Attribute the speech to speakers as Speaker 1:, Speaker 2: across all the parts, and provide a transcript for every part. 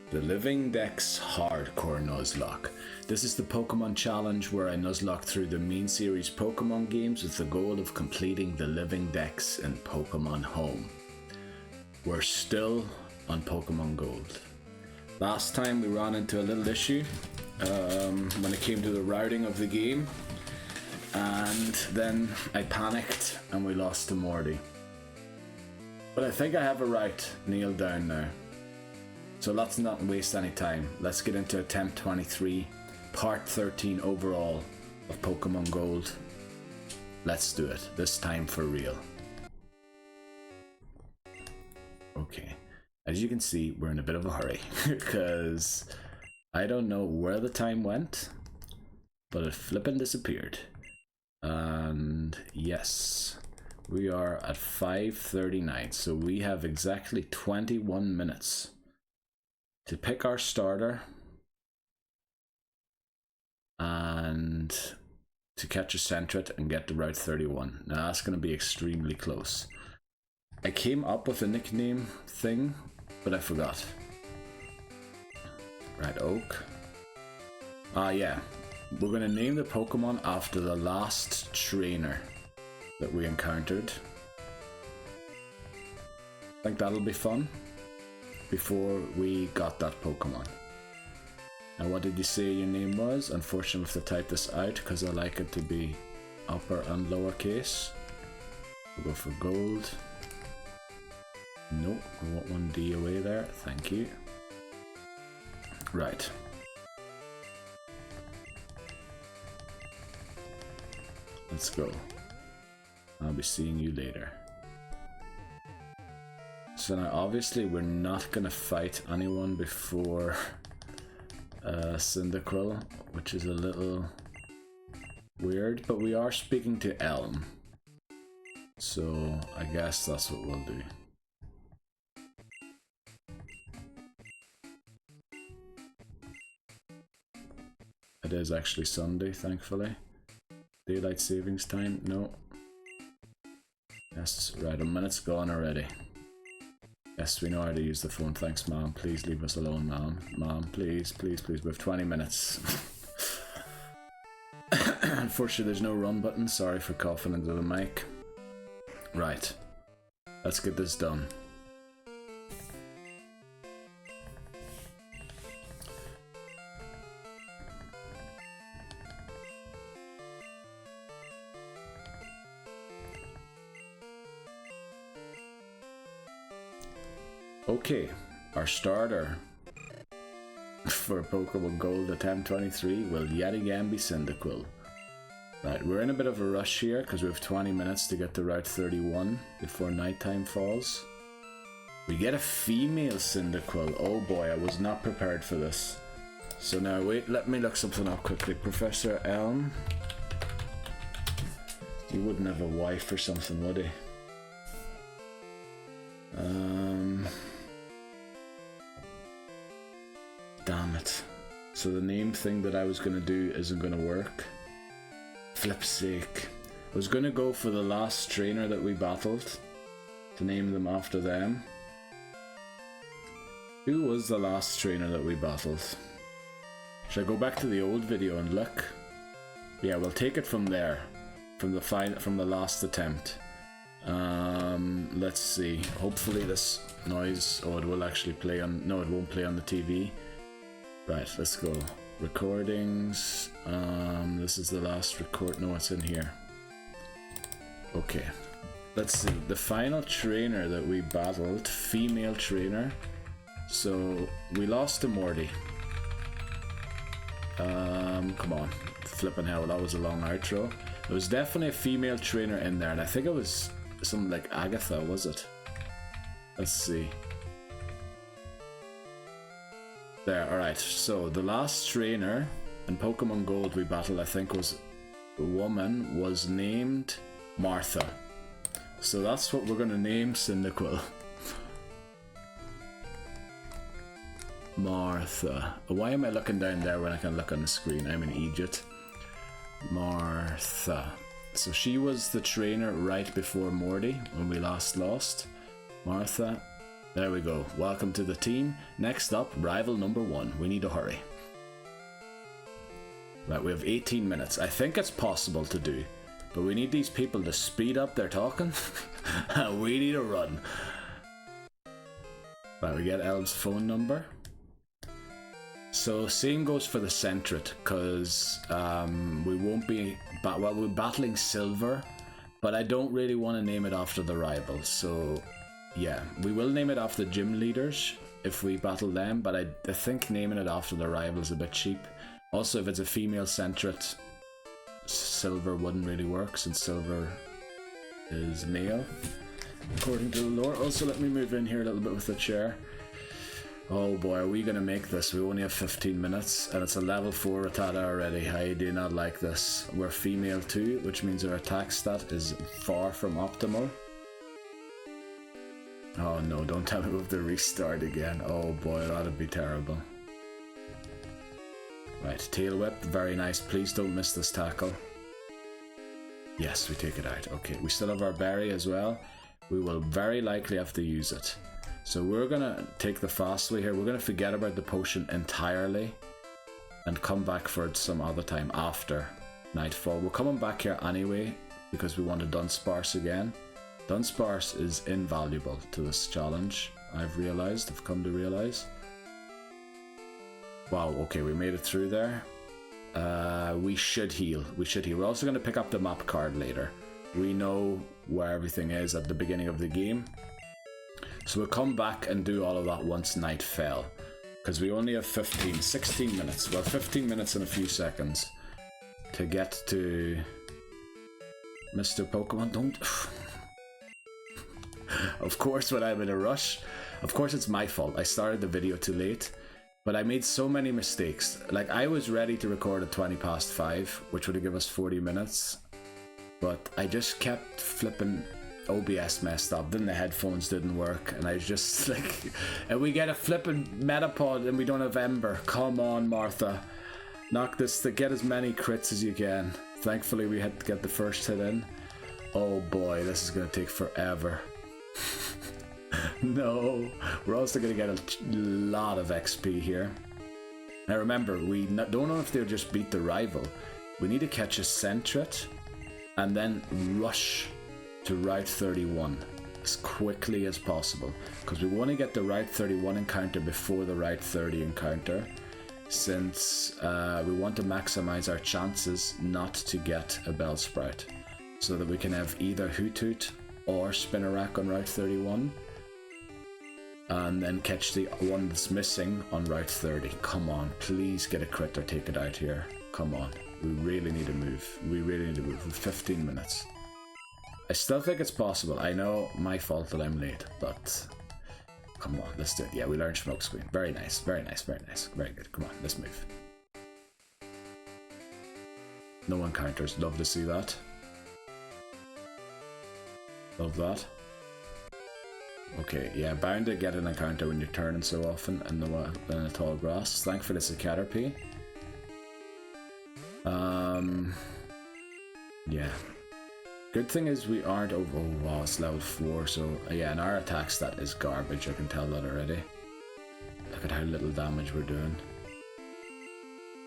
Speaker 1: The Living Dex Hardcore Nuzlocke. This is the Pokemon challenge where I nuzlocke through the main series Pokemon games with the goal of completing the Living Dex in Pokémon Home. We're still on Pokemon Gold. Last time we ran into a little issue when it came to the routing of the game, and then I panicked and we lost to Morty. But I think I have a route nailed down now. So let's not waste any time. Let's get into attempt 23, part 13 overall of Pokemon Gold. Let's do it, this time for real. Okay, as you can see, we're in a bit of a hurry because I don't know where the time went, but it flippin' disappeared. And yes, we are at 5:39, so we have exactly 21 minutes to pick our starter and to catch a Sentret and get to Route 31. Now that's going to be extremely close. I came up with a nickname thing, but I forgot. Red Oak. Yeah. We're going to name the Pokemon after the last trainer that we encountered. I think that'll be fun. Before we got that Pokemon. Now what did you say your name was? Unfortunately we have to type this out because I like it to be upper and lower case. We'll go for gold. Nope, we want one D away there, thank you. Right. Let's go. I'll be seeing you later. So now obviously we're not gonna fight anyone before Cyndaquil, which is a little weird, but we are speaking to Elm. So I guess that's what we'll do. It is actually Sunday, thankfully. Daylight savings time, no. Yes, right, a minute's gone already. Yes, we know how to use the phone. Thanks, Mom. Please leave us alone, Mom. Mom, please, please, please. We have 20 minutes. Unfortunately, there's no run button. Sorry for coughing into the mic. Right. Let's get this done. Okay, our starter for Pokemon Gold attempt 23 will yet again be Cyndaquil. Right, we're in a bit of a rush here because we have 20 minutes to get to Route 31 before nighttime falls. We get a female Cyndaquil. Oh boy, I was not prepared for this. So now wait, let me look something up quickly. Professor Elm. He wouldn't have a wife or something, would he? Damn it. So the name thing that I was going to do isn't going to work. Flip's sake. I was going to go for the last trainer that we battled to name them after them. Who was the last trainer that we battled? Should I go back to the old video and look? Yeah, we'll take it from there. From the last attempt. Let's see. Hopefully this noise, it will actually play on, no, it won't play on the TV. Right, let's go. Recordings. This is the last record. No, it's in here. Okay. Let's see. The final trainer that we battled, female trainer. So we lost to Morty. Come on. Flipping hell, that was a long outro. There was definitely a female trainer in there, and I think it was something like Agatha, was it? Let's see. There, alright, so the last trainer in Pokemon Gold we battled, I think was a woman, was named Martha. So that's what we're going to name Cyndaquil. Martha. Why am I looking down there when I can look on the screen? I'm an idiot. Martha. So she was the trainer right before Morty when we last lost. Martha. There we go. Welcome to the team. Next up, rival number 1. We need to hurry. Right, we have 18 minutes. I think it's possible to do, but we need these people to speed up their talking. We need to run. Right, we get Elv's phone number. So same goes for the Centret, because we won't be, well, we're battling Silver, but I don't really want to name it after the rivals. So yeah, we will name it after gym leaders if we battle them, but I think naming it after the rivals is a bit cheap. Also, if it's a female Centret, Silver wouldn't really work since Silver is male, according to the lore. Also, let me move in here a little bit with the chair. Oh boy, are we gonna make this? We only have 15 minutes and it's a level 4 Rattata already. I do not like this. We're female too, which means our attack stat is far from optimal. Oh no, don't tell me we have to restart again. Oh boy, that'd be terrible. Right, tail whip, very nice. Please don't miss this tackle. Yes, we take it out. Okay, we still have our berry as well. We will very likely have to use it. So we're gonna take the fast way here. We're gonna forget about the potion entirely and come back for it some other time after nightfall. We're coming back here anyway because we want to Dunsparce again. Dunsparce is invaluable to this challenge, I've come to realize. Wow, okay, we made it through there. We should heal. We're also going to pick up the map card later. We know where everything is at the beginning of the game. So we'll come back and do all of that once night fell. Because we only have 16 minutes. Well, 15 minutes and a few seconds to get to Mr. Pokemon. Don't... Of course, when I'm in a rush, of course it's my fault. I started the video too late. But I made so many mistakes. Like, I was ready to record at 20 past 5, which would have given us 40 minutes. But I just kept flipping. OBS messed up, then the headphones didn't work, and I was just like, and we get a flipping Metapod and we don't have Ember. Come on, Martha. Knock this to get as many crits as you can. Thankfully, we had to get the first hit in. Oh boy, this is going to take forever. No, we're also going to get a lot of XP here. Now remember, we don't know if they'll just beat the rival. We need to catch a Centret and then rush to Route 31 as quickly as possible, because we want to get the Route 31 encounter before the Route 30 encounter, since we want to maximize our chances not to get a Bellsprout, so that we can have either Hoothoot or Spinarak on Route 31 and then catch the one that's missing on Route 30. Come on, please get a crit or take it out here. Come on, we really need to move. We really need to move for 15 minutes. I still think it's possible. I know, my fault that I'm late, but come on, let's do it. Yeah, we learned Smoke Screen. Very nice, very nice, very nice. Very good. Come on, let's move. No encounters. Love to see that. Love that. Okay, yeah, bound to get an encounter when you're turning so often in the tall grass. Thankfully it's a Caterpie. Yeah. Good thing is we aren't over. Oh wow, it's level 4, so yeah, and our attack stat is garbage, I can tell that already. Look at how little damage we're doing.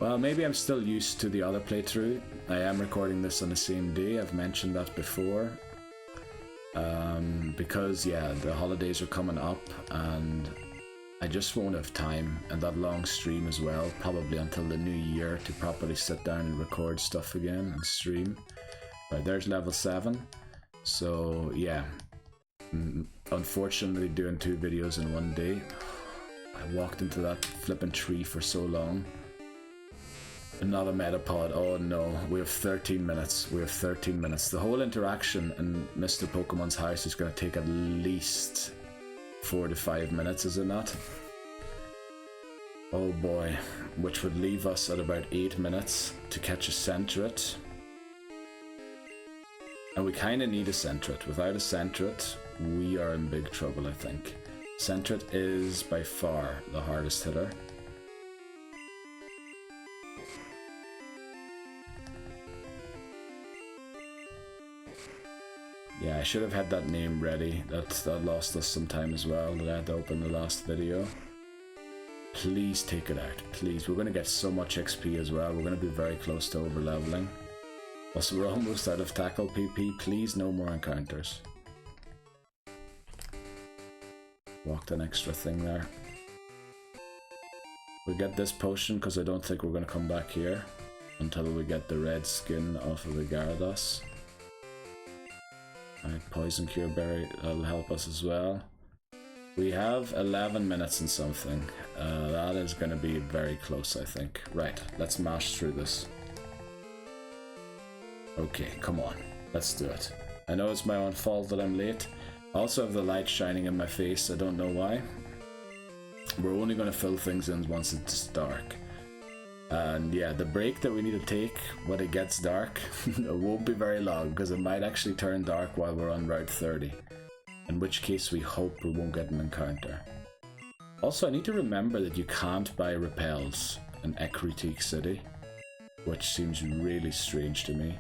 Speaker 1: Well, maybe I'm still used to the other playthrough. I am recording this on the same day, I've mentioned that before. Because yeah, the holidays are coming up and I just won't have time, and that long stream as well, probably until the new year, to properly sit down and record stuff again and stream. Right, there's level 7. So yeah, unfortunately doing 2 videos in one day. I walked into that flipping tree for so long. Another Metapod. Oh no, we have 13 minutes. We have 13 minutes. The whole interaction in Mr. Pokemon's house is going to take at least 4 to 5 minutes, is it not? Oh boy, which would leave us at about 8 minutes to catch a Centret. And we kind of need a Centret. Without a Centret, we are in big trouble, I think. Centret is by far the hardest hitter. Yeah, I should have had that name ready. That lost us some time as well, that I had to open the last video. Please take it out, please. We're going to get so much XP as well. We're going to be very close to over leveling. Also, we're almost out of tackle PP. Please, no more encounters. Walked an extra thing there. We get this potion because I don't think we're going to come back here until we get the red skin off of the Gyarados. Alright, Poison Cure Berry, that'll help us as well. We have 11 minutes and something. That is going to be very close, I think. Right, let's mash through this. Okay, come on. Let's do it. I know it's my own fault that I'm late. I also have the light shining in my face, I don't know why. We're only going to fill things in once it's dark. And yeah, the break that we need to take when it gets dark, it won't be very long because it might actually turn dark while we're on Route 30. In which case we hope we won't get an encounter. Also, I need to remember that you can't buy repels in Ekritique City, which seems really strange to me.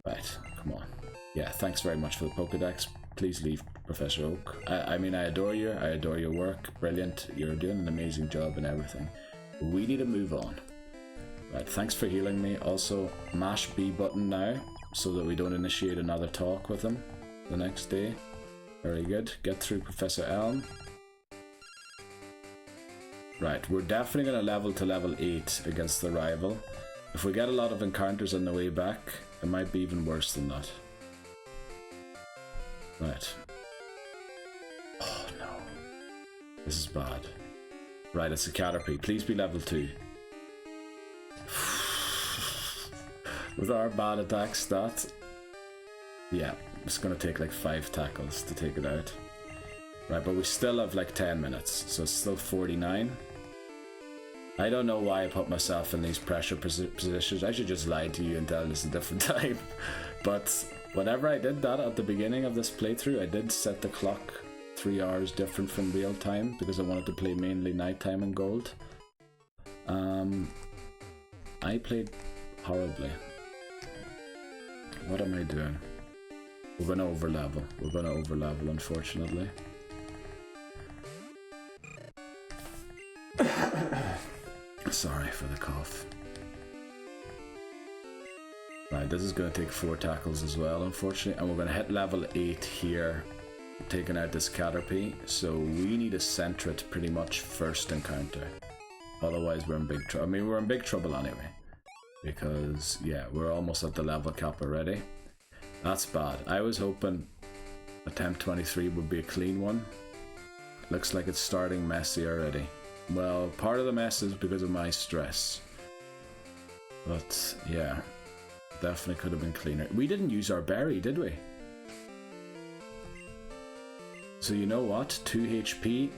Speaker 1: Right, come on. Yeah, thanks very much for the Pokedex. Please leave, Professor Oak. I mean, I adore you. I adore your work. Brilliant. You're doing an amazing job and everything. We need to move on. Right, thanks for healing me. Also, mash B button now, so that we don't initiate another talk with him the next day. Very good. Get through Professor Elm. Right, we're definitely going to level to level 8 against the rival. If we get a lot of encounters on the way back, it might be even worse than that. Right. Oh no. This is bad. Right, it's a Caterpie. Please be level 2. With our bad attack stat, yeah, it's gonna take like 5 tackles to take it out. Right, but we still have like 10 minutes, so it's still 49. I don't know why I put myself in these pressure positions. I should just lie to you and tell this a different time. But whenever I did that at the beginning of this playthrough, I did set the clock 3 hours different from real time because I wanted to play mainly nighttime and gold. I played horribly. What am I doing? We're gonna overlevel. We're gonna overlevel, unfortunately. Sorry for the cough. Right, this is gonna take 4 tackles as well, unfortunately, and we're gonna hit level 8 here, taking out this Caterpie. So we need to center it pretty much first encounter. Otherwise, we're in big trouble. I mean, we're in big trouble anyway. Because, yeah, we're almost at the level cap already. That's bad. I was hoping attempt 23 would be a clean one. Looks like it's starting messy already. Well, part of the mess is because of my stress. But, yeah, definitely could have been cleaner. We didn't use our berry, did we? So you know what? 2 HP.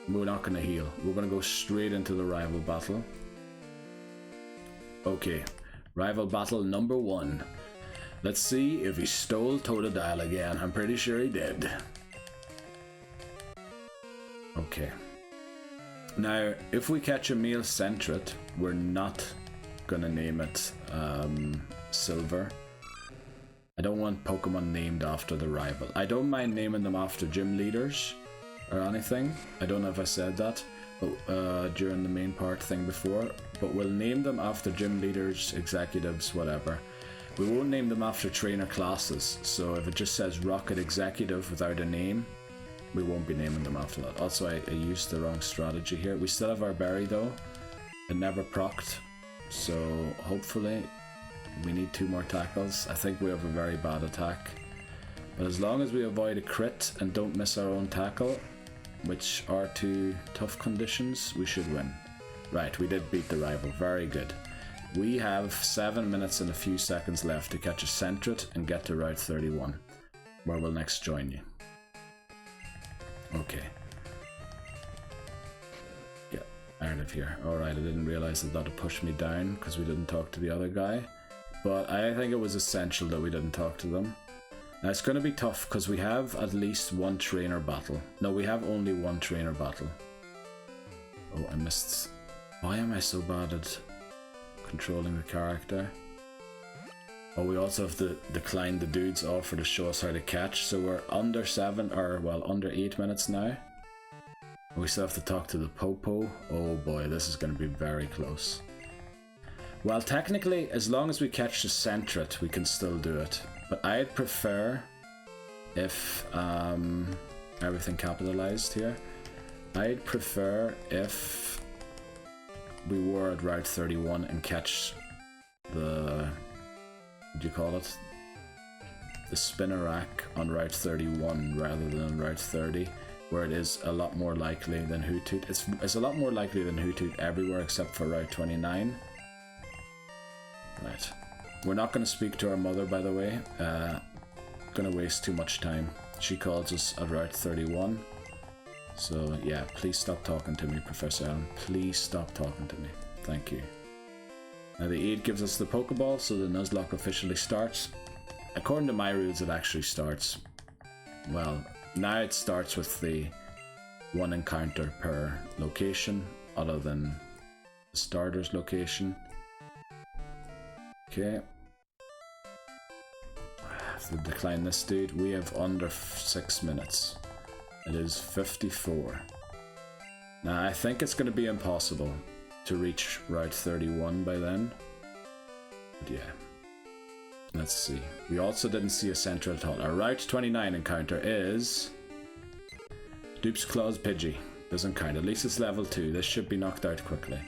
Speaker 1: We're not going to heal. We're going to go straight into the rival battle. Okay, rival battle number 1. Let's see if he stole Totodile again. I'm pretty sure he did. Okay. Now, if we catch a male Centret, we're not gonna name it Silver. I don't want Pokemon named after the rival. I don't mind naming them after gym leaders or anything. I don't know if I said that during the main part thing before, but we'll name them after gym leaders, executives, whatever. We won't name them after trainer classes, so if it just says Rocket Executive without a name, we won't be naming them after that. Also, I used the wrong strategy here. We still have our berry though. It never procced, so hopefully we need 2 more tackles. I think we have a very bad attack, but as long as we avoid a crit and don't miss our own tackle, which are 2 tough conditions, we should win. Right, we did beat the rival. Very good. We have 7 minutes and a few seconds left to catch a Centret and get to Route 31, where we'll next join you. Okay. Get out of here. Alright, I didn't realize that would push me down because we didn't talk to the other guy. But I think it was essential that we didn't talk to them. Now it's going to be tough because we have at least 1 trainer battle. No, we have only 1 trainer battle. Oh, I missed. Why am I so bad at controlling the character? Oh, we also have to decline the dude's offer to show us how to catch. So we're under 7, or well, under 8 minutes now. We still have to talk to the Popo. Oh boy, this is going to be very close. Well, technically, as long as we catch the Centret, we can still do it. But I'd prefer if, everything capitalized here. I'd prefer if we were at Route 31 and catch the, what do you call it? The Spinnerack on Route 31 rather than Route 30, where it is a lot more likely than Hoothoot. It's a lot more likely than Hoothoot everywhere except for Route 29. Right. We're not going to speak to our mother, by the way. Gonna waste too much time. She calls us at Route 31. So yeah, please stop talking to me, Professor Allen. Please stop talking to me. Thank you. Now the aid gives us the Pokeball, so the Nuzlocke officially starts. According to my rules, it actually starts. Well, now it starts with the 1 encounter per location, other than the starter's location. Okay. I have to decline this dude. We have under 6 minutes. It is 54. Now I think it's going to be impossible to reach Route 31 by then. But yeah. Let's see. We also didn't see a Centret at all. Our Route 29 encounter is Dupes Claws Pidgey. Doesn't count. At least it's level 2. This should be knocked out quickly.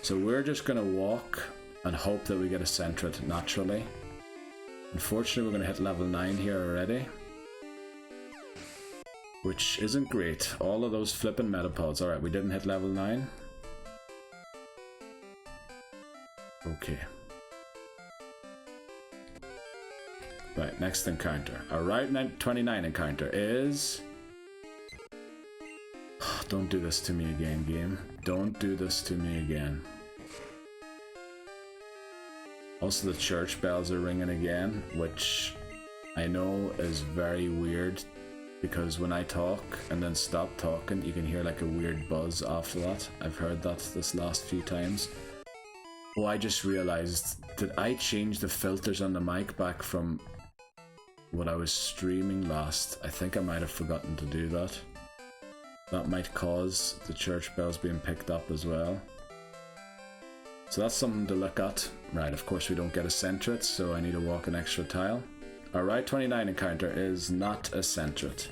Speaker 1: So we're just going to walk and hope that we get a Centret naturally. Unfortunately, we're going to hit level 9 here already, which isn't great. All of those flipping Metapods. Alright, we didn't hit level 9. Okay. Right, next encounter. Our Route 29 encounter is... Don't do this to me again, game. Don't do this to me again. Also, the church bells are ringing again, which I know is very weird, because when I talk and then stop talking, you can hear like a weird buzz after that. I've heard that this last few times. Oh, I just realized, did I change the filters on the mic back from what I was streaming last? I think I might have forgotten to do that. That might cause the church bells being picked up as well. So that's something to look at. Right, of course we don't get a Centret, so I need to walk an extra tile. Our Route 29 encounter is not a Centret.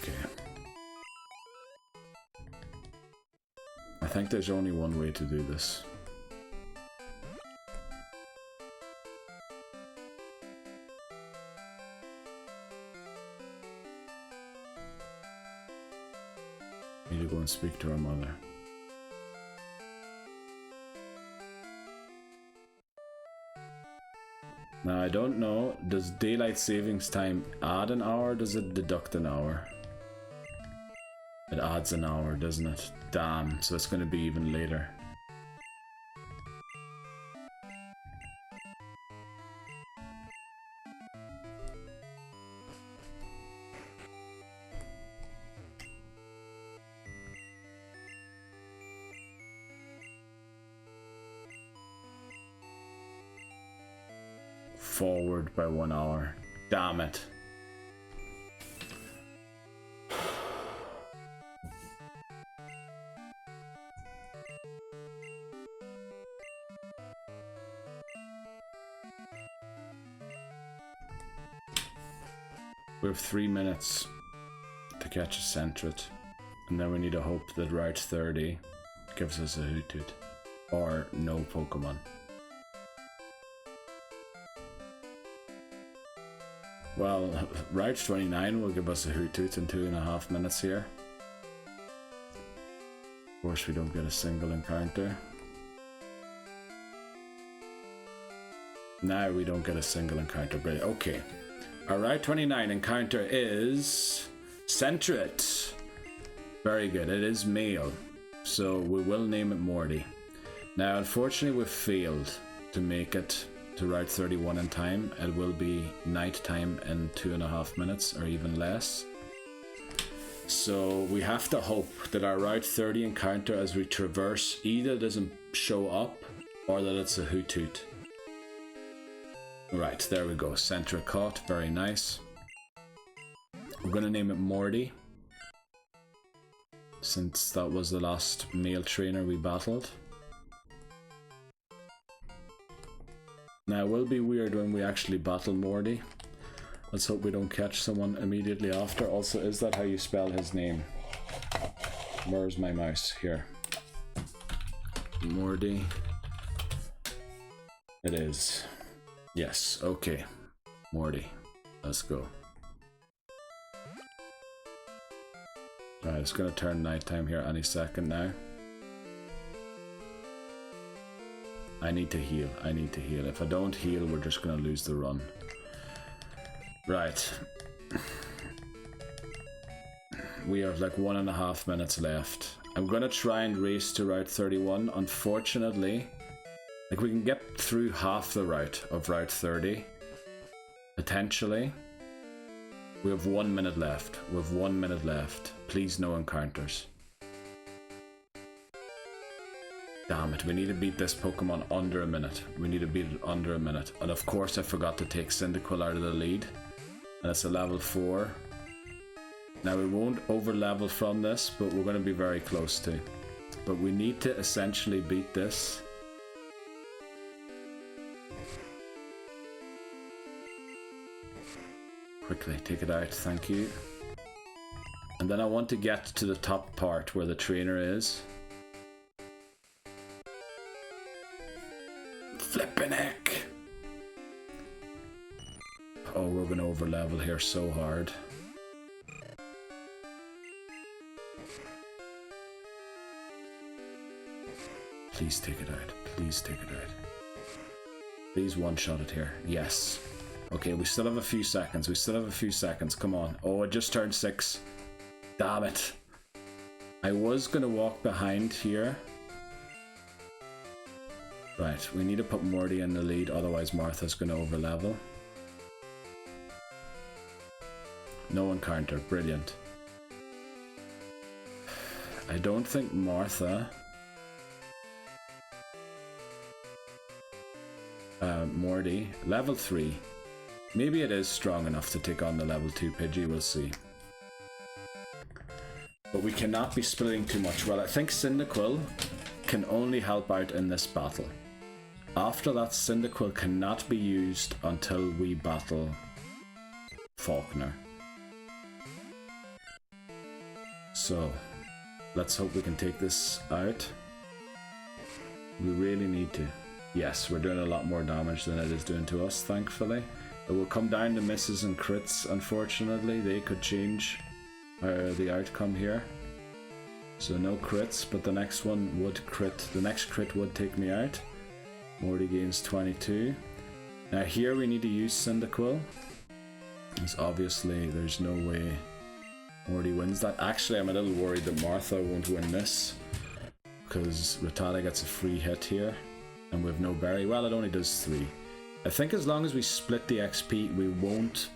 Speaker 1: Okay. I think there's only one way to do this. Need to go and speak to our mother. Now I don't know, does daylight savings time add an hour or does it deduct an hour? It adds an hour, doesn't it? Damn, so it's going to be even later. Forward by 1 hour. Damn it. We have 3 minutes to catch a Centret, and then we need to hope that Route 30 gives us a Hoothoot, or no Pokemon. Well, Route 29 will give us a Hoothoot in 2.5 minutes here. Of course we don't get a single encounter. Now we don't get a single encounter, but okay. Our Route 29 encounter is Centret. Very good, it is male, so we will name it Morty. Now unfortunately we've failed to make it to Route 31 in time. It will be night time in 2.5 minutes or even less. So we have to hope that our Route 30 encounter as we traverse either doesn't show up or that it's a hoot hoot. Right, there we go. Center caught, very nice. We're going to name it Morty, since that was the last male trainer we battled. Now it will be weird when we actually battle Morty. Let's hope we don't catch someone immediately after. Also, is that how you spell his name? Where's my mouse? Here. Morty. It is. Yes, okay. Morty. Let's go. Alright, it's gonna turn nighttime here any second now. I need to heal. I need to heal. If I don't heal, we're just gonna lose the run. Right. We have like 1.5 minutes left. I'm gonna try and race to Route 31. Unfortunately, like we can get through half the route of Route 30. Potentially. We have 1 minute left. We have 1 minute left. Please no encounters. Damn it, we need to beat this Pokemon under a minute. We need to beat it under a minute. And of course I forgot to take Cyndaquil out of the lead. And it's a level 4. Now we won't over level from this, but we're going to be very close to. But we need to essentially beat this. Quickly, take it out, thank you. And then I want to get to the top part where the trainer is. Flippin' heck! Oh, we're gonna over level here so hard. Please take it out. Please take it out. Please one-shot it here. Yes. Okay, we still have a few seconds. We still have a few seconds. Come on. Oh, it just turned 6. Damn it. I was gonna walk behind here. Right, we need to put Morty in the lead, otherwise Martha's gonna overlevel. No encounter, brilliant. I don't think Martha... Morty, level 3. Maybe it is strong enough to take on the level 2 Pidgey, we'll see. But we cannot be splitting too much. Well, I think Cyndaquil can only help out in this battle. After that, Cyndaquil cannot be used until we battle Falkner. So, let's hope we can take this out. We really need to. Yes, we're doing a lot more damage than it is doing to us, thankfully. It will come down to misses and crits, unfortunately. They could change the outcome here. So no crits, but the next one would crit. The next crit would take me out. Morty gains 22. Now here we need to use Cyndaquil. Because obviously there's no way Morty wins that. Actually, I'm a little worried that Martha won't win this. Because Rattata gets a free hit here. And we have no berry. Well, it only does 3. I think as long as we split the XP,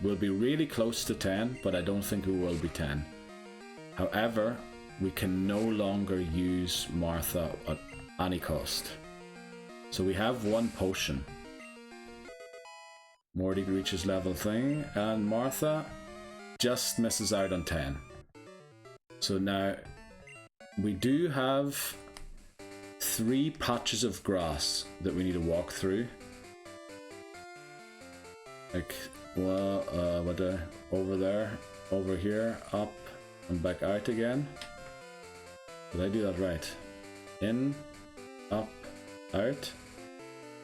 Speaker 1: we'll be really close to 10, but I don't think we will be 10. However, we can no longer use Martha at any cost. So we have 1 potion. Morty reaches level thing, and Martha just misses out on 10. So now, we do have 3 patches of grass that we need to walk through. Like, well, over there, over here, up, and back out again. Did I do that right? In, up, out,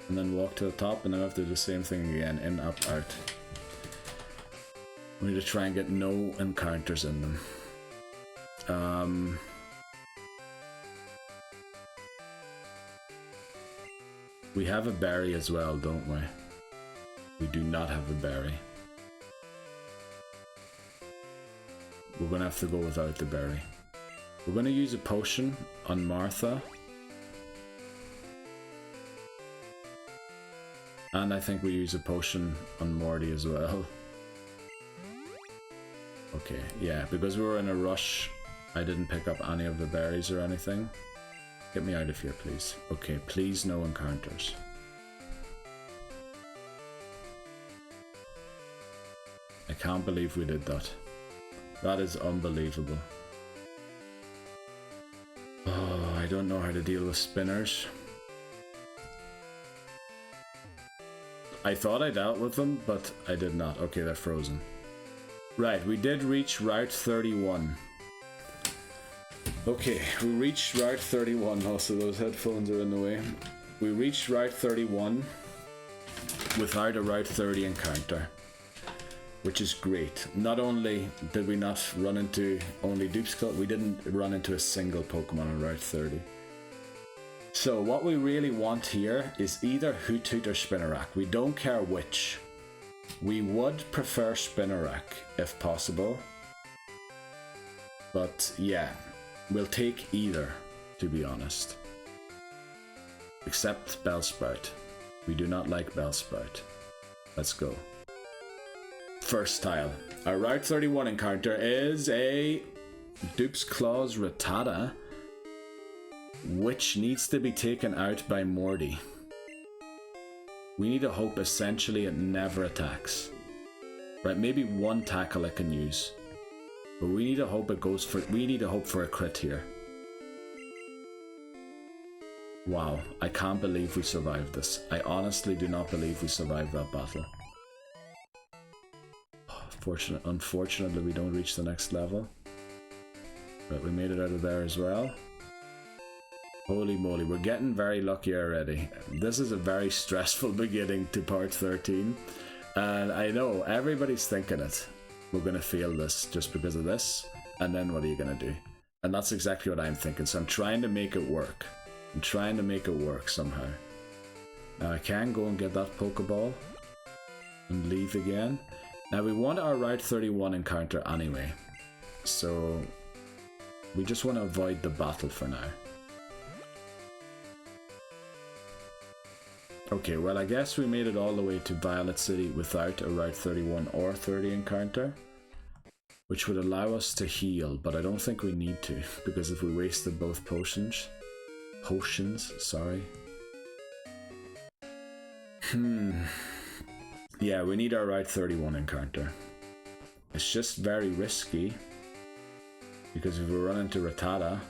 Speaker 1: and then walk to the top, and then I have to do the same thing again. In, up, out. We need to try and get no encounters in them. We have a berry as well, don't we? We do not have a berry. We're gonna have to go without the berry. We're gonna use a potion on Martha. And I think we use a potion on Morty as well. Okay, yeah, because we were in a rush, I didn't pick up any of the berries or anything. Get me out of here, please. Okay, please no encounters. I can't believe we did that. That is unbelievable. Oh, I don't know how to deal with spinners. I thought I dealt with them, but I did not. Okay, they're frozen. Right, we did reach Route 31. Okay, we reached Route 31. Also, those headphones are in the way. We reached Route 31 without a Route 30 encounter, which is great. Not only did we not run into only Dupes, we didn't run into a single Pokemon on Route 30. So what we really want here is either Hoothoot or Spinarak. We don't care which. We would prefer Spinarak if possible. But yeah, we'll take either, to be honest. Except Bellsprout. We do not like Bellsprout. Let's go. First tile. Our Route 31 encounter is a Dupes Claws Rattata, which needs to be taken out by Morty. We need to hope essentially it never attacks. Right, maybe one tackle it can use. But we need to hope it goes for, we need to hope for a crit here. Wow, I can't believe we survived this. I honestly do not believe we survived that battle. Unfortunately, we don't reach the next level. But we made it out of there as well. Holy moly, we're getting very lucky already. This is a very stressful beginning to part 13. And I know, everybody's thinking it. We're going to fail this just because of this. And then what are you going to do? And that's exactly what I'm thinking. So I'm trying to make it work. I'm trying to make it work somehow. Now I can go and get that Pokeball. And leave again. Now we want our Route 31 encounter anyway. So we just want to avoid the battle for now. Okay, well I guess we made it all the way to Violet City without a Route 31 or 30 encounter, which would allow us to heal, but I don't think we need to, because if we wasted both potions, sorry. Yeah, we need our Route 31 encounter. It's just very risky, because if we run into Rattata,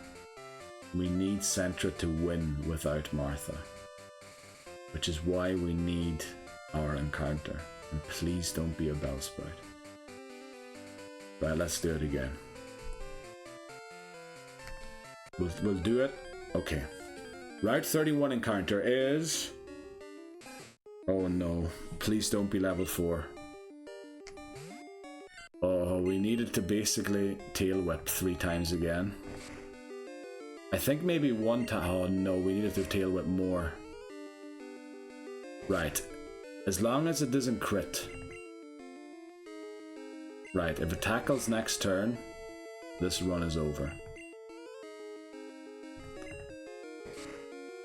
Speaker 1: we need Sentra to win without Martha. Which is why we need our encounter. And please don't be a Bellsprout. Right, let's do it again. We'll do it. Okay. Route 31 encounter is... Oh no. Please don't be level 4. Oh, we needed to basically tail whip 3 times again. I think maybe one time... Oh no, we needed to tail whip more. Right, as long as it doesn't crit. Right, if it tackles next turn, this run is over.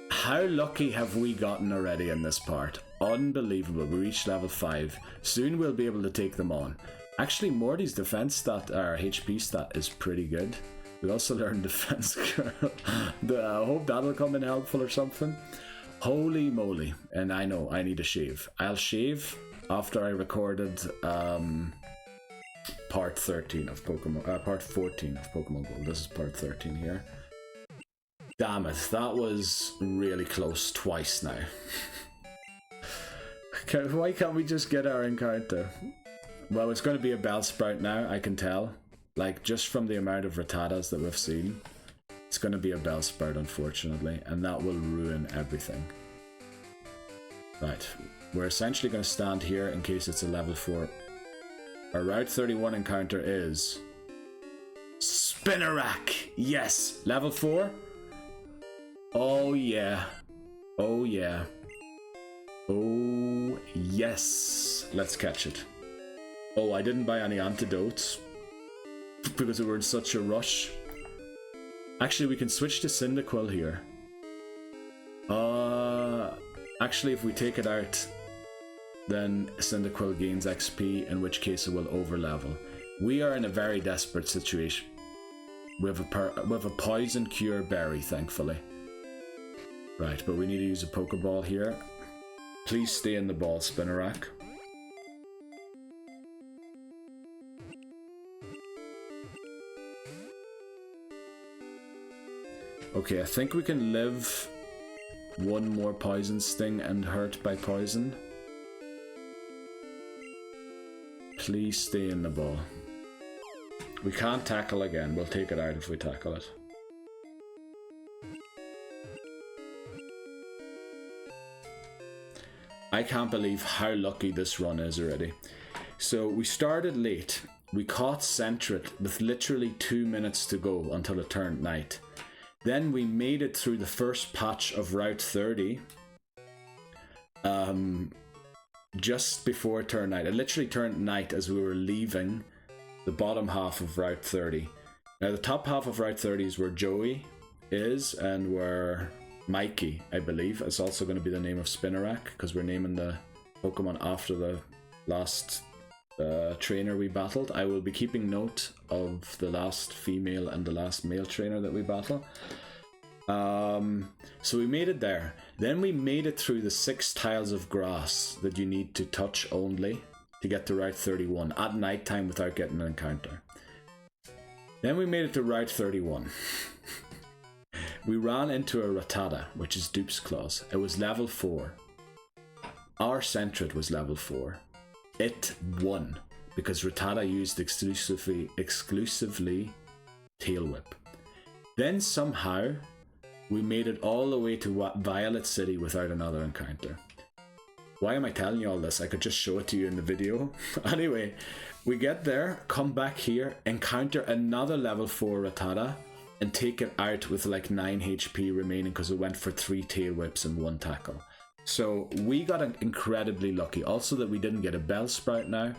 Speaker 1: How lucky have we gotten already in this part? Unbelievable, we reached level 5. Soon we'll be able to take them on. Actually, Morty's defense stat, or HP stat, is pretty good. We also learned Defense Girl. I hope that'll come in helpful or something. Holy moly, and I know I need a shave. I'll shave after I recorded part 13 of Pokemon, part 14 of Pokemon Gold. This is part 13 here. Damn it, that was really close twice now. Why can't we just get our encounter? Well, it's going to be a Bellsprout now, I can tell. Like, just from the amount of Rattatas that we've seen. It's going to be a Bellsprout, unfortunately, and that will ruin everything. Right, we're essentially going to stand here in case it's a level 4. Our Route 31 encounter is... Spinarak! Yes! Level 4? Oh yeah. Oh yeah. Oh yes. Let's catch it. Oh, I didn't buy any antidotes because we were in such a rush. Actually, we can switch to Cyndaquil here. Actually, if we take it out, then Cyndaquil gains XP, in which case it will overlevel. We are in a very desperate situation. We have a poison cure berry, thankfully. Right, but we need to use a Pokeball here. Please stay in the ball spinner rack. Okay, I think we can live one more poison sting and hurt by poison. Please stay in the ball. We can't tackle again. We'll take it out if we tackle it. I can't believe how lucky this run is already. So we started late. We caught Sentret with literally 2 minutes to go until it turned night. Then we made it through the first patch of Route 30. Just before it turned night. It literally turned night as we were leaving the bottom half of Route 30. Now the top half of Route 30 is where Joey is and where Mikey, I believe. It's also going to be the name of Spinnerack because we're naming the Pokemon after the last trainer we battled. I will be keeping note of the last female and the last male trainer that we battle. So we made it there. Then we made it through the 6 tiles of grass that you need to touch only to get to Route 31 at night time without getting an encounter. Then we made it to Route 31. We ran into a Rattata, which is Dupes Claws. It was level 4. Our Sentret was level 4. It won because Rattata used exclusively Tail Whip. Then somehow we made it all the way to Violet City without another encounter. Why am I telling you all this? I could just show it to you in the video. Anyway, we get there, come back here, encounter another level 4 Rattata, and take it out with like 9 HP remaining because it went for 3 Tail Whips and 1 tackle. So we got incredibly lucky. Also that we didn't get a Bellsprout now.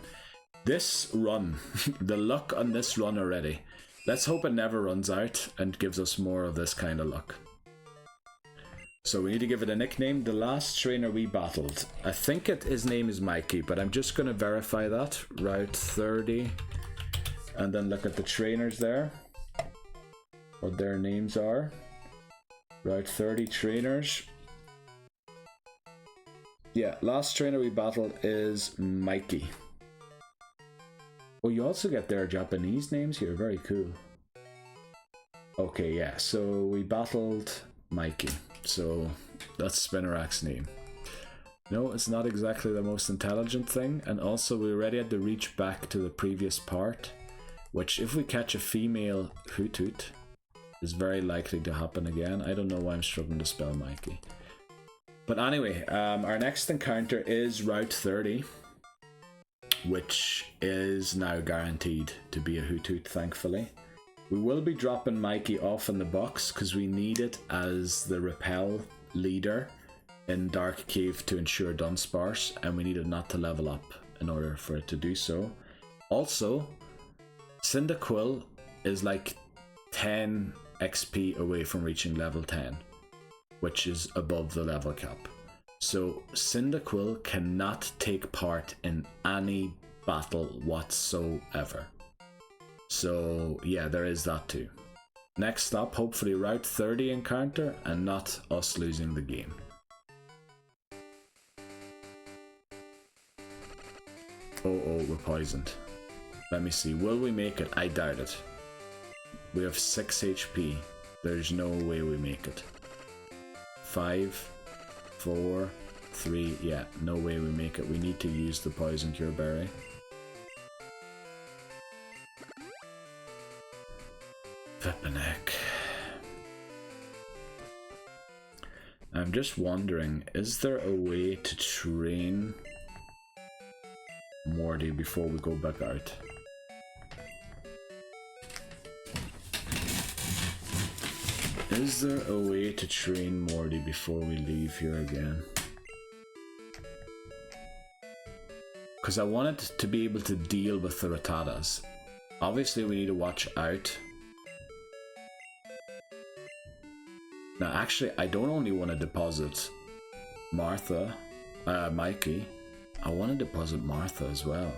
Speaker 1: This run, the luck on this run already. Let's hope it never runs out and gives us more of this kind of luck. So we need to give it a nickname. The last trainer we battled, I think his name is Mikey, but I'm just going to verify that. Route 30. And then look at the trainers there. What their names are. Route 30 trainers. Yeah, last trainer we battled is Mikey. Oh, you also get their Japanese names here. Very cool. Okay, yeah, so we battled Mikey. So that's Spinnerack's name. No, it's not exactly the most intelligent thing. And also we already had to reach back to the previous part, which if we catch a female Hoothoot is very likely to happen again. I don't know why I'm struggling to spell Mikey. But anyway, our next encounter is Route 30, which is now guaranteed to be a Hoothoot, thankfully. We will be dropping Mikey off in the box because we need it as the repel leader in Dark Cave to ensure Dunsparce, and we need it not to level up in order for it to do so. Also, Cyndaquil is like 10 XP away from reaching level 10, which is above the level cap. So Cyndaquil cannot take part in any battle whatsoever. So yeah, there is that too. Next stop, hopefully Route 30 encounter and not us losing the game. Oh, we're poisoned. Let me see, will we make it? I doubt it. We have 6 HP. There's no way we make it. 5, 4, 3, yeah, no way we make it. We need to use the Poison Cure Berry. Flippin' I'm just wondering, is there a way to train Morty before we go back out? Is there a way to train Morty before we leave here again? Because I wanted to be able to deal with the Rattatas. Obviously we need to watch out. Now actually I don't only want to deposit Mikey. I wanted to deposit Martha as well.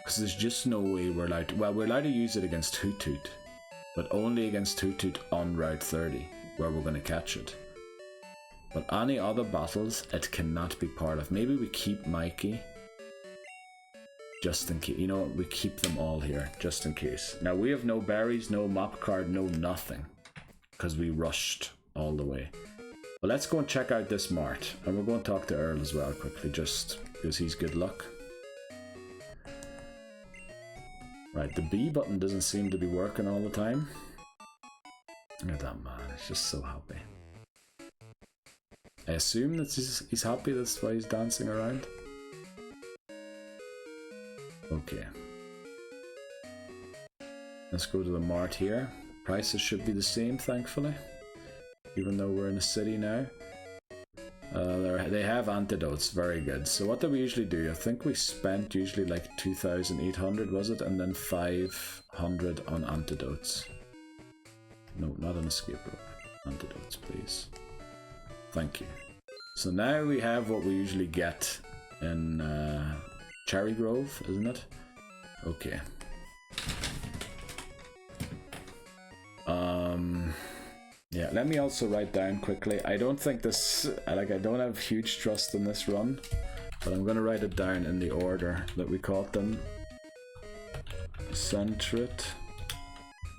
Speaker 1: Because there's just no way we're allowed to... Well, we're allowed to use it against Hoothoot, but only against Hoothoot on Route 30, where we're going to catch it. But any other battles, it cannot be part of. Maybe we keep Mikey. Just in case. You know what? We keep them all here, just in case. Now, we have no berries, no map card, no nothing. Because we rushed all the way. But let's go and check out this mart. And we're going to talk to Earl as well quickly, just because he's good luck. Right, the B button doesn't seem to be working all the time. Look at that man, he's just so happy. I assume that he's happy, that's why he's dancing around. Okay. Let's go to the mart here. Prices should be the same, thankfully. Even though we're in a city now. They have antidotes, very good. So what do we usually do? I think we spent usually like 2,800, was it? And then 500 on antidotes. No, not an escape rope. Antidotes, please. Thank you. So now we have what we usually get in Cherry Grove, isn't it? Okay. Yeah, let me also write down quickly. I don't think this, I don't have huge trust in this run, but I'm gonna write it down in the order that we caught them. Centret.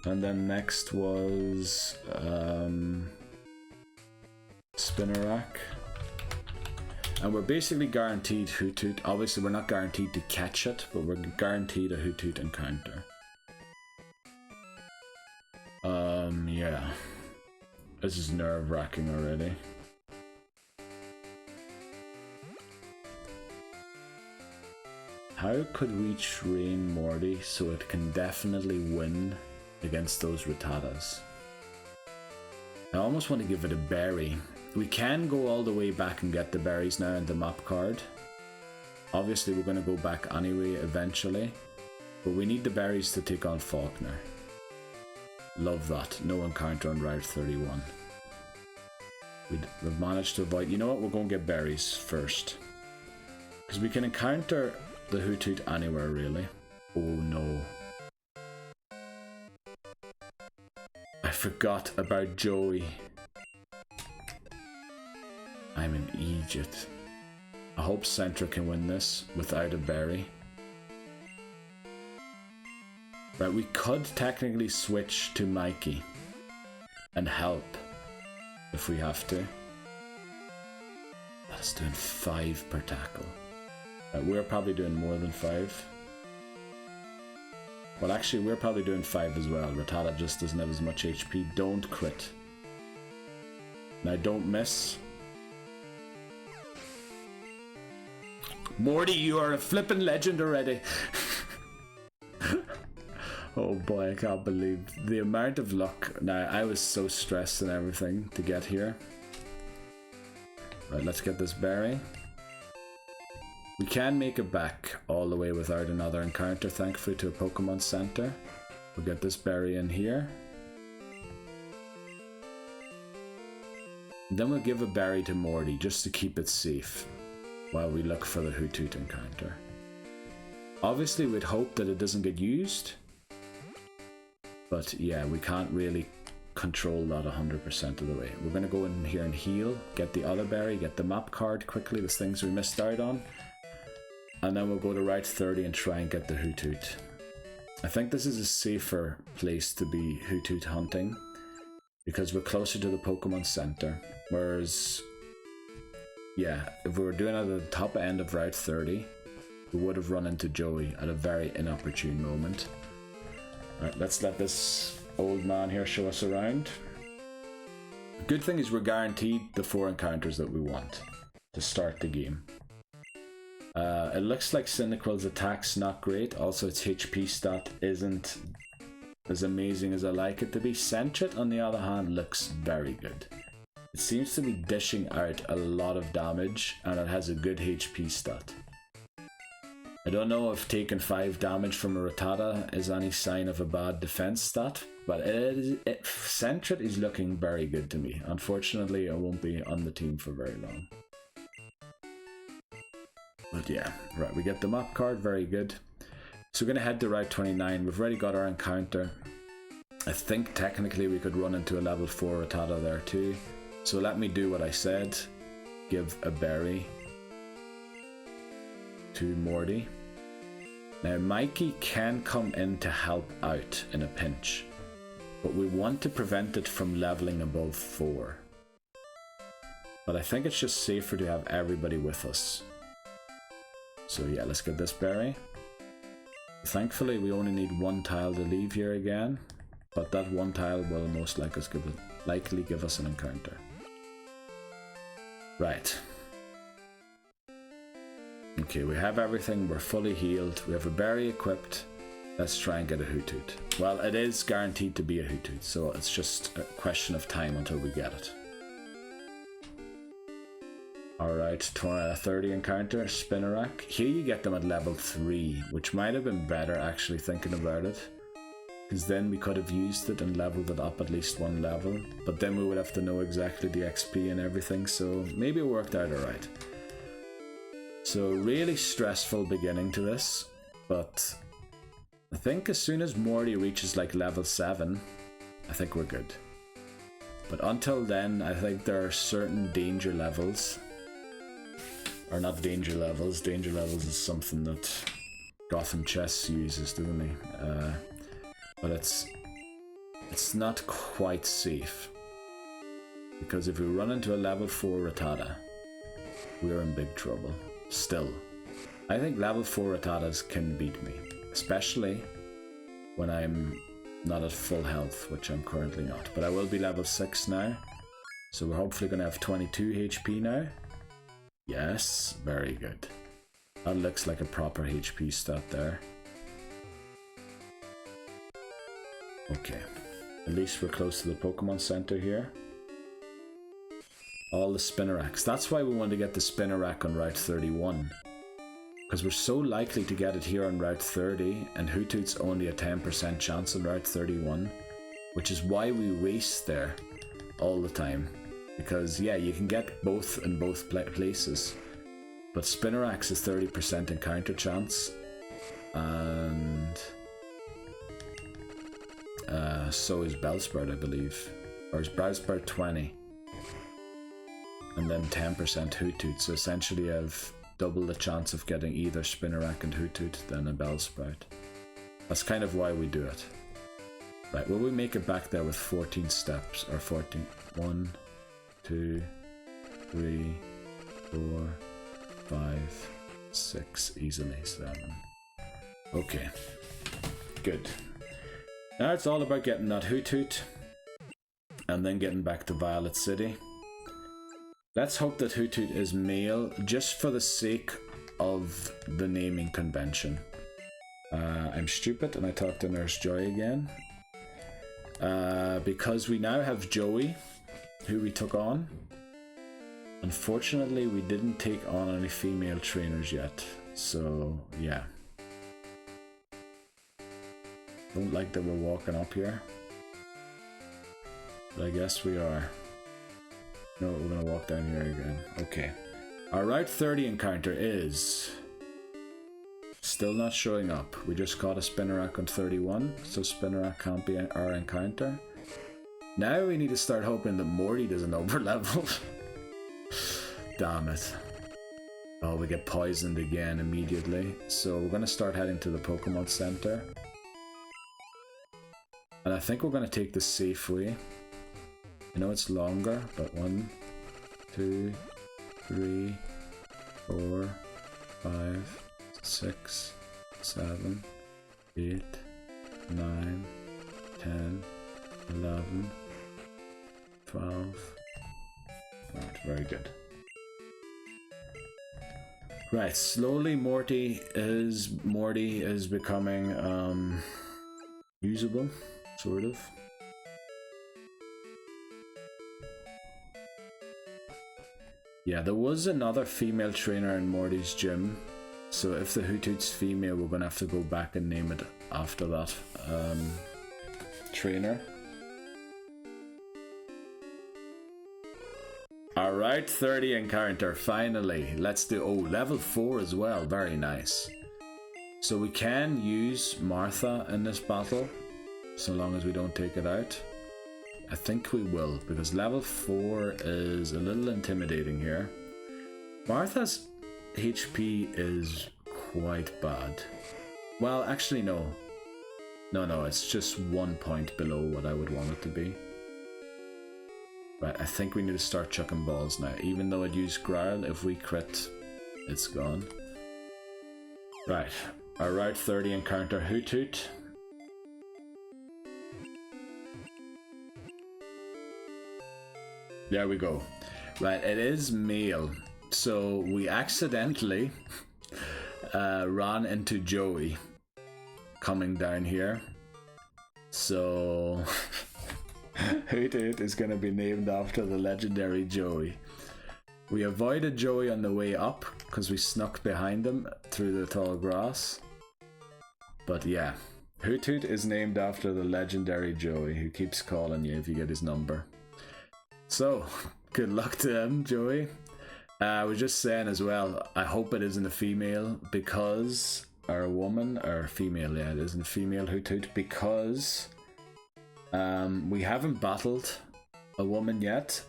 Speaker 1: And then next was Spinnerack. And we're basically guaranteed Hoothoot. Obviously we're not guaranteed to catch it, but we're guaranteed a Hoothoot encounter. Yeah. This is nerve-wracking already. How could we train Morty so it can definitely win against those Rattatas? I almost want to give it a berry. We can go all the way back and get the berries now in the map card. Obviously we're going to go back anyway eventually, but we need the berries to take on Falkner. Love that. No encounter on Route 31. We've managed to avoid... You know what? We're going to get berries first. Because we can encounter the Hoothoot anywhere, really. Oh, no. I forgot about Joey. I'm in Egypt. I hope Centra can win this without a berry. Right, we could technically switch to Mikey and help if we have to. That's doing 5 per tackle. We're probably doing more than 5. Well, actually, we're probably doing 5 as well. Rattata just doesn't have as much HP. Don't crit. Now, don't miss. Morty, you are a flippin' legend already. Oh boy, I can't believe the amount of luck. Now, I was so stressed and everything to get here. Right, let's get this berry. We can make it back all the way without another encounter, thankfully, to a Pokemon Center. We'll get this berry in here. And then we'll give a berry to Morty just to keep it safe while we look for the Hoothoot encounter. Obviously, we'd hope that it doesn't get used. But yeah, we can't really control that 100% of the way. We're going to go in here and heal, get the other berry, get the map card quickly, the things we missed out on. And then we'll go to Route 30 and try and get the Hoothoot. I think this is a safer place to be Hoothoot hunting because we're closer to the Pokemon Center. Whereas, yeah, if we were doing it at the top end of Route 30, we would have run into Joey at a very inopportune moment. Right, let's let this old man here show us around. Good thing is we're guaranteed the 4 encounters that we want to start the game. It looks like Cyndaquil's attack's not great. Also, its HP stat isn't as amazing as I like it to be. Sentret, on the other hand, looks very good. It seems to be dishing out a lot of damage, and it has a good HP stat. I don't know if taking 5 damage from a Rattata is any sign of a bad defense stat, but Sentret is looking very good to me. Unfortunately, I won't be on the team for very long. But yeah, right, we get the map card, very good. So we're gonna head to Route 29. We've already got our encounter. I think technically we could run into a level 4 Rattata there too. So let me do what I said. Give a berry to Morty. Now Mikey can come in to help out in a pinch, but we want to prevent it from leveling above 4. But I think it's just safer to have everybody with us. So yeah, let's get this berry. Thankfully we only need 1 tile to leave here again, but that 1 tile will most likely give us an encounter. Right. Okay, we have everything, we're fully healed, we have a berry equipped. Let's try and get a Hoothoot. Well, it is guaranteed to be a Hoothoot, so it's just a question of time until we get it. Alright, 30 encounter, Spinarak. Here you get them at level 3, which might have been better actually thinking about it. Because then we could have used it and leveled it up at least 1 level. But then we would have to know exactly the XP and everything, so maybe it worked out alright. So really stressful beginning to this, but I think as soon as Morty reaches like level 7, I think we're good. But until then, I think there are certain danger levels. Or not danger levels is something that Gotham Chess uses, doesn't he? But it's not quite safe. Because if we run into a level 4 Rattata, we're in big trouble. Still, I think level 4 Rattatas can beat me. Especially when I'm not at full health, which I'm currently not. But I will be level 6 now. So we're hopefully going to have 22 HP now. Yes, very good. That looks like a proper HP stat there. Okay, at least we're close to the Pokemon Center here. All the Spinaraks. That's why we want to get the Spinarak on Route 31. Because we're so likely to get it here on Route 30, and Hoothoot's only a 10% chance on Route 31. Which is why we race there all the time. Because yeah, you can get both in both places. But Spinarak's is 30% encounter chance. And so is Bellsprout, I believe. Or is Bellsprout 20? And then 10% Hoothoot. So essentially you have double the chance of getting either Spinarak and Hoothoot than a Bellsprout. That's kind of why we do it. Right, will we make it back there with 14 steps? Or 14? 1, 2, 3, 4, 5, 6, easily 7. Okay, good. Now it's all about getting that Hoothoot and then getting back to Violet City. Let's hope that Hoothoot is male, just for the sake of the naming convention. I'm stupid and I talked to Nurse Joy again. Because we now have Joey, who we took on. Unfortunately, we didn't take on any female trainers yet, so yeah. Don't like that we're walking up here, but I guess we are. No, we're gonna walk down here again. Okay. Our Route 30 encounter is still not showing up. We just caught a Spinarak on 31, so Spinarak can't be our encounter. Now we need to start hoping that Morty doesn't overlevel. Damn it. Oh, we get poisoned again immediately. So we're going to start heading to the Pokemon Center. And I think we're going to take the safe way. I know it's longer, but 1, 2, 3, 4, 5, 6, 7, 8, 9, 10, 11, 12. Right, very good. Right, slowly Morty is becoming usable, sort of. Yeah, there was another female trainer in Morty's gym, so if the Hoothoot's female, we're gonna have to go back and name it after that trainer. Our Alright, 30 encounter, finally. Let's do, oh, level 4 as well, very nice. So we can use Martha in this battle, so long as we don't take it out. I think we will, because level 4 is a little intimidating here. Martha's HP is quite bad. Well, actually no. No, it's just 1 point below what I would want it to be. Right, I think we need to start chucking balls now. Even though it used Growl, if we crit, it's gone. Right, our Route 30 encounter Hoot Hoot. There we go. Right, it is male. So we accidentally ran into Joey coming down here. So Hoot Hoot is going to be named after the legendary Joey. We avoided Joey on the way up because we snuck behind him through the tall grass. But yeah, Hoot Hoot is named after the legendary Joey who keeps calling you if you get his number. So, good luck to him, Joey. I was just saying as well, I hope it isn't a female because, or a woman, or female, yeah, it isn't a female Hoot Hoot because we haven't battled a woman yet.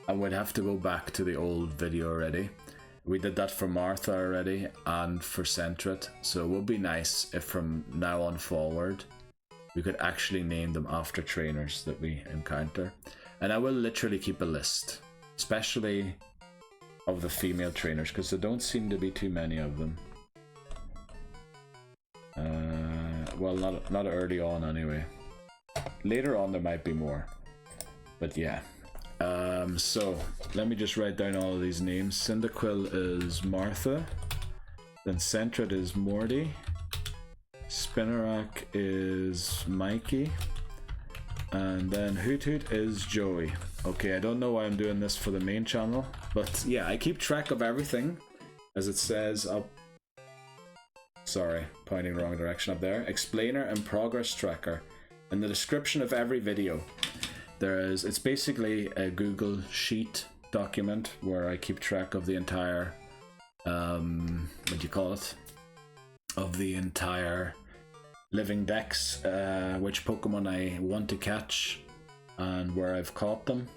Speaker 1: I would have to go back to the old video already. We did that for Martha already and for Centret, so it would be nice if from now on forward we could actually name them after trainers that we encounter. And I will literally keep a list, especially of the female trainers, because there don't seem to be too many of them. Well, not early on anyway. Later on there might be more, but yeah. So let me just write down all of these names. Cyndaquil is Martha, then Centret is Morty, Spinarak is Mikey, and then Hoot Hoot is Joey. Okay, I don't know why I'm doing this for the main channel, but yeah, I keep track of everything as it says up. Sorry, pointing wrong direction up there. Explainer and progress tracker in the description of every video. It's basically a Google Sheet document where I keep track of the entire, what do you call it? Of the entire Living Dex, which Pokemon I want to catch and where I've caught them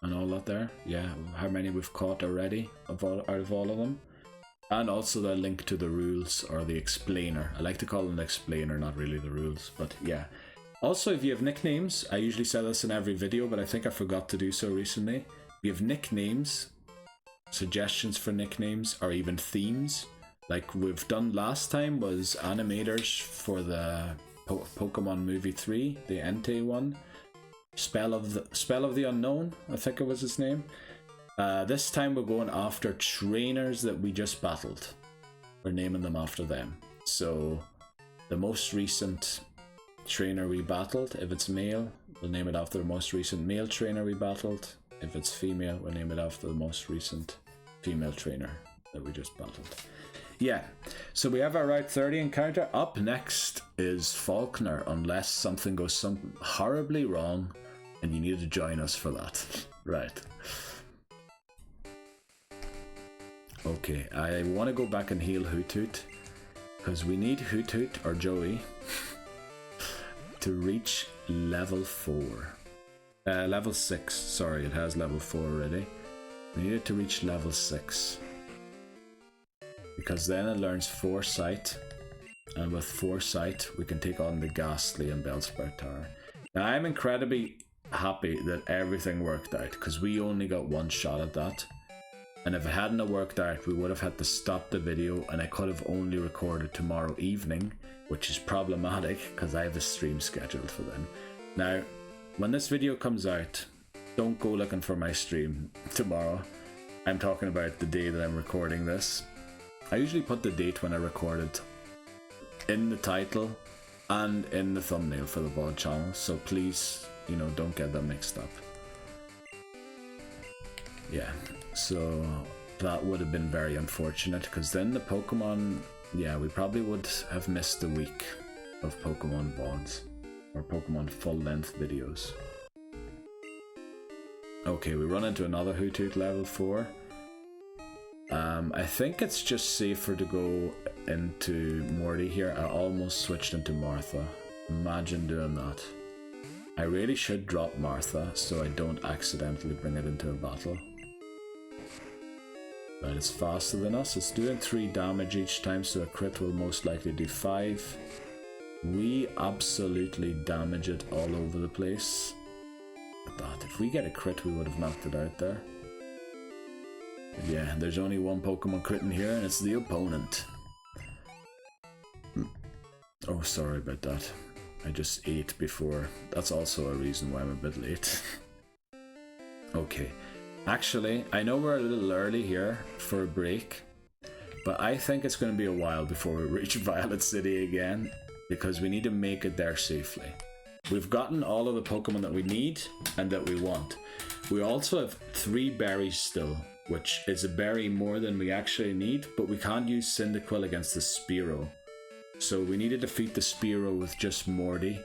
Speaker 1: and all that there. Yeah, how many we've caught already out of all of them. And also the link to the rules or the explainer. I like to call them the explainer, not really the rules, but yeah. Also, if you have nicknames, I usually say this in every video, but I think I forgot to do so recently. If you have nicknames, suggestions for nicknames, or even themes, like we've done last time was animators for the Pokemon Movie 3, the Entei one. Spell of the Unknown, I think it was his name. This time we're going after trainers that we just battled. We're naming them after them. So, the most recent trainer we battled, if it's male, we'll name it after the most recent male trainer we battled. If it's female, we'll name it after the most recent female trainer that we just battled. Yeah, so we have our Route 30 encounter. Up next is Falkner, unless something goes horribly wrong and you need to join us for that. Right. Okay, I want to go back and heal Hoot Hoot because we need Hoot Hoot or Joey to reach level 4. Level 6, sorry, it has level 4 already. We need it to reach level 6. Because then it learns Foresight. And with Foresight, we can take on the Ghastly and Bellsprout Tower. Now, I'm incredibly happy that everything worked out, because we only got one shot at that. And if it hadn't have worked out, we would have had to stop the video, and I could have only recorded tomorrow evening, which is problematic because I have a stream scheduled for then. Now, when this video comes out, don't go looking for my stream tomorrow. I'm talking about the day that I'm recording this. I usually put the date when I recorded in the title and in the thumbnail for the VOD channel, so please, don't get them mixed up. Yeah, so that would have been very unfortunate because then the Pokemon, yeah, we probably would have missed a week of Pokemon VODs or Pokemon full-length videos. Okay, we run into another Hoothoot level 4. I think it's just safer to go into Morty here. I almost switched into Martha. Imagine doing that. I really should drop Martha so I don't accidentally bring it into a battle. Right, it's faster than us. It's doing 3 damage each time, so a crit will most likely do 5. We absolutely damage it all over the place. That if we get a crit, we would have knocked it out there. Yeah, there's only one Pokemon crit in here, and it's the opponent. Oh, sorry about that. I just ate before. That's also a reason why I'm a bit late. Okay. Actually, I know we're a little early here for a break, but I think it's going to be a while before we reach Violet City again, because we need to make it there safely. We've gotten all of the Pokemon that we need and that we want. We also have 3 berries still, which is a berry more than we actually need, but we can't use Cyndaquil against the Spearow. So we need to defeat the Spearow with just Morty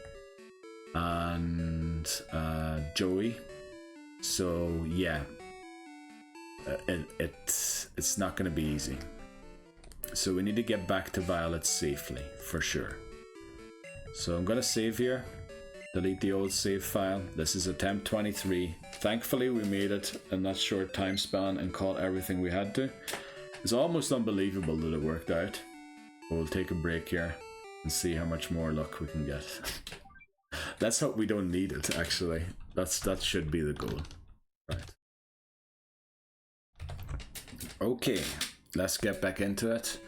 Speaker 1: and Joey. So yeah, it's not going to be easy. So we need to get back to Violet safely, for sure. So I'm going to save here. Delete the old save file. This is attempt 23. Thankfully we made it in that short time span and caught everything we had to. It's almost unbelievable that it worked out. But we'll take a break here and see how much more luck we can get. Let's hope we don't need it, actually. That should be the goal. Right. Okay, let's get back into it.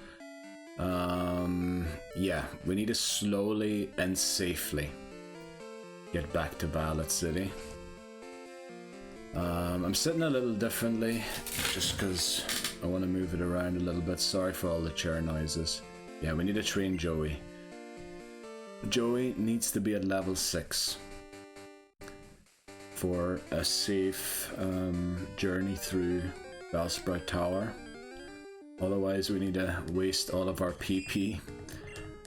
Speaker 1: Yeah, we need to slowly and safely get back to Violet City. I'm sitting a little differently just because I want to move it around a little bit. Sorry for all the chair noises. Yeah, we need to train Joey. Joey needs to be at level 6 for a safe journey through Bellsprout Tower. Otherwise we need to waste all of our PP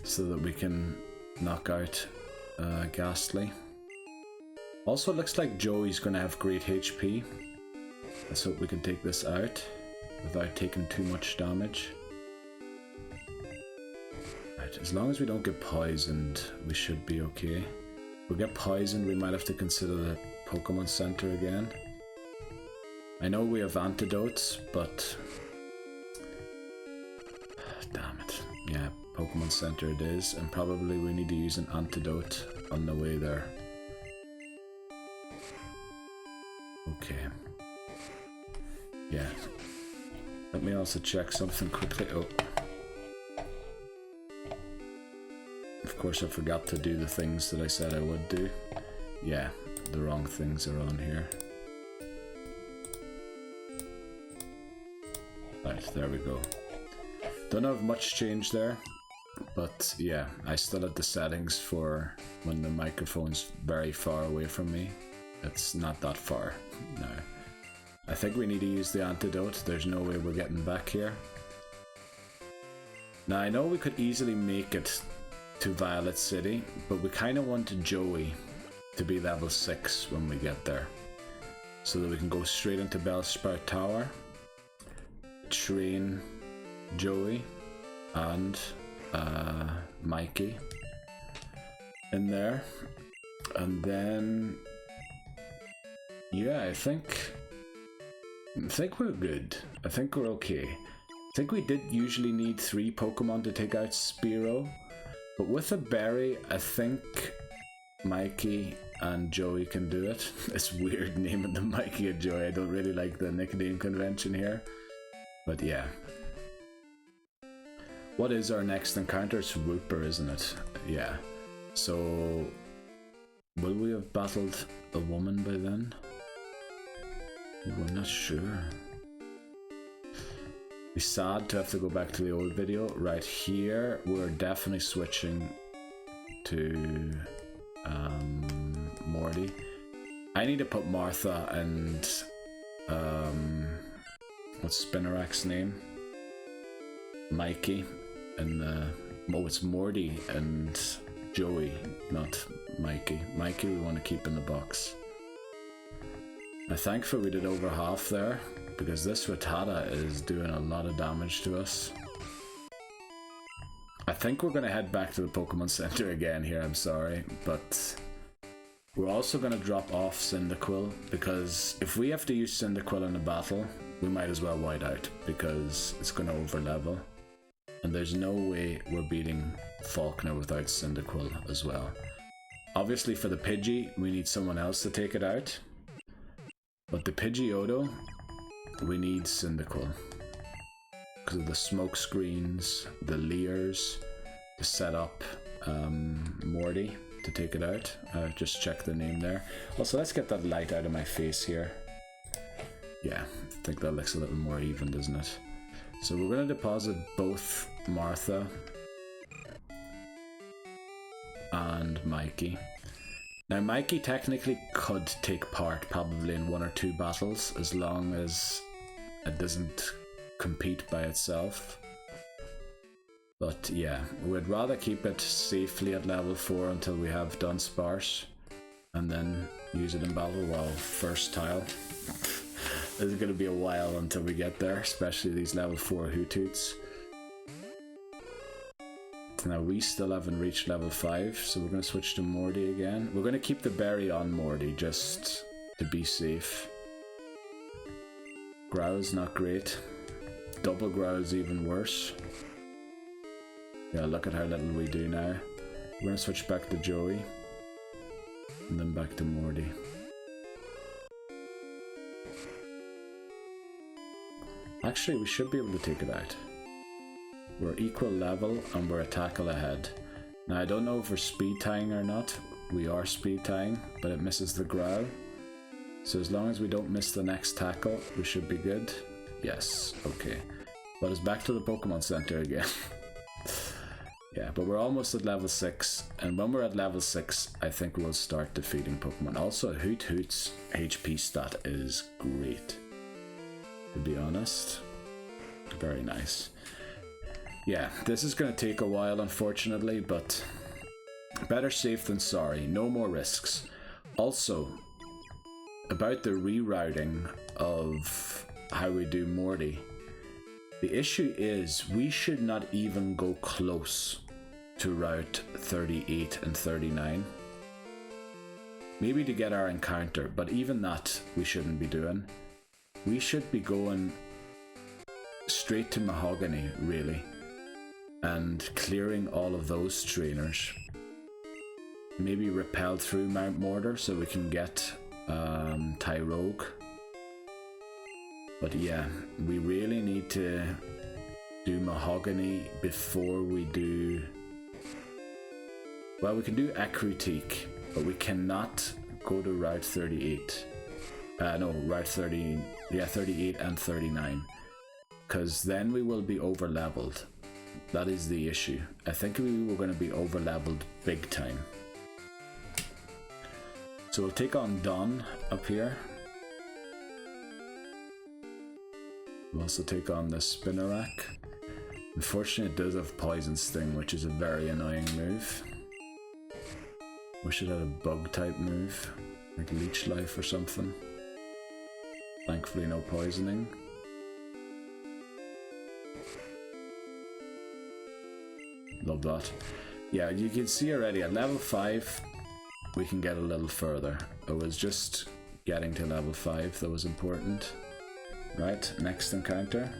Speaker 1: so that we can knock out Ghastly. Also, it looks like Joey's going to have great HP. Let's hope we can take this out without taking too much damage. Right, as long as we don't get poisoned, we should be okay. If we get poisoned, we might have to consider the Pokemon Center again. I know we have antidotes, but... damn it. Yeah, Pokemon Center it is, and probably we need to use an antidote on the way there. Okay. Yeah. Let me also check something quickly. Oh. Of course I forgot to do the things that I said I would do. Yeah, the wrong things are on here. Right, there we go. Don't have much change there, but yeah, I still had the settings for when the microphone's very far away from me. It's not that far now. I think we need to use the antidote. There's no way we're getting back here. Now I know we could easily make it to Violet City, but we kind of wanted Joey to be level 6 when we get there, so that we can go straight into Bellsprout Tower, train Joey and Mikey in there, and then yeah, I think we're good. I think we're okay. I think we did usually need 3 Pokemon to take out Spearow, but with a berry, I think Mikey and Joey can do it. It's weird naming them Mikey and Joey. I don't really like the nickname convention here, but yeah. What is our next encounter? It's Wooper, isn't it? Yeah. So, will we have battled a woman by then? Ooh, I'm not sure. Be sad to have to go back to the old video. Right here, we're definitely switching to Morty. I need to put Martha and what's Spinarak's name? Mikey and oh, it's Morty and Joey, not Mikey. Mikey we want to keep in the box. Now thankfully we did over half there, because this Rattata is doing a lot of damage to us. I think we're going to head back to the Pokemon Center again here, I'm sorry, but we're also going to drop off Cyndaquil, because if we have to use Cyndaquil in a battle, we might as well white out, because it's going to overlevel. And there's no way we're beating Falkner without Cyndaquil as well. Obviously for the Pidgey, we need someone else to take it out. But the Pidgeotto, we need Cyndaquil. Because of the smoke screens, the Leers, to set up Morty to take it out. Just check the name there. Also, let's get that light out of my face here. Yeah, I think that looks a little more even, doesn't it? So we're going to deposit both Martha and Mikey. Now Mikey technically could take part probably in 1 or 2 battles as long as it doesn't compete by itself. But yeah, we'd rather keep it safely at level 4 until we have Dunsparce and then use it in battle. Well, first tile. It's going to be a while until we get there, especially these level 4 Hootoots. Now we still haven't reached level 5, so we're going to switch to Morty again. We're going to keep the berry on Morty just to be safe. Growl's not great. Double Growl's even worse. Yeah, look at how little we do now. We're going to switch back to Joey. And then back to Morty. Actually, we should be able to take it out. We're equal level and we're a tackle ahead. Now I don't know if we're speed tying or not. We are speed tying, but it misses the growl. So as long as we don't miss the next tackle, we should be good. Yes, okay. But it's back to the Pokemon Center again. Yeah, but we're almost at level 6, and when we're at level 6, I think we'll start defeating Pokemon. Also, Hoot's HP stat is great, to be honest. Very nice. Yeah, this is going to take a while, unfortunately, but better safe than sorry. No more risks. Also, about the rerouting of how we do Morty, the issue is we should not even go close to Route 38 and 39. Maybe to get our encounter, but even that we shouldn't be doing. We should be going straight to Mahogany, really, and clearing all of those trainers. Maybe repel through Mount Mortar so we can get Tyrogue. But yeah, we really need to do Mahogany before we do... Well, we can do Ecruteak, but we cannot go to Route 38. No, Route 30... Yeah, 38 and 39. Because then we will be over-leveled. That is the issue. I think we were going to be over-leveled big time. So we'll take on Don up here. We'll also take on the Spinarak. Unfortunately, it does have Poison Sting, which is a very annoying move. Wish it had a bug type move, like Leech Life or something. Thankfully, no poisoning. Love that. Yeah, you can see already at level 5, we can get a little further. It was just getting to level 5 that was important. Right, next encounter.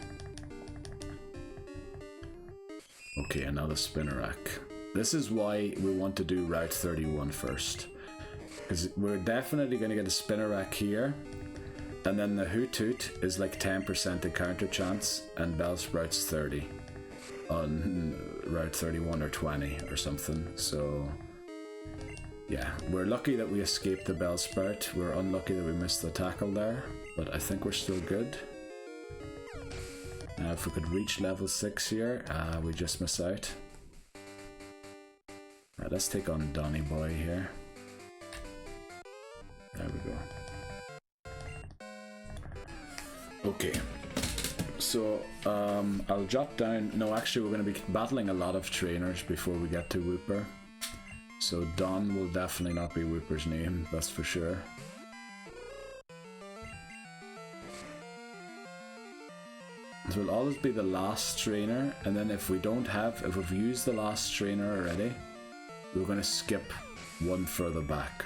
Speaker 1: Okay, another Spinarak. This is why we want to do Route 31 first. Because we're definitely going to get a Spinarak here. And then the Hoothoot is like 10% encounter chance, and Bellsprout's 30 on Route 31 or 20 or something. So yeah, we're lucky that we escaped the Bellsprout. We're unlucky that we missed the tackle there, but I think we're still good. Now if we could reach level 6 here, we just miss out. Right, let's take on Donny Boy here. There we go. Okay, so I'll jot down... No, actually we're going to be battling a lot of trainers before we get to Wooper. So Don will definitely not be Wooper's name, that's for sure. So it'll always be the last trainer, and then if we've used the last trainer already, we're going to skip one further back.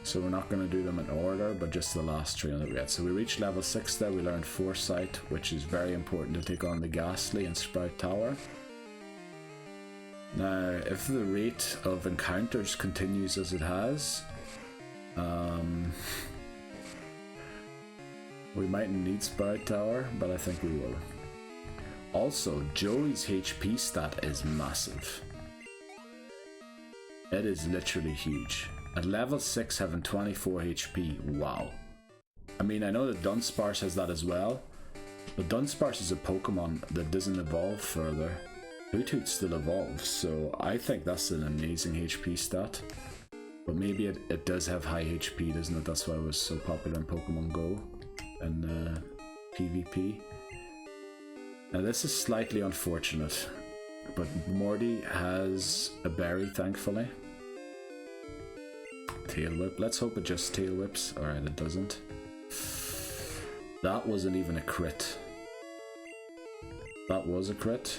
Speaker 1: So we're not going to do them in order, but just the last trainer that we had. So we reached level 6 there, we learned Foresight, which is very important to take on the Ghastly and Sprout Tower. Now, if the rate of encounters continues as it has, we mightn't need Sprout Tower, but I think we will. Also, Joey's HP stat is massive. It is literally huge. At level 6 having 24 HP, wow. I mean, I know that Dunsparce has that as well, but Dunsparce is a Pokemon that doesn't evolve further. Hoothoot still evolves, so I think that's an amazing HP stat. But maybe it does have high HP, doesn't it? That's why it was so popular in Pokemon Go and PvP. Now this is slightly unfortunate, but Morty has a berry, thankfully. Tail Whip. Let's hope it just Tail Whips. Alright, it doesn't. That wasn't even a crit. That was a crit.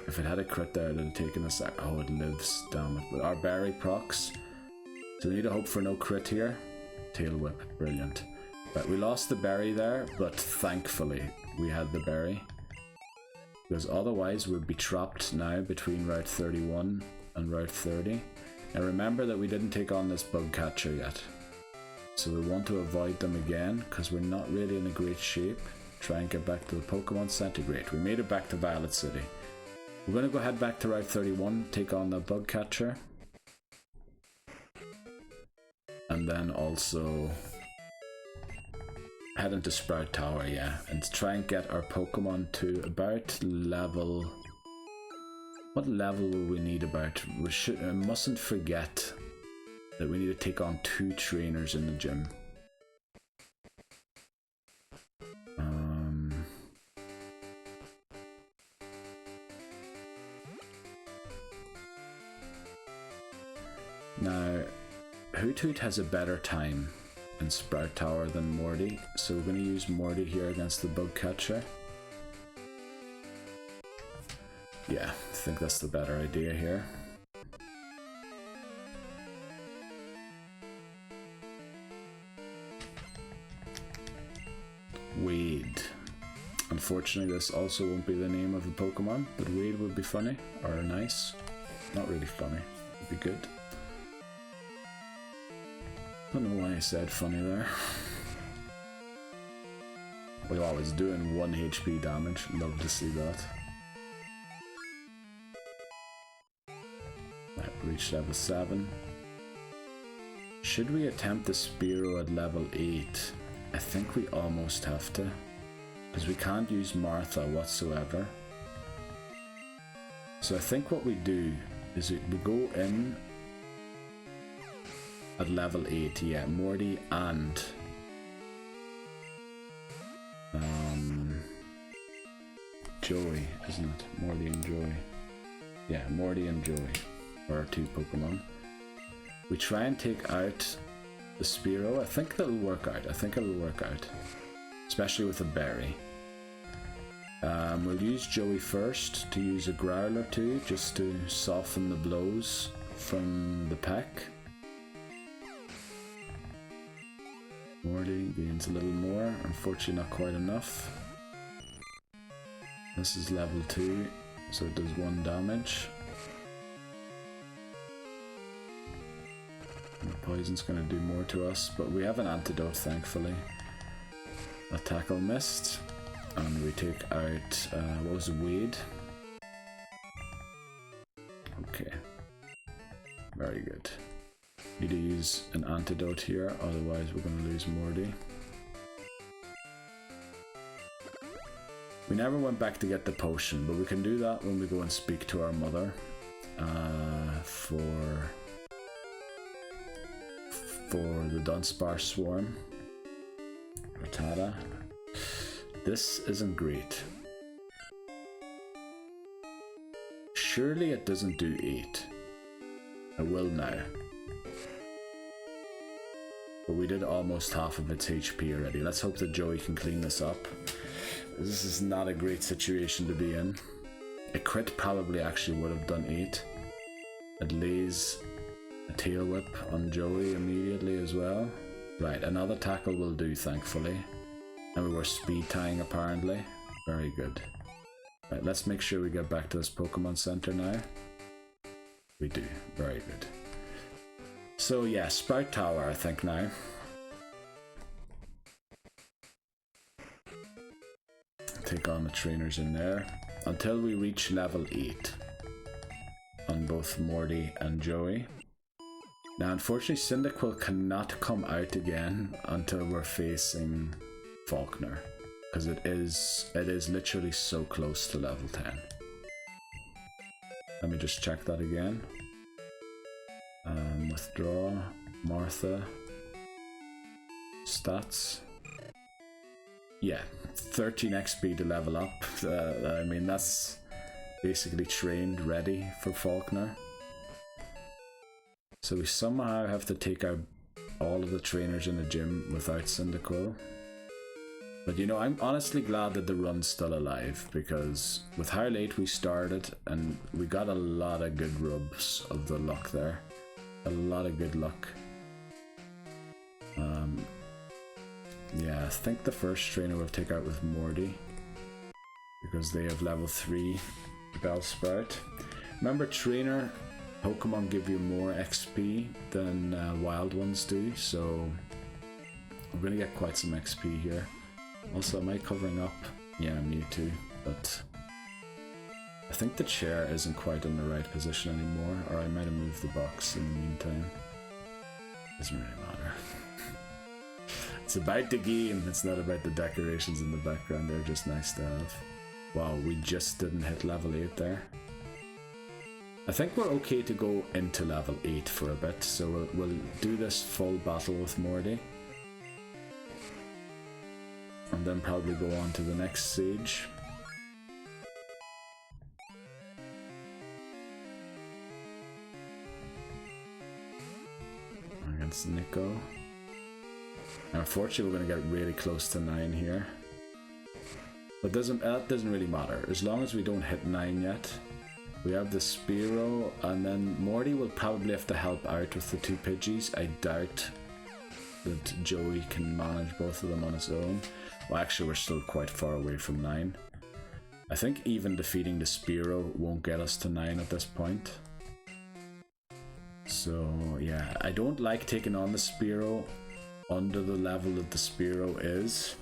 Speaker 1: If it had a crit there, it would have taken a sec. Oh, it lives, damn it. But our berry procs. So we need to hope for no crit here. Tail Whip, brilliant. But we lost the berry there, but thankfully we had the berry. Because otherwise we'd be trapped now between Route 31 and Route 30. And remember that we didn't take on this bug catcher yet. So we want to avoid them again, because we're not really in a great shape. Try and get back to the Pokemon Center. Great, we made it back to Violet City. We're going to go head back to Route 31, take on the bug catcher. And then also head into Sprout Tower, yeah, and try and get our Pokemon to about level... What level will we need about? I mustn't forget that we need to take on 2 trainers in the gym. Now, Hoothoot has a better time in Sprout Tower than Morty, so we're going to use Morty here against the bug catcher. Yeah, I think that's the better idea here. Wade. Unfortunately, this also won't be the name of the Pokemon, but Wade would be funny, or nice. Not really funny, would be good. Don't know why I said funny there. Wow, it's doing 1 HP damage. Love to see that. Right, reach level 7. Should we attempt the Spearow at level 8? I think we almost have to, because we can't use Martha whatsoever. So I think what we do is we go in at level 8, yeah, Morty and Joey, isn't it? Morty and Joey. Yeah, Morty and Joey are our 2 Pokemon. We try and take out the Spearow. I think that'll work out. I think it'll work out. Especially with a berry. We'll use Joey first to use a growl or 2 just to soften the blows from the pack. Morty gains a little more, unfortunately not quite enough. This is level 2, so it does 1 damage. And the poison's going to do more to us, but we have an antidote thankfully. A tackle missed, and we take out, what was it, Wade? Okay, very good. Need to use an antidote here, otherwise we're going to lose Morty. We never went back to get the potion, but we can do that when we go and speak to our mother for the Dunsparce Swarm. Rattata. This isn't great. Surely it doesn't do 8. I will now. but we did almost half of its HP already. Let's hope that Joey can clean this up. This is not a great situation to be in. A crit probably actually would have done 8. It lays a tail whip on Joey immediately as well. Right, another tackle will do, thankfully. And we were speed tying apparently. Very good. Right, let's make sure we get back to this Pokemon Center now. We do, very good. So yeah, Sprout Tower I think now. Take on the trainers in there until we reach level 8 on both Morty and Joey. Now unfortunately Cyndaquil cannot come out again until we're facing Falkner, because it is literally so close to level 10. Let me just check that again. Withdraw, Martha, stats. Yeah, 13 XP to level up. I mean, that's basically trained, ready for Falkner. So we somehow have to take out all of the trainers in the gym without Cyndaquil. But you know, I'm honestly glad that the run's still alive, because with how late we started, and we got a lot of good rubs of the luck there. A lot of good luck. Yeah, I think the first trainer we'll take out with Morty, because they have level 3 Bellsprout. Remember, trainer Pokemon give you more XP than wild ones do, so we're gonna get quite some XP here. Also, am I covering up? Yeah, Mewtwo, but I think the chair isn't quite in the right position anymore, or I might have moved the box in the meantime. Doesn't really matter. It's about the game, it's not about the decorations in the background, they're just nice to have. Wow, we just didn't hit level 8 there. I think we're okay to go into level 8 for a bit, so we'll do this full battle with Morty. And then probably go on to the next stage. Against Nico. And unfortunately we're going to get really close to 9 here. But that doesn't really matter, as long as we don't hit 9 yet. We have the Spearow, and then Morty will probably have to help out with the 2 Pidgeys. I doubt that Joey can manage both of them on his own. Well, actually we're still quite far away from 9. I think even defeating the Spearow won't get us to 9 at this point. So yeah, I don't like taking on the Spearow under the level that the Spearow is.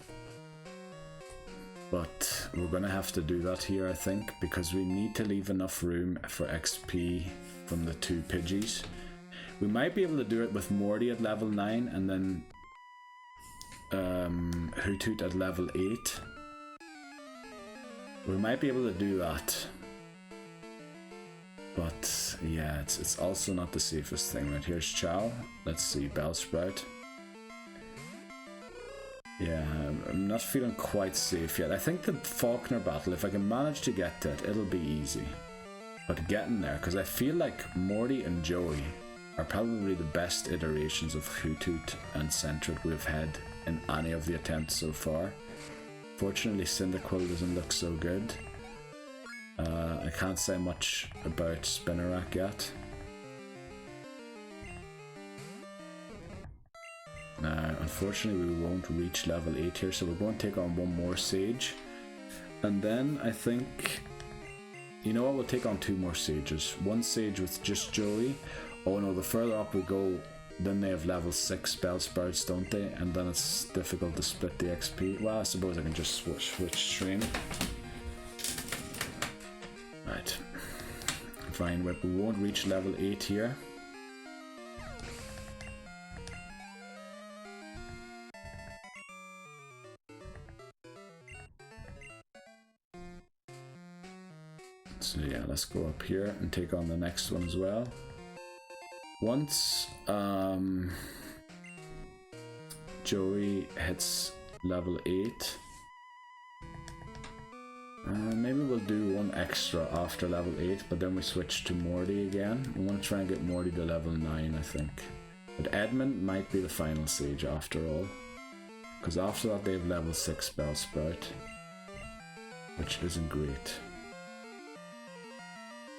Speaker 1: But we're gonna have to do that here, I think, because we need to leave enough room for XP from the 2 Pidgeys. We might be able to do it with Morty at level 9 and then Hoothoot at level 8. We might be able to do that. But yeah, it's also not the safest thing. Right, here's Chow. Let's see, Bellsprout. Yeah, I'm not feeling quite safe yet. I think the Falkner battle, if I can manage to get to it, it'll be easy. But getting there, because I feel like Morty and Joey are probably the best iterations of Hoothoot and Sentret we've had in any of the attempts so far. Fortunately, Cyndaquil doesn't look so good. I can't say much about Spinarak yet. Unfortunately we won't reach level 8 here, so we're going to take on one more Sage. And then I think, you know what, we'll take on 2 more Sages. One Sage with just Joey. Oh no, the further up we go, then they have level 6 Bellsprouts, don't they? And then it's difficult to split the XP. Well, I suppose I can just switch train. Right. Fine Whip, we won't reach level 8 here. So yeah, let's go up here and take on the next one as well. Once Joey hits level 8, maybe we'll do one extra after level 8, but then we switch to Morty again. We want to try and get Morty to level 9, I think. But Edmund might be the final stage after all. Because after that they have level 6 Bellsprout. Which isn't great.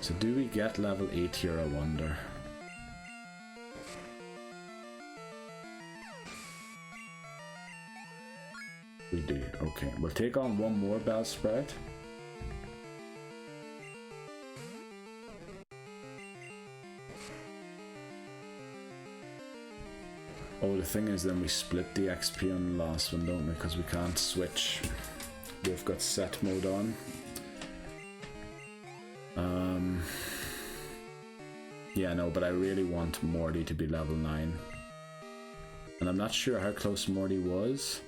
Speaker 1: So do we get level 8 here, I wonder? We do, okay. We'll take on one more Bellsprout. Oh, the thing is then we split the XP on the last one, don't we? Because we can't switch. We've got set mode on. Yeah, no, but I really want Morty to be level 9. And I'm not sure how close Morty was.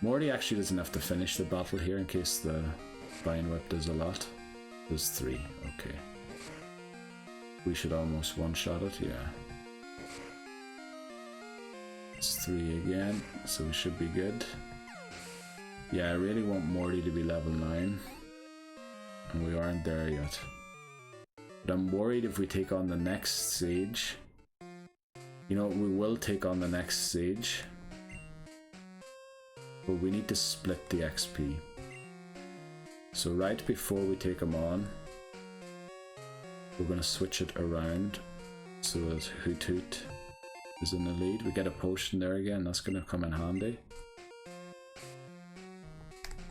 Speaker 1: Morty actually doesn't have to finish the battle here in case the Vine Whip does a lot. There's 3, okay. We should almost one-shot it, yeah. It's 3 again, so we should be good. Yeah, I really want Morty to be level 9. And we aren't there yet. But I'm worried if we take on the next stage. You know, we will take on the next stage. But we need to split the XP. So right before we take him on, we're going to switch it around so that Hoot Hoot is in the lead. We get a potion there again, that's going to come in handy.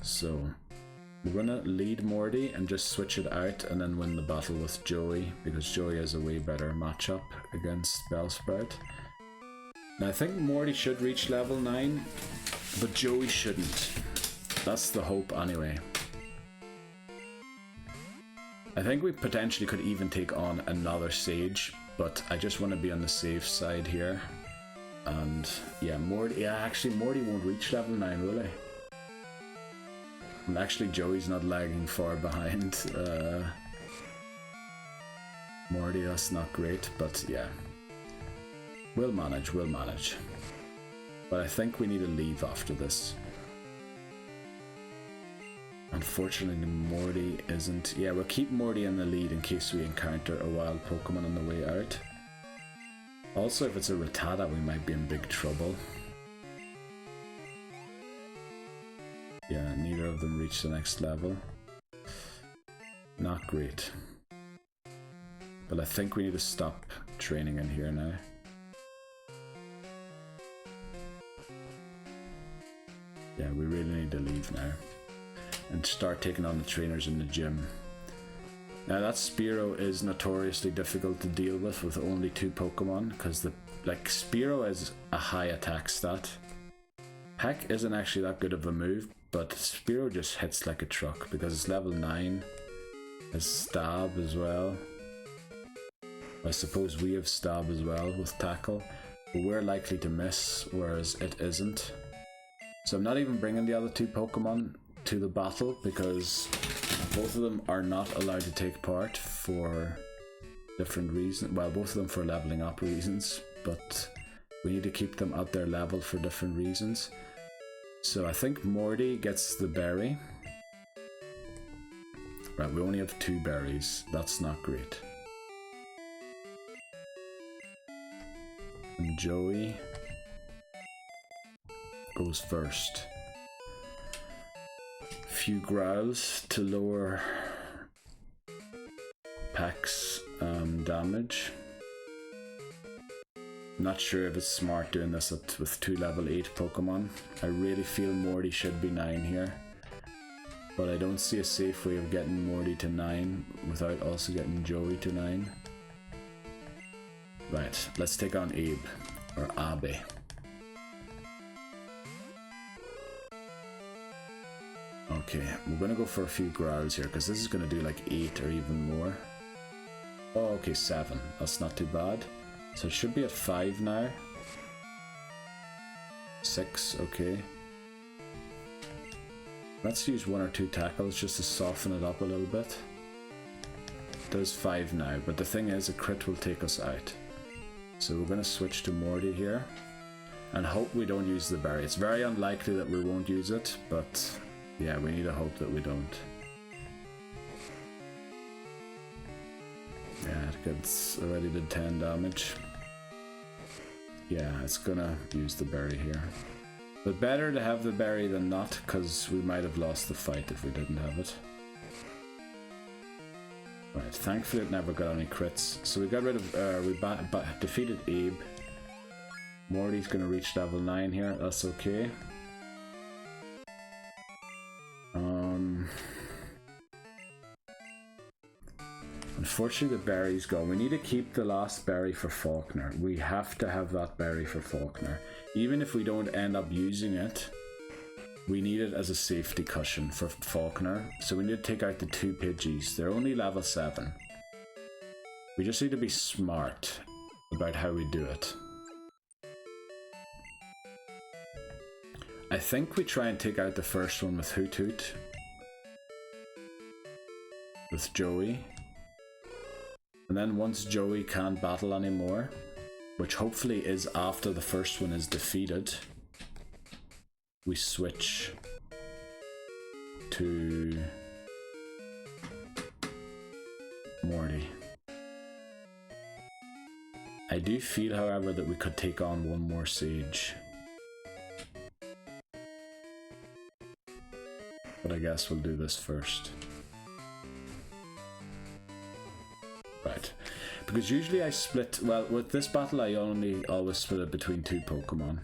Speaker 1: So we're going to lead Morty and just switch it out and then win the battle with Joey, because Joey has a way better matchup against Bellsprout. Now I think Morty should reach level 9, but Joey shouldn't. That's the hope anyway. I think we potentially could even take on another Sage, but I just want to be on the safe side here. And yeah, Morty, actually Morty won't reach level 9, will he? And actually Joey's not lagging far behind Morty, that's not great, but yeah. We'll manage, we'll manage. But I think we need to leave after this. Unfortunately Morty isn't... Yeah, we'll keep Morty in the lead in case we encounter a wild Pokemon on the way out. Also, if it's a Rattata, we might be in big trouble. Yeah, neither of them reached the next level. Not great. But I think we need to stop training in here now. Yeah, we really need to leave now. And start taking on the trainers in the gym. Now that Spearow is notoriously difficult to deal with only 2 Pokemon, because Spearow is a high attack stat. Heck isn't actually that good of a move, but Spearow just hits like a truck because it's level 9. Has Stab as well. I suppose we have Stab as well with Tackle, but we're likely to miss, whereas it isn't. So I'm not even bringing the other 2 Pokemon to the battle because both of them are not allowed to take part for different reasons. Well, both of them for leveling up reasons, but we need to keep them at their level for different reasons. So I think Morty gets the berry. Right, we only have 2 berries. That's not great. And Joey goes first. Few growls to lower Pack's damage. Not sure if it's smart doing this with 2 level 8 Pokemon. I really feel Morty should be 9 here, but I don't see a safe way of getting Morty to 9 without also getting Joey to 9. Right, let's take on Abe, or Abe. Okay, we're gonna go for a few growls here because this is gonna do like 8 or even more. Oh, okay, 7. That's not too bad. So it should be at 5 now. 6, okay. Let's use 1 or 2 tackles just to soften it up a little bit. It does 5 now, but the thing is a crit will take us out. So we're gonna switch to Morty here and hope we don't use the berry. It's very unlikely that we won't use it, but yeah, we need to hope that we don't. Yeah, it already did 10 damage. Yeah, it's gonna use the berry here. But better to have the berry than not, because we might have lost the fight if we didn't have it. Right, thankfully it never got any crits. So we got rid of, we defeated Abe. Morty's gonna reach level 9 here, that's okay. Unfortunately the berry's gone. We need to keep the last berry for Falkner. We have to have that berry for Falkner. Even if we don't end up using it, we need it as a safety cushion for Falkner. So we need to take out the 2 Pidgeys. They're only level 7. We just need to be smart about how we do it. I think we try and take out the first one with Hoot Hoot. With Joey. And then once Joey can't battle anymore, which hopefully is after the first one is defeated, we switch to Morty. I do feel, however, that we could take on one more Sage. But I guess we'll do this first. Right, because usually I split, well, with this battle I always split it between 2 Pokemon.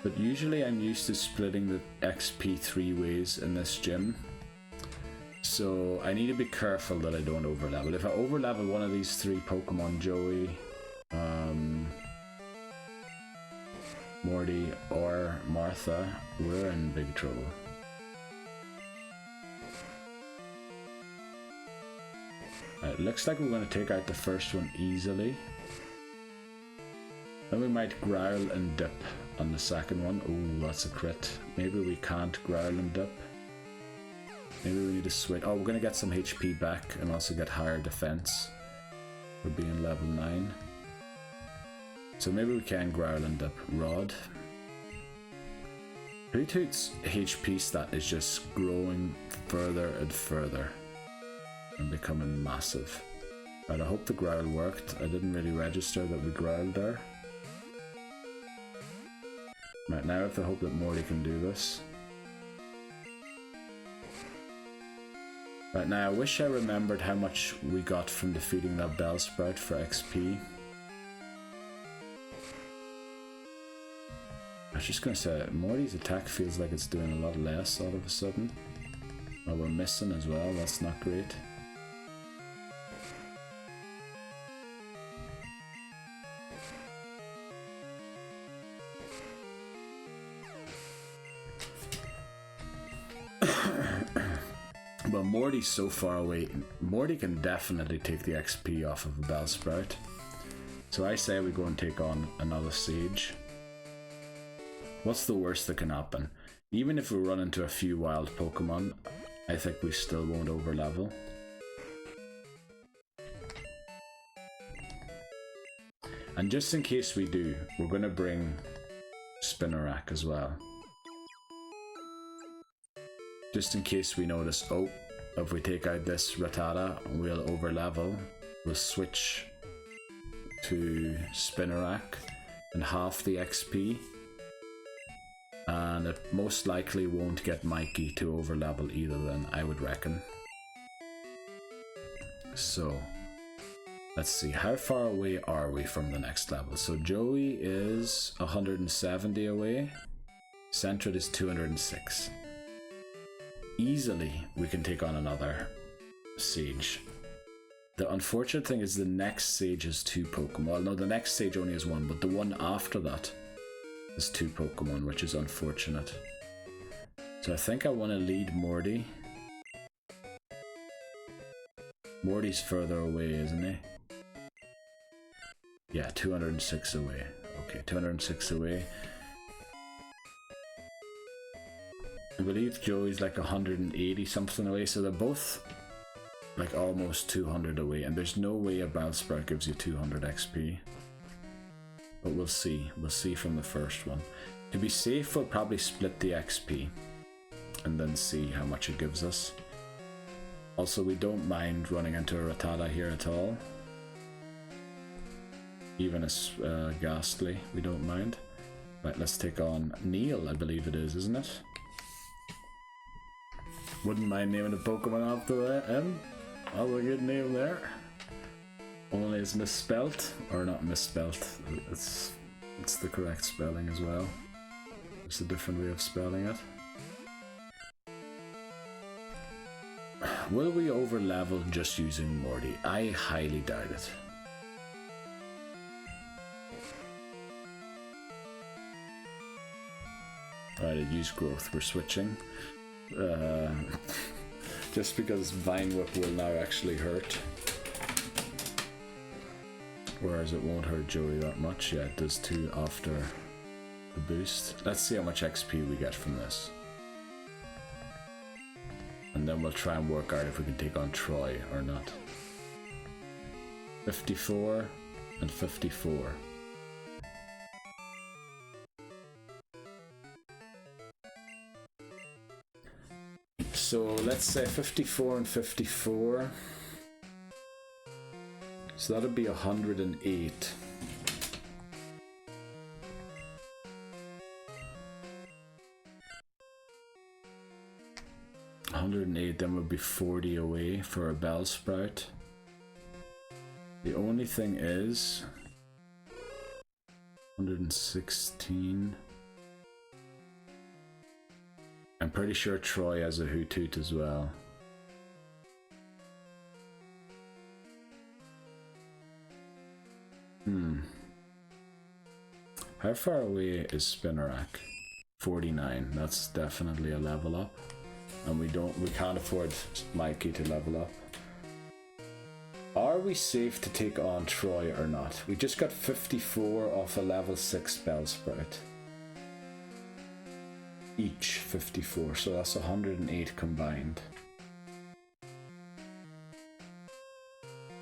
Speaker 1: But usually I'm used to splitting the XP 3 ways in this gym. So I need to be careful that I don't overlevel. If I overlevel one of these 3 Pokemon, Joey, Morty, or Martha, we're in big trouble. It looks like we're going to take out the first one easily. Then we might growl and dip on the second one. Oh, that's a crit. Maybe we can't growl and dip. Maybe we need to switch. Oh, we're going to get some HP back and also get higher defense for being level 9. So maybe we can growl and dip. Rod. Hoot Hoot's HP stat is just growing further and further and becoming massive. Right, I hope the growl worked. I didn't really register that we growled there. Right, now I have to hope that Morty can do this. Right, now I wish I remembered how much we got from defeating that Bellsprout for XP. I was just gonna say, Morty's attack feels like it's doing a lot less all of a sudden. Oh, we're missing as well, that's not great. But Morty's so far away. Morty can definitely take the XP off of a Bellsprout. So I say we go and take on another Sage. What's the worst that can happen? Even if we run into a few wild Pokemon, I think we still won't overlevel. And just in case we do, we're going to bring Spinarak as well. Just in case we notice, oh, if we take out this Rattata, we'll overlevel. We'll switch to Spinarak and half the XP. And it most likely won't get Mikey to overlevel either then, I would reckon. So, let's see, how far away are we from the next level? So Joey is 170 away. Centred is 206. Easily we can take on another Sage. The unfortunate thing is the next Sage has 2 Pokemon. Well, no, the next Sage only has 1, but the one after that has 2 Pokemon, which is unfortunate. So I think I want to lead Morty. Morty's further away, isn't he? Yeah, 206 away. Okay, 206 away. I believe Joey's like 180 something away, so they're both like almost 200 away, and there's no way a Bellsprout gives you 200 XP. But we'll see from the first one. To be safe, we'll probably split the XP and then see how much it gives us. Also, we don't mind running into a Rattata here at all. Even as ghastly, we don't mind. Right, let's take on Neil, I believe it is, isn't it? Wouldn't mind naming a Pokemon after that, That's a good name there. Only it's misspelt, or not misspelt, it's the correct spelling as well. It's a different way of spelling it. Will we over level just using Morty? I highly doubt it. Alright, at use growth, we're switching. Just because Vine Whip will now actually hurt. Whereas it won't hurt Joey that much. Yeah, it does too after the boost. Let's see how much XP we get from this. And then we'll try and work out if we can take on Troy or not. 54 and 54. So let's say 54 and 54. So that'd be 108. Then would be 40 away for a Bellsprout. The only thing is 116. I'm pretty sure Troy has a Hoothoot as well. How far away is Spinarak? 49. That's definitely a level up. And we can't afford Mikey to level up. Are we safe to take on Troy or not? We just got 54 off a level 6 Bellsprout. Each 54, so that's 108 combined.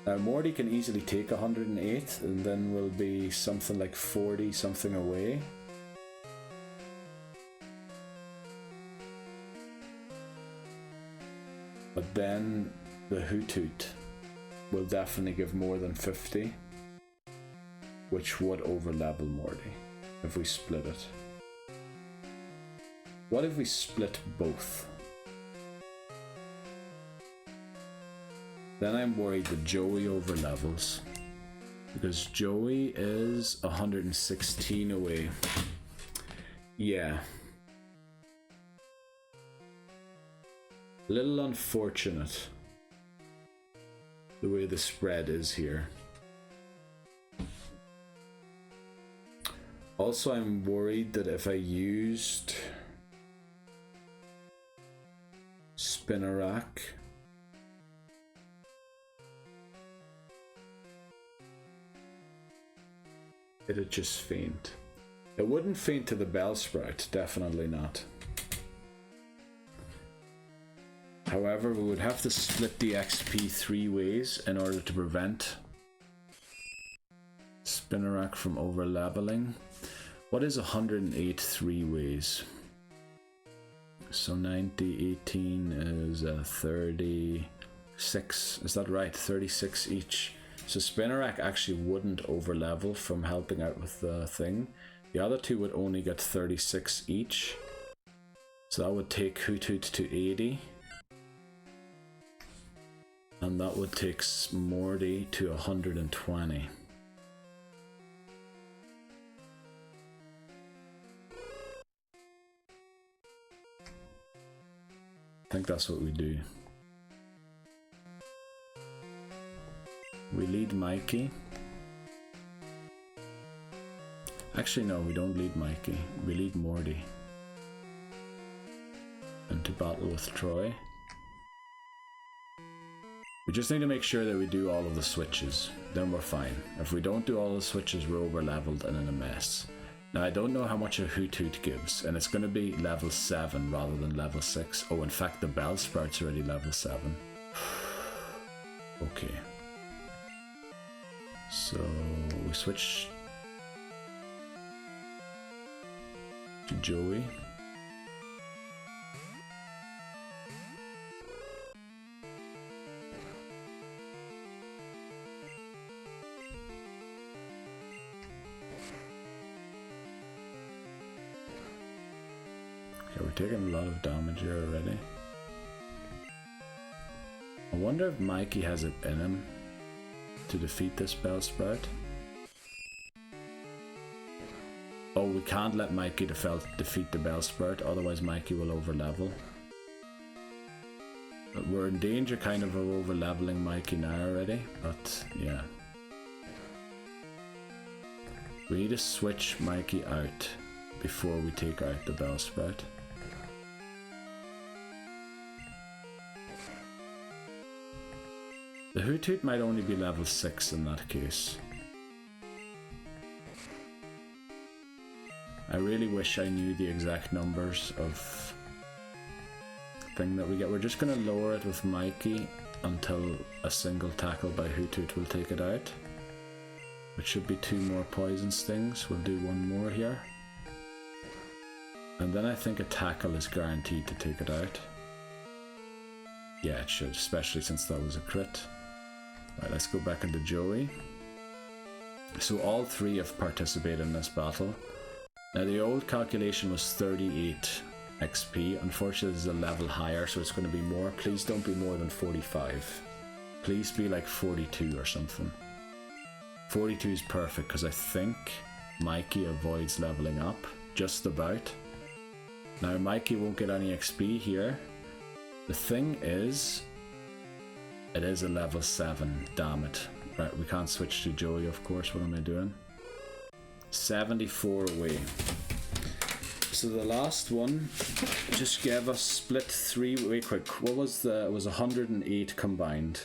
Speaker 1: Now Morty can easily take 108 and then we'll be something like 40 something away. But then the Hoothoot will definitely give more than 50, which would overlevel Morty if we split it. What if we split both? Then I'm worried that Joey overlevels, because Joey is 116 away. Yeah. A little unfortunate the way the spread is here. Also, I'm worried that if I used Spinarak, it'd just faint. It wouldn't faint to the Bellsprout, definitely not. However, we would have to split the XP 3 ways in order to prevent Spinarak from overleveling. What is 108 3 ways? So 90, 18 is 36. Is that right? 36 each. So Spinarak actually wouldn't overlevel from helping out with the thing. The other two would only get 36 each. So that would take Hoothoot to 80. And that would take Morty to 120. I think that's what we do. We lead Mikey. Actually, no, we don't lead Mikey. We lead Morty into battle with Troy. We just need to make sure that we do all of the switches, then we're fine. If we don't do all the switches, we're over leveled and in a mess. Now I don't know how much a Hoothoot gives, and it's going to be level 7 rather than level 6. Oh, in fact the Bellsprout's already level 7. Okay. So we switch to Joey. Okay, we're taking a lot of damage here already. I wonder if Mikey has it in him to defeat this Bellsprout. Oh, we can't let Mikey defeat the Bellsprout, otherwise Mikey will overlevel. But we're in danger kind of overleveling Mikey now already, but yeah. We need to switch Mikey out before we take out the Bellsprout. The Hoothoot might only be level 6 in that case. I really wish I knew the exact numbers of thing that we get. We're just going to lower it with Mikey until a single tackle by Hoothoot will take it out. Which should be 2 more poison stings. We'll do 1 more here. And then I think a tackle is guaranteed to take it out. Yeah, it should, especially since that was a crit. Right, let's go back into Joey. So all 3 have participated in this battle. Now the old calculation was 38 XP. Unfortunately this is a level higher, so it's going to be more. Please don't be more than 45. Please be like 42 or something. 42 is perfect because I think Mikey avoids leveling up, just about. Now Mikey won't get any XP here. The thing is, it is a level 7, damn it. Right, we can't switch to Joey of course, what am I doing? 74 away. So the last one just gave us split 3, wait quick, what was it was 108 combined.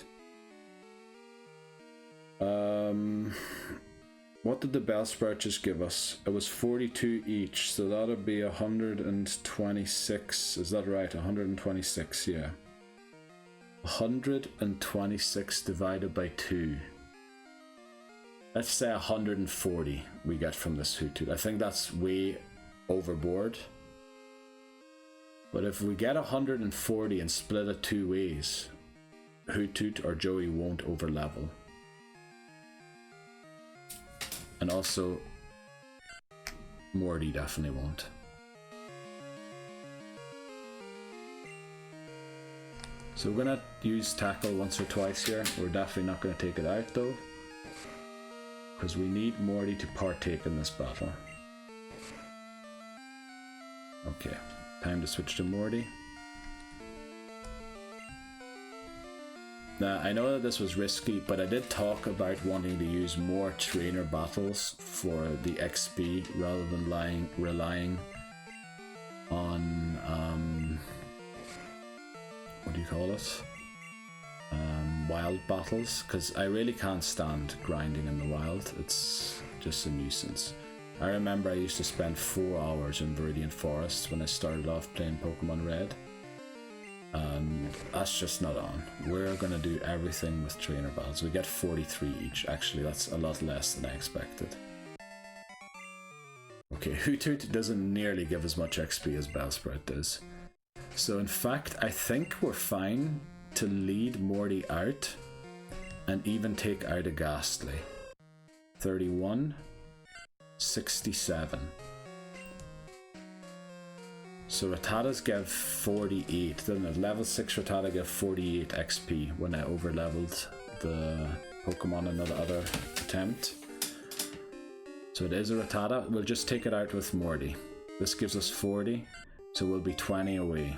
Speaker 1: What did the Bellsprout just give us? It was 42 each, so that'll be 126, is that right? 126, yeah. 126 divided by 2. Let's say 140 we get from this Hoothoot. I think that's way overboard. But if we get 140 and split it 2 ways, Hoothoot or Joey won't overlevel. And also, Morty definitely won't. So we're gonna use tackle once or twice here. We're definitely not gonna take it out though, because we need Morty to partake in this battle. Okay, time to switch to Morty. Now, I know that this was risky, but I did talk about wanting to use more trainer battles for the XP rather than relying on, what do you call it? Wild battles, because I really can't stand grinding in the wild. It's just a nuisance. I remember I used to spend 4 hours in Viridian Forest when I started off playing Pokemon Red. And that's just not on. We're gonna do everything with trainer battles. We get 43 each. Actually, that's a lot less than I expected. Okay, Hoothoot doesn't nearly give as much XP as Bellsprout does. So in fact, I think we're fine to lead Morty out and even take out a Ghastly. 31, 67. So Rattatas give 48, doesn't it? Level 6 Rattata give 48 XP when I overleveled the Pokemon in the other attempt. So it is a Rattata. We'll just take it out with Morty. This gives us 40, so we'll be 20 away.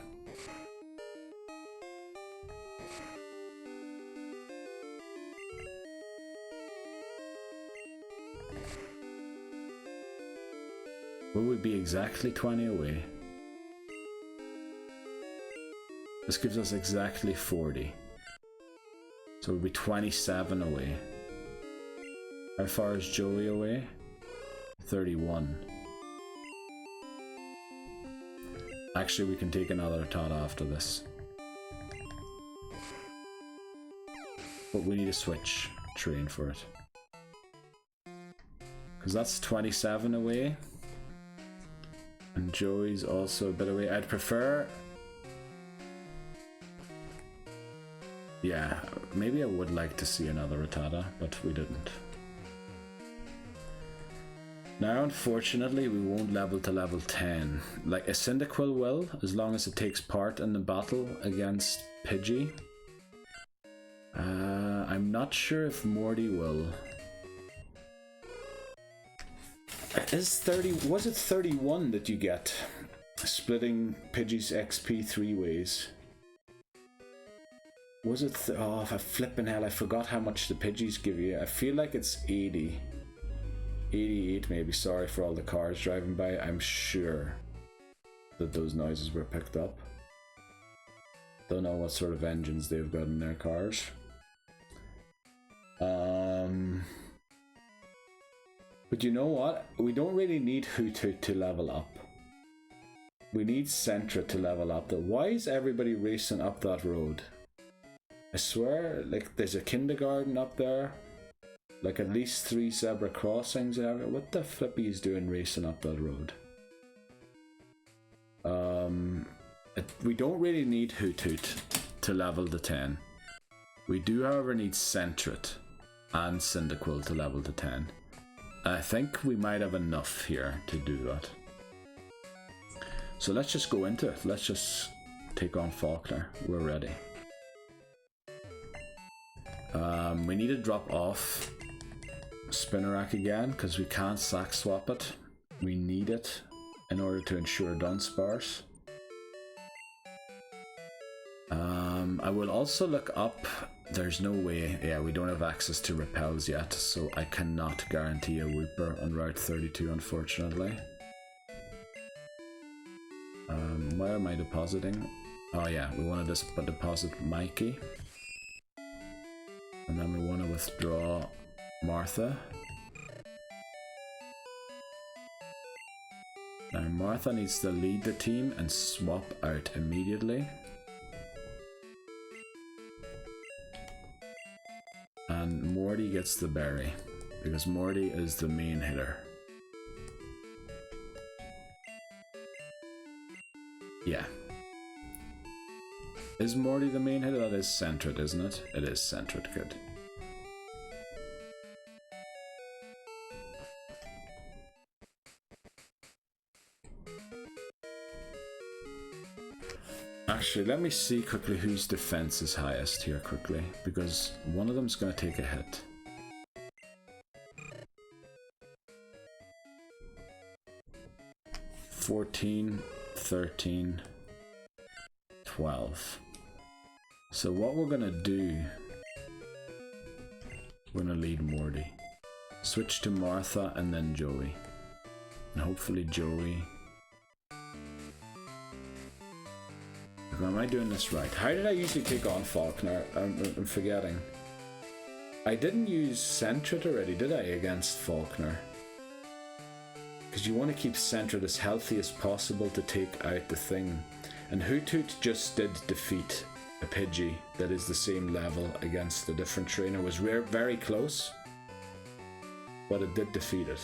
Speaker 1: Will we be exactly 20 away? This gives us exactly 40. So we'll be 27 away. How far is Joey away? 31. Actually, we can take another Rattata after this. But we need to switch train for it. Because that's 27 away. And Joey's also a bit away. I'd prefer... Yeah, maybe I would like to see another Rattata, but we didn't. Now, unfortunately, we won't level to level 10. Like, a Cyndaquil will, as long as it takes part in the battle against Pidgey. I'm not sure if Morty will. Was it 31 that you get? Splitting Pidgey's XP 3 ways. Was it? Oh, for flipping hell, I forgot how much the Pidgeys give you. I feel like it's 80. 88 maybe. Sorry for all the cars driving by. I'm sure that those noises were picked up. Don't know what sort of engines they've got in their cars. But you know what? We don't really need Hoothoot to level up. We need Sentra to level up. Why is everybody racing up that road? I swear, like, there's a kindergarten up there. Like, at least 3 zebra crossings. What the flip is doing racing up that road? We don't really need Hoothoot to level to 10. We do, however, need Sentret and Cyndaquil to level to 10. I think we might have enough here to do that. So let's just go into it. Let's just take on Falkner. We're ready. We need to drop off Spinnerack again because we can't sack swap it. We need it in order to ensure Dunsparce. I will also look up. There's no way. Yeah, we don't have access to repels yet, so I cannot guarantee a Wooper on Route 32, unfortunately. Where am I depositing? Oh yeah, we want to deposit Mikey. And then we want to withdraw Martha. Now Martha needs to lead the team and swap out immediately. And Morty gets the berry, because Morty is the main hitter. Yeah. Is Morty the main hitter? That is Sentret, isn't it? It is Sentret, good. Actually, let me see quickly whose defense is highest here quickly, because one of them's going to take a hit. $14, $13, $12. So what we're going to do, we're going to lead Morty. Switch to Martha and then Joey. And hopefully Joey... Am I doing this right? How did I usually take on Falkner? I'm forgetting. I didn't use Sentret already, did I, against Falkner? Because you want to keep Sentret as healthy as possible to take out the thing. And Hoothoot just did defeat a Pidgey that is the same level against a different trainer. It was very close, but it did defeat it.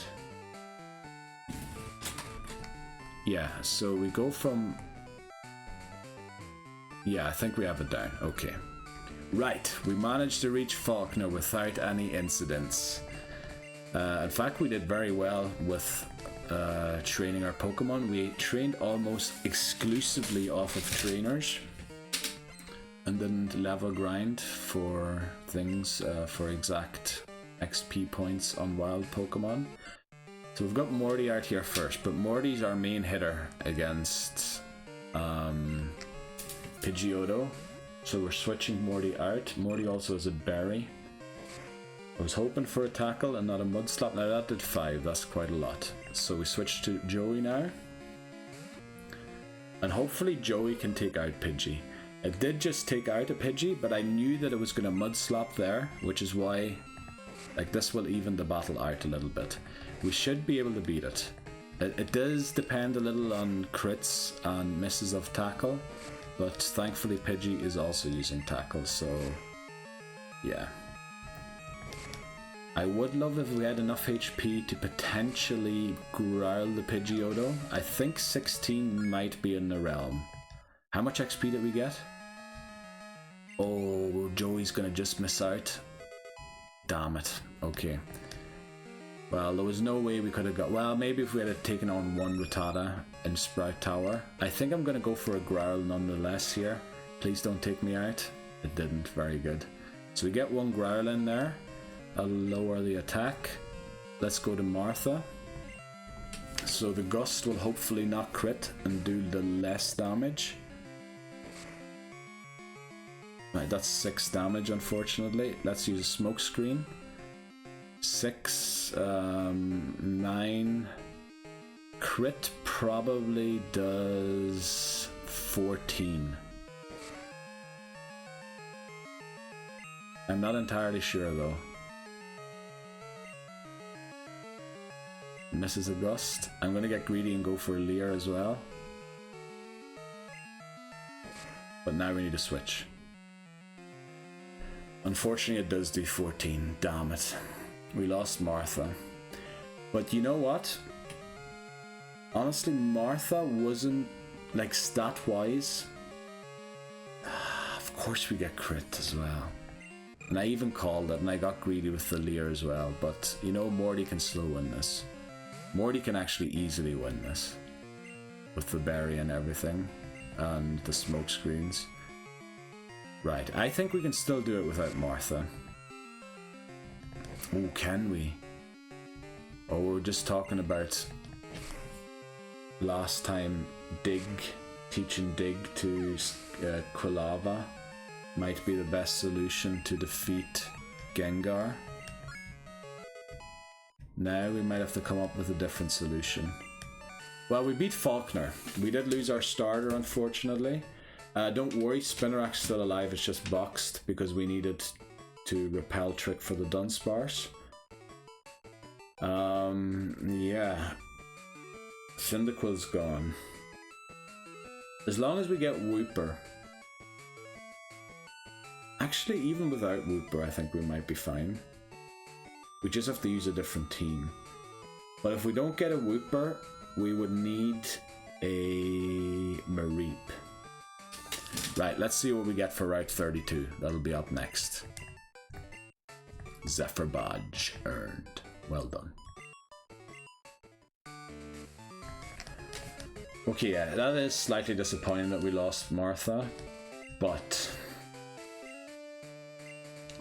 Speaker 1: Yeah, so we go from... Yeah, I think we have it down. Okay. Right, we managed to reach Falkner without any incidents. In fact, we did very well with training our Pokemon. We trained almost exclusively off of trainers and didn't level grind for things, for exact XP points on wild Pokemon. So we've got Morty out here first, but Morty's our main hitter against Pidgeotto, so we're switching Morty out. Morty also has a berry. I was hoping for a tackle and not a mud slap. Now that did 5, that's quite a lot. So we switch to Joey now. And hopefully Joey can take out Pidgey. It did just take out a Pidgey, but I knew that it was going to mud slap there, which is why, like, this will even the battle out a little bit. We should be able to beat it. It does depend a little on crits and misses of tackle. But thankfully Pidgey is also using tackle, so yeah. I would love if we had enough HP to potentially growl the Pidgeotto. I think 16 might be in the realm. How much XP did we get? Oh, Joey's gonna just miss out. Damn it. Okay. Well, there was no way we could have got... Well, maybe if we had taken on one Rattata in Sprout Tower. I think I'm going to go for a Growl nonetheless here. Please don't take me out. It didn't. Very good. So we get one Growl in there. I'll lower the attack. Let's go to Martha. So the Gust will hopefully not crit and do the less damage. Right, that's 6 damage unfortunately. Let's use a smoke screen. 6, 9. Crit probably does 14. I'm not entirely sure though. Misses a Gust. I'm gonna get greedy and go for a Leer as well. But now we need to switch. Unfortunately it does do 14. Damn it. We lost Martha. But you know what? Honestly, Martha wasn't, like, stat-wise. Of course we get crit as well. And I even called it, and I got greedy with the Leer as well. But, you know, Morty can slow win this. Morty can actually easily win this. With the berry and everything. And the smoke screens. Right, I think we can still do it without Martha. Oh, can we? Oh, we're just talking about last time Dig, teaching Dig to Quilava might be the best solution to defeat Gengar. Now we might have to come up with a different solution. Well, we beat Falkner. We did lose our starter, unfortunately. Don't worry, Spinarak's still alive, it's just boxed because we needed to repel trick for the Dunsparce. Yeah. Cyndaquil's gone. As long as we get Wooper. Actually, even without Wooper, I think we might be fine. We just have to use a different team. But if we don't get a Wooper, we would need a Mareep. Right, let's see what we get for Route 32. That'll be up next. Zephyr Badge earned. Well done. Okay, yeah, that is slightly disappointing that we lost Martha, but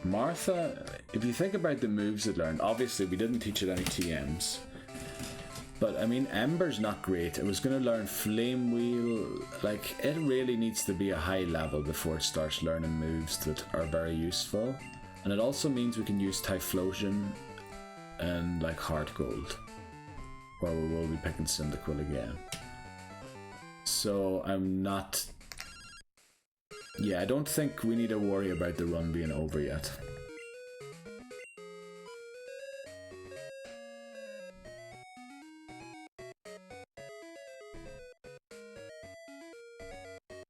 Speaker 1: Martha, if you think about the moves it learned, obviously we didn't teach it any TMs, but I mean, Ember's not great. It was going to learn Flame Wheel. Like, it really needs to be a high level before it starts learning moves that are very useful. And it also means we can use Typhlosion and like Heart Gold, where we will be picking Cyndaquil again. So I'm not... Yeah, I don't think we need to worry about the run being over yet.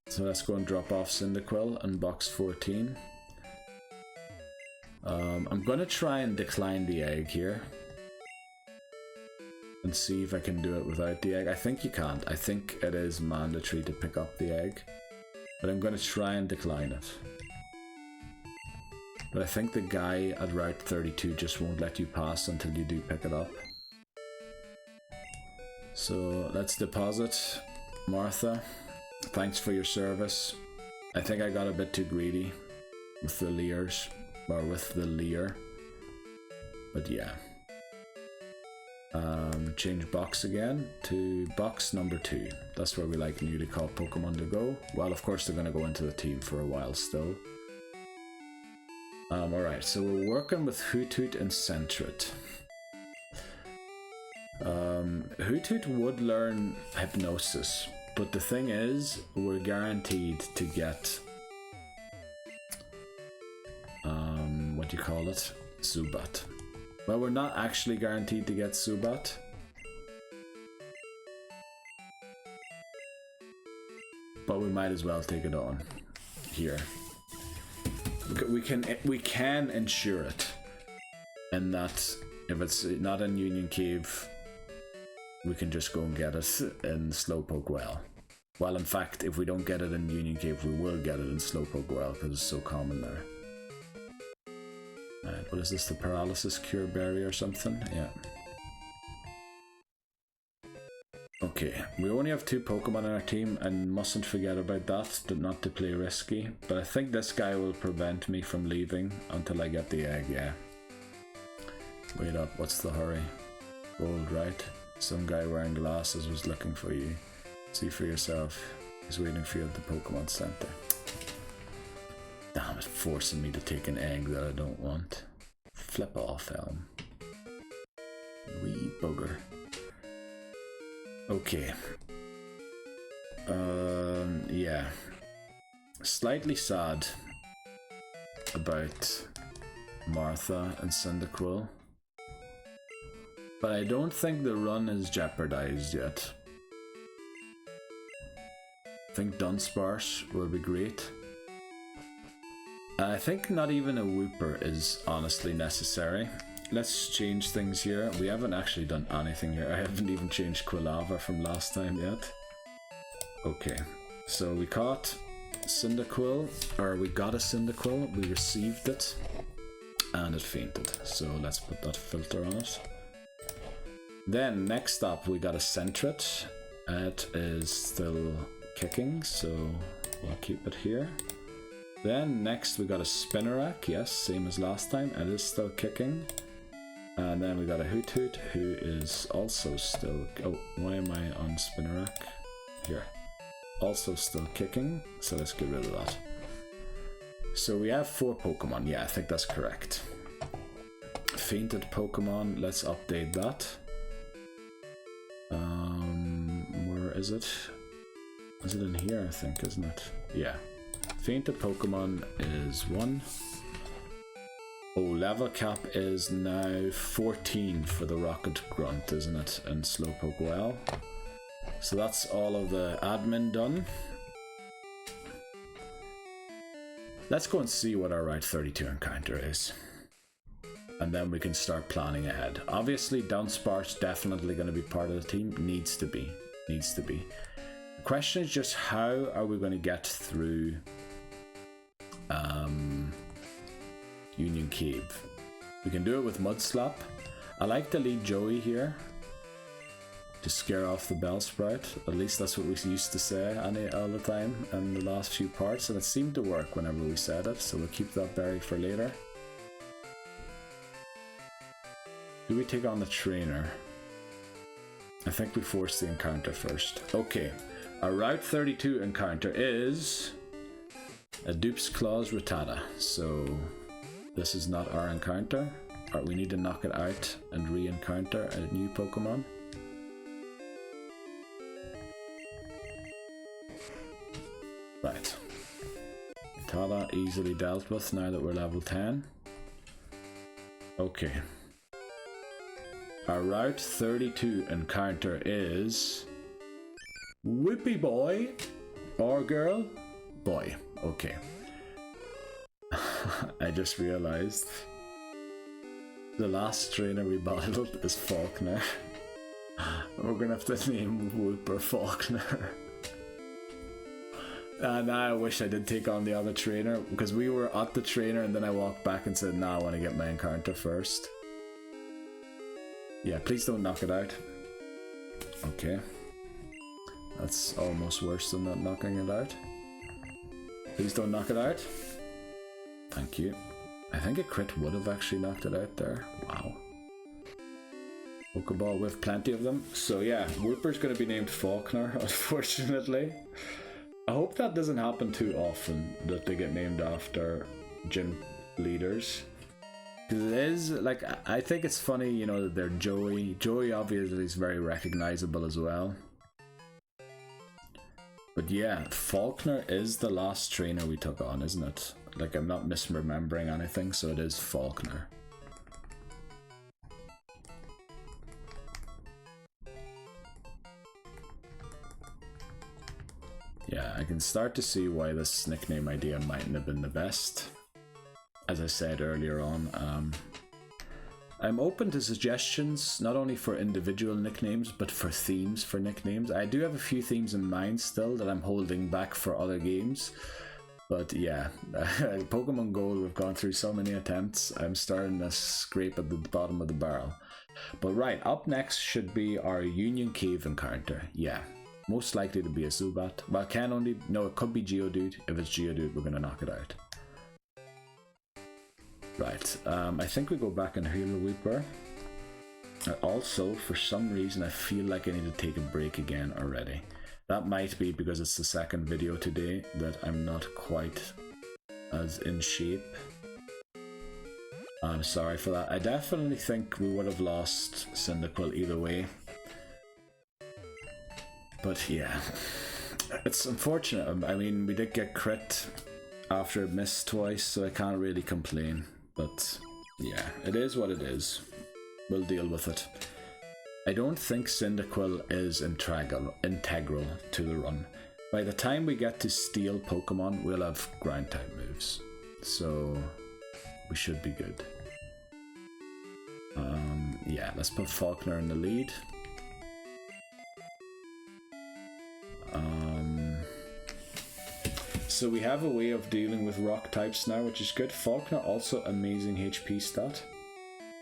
Speaker 1: So let's go and drop off Cyndaquil and box 14. I'm gonna try and decline the egg here. And see if I can do it without the egg. I think you can't. I think it is mandatory to pick up the egg. But I'm gonna try and decline it. But I think the guy at Route 32 just won't let you pass until you do pick it up. So let's deposit Martha. Thanks for your service. I think I got a bit too greedy with the Leers, or with the Leer. But yeah. Change box again to box number 2. That's where we like newly caught Pokemon to go. Well, of course they're going to go into the team for a while still. Alright, so we're working with Hoothoot and Sentret. Hoothoot would learn Hypnosis, but the thing is, we're guaranteed to get what do you call it? Zubat. Well, we're not actually guaranteed to get Zubat. But we might as well take it on here. We can ensure it, and that if it's not in Union Cave, we can just go and get it in Slowpoke Well. Well, in fact, if we don't get it in Union Cave, we will get it in Slowpoke Well because it's so common there. What is this, the Paralysis Cure Berry or something? Yeah. Okay, we only have 2 Pokemon in our team and mustn't forget about that, not to play risky. But I think this guy will prevent me from leaving until I get the egg, yeah. Wait up, what's the hurry? Gold, right? Some guy wearing glasses was looking for you. See for yourself. He's waiting for you at the Pokemon Center. Damn it, forcing me to take an egg that I don't want. Flip off, Elm. Wee bugger. Okay. Yeah. Slightly sad about Martha and Cyndaquil. But I don't think the run is jeopardized yet. I think Dunsparce will be great. I think not even a Wooper is honestly necessary. Let's change things here. We haven't actually done anything here. I haven't even changed Quilava from last time yet. Okay, so we caught Cyndaquil, or we got a Cyndaquil, we received it, and it fainted. So let's put that filter on it. Then next up we got a Sentret. It is still kicking, so we'll keep it here. Then next we got a Spinarak, yes, same as last time, it is still kicking. And then we got a Hoot Hoot, who is also still... Oh, why am I on Spinarak? Here. Also still kicking, so let's get rid of that. So we have 4 Pokemon, yeah, I think that's correct. Fainted Pokemon, let's update that. Where is it? Is it in here, I think, isn't it? Yeah. Fainted Pokemon is 1. Oh, level cap is now 14 for the Rocket Grunt, isn't it? And Slowpoke well. So that's all of the admin done. Let's go and see what our Route 32 encounter is. And then we can start planning ahead. Obviously, Dunsparce definitely going to be part of the team. Needs to be. Needs to be. The question is just how are we going to get through Union Cave. We can do it with Mud Slap. I like to lead Joey here to scare off the Bellsprout. At least that's what we used to say all the time in the last few parts, and it seemed to work whenever we said it, so we'll keep that berry for later. Do we take on the trainer? I think we force the encounter first. Okay, our Route 32 encounter is a Dupes Claws Rattata, so this is not our encounter. We need to knock it out and re-encounter a new Pokemon. Right. Rattata easily dealt with now that we're level 10. Okay. Our Route 32 encounter is Whippy Boy or Girl? Boy. Okay. I just realized the last trainer we battled is Falkner. We're gonna have to name Wooper Falkner. And I wish I did take on the other trainer, because we were at the trainer and then I walked back and said, nah, I want to get my encounter first. Yeah, please don't knock it out. Okay. That's almost worse than not knocking it out. Please don't knock it out. Thank you. I think a crit would have actually knocked it out there. Wow. Pokeball with plenty of them. So yeah, Wooper's going to be named Falkner, unfortunately. I hope that doesn't happen too often, that they get named after gym leaders. Because it is, like, I think it's funny, you know, that they're Joey. Joey obviously is very recognizable as well. But yeah, Falkner is the last trainer we took on, isn't it? Like, I'm not misremembering anything, so it is Falkner. Yeah, I can start to see why this nickname idea mightn't have been the best. As I said earlier on, I'm open to suggestions, not only for individual nicknames, but for themes for nicknames. I do have a few themes in mind still that I'm holding back for other games. But yeah, Pokemon Go, we've gone through so many attempts, I'm starting to scrape at the bottom of the barrel. But right, up next should be our Union Cave encounter. Yeah, most likely to be a Zubat. Well, it could be Geodude. If it's Geodude, we're gonna knock it out. Right, I think we go back and heal the Weeper. Also, for some reason, I feel like I need to take a break again already. That might be because it's the second video today that I'm not quite as in shape. I'm sorry for that. I definitely think we would have lost Cyndaquil either way. But yeah, it's unfortunate. I mean, we did get crit after it missed twice, so I can't really complain. But yeah, it is what it is. We'll deal with it. I don't think Cyndaquil is integral to the run. By the time we get to Steel Pokemon, we'll have ground type moves. So we should be good. Yeah, let's put Falkner in the lead. So we have a way of dealing with rock types now, which is good. Falkner also amazing HP stat.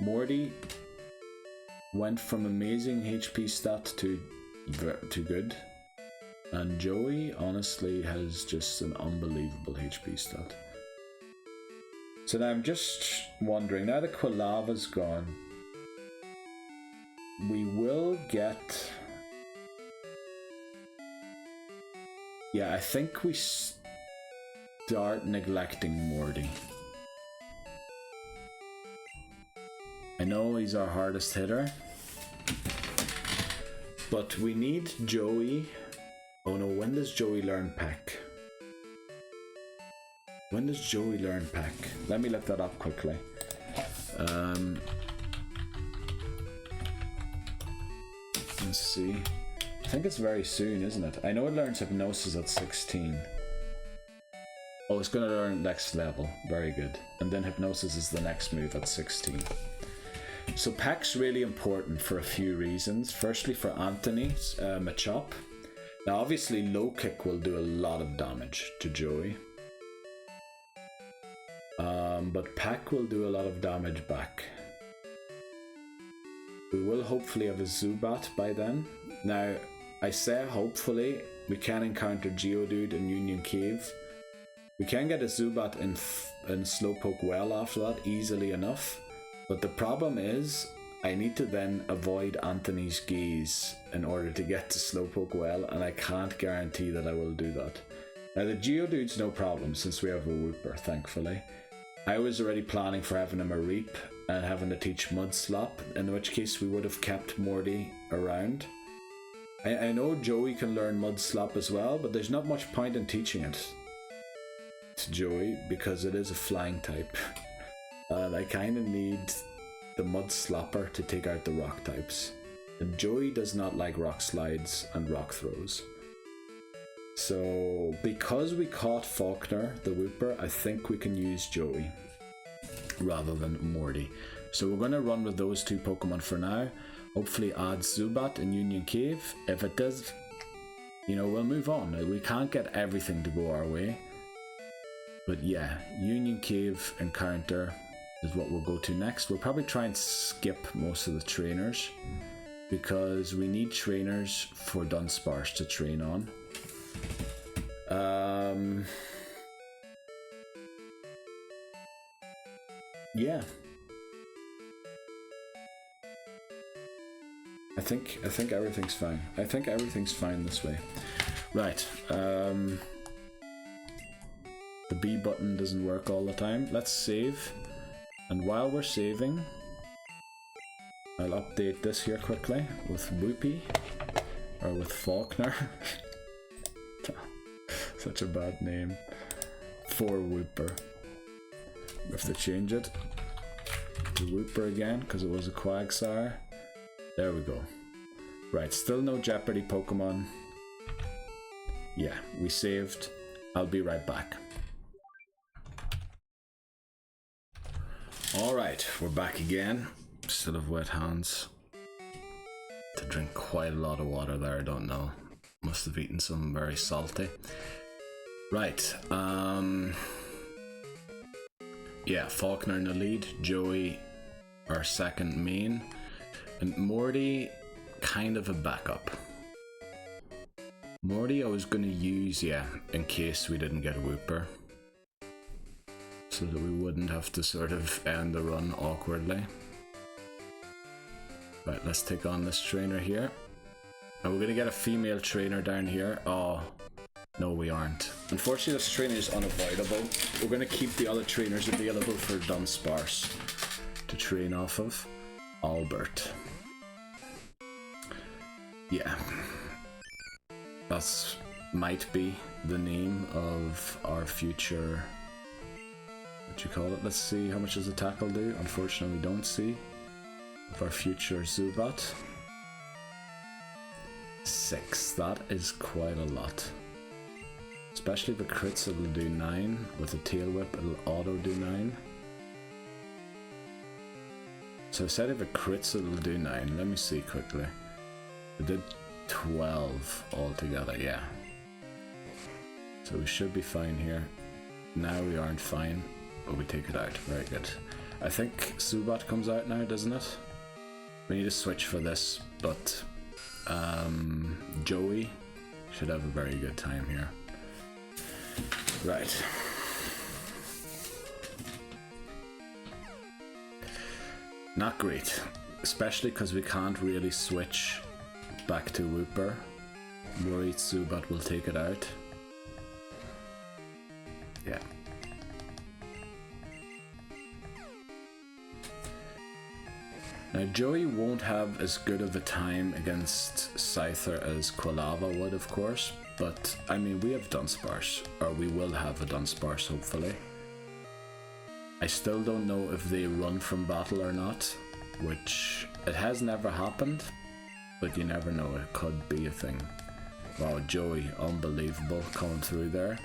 Speaker 1: Morty went from amazing HP stat to good. And Joey honestly has just an unbelievable HP stat. So now I'm just wondering, now that Quilava's gone, we will get... Yeah, I think we start neglecting Morty. I know he's our hardest hitter, but we need Joey. Oh no, when does Joey learn Peck? When does Joey learn Peck? Let me look that up quickly. Let's see. I think it's very soon, isn't it? I know it learns Hypnosis at 16. Oh, it's going to learn next level. Very good. And then Hypnosis is the next move at 16. So Peck's really important for a few reasons. Firstly, for Anthony's Machop. Now, obviously, Low Kick will do a lot of damage to Joey. But Peck will do a lot of damage back. We will hopefully have a Zubat by then. Now, I say hopefully, we can encounter Geodude in Union Cave. We can get a Zubat in Slowpoke well after that, easily enough. But the problem is, I need to then avoid Anthony's Gaze in order to get to Slowpoke well, and I can't guarantee that I will do that. Now the Geodude's no problem since we have a Wooper, thankfully. I was already planning for having him a Reap and having to teach Mudslap, in which case we would have kept Morty around. I know Joey can learn Mudslap as well, but there's not much point in teaching it to Joey because it is a flying type. And I kind of need the Mudslapper to take out the rock types. And Joey does not like rock slides and rock throws. So because we caught Falkner, the Wooper, I think we can use Joey rather than Morty. So we're going to run with those two Pokemon for now. Hopefully add Zubat in Union Cave. If it does, we'll move on. We can't get everything to go our way. But yeah, Union Cave encounter is what we'll go to next. We'll probably try and skip most of the trainers because we need trainers for Dunsparce to train on. Yeah. I think everything's fine. I think everything's fine this way. Right. The B button doesn't work all the time. Let's save. And while we're saving, I'll update this here quickly with Whoopee, or with Falkner. Such a bad name for Wooper. We have to change it to Wooper again because it was a Quagsire. There we go. Right, still no Jeopardy Pokemon. Yeah, we saved. I'll be right back. Alright, we're back again. Still have wet hands. To drink quite a lot of water there, I don't know. Must have eaten something very salty. Right, yeah, Falkner in the lead, Joey our second main. And Morty, kind of a backup. Morty I was going to use, yeah, in case we didn't get a Whooper. So that we wouldn't have to sort of end the run awkwardly. Right, let's take on this trainer here. And we're going to get a female trainer down here. Oh, no we aren't. Unfortunately this trainer is unavoidable. We're going to keep the other trainers available for Dunsparce to train off of. Albert. Yeah. That's might be the name of our future, what you call it. Let's see, how much does the tackle do? Unfortunately we don't see. Of our future Zubat. 6, that is quite a lot. Especially if it crits it'll do 9. With a tail whip it'll auto do 9. So I said if it crits it'll do 9. Let me see quickly. It did 12 altogether, yeah. So we should be fine here. Now we aren't fine, but we take it out. Very good. I think Zubat comes out now, doesn't it? We need to switch for this, but Joey should have a very good time here. Right. Not great, especially because we can't really switch back to Whooper. Worried Zubat will take it out. Yeah. Now Joey won't have as good of a time against Scyther as Quilava would, of course, but I mean we have Dunsparce, or we will have a Dunsparce hopefully. I still don't know if they run from battle or not, which it has never happened, but you never know, it could be a thing. Wow, Joey, unbelievable coming through there.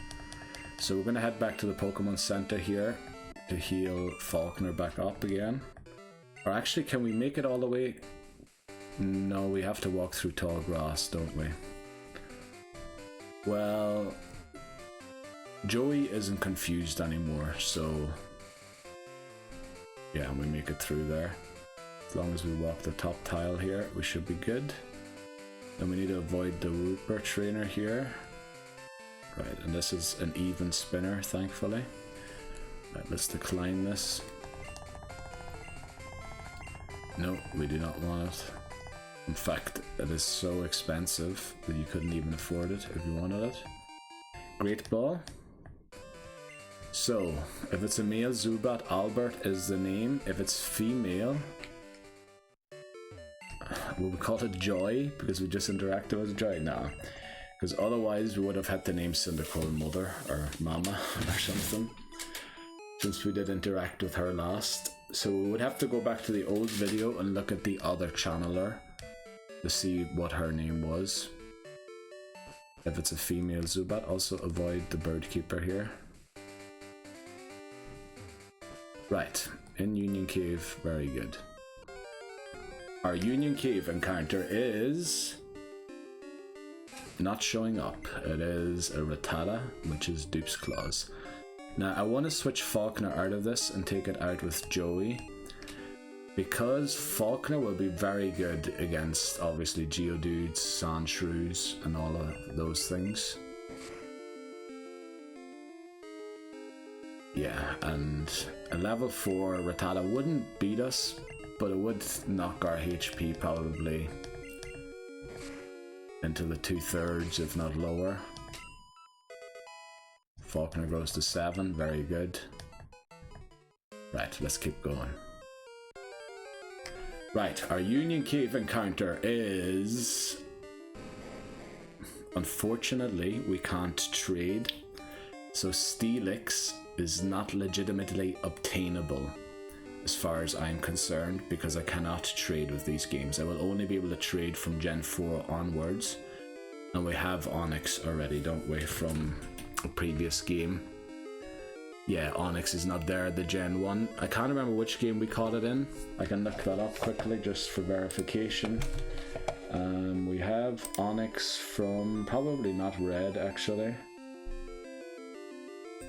Speaker 1: So we're going to head back to the Pokemon Center here to heal Falkner back up again. Or actually, can we make it all the way? No, we have to walk through tall grass, don't we? Well, Joey isn't confused anymore, so yeah, we make it through there. As long as we walk the top tile here, we should be good. Then we need to avoid the Whooper trainer here. Right, and this is an even spinner, thankfully. Right, let's decline this. No, we do not want it. In fact, it is so expensive that you couldn't even afford it if you wanted it. Great ball. So, if it's a male Zubat, Albert is the name. If it's female, will we call it Joy because we just interacted with Joy? No, because otherwise we would have had to name Cyndaquil Mother or Mama or something, since we did interact with her last. So we would have to go back to the old video and look at the other channeler to see what her name was. If it's a female Zubat, also avoid the bird keeper here. Right, in Union Cave, very good. Our Union Cave encounter is not showing up. It is a Rattata, which is Dupes Claws. Now I want to switch Falkner out of this and take it out with Joey, because Falkner will be very good against obviously Geodudes, Sandshrews and all of those things. Yeah, and a level 4 Rattata wouldn't beat us, but it would knock our HP probably into the 2/3 if not lower. Falkner goes to 7, very good. Right, let's keep going. Right, our Union Cave encounter is... Unfortunately, we can't trade, so Steelix is not legitimately obtainable as far as I'm concerned, because I cannot trade with these games. I will only be able to trade from Gen 4 onwards, and we have Onix already, don't we, from a previous game. Yeah, Onix is not there, the Gen 1. I can't remember which game we caught it in. I can look that up quickly just for verification. We have Onix from probably not red actually.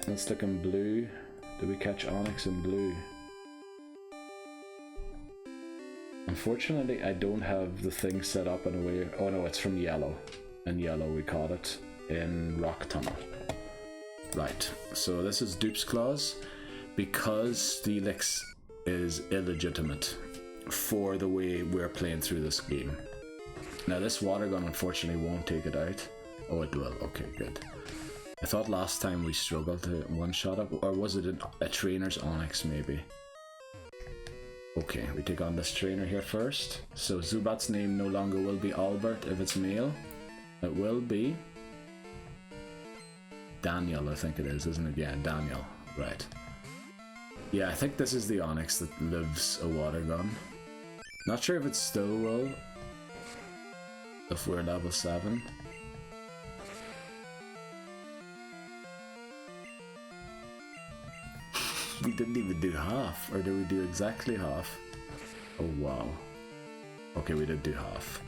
Speaker 1: Let's look in blue. Did we catch Onix in blue? Unfortunately, I don't have the thing set up in a way. Oh no, it's from yellow. In yellow, we caught it in Rock Tunnel. Right, so this is Dupes Clause. Because Steelix is illegitimate for the way we're playing through this game. Now, this water gun unfortunately won't take it out. Oh, it will. Okay, good. I thought last time we struggled to one-shot it, or was it a trainer's Onix maybe? Okay, we take on this trainer here first. So Zubat's name no longer will be Albert if it's male. It will be Daniel, I think it is, isn't it? Yeah, Daniel. Right. Yeah, I think this is the Onix that lives a water gun. Not sure if it still will, if we're level 7. We didn't even do half, or did we do exactly half? Oh wow. Okay, we did do half.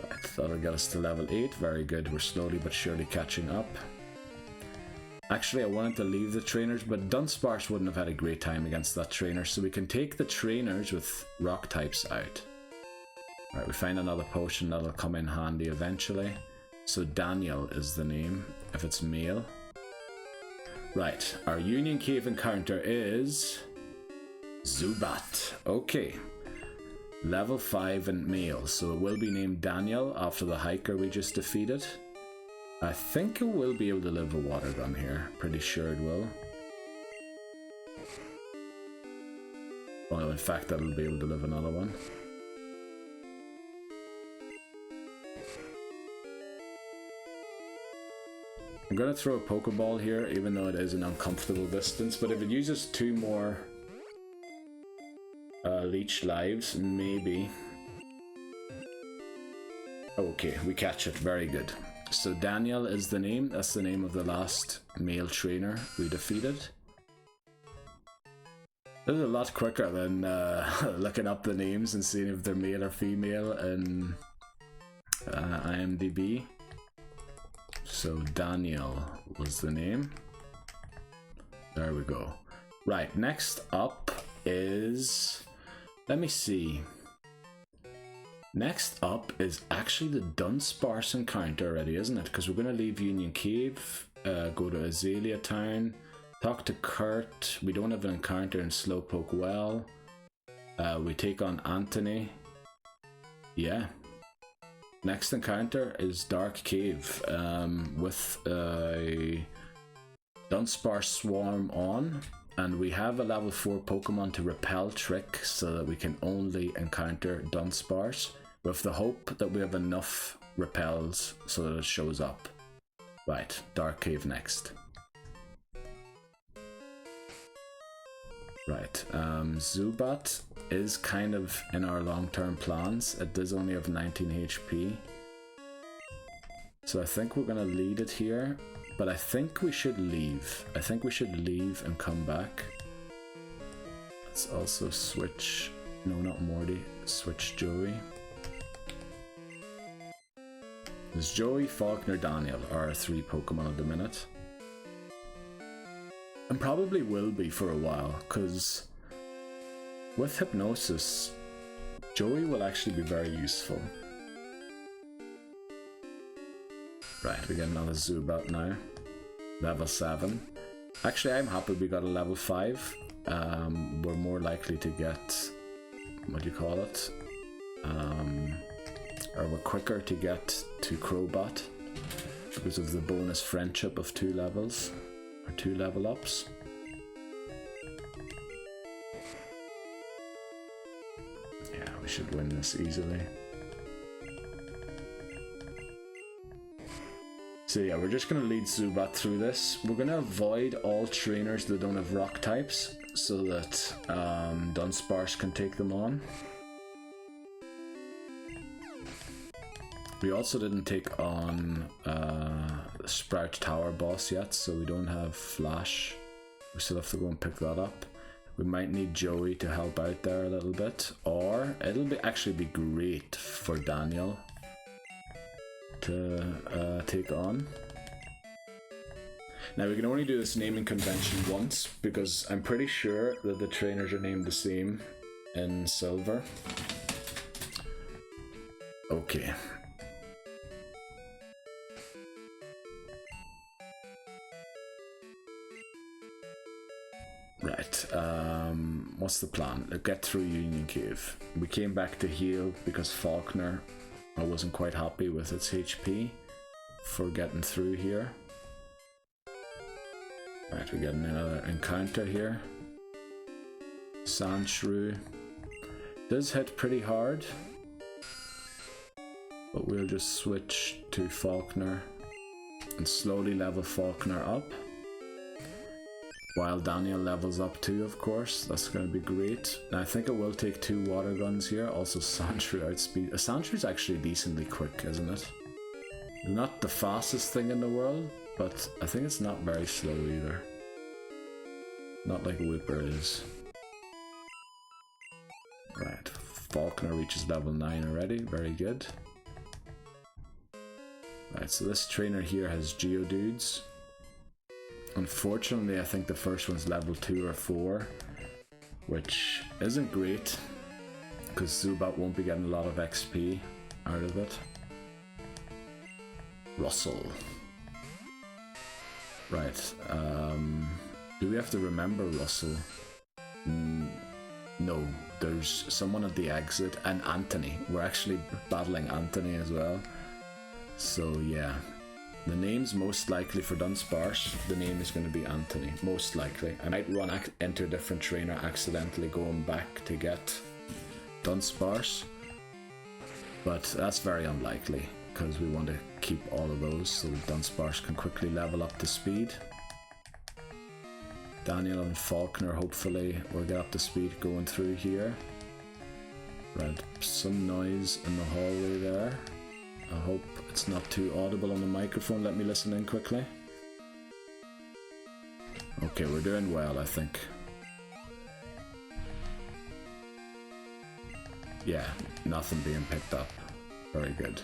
Speaker 1: Right, that'll get us to level 8, very good, we're slowly but surely catching up. Actually, I wanted to leave the trainers, but Dunsparce wouldn't have had a great time against that trainer, so we can take the trainers with rock types out. Right, we find another potion that'll come in handy eventually. So Daniel is the name, if it's male. Right, our Union Cave encounter is Zubat. Okay, level 5 and male, so it will be named Daniel after the hiker we just defeated. I think it will be able to live a water gun here. Pretty sure it will. Well, in fact, that'll be able to live another one. I'm gonna throw a Pokeball here, even though it is an uncomfortable distance, but if it uses 2 more leech lives, maybe. Okay, we catch it, very good. So Daniel is the name, that's the name of the last male trainer we defeated. This is a lot quicker than looking up the names and seeing if they're male or female in IMDb. So Daniel was the name. There we go. Right, next up is... let me see. Next up is actually the Dunsparce encounter already, isn't it? Because we're going to leave Union Cave, go to Azalea Town, talk to Kurt. We don't have an encounter in Slowpoke Well. We take on Anthony. Yeah. Next encounter is Dark Cave with a Dunsparce Swarm on. And we have a level 4 Pokemon to repel Trick so that we can only encounter Dunsparce, with the hope that we have enough repels so that it shows up. Right, Dark Cave next. Right, Zubat is kind of in our long-term plans. It does only have 19 HP. So I think we're going to lead it here. But I think we should leave. I think we should leave and come back. Let's also switch... no, not Morty. Switch Joey. There's Joey, Falkner, Daniel are our 3 Pokemon at the minute. And probably will be for a while, because with Hypnosis, Joey will actually be very useful. Right, we get another Zubat now. Level 7. Actually, I'm happy we got a level 5. We're more likely to get... what do you call it? Or we're quicker to get to Crowbat because of the bonus friendship of 2 levels. Or 2 level ups. Yeah, we should win this easily. So yeah, we're just going to lead Zubat through this. We're going to avoid all trainers that don't have rock types so that Dunsparce can take them on. We also didn't take on Sprout Tower boss yet, so we don't have Flash. We still have to go and pick that up. We might need Joey to help out there a little bit, or it'll actually be great for Daniel to take on. Now we can only do this naming convention once because I'm pretty sure that the trainers are named the same in silver. Okay. Right, what's the plan? Get through Union Cave. We came back to heal because Falkner, I wasn't quite happy with its HP for getting through here. Right, we get another encounter here. Sandshrew does hit pretty hard, but we'll just switch to Falkner and slowly level Falkner up. While Daniel levels up too, of course. That's going to be great. And I think it will take 2 water guns here. Also Sandshrew outspeed. Sandshrew is actually decently quick, isn't it? Not the fastest thing in the world, but I think it's not very slow either. Not like Whipper is. Right, Falkner reaches level 9 already. Very good. Right, so this trainer here has Geodudes. Unfortunately, I think the first one's level 2 or 4, which isn't great, because Zubat won't be getting a lot of XP out of it. Russell. Right, do we have to remember Russell? No, there's someone at the exit, and Anthony. We're actually battling Anthony as well. So yeah. The name's most likely for Dunsparce, the name is going to be Anthony, most likely. I might run into a different trainer accidentally going back to get Dunsparce, but that's very unlikely because we want to keep all of those so that Dunsparce can quickly level up to speed. Daniel and Falkner hopefully will get up to speed going through here. Right, some noise in the hallway there. I hope it's not too audible on the microphone. Let me listen in quickly. Okay, we're doing well, I think. Yeah, nothing being picked up. Very good.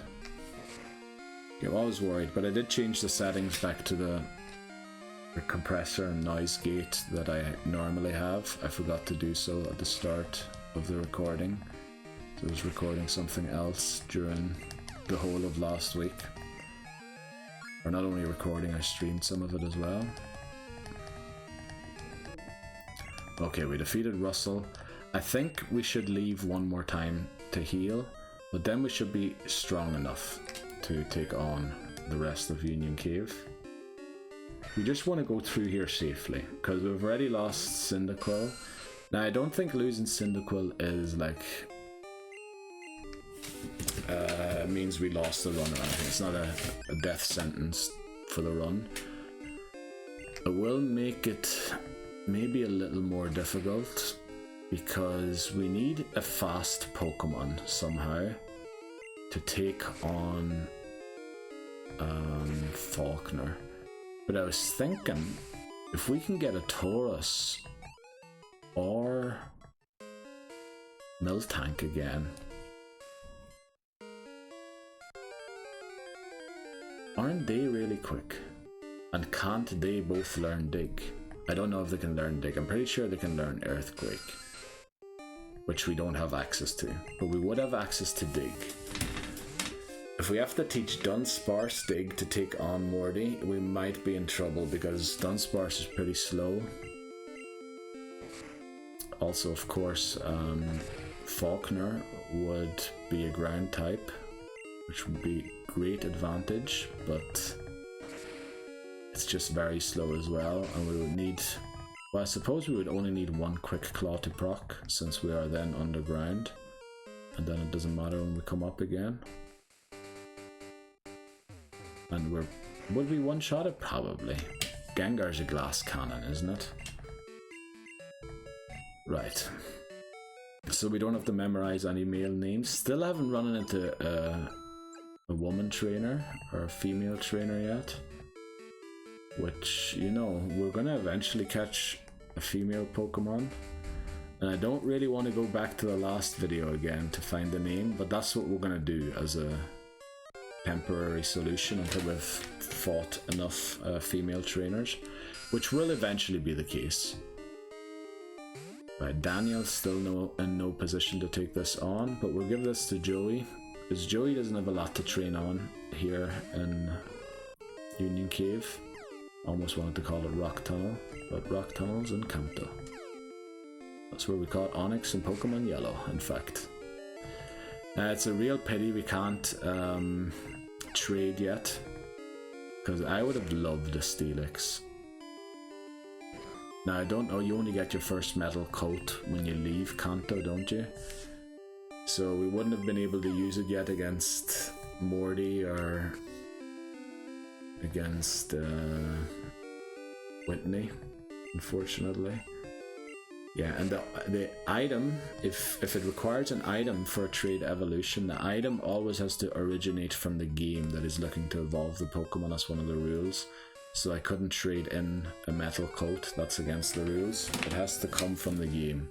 Speaker 1: Okay, well, I was worried, but I did change the settings back to the compressor and noise gate that I normally have. I forgot to do so at the start of the recording. So I was recording something else during the whole of last week. Or not only recording, I streamed some of it as well. Okay, we defeated Russell. I think we should leave one more time to heal, but then we should be strong enough to take on the rest of Union Cave. We just want to go through here safely, because we've already lost Cyndaquil. Now I don't think losing Cyndaquil is like means we lost the run or anything. It's not a death sentence for the run. It will make it maybe a little more difficult because we need a fast Pokemon somehow to take on Falkner. But I was thinking if we can get a Taurus or Miltank again. Aren't they really quick? And can't they both learn Dig? I don't know if they can learn Dig. I'm pretty sure they can learn Earthquake, which we don't have access to, but we would have access to Dig. If we have to teach Dunsparce Dig to take on Morty, we might be in trouble because Dunsparce is pretty slow. Also, of course, Falkner would be a ground type, which would be great advantage, but it's just very slow as well, and we would need, well, I suppose we would only need one quick claw to proc since we are then underground, and then it doesn't matter when we come up again. And would we one-shot it? Probably. Gengar's a glass cannon, isn't it? Right. So we don't have to memorize any male names. Still haven't run into a woman trainer or a female trainer yet, which, you know, we're gonna eventually catch a female Pokemon, and I don't really want to go back to the last video again to find the name, but that's what we're gonna do as a temporary solution until we've fought enough female trainers, which will eventually be the case. Right, Daniel's still in no position to take this on, but we'll give this to Joey, because Joey doesn't have a lot to train on here in Union Cave. Almost wanted to call it Rock Tunnel, but Rock Tunnel's in Kanto. That's where we caught Onix in Pokemon Yellow, in fact. It's a real pity we can't trade yet, because I would have loved a Steelix. Now I don't know, you only get your first metal coat when you leave Kanto, don't you? So we wouldn't have been able to use it yet against Morty or against Whitney, unfortunately. Yeah, and the item, if it requires an item for a trade evolution, the item always has to originate from the game that is looking to evolve the Pokemon. That's one of the rules. So I couldn't trade in a metal coat, that's against the rules. It has to come from the game.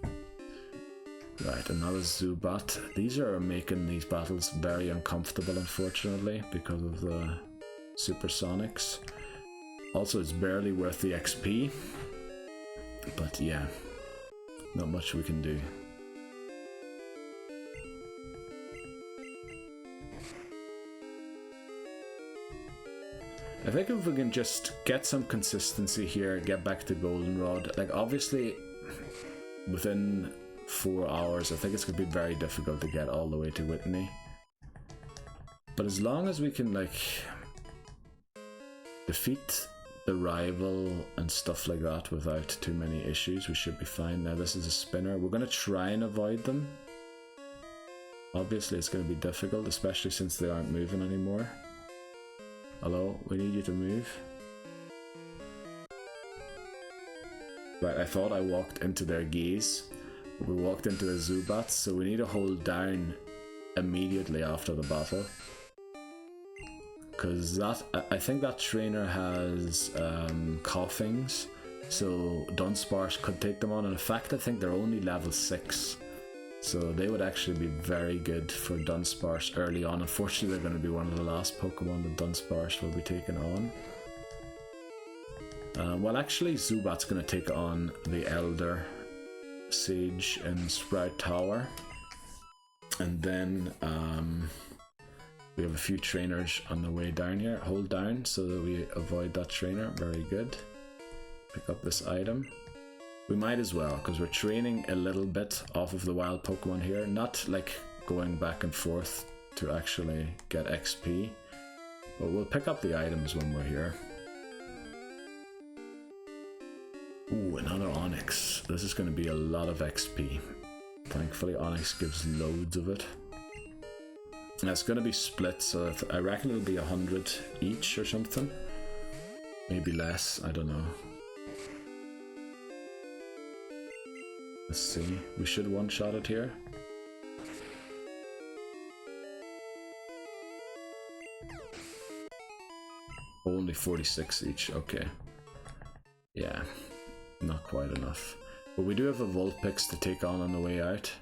Speaker 1: Right, another Zubat. These are making these battles very uncomfortable, unfortunately, because of the Supersonics. Also, it's barely worth the XP. But yeah, not much we can do. I think if we can just get some consistency here, get back to Goldenrod, like obviously within 4 hours, I think it's going to be very difficult to get all the way to Whitney. But as long as we can like defeat the rival and stuff like that without too many issues, we should be fine. Now this is a spinner. We're going to try and avoid them. Obviously it's going to be difficult, especially since they aren't moving anymore. Hello, we need you to move. Right, I thought I walked into their gaze. We walked into a Zubat, so we need to hold down immediately after the battle. Because I think that trainer has coughings, so Dunsparce could take them on. And in fact, I think they're only level 6. So they would actually be very good for Dunsparce early on. Unfortunately, they're going to be one of the last Pokemon that Dunsparce will be taking on. Well, actually, Zubat's going to take on the Elder Sage in Sprout Tower. And then we have a few trainers on the way down here. Hold down so that we avoid that trainer. Very good. Pick up this item. We might as well, because we're training a little bit off of the wild Pokemon here, not like going back and forth to actually get XP, but we'll pick up the items when we're here. Ooh, another Onix. This is going to be a lot of XP. Thankfully Onix gives loads of it. And it's going to be split, so I reckon it'll be 100 each or something. Maybe less, I don't know. Let's see, we should one-shot it here. Only 46 each, okay. Yeah, not quite enough. But we do have a Vulpix to take on the way out.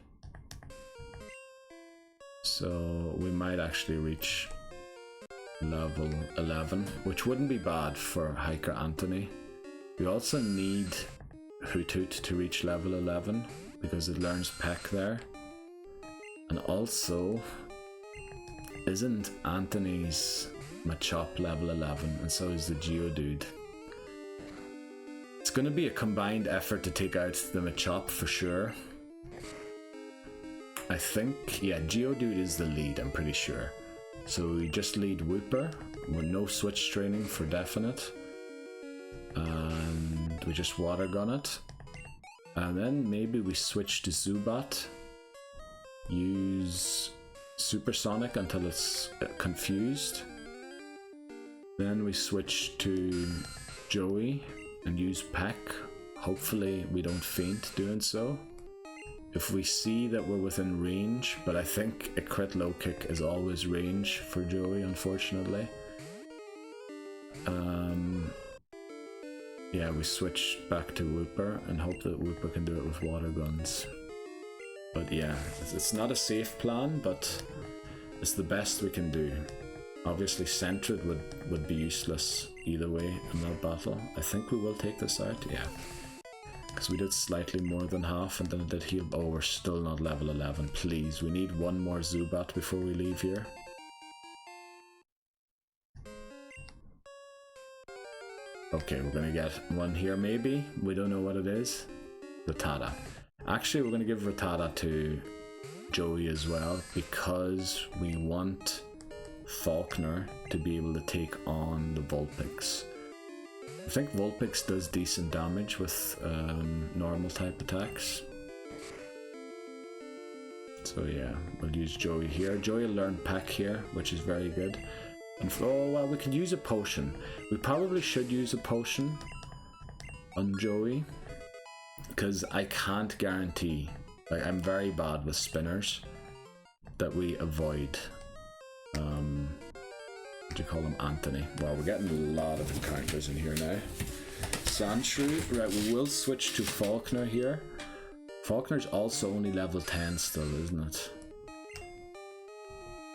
Speaker 1: So we might actually reach level 11, which wouldn't be bad for Hiker Anthony. We also need Hoothoot to reach level 11 because it learns Peck there. And also, isn't Anthony's Machop level 11, and so is the Geodude. It's going to be a combined effort to take out the Machop for sure. I think, yeah, Geodude is the lead, I'm pretty sure. So we just lead Wooper with no switch training for definite. And we just water gun it. And then maybe we switch to Zubat. Use Supersonic until it's confused. Then we switch to Joey and use Peck. Hopefully we don't faint doing so. If we see that we're within range, but I think a crit low kick is always range for Joey, unfortunately. Yeah, we switch back to Wooper and hope that Wooper can do it with water guns. But yeah, it's not a safe plan, but it's the best we can do. Obviously Sentret would be useless either way in that battle. I think we will take this out, yeah. Because we did slightly more than half and then it did heal. Oh, we're still not level 11. Please, we need one more Zubat before we leave here. Okay, we're gonna get one here maybe. We don't know what it is. Rattata. Actually, we're gonna give Rattata to Joey as well because we want Falkner to be able to take on the Vulpix. I think Vulpix does decent damage with normal type attacks. So yeah, we'll use Joey here. Joey will learn Peck here, which is very good. And oh well, we could use a potion. We probably should use a potion on Joey. Because I can't guarantee, like I'm very bad with spinners, that we avoid, what do you call him, Anthony. Wow, we're getting a lot of encounters in here now. Sandshrew, right, we will switch to Falkner here. Falkner's also only level 10 still, isn't it?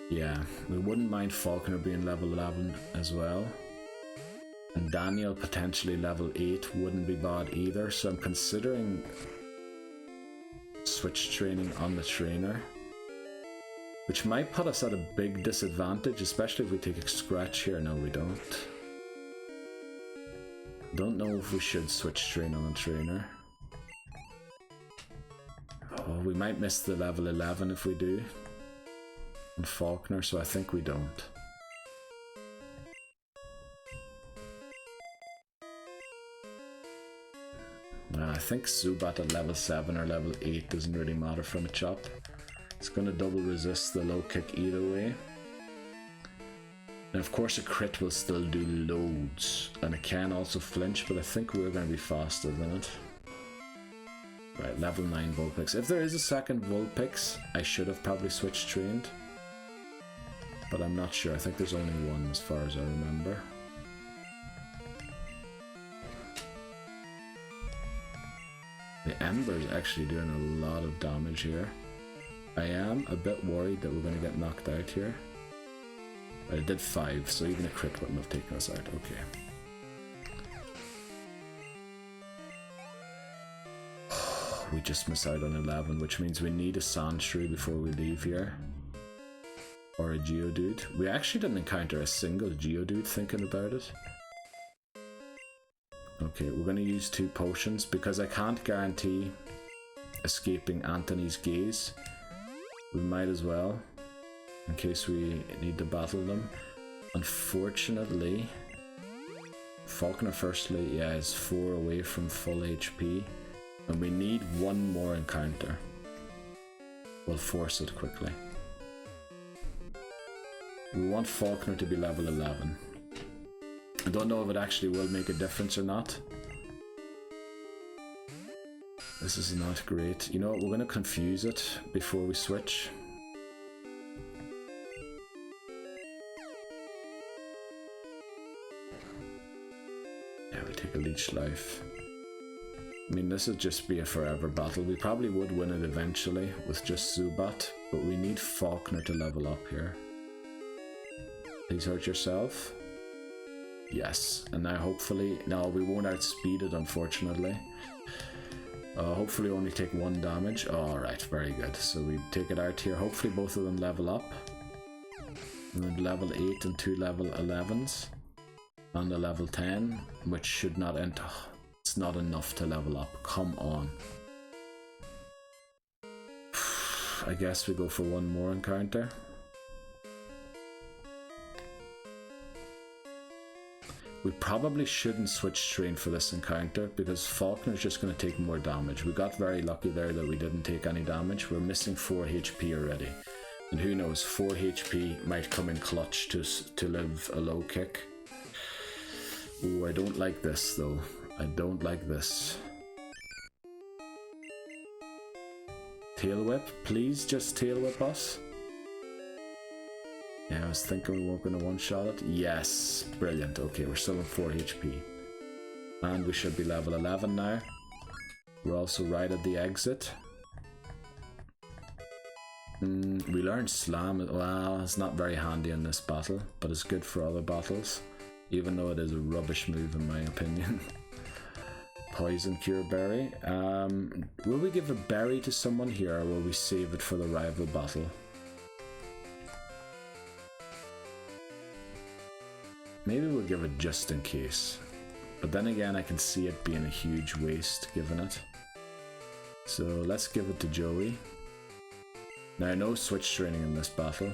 Speaker 1: Yeah, we wouldn't mind Falkner being level 11 as well. And Daniel potentially level 8 wouldn't be bad either, so I'm considering switch training on the trainer. Which might put us at a big disadvantage, especially if we take a scratch here. No, we don't. Don't know if we should switch train on a trainer. Oh, we might miss the level 11 if we do. On Falkner, so I think we don't. I think Zubat at level 7 or level 8 doesn't really matter from a chop. It's going to double resist the low kick either way. And of course a crit will still do loads. And it can also flinch, but I think we're going to be faster than it. Right, level 9 Vulpix. If there is a second Vulpix, I should have probably switched trained. But I'm not sure. I think there's only one as far as I remember. The Ember's actually doing a lot of damage here. I am a bit worried that we're going to get knocked out here. But it did 5, so even a crit wouldn't have taken us out. Okay. We just miss out on 11, which means we need a Sandshrew before we leave here. Or a Geodude. We actually didn't encounter a single Geodude thinking about it. Okay, we're going to use 2 potions because I can't guarantee escaping Anthony's gaze. We might as well, in case we need to battle them. Unfortunately, Falkner firstly, yeah, is 4 away from full HP. And we need one more encounter. We'll force it quickly. We want Falkner to be level 11. I don't know if it actually will make a difference or not. This is not great. You know what, we're going to confuse it before we switch. Yeah, we take a leech life. I mean, this would just be a forever battle. We probably would win it eventually with just Zubat, but we need Falkner to level up here. Please hurt yourself. Yes, and now hopefully, no, we won't outspeed it unfortunately. Hopefully only take 1 damage. Alright, very good. So we take it out here. Hopefully both of them level up. And then level 8 and 2 level 11s. And a level 10, which should not enter. It's not enough to level up. Come on. I guess we go for one more encounter. We probably shouldn't switch train for this encounter because Falkner's just going to take more damage. We got very lucky there that we didn't take any damage. We're missing 4 HP already. And who knows, 4 HP might come in clutch to live a low kick. Ooh, I don't like this though. I don't like this. Tail Whip, please just Tail Whip us. Yeah, I was thinking we weren't going to one-shot it. Yes, brilliant. Okay, we're still on 4 HP. And we should be level 11 now. We're also right at the exit. We learned Slam. Well, it's not very handy in this battle, but it's good for other battles. Even though it is a rubbish move in my opinion. poison cure berry. Will we give a berry to someone here, or will we save it for the rival battle? Maybe we'll give it just in case. But then again, I can see it being a huge waste giving it. So let's give it to Joey. Now, no switch training in this battle.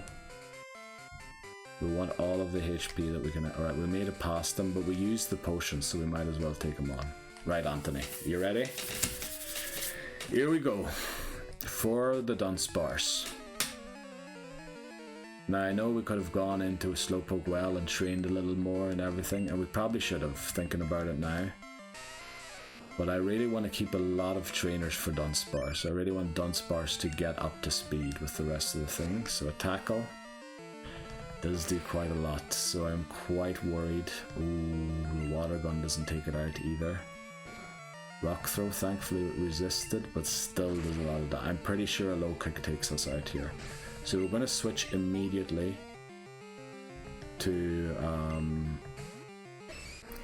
Speaker 1: We want all of the HP that we can. Alright, we made it past them, but we used the potion, so we might as well take them on. Right, Anthony, you ready? Here we go. For the Dunsparce. Now, I know we could have gone into a Slowpoke well and trained a little more and everything, and we probably should have, thinking about it now. But I really want to keep a lot of trainers for Dunsparce. I really want Dunsparce to get up to speed with the rest of the things. So a tackle does do quite a lot, so I'm quite worried. Ooh, the water gun doesn't take it out either. Rock throw, thankfully it resisted, but still does a lot of damage. I'm pretty sure a low kick takes us out here. So we're going to switch immediately to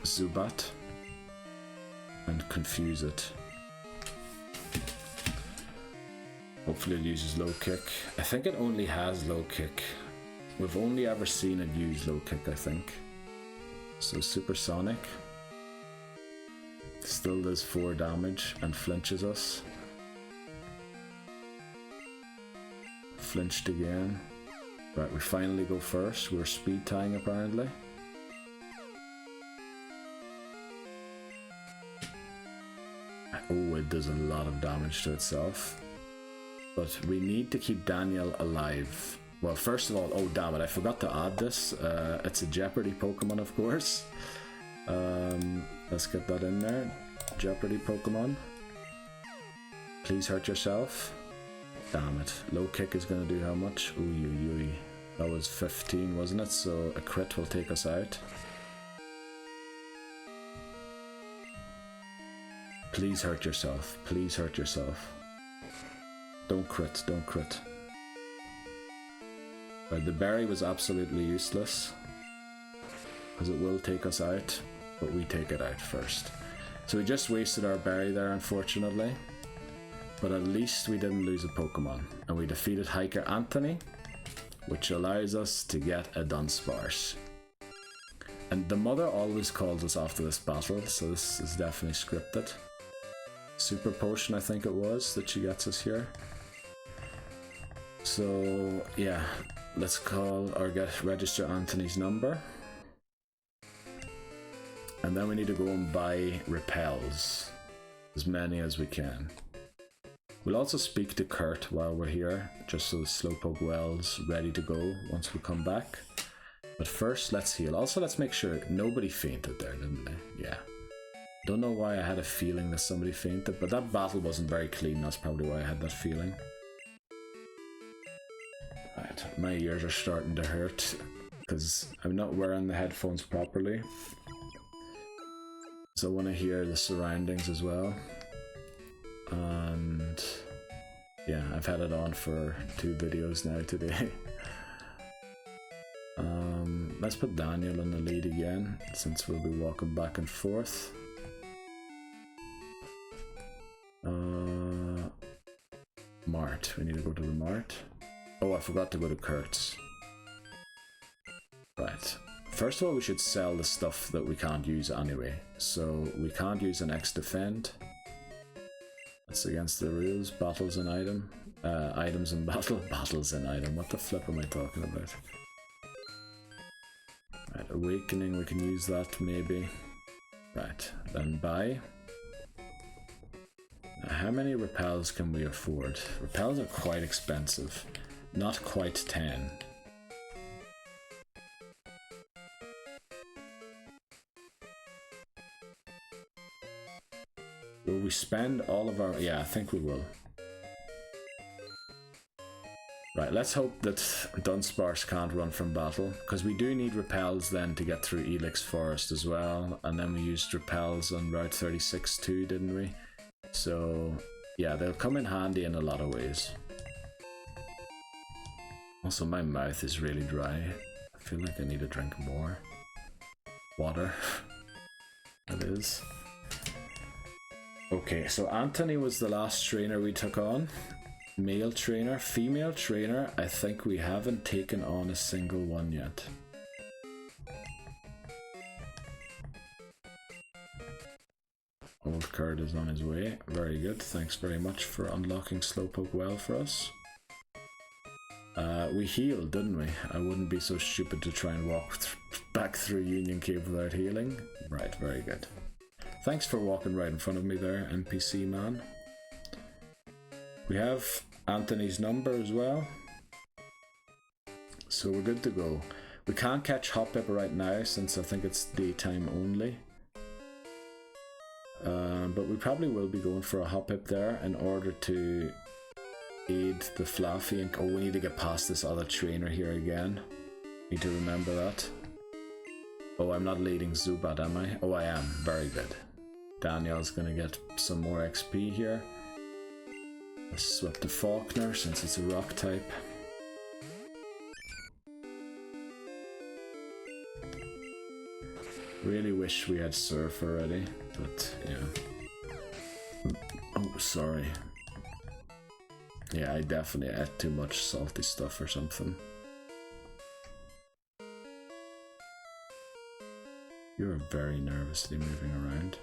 Speaker 1: Zubat and confuse it. Hopefully it uses low kick. I think it only has low kick. We've only ever seen it use low kick, I think. So supersonic. Still does 4 damage and flinches us. Flinched again. Right, we finally go first. We're speed tying apparently. Oh, it does a lot of damage to itself. But we need to keep Daniel alive. Well, first of all, oh damn it, I forgot to add this. It's a Jeopardy Pokémon, of course. Let's get that in there. Jeopardy Pokémon. Please hurt yourself. Damn it. Low kick is going to do how much? Ooh. That was 15, wasn't it? So a crit will take us out. Please hurt yourself. Please hurt yourself. Don't crit. Don't crit. Right, the berry was absolutely useless. Because it will take us out. But we take it out first. So we just wasted our berry there, unfortunately. But at least we didn't lose a Pokemon. And we defeated Hiker Anthony, which allows us to get a Dunsparce. And the mother always calls us after this battle, so this is definitely scripted. Super Potion, I think it was, that she gets us here. So, yeah, let's call or register Anthony's number. And then we need to go and buy repels. As many as we can. We'll also speak to Kurt while we're here, just so the Slowpoke well's ready to go once we come back. But first, let's heal. Also, let's make sure nobody fainted there, didn't they? Yeah. Don't know why I had a feeling that somebody fainted, but that battle wasn't very clean. That's probably why I had that feeling. Right, my ears are starting to hurt because I'm not wearing the headphones properly. So I want to hear the surroundings as well. And yeah, I've had it on for 2 videos now today. Let's put Daniel in the lead again, since we'll be walking back and forth. Mart, we need to go to the Mart. Oh, I forgot to go to Kurt's. Right. First of all, we should sell the stuff that we can't use anyway. So we can't use an X defend. That's against the rules. Battles and item. Items and battle. Battles and item. What the flip am I talking about? Right, awakening, we can use that maybe. Right, then buy. Now, how many repels can we afford? Repels are quite expensive. Not quite 10. Will we spend all of our... Yeah, I think we will. Right, let's hope that Dunsparce can't run from battle, because we do need repels then to get through Elix Forest as well, and then we used repels on Route 36 too, didn't we? So, yeah, they'll come in handy in a lot of ways. Also, my mouth is really dry. I feel like I need to drink more water. It is. Okay, so Anthony was the last trainer we took on. Male trainer, female trainer, I think we haven't taken on a single one yet. Old Kurt is on his way. Very good. Thanks very much for unlocking Slowpoke well for us. We healed, didn't we? I wouldn't be so stupid to try and walk back through Union Cave without healing. Right, very good. Thanks for walking right in front of me there, NPC man. We have Anthony's number as well. So we're good to go. We can't catch Hoppip right now since I think it's daytime only. But we probably will be going for a Hoppip there in order to aid the Fluffy. And oh, we need to get past this other trainer here again. Need to remember that. Oh, I'm not leading Zubat, am I? Oh, I am. Very good. Daniel's gonna get some more XP here. Let's swap to Falkner since it's a rock type. Really wish we had Surf already, but yeah. Oh, sorry. Yeah, I definitely ate too much salty stuff or something. You're very nervously moving around.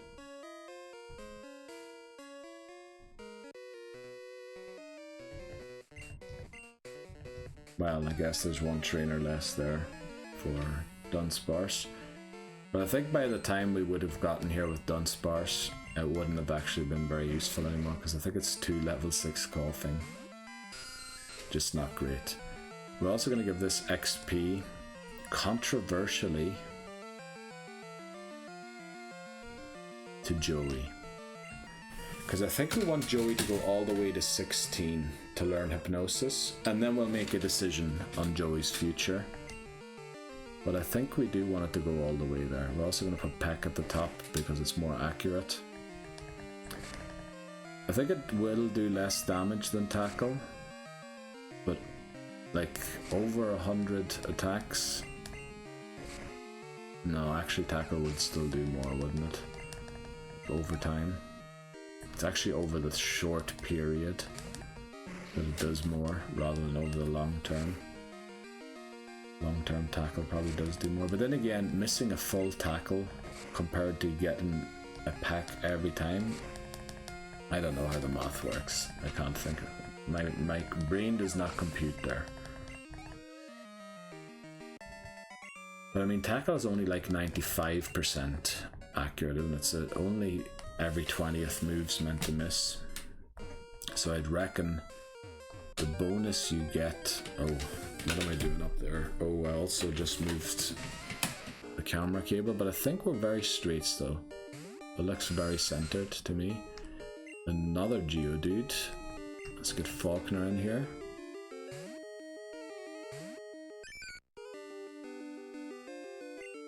Speaker 1: Well, I guess there's one trainer less there for Dunsparce. But I think by the time we would have gotten here with Dunsparce, it wouldn't have actually been very useful anymore, because I think it's 2 level 6 coughing. Just not great. We're also going to give this XP, controversially, to Joey. Because I think we want Joey to go all the way to 16 to learn Hypnosis, and then we'll make a decision on Joey's future. But I think we do want it to go all the way there. We're also going to put Peck at the top because it's more accurate. I think it will do less damage than Tackle, but like over 100 attacks. No, actually Tackle would still do more, wouldn't it? Over time. It's actually over the short period that it does more rather than over the long term. Long term Tackle probably does do more, but then again, missing a full Tackle compared to getting a pack every time, I don't know how the math works. I can't think of it. My brain does not compute there. But I mean, Tackle is only like 95% accurate, and it's only every 20th move's meant to miss. So I'd reckon the bonus you get... Oh, what am I doing up there? Oh, I also just moved the camera cable, but I think we're very straight still. It looks very centered to me. Another Geodude. Let's get Falkner in here.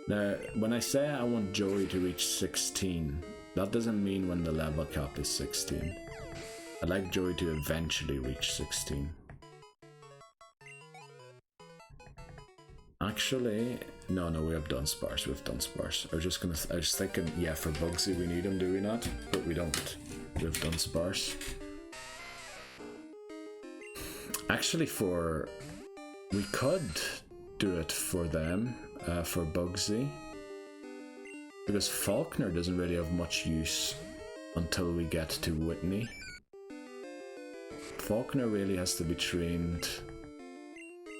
Speaker 1: Now, when I say I want Joey to reach 16, that doesn't mean when the level cap is 16. I'd like Joey to eventually reach 16. Actually, no, we have Dunsparce. I was thinking, yeah, for Bugsy we need him, do we not? But we don't. We have Dunsparce. Actually, we could do it for them, for Bugsy. Because Falkner doesn't really have much use until we get to Whitney. Falkner really has to be trained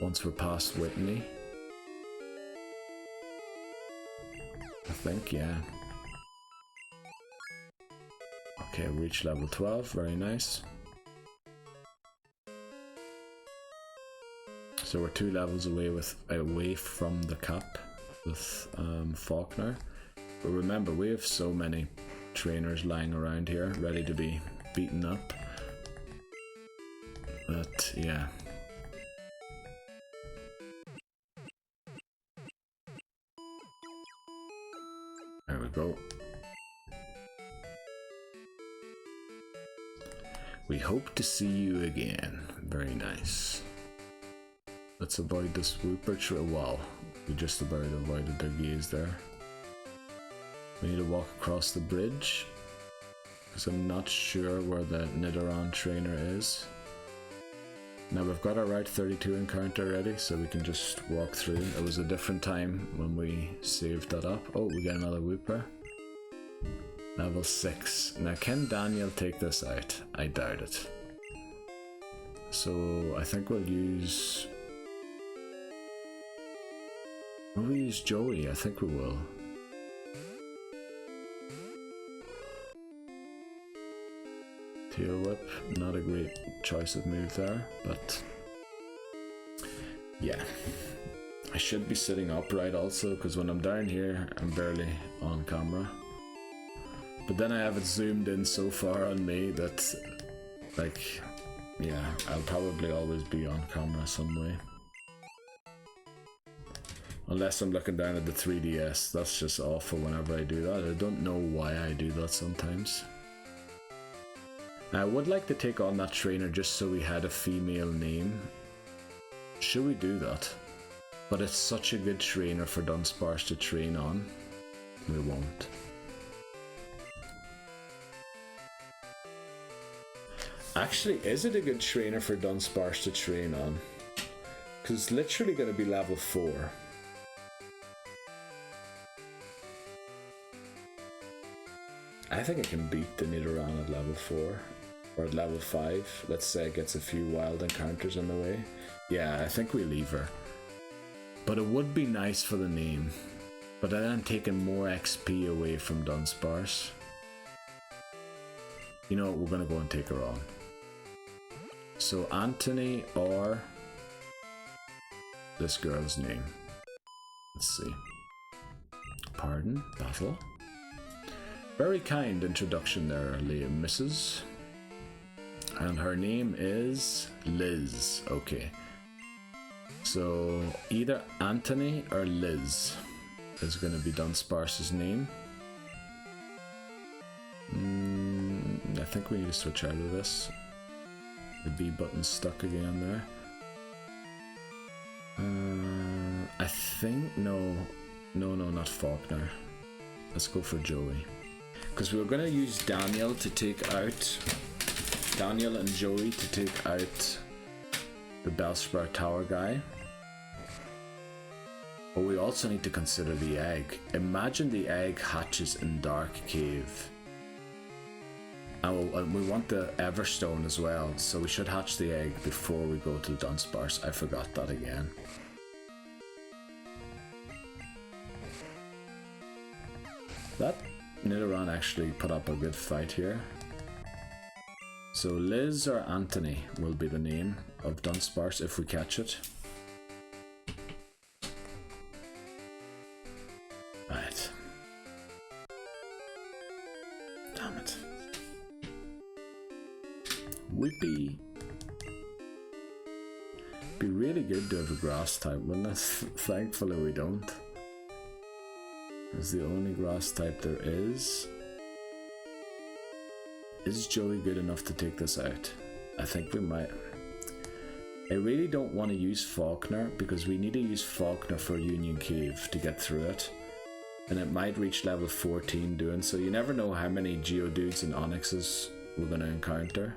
Speaker 1: once we're past Whitney. I think, yeah. Okay, reach level 12, very nice. So we're 2 levels away from the cap with Falkner. But remember, we have so many trainers lying around here, ready to be beaten up. But yeah. There we go. We hope to see you again. Very nice. Let's avoid this Wooper tree. Wow, we just about avoided their gaze there. We need to walk across the bridge. because I'm not sure where the Nidoran trainer is. Now we've got our Route 32 encounter ready, so we can just walk through. It was a different time when we saved that up. Oh, we get another Wooper. Level 6. Now can Daniel take this out? I doubt it. So I think we'll use... Will we use Joey? I think we will. Tail Whip, not a great choice of move there, but yeah. I should be sitting upright also, because when I'm down here, I'm barely on camera. But then I have it zoomed in so far on me that, like, yeah, I'll probably always be on camera some way. Unless I'm looking down at the 3DS, that's just awful whenever I do that. I don't know why I do that sometimes. I would like to take on that trainer just so we had a female name. Should we do that? But it's such a good trainer for Dunsparce to train on. We won't. Actually, is it a good trainer for Dunsparce to train on? Because it's literally going to be level 4. I think I can beat the Nidoran at level 4. Or at level 5. Let's say it gets a few wild encounters on the way. Yeah, I think we leave her. But it would be nice for the name. But then I'm taking more XP away from Dunsparce. You know what, we're going to go and take her on. So Anthony or this girl's name. Let's see. Pardon, battle. Very kind introduction there, Liam, Mrs. And her name is Liz. Okay. So either Anthony or Liz is going to be Dunsparce's name. I think we need to switch out of this. The B button's stuck again there. I think no, not Falkner. Let's go for Joey. Because we were going to use Daniel to take out... Daniel and Joey to take out the Bellsprout Tower guy. But we also need to consider the egg. Imagine the egg hatches in Dark Cave. And we want the Everstone as well, so we should hatch the egg before we go to Dunsparce. I forgot that again. That Nidoran actually put up a good fight here. So Liz or Anthony will be the name of Dunsparce if we catch it. Right. Damn it. Whippy. Be really good to have a grass type, wouldn't it? Thankfully we don't. It's the only grass type there is. Is Joey good enough to take this out? I think we might. I really don't want to use Falkner because we need to use Falkner for Union Cave to get through it. And it might reach level 14 doing so. You never know how many Geodudes and Onixes we're going to encounter.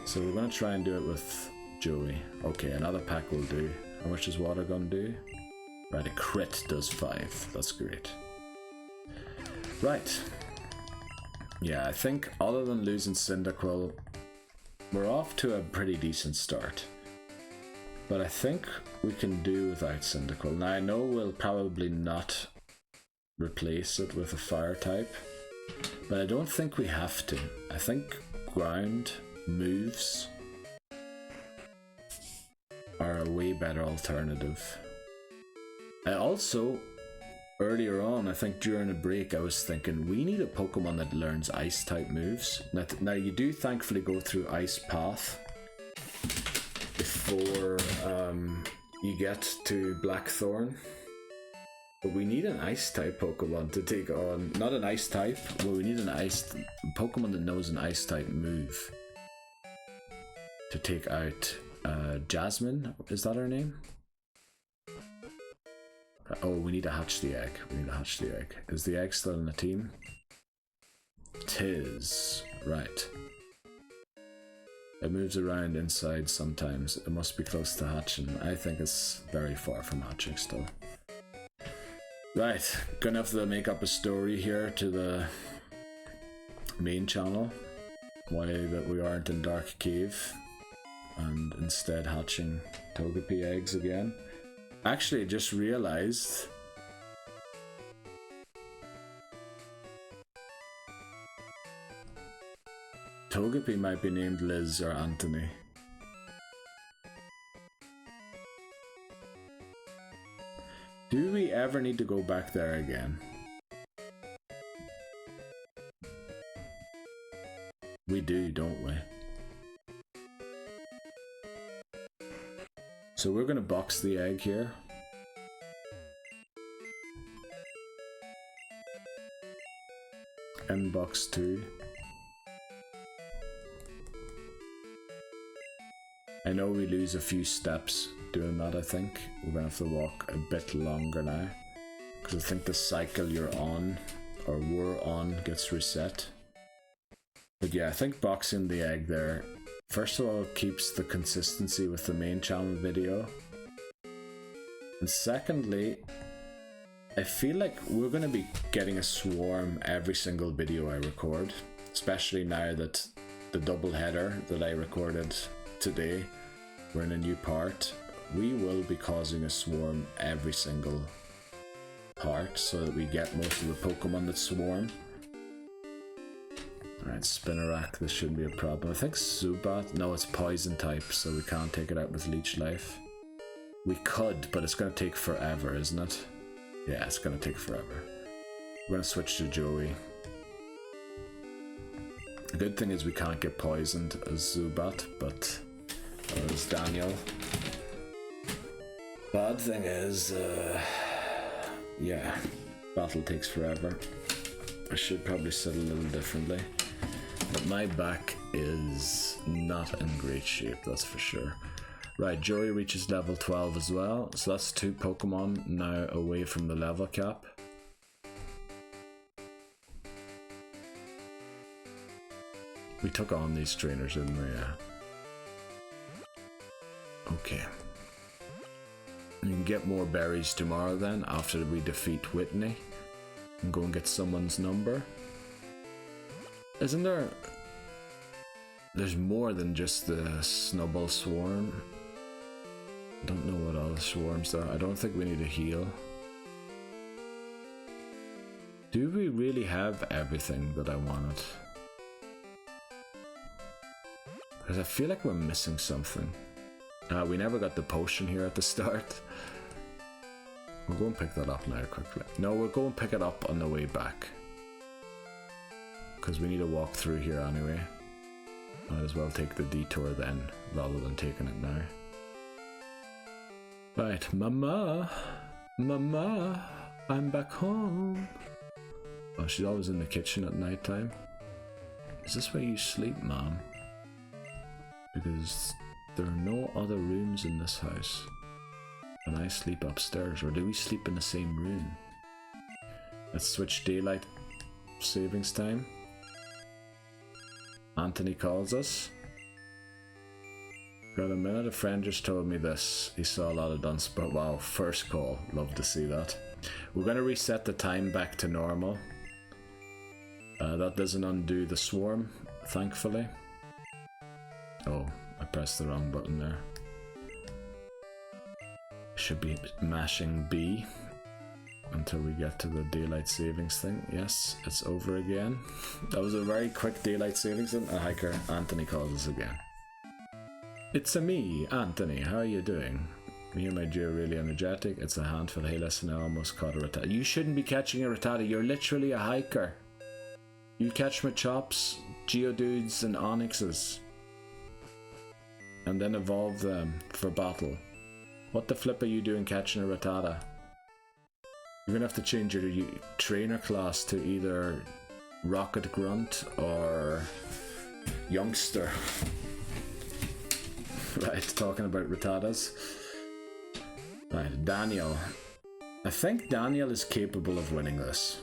Speaker 1: So we're going to try and do it with Joey. Okay, another pack will do. How much does Water Gun do? Right, a crit does 5. That's great. Right. Yeah, I think other than losing Cyndaquil, we're off to a pretty decent start. But I think we can do without Cyndaquil. Now I know we'll probably not replace it with a fire type, but I don't think we have to. I think ground moves are a way better alternative. I also, earlier on, I think during a break, I was thinking we need a Pokemon that learns ice type moves. Now you do thankfully go through Ice Path before you get to Blackthorn. But we need an ice type Pokemon to take on, not an ice type, but we need an ice Pokemon that knows an ice type move to take out Jasmine. Is that her name? Oh, we need to hatch the egg. We need to hatch the egg. Is the egg still in the team? 'tis. Right. It moves around inside sometimes. It must be close to hatching. I think it's very far from hatching still. Right, gonna have to make up a story here to the main channel. Why that we aren't in Dark Cave and instead hatching Togepi eggs again. Actually, I just realized Togepi might be named Liz or Anthony. Do we ever need to go back there again? We do, don't we? So we're gonna box the egg here. In box 2. I know we lose a few steps doing that, I think. We're gonna have to walk a bit longer now. Because I think the cycle you're on, or we're on, gets reset. But yeah, I think boxing the egg there, first of all, keeps the consistency with the main channel video. And secondly, I feel like we're gonna be getting a swarm every single video I record. Especially now that the double header that I recorded today, we're in a new part. We will be causing a swarm every single part so that we get most of the Pokemon that swarm. Alright, Spinarak, this shouldn't be a problem. I think Zubat, no, it's poison type, so we can't take it out with Leech Life. We could, but it's going to take forever, isn't it? Yeah, it's going to take forever. We're going to switch to Joey. The good thing is we can't get poisoned as Zubat, but as Daniel. Bad thing is, yeah, battle takes forever. I should probably sit a little differently. But my back is not in great shape, that's for sure. Right, Joey reaches level 12 as well, so that's 2 Pokemon now away from the level cap. We took on these trainers, didn't we? Yeah. Okay. We can get more berries tomorrow then, after we defeat Whitney. And go and get someone's number. Isn't there... There's more than just the Snubbull Swarm. I don't know what all the swarms are. I don't think we need a heal. Do we really have everything that I wanted? Because I feel like we're missing something. We never got the potion here at the start. We'll go and pick that up now quickly. No, we'll go and pick it up on the way back. Because we need to walk through here anyway. Might as well take the detour then, rather than taking it now. Right, Mama! Mama! I'm back home! Oh, she's always in the kitchen at night time. Is this where you sleep, Mom? Because there are no other rooms in this house. And I sleep upstairs, or do we sleep in the same room? Let's switch daylight savings time. Anthony calls us. Got a minute, a friend just told me this. He saw a lot of Dunsparce. Wow, first call. Love to see that. We're going to reset the time back to normal. That doesn't undo the swarm, thankfully. Oh, I pressed the wrong button there. Should be mashing B until we get to the daylight savings thing. Yes, it's over again. That was a very quick daylight savings thing. A hiker, Anthony calls us again. It's a me, Anthony. How are you doing? Me and my dear really energetic. It's a handful. Hey, listen, I almost caught a Rattata. You shouldn't be catching a Rattata. You're literally a hiker. You catch Machops, Geodudes, and Onixes. And then evolve them for battle. What the flip are you doing catching a Rattata? You're gonna have to change your trainer class to either Rocket Grunt or Youngster. Right, talking about Rattatas. Right, Daniel. I think Daniel is capable of winning this.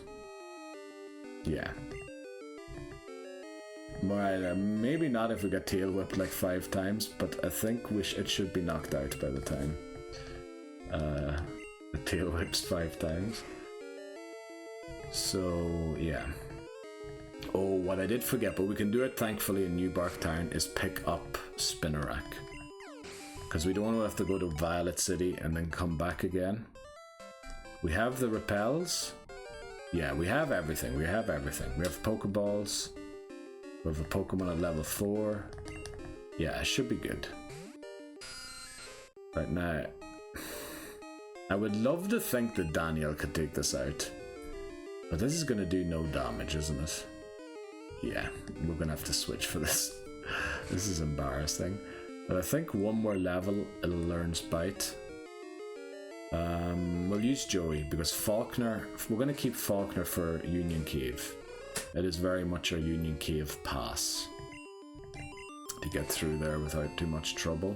Speaker 1: Yeah. Right, maybe not if we get tail whipped like 5 times, but I think it should be knocked out by the time the tail whips 5 times. So yeah. Oh, what I did forget, but we can do it thankfully in New Bark Town, is pick up Spinnerack. Because we don't want to have to go to Violet City and then come back again. We have the repels. Yeah, we have everything. We have everything. We have Pokeballs. We have a Pokemon at level 4. Yeah, it should be good. Right now, I would love to think that Daniel could take this out. But this is going to do no damage, isn't it? Yeah, we're going to have to switch for this. This is embarrassing. But I think one more level, it'll learn Bite. We'll use Joey, because Falkner, we're going to keep Falkner for Union Cave. It is very much our Union Cave pass to get through there without too much trouble,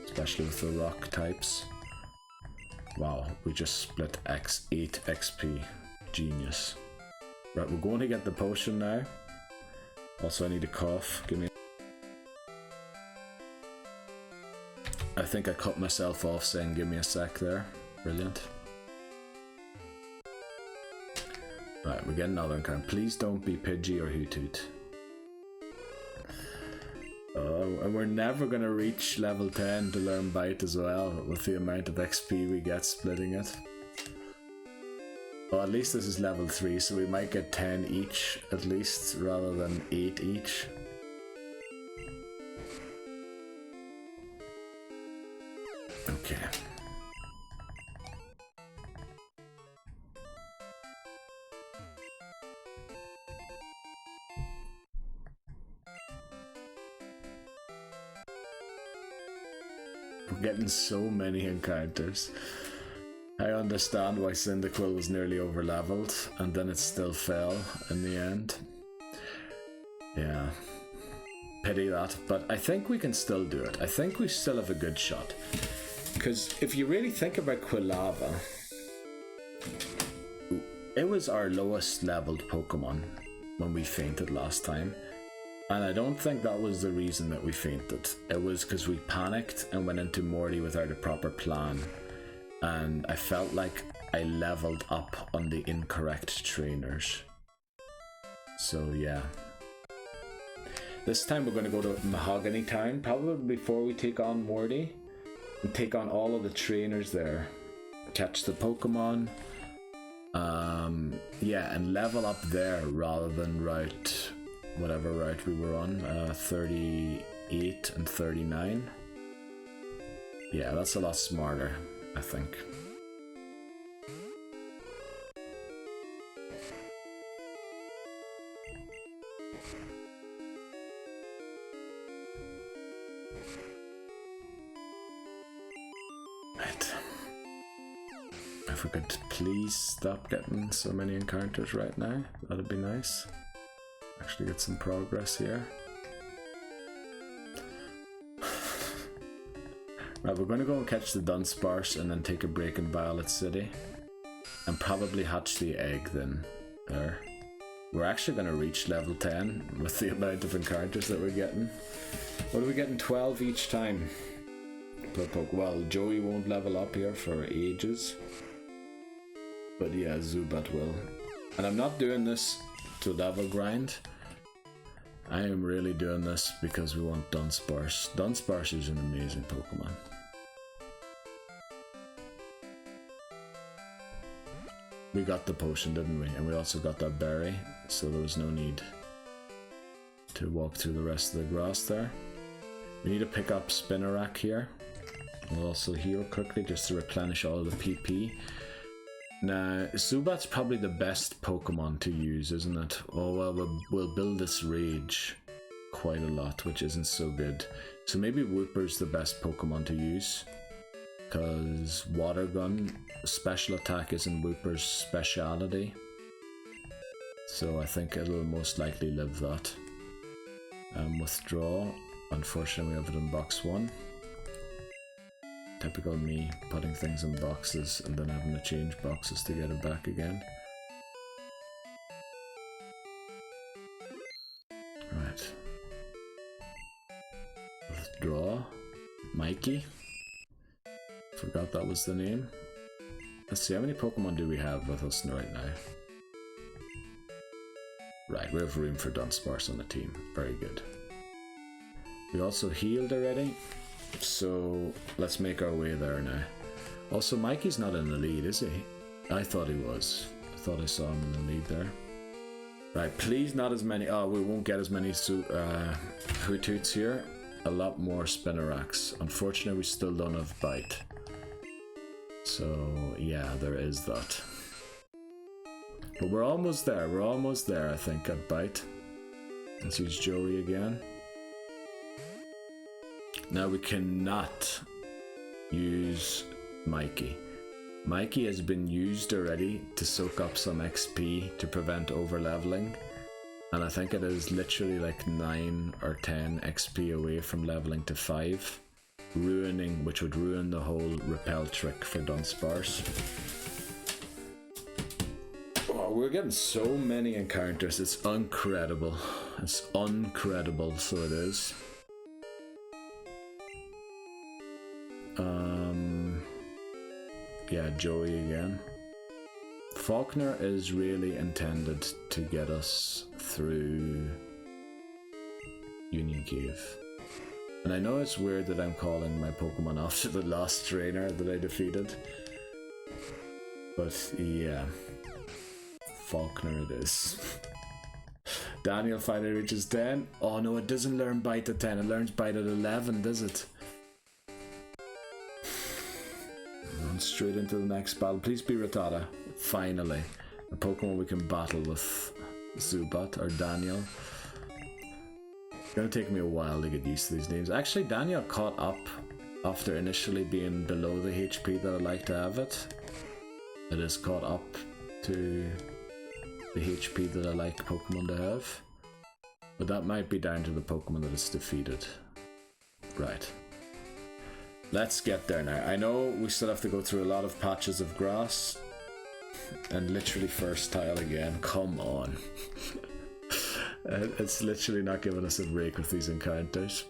Speaker 1: especially with the rock types. Wow, we just split 8 XP. Genius. Right, we're going to get the potion now. Also, I need a cough. Give me. I think I cut myself off saying give me a sec there. Brilliant. Right, we're getting another encounter. Please don't be Pidgey or Hoothoot. And we're never going to reach level 10 to learn Bite as well, with the amount of XP we get splitting it. Well, at least this is level 3, so we might get 10 each, at least, rather than 8 each. Okay. We're getting so many encounters. I understand why Cyndaquil was nearly over leveled and then it still fell in the end. Yeah, pity that, but I think we can still do it. I think we still have a good shot. Because if you really think about Quilava, it was our lowest leveled Pokemon when we fainted last time. And I don't think that was the reason that we fainted. It was because we panicked and went into Morty without a proper plan. And I felt like I leveled up on the incorrect trainers. So yeah. This time we're going to go to Mahogany Town, probably before we take on Morty. And take on all of the trainers there. Catch the Pokemon. Yeah, and level up there rather than whatever route we were on. 38 and 39. Yeah, that's a lot smarter, I think. Right. If we could please stop getting so many encounters right now, that'd be nice. Actually get some progress here. Right, we're going to go and catch the Dunsparce and then take a break in Violet City. And probably hatch the egg then. There. We're actually going to reach level 10 with the amount of encounters that we're getting. What are we getting? 12 each time. Per poke. Well, Joey won't level up here for ages. But yeah, Zubat will. And I'm not doing this to level grind. I am really doing this because we want Dunsparce. Dunsparce is an amazing Pokemon. We got the potion, didn't we? And we also got that berry, so there was no need to walk through the rest of the grass there. We need to pick up Spinnerack here. We'll also heal quickly just to replenish all of the PP. Now, Zubat's probably the best Pokemon to use, isn't it? Oh well, we'll build this Rage quite a lot, which isn't so good. So maybe Wooper's the best Pokemon to use. Because Water Gun, special attack isn't Wooper's speciality. So I think it'll most likely live that. Withdraw. Unfortunately, we have it in box 1. Typical me, putting things in boxes and then having to change boxes to get it back again. Right. Draw. Mikey. Forgot that was the name. Let's see, how many Pokemon do we have with us right now? Right, we have room for Dunsparce on the team. Very good. We also healed already, so let's make our way there now. Also, Mikey's not in the lead, is he? I thought he was. I thought I saw him in the lead there. Right, please not as many. Oh, we won't get as many Hootoots here. A lot more Spinnerax. Unfortunately, we still don't have Bite. So, yeah, there is that. But we're almost there. We're almost there, I think, at Bite. Let's use Joey again. Now we cannot use Mikey. Mikey has been used already to soak up some XP to prevent over-leveling. And I think it is literally like 9 or 10 XP away from leveling to 5. Which would ruin the whole repel trick for Dunsparce. Oh, we're getting so many encounters, it's incredible. It's incredible, so it is. Yeah, Joey again. Falkner is really intended to get us through Union Cave. And I know it's weird that I'm calling my Pokemon after the last trainer that I defeated. But yeah, Falkner it is. Daniel finally reaches 10. Oh no, it doesn't learn Bite at 10, it learns Bite at 11, does it? Run straight into the next battle. Please be Rattata. Finally. A Pokemon we can battle with Zubat or Daniel. It's gonna take me a while to get used to these names. Actually, Daniel caught up after initially being below the HP that I like to have it. It is caught up to the HP that I like Pokemon to have. But that might be down to the Pokemon that it's defeated. Right. Let's get there now. I know we still have to go through a lot of patches of grass. And literally first tile again. Come on. It's literally not giving us a break with these encounters.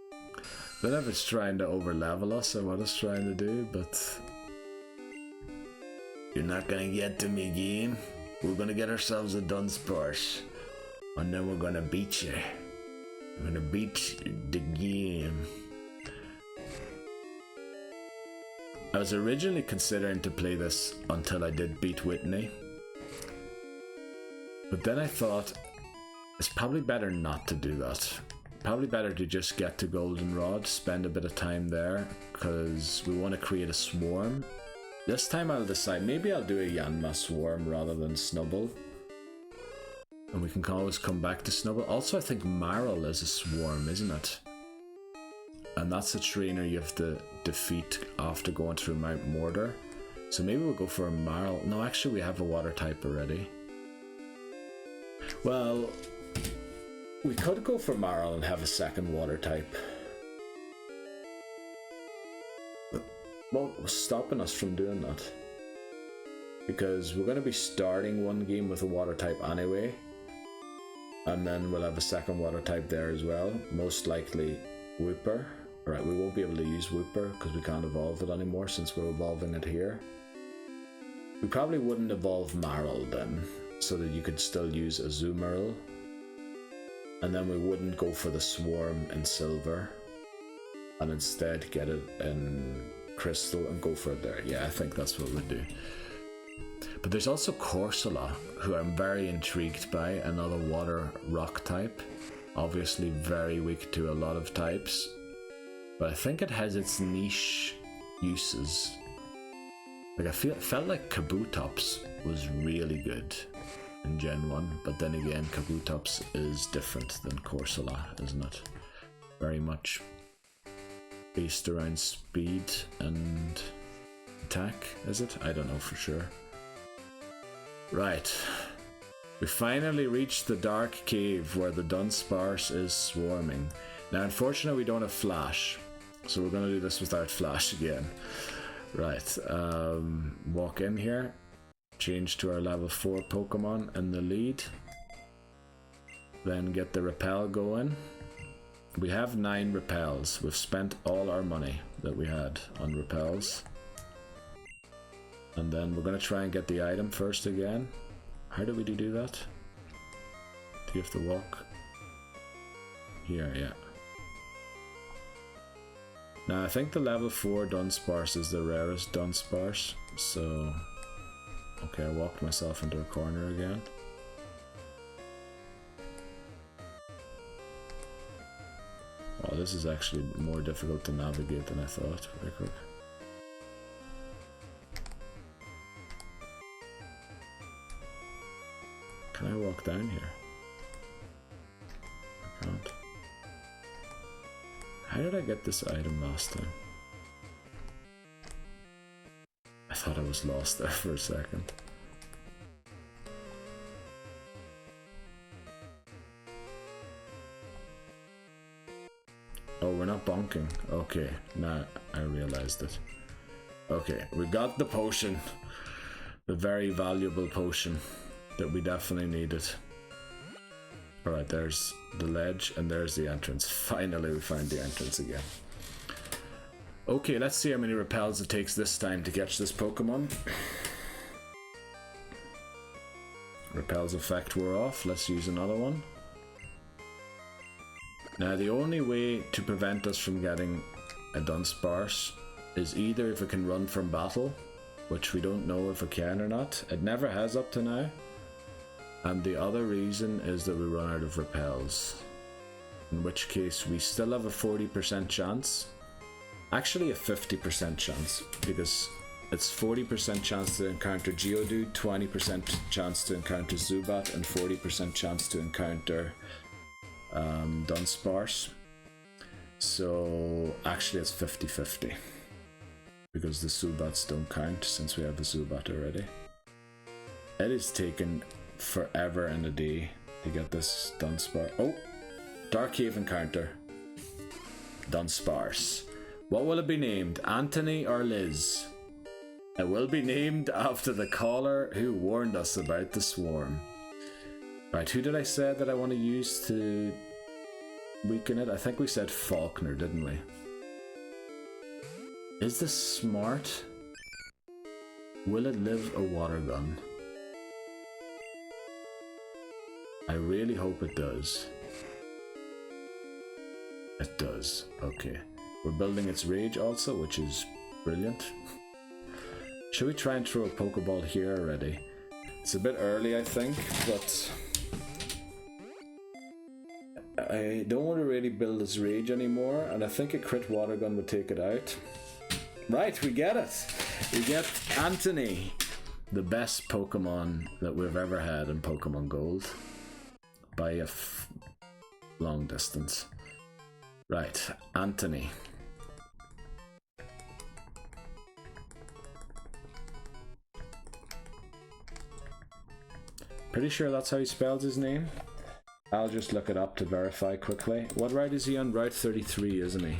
Speaker 1: I don't know if it's trying to over level us or what it's trying to do, but you're not gonna get to me, game. We're gonna get ourselves a Dunsparce, and then we're gonna beat you. We're gonna beat the game. I was originally considering to play this until I did beat Whitney, but then I thought it's probably better not to do that. Probably better to just get to Goldenrod, spend a bit of time there, because we want to create a swarm. This time I'll decide, maybe I'll do a Yanma swarm rather than Snubble. And we can always come back to Snubble. Also, I think Marl is a swarm, isn't it? And that's a trainer you have to defeat after going through Mount Mortar. So maybe we'll go for a Marl. No, actually we have a water type already. Well, we could go for Marl and have a second water type. But what's stopping us from doing that? Because we're going to be starting one game with a water type anyway. And then we'll have a second water type there as well. Most likely Wooper. Alright, we won't be able to use Wooper because we can't evolve it anymore since we're evolving it here. We probably wouldn't evolve Marl then, so that you could still use Azumarill. And then we wouldn't go for the Swarm in Silver, and instead get it in Crystal and go for it there. Yeah, I think that's what we'd do. But there's also Corsola, who I'm very intrigued by, another water rock type. Obviously very weak to a lot of types. But I think it has its niche uses. Like I felt like Kabutops was really good in Gen 1, but then again Kabutops is different than Corsola, isn't it? Very much based around speed and attack, is it? I don't know for sure. Right. We finally reached the dark cave where the Dunsparce is swarming. Now unfortunately we don't have Flash, so we're going to do this without Flash again. Right, walk in here, change to our level 4 Pokemon in the lead, then get the Repel going, We have 9 repels. We've spent all our money that we had on repels. And then we're going to try and get the item first again. How do we do that? Do you have to walk? Here, yeah. Now I think the level 4 Dunsparce is the rarest Dunsparce, so... Okay, I walked myself into a corner again. Oh, this is actually more difficult to navigate than I thought. Very quick. Can I walk down here? I can't. How did I get this item last time? I thought I was lost there for a second. Oh, we're not bonking. Okay, now I realized it. Okay, we got the potion. The very valuable potion that we definitely needed. Alright, there's the ledge and there's the entrance. Finally we found the entrance again. Okay, let's see how many repels it takes this time to catch this Pokemon. Repel's effect wore off. Let's use another one. Now the only way to prevent us from getting a Dunsparce is either if it can run from battle, which we don't know if it can or not. It never has up to now. And the other reason is that we run out of repels. In which case we still have a 40% chance. Actually a 50% chance, because it's 40% chance to encounter Geodude, 20% chance to encounter Zubat, and 40% chance to encounter Dunsparce. So actually it's 50-50, because the Zubats don't count since we have a Zubat already. It is taken forever and a day to get this Dunsparce. Oh! Dark Cave encounter. Dunsparce. What will it be named? Anthony or Liz? It will be named after the caller who warned us about the swarm. Right, who did I say that I want to use to weaken it? I think we said Falkner, didn't we? Is this smart? Will it live a water gun? I really hope it does. It does, okay. We're building its rage also, which is brilliant. Should we try and throw a Pokeball here already? It's a bit early, I think, but I don't want to really build its rage anymore, and I think a crit water gun would take it out. Right, we get it! We get Anthony, the best Pokemon that we've ever had in Pokemon Gold, by a long distance. Right, Anthony. Pretty sure that's how he spells his name. I'll just look it up to verify quickly. What route is he on? Route 33, isn't he?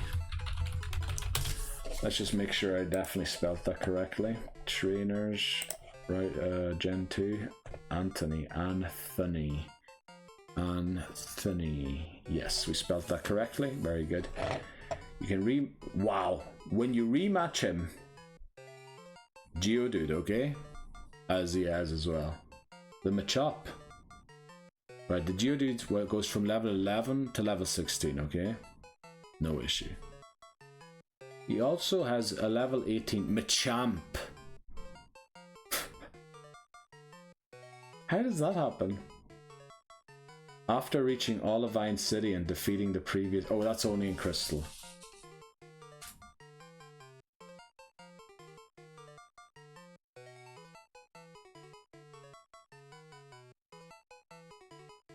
Speaker 1: Let's just make sure I definitely spelled that correctly. Trainers, right, Gen 2. Anthony. Anthony. Yes, we spelled that correctly. Very good. You can wow. When you rematch him, Geodude, okay? As he has as well. The Machop. Right, the Geodude goes from level 11 to level 16, okay? No issue. He also has a level 18 Machamp. How does that happen? After reaching Olivine City and defeating the previous... Oh, that's only in Crystal.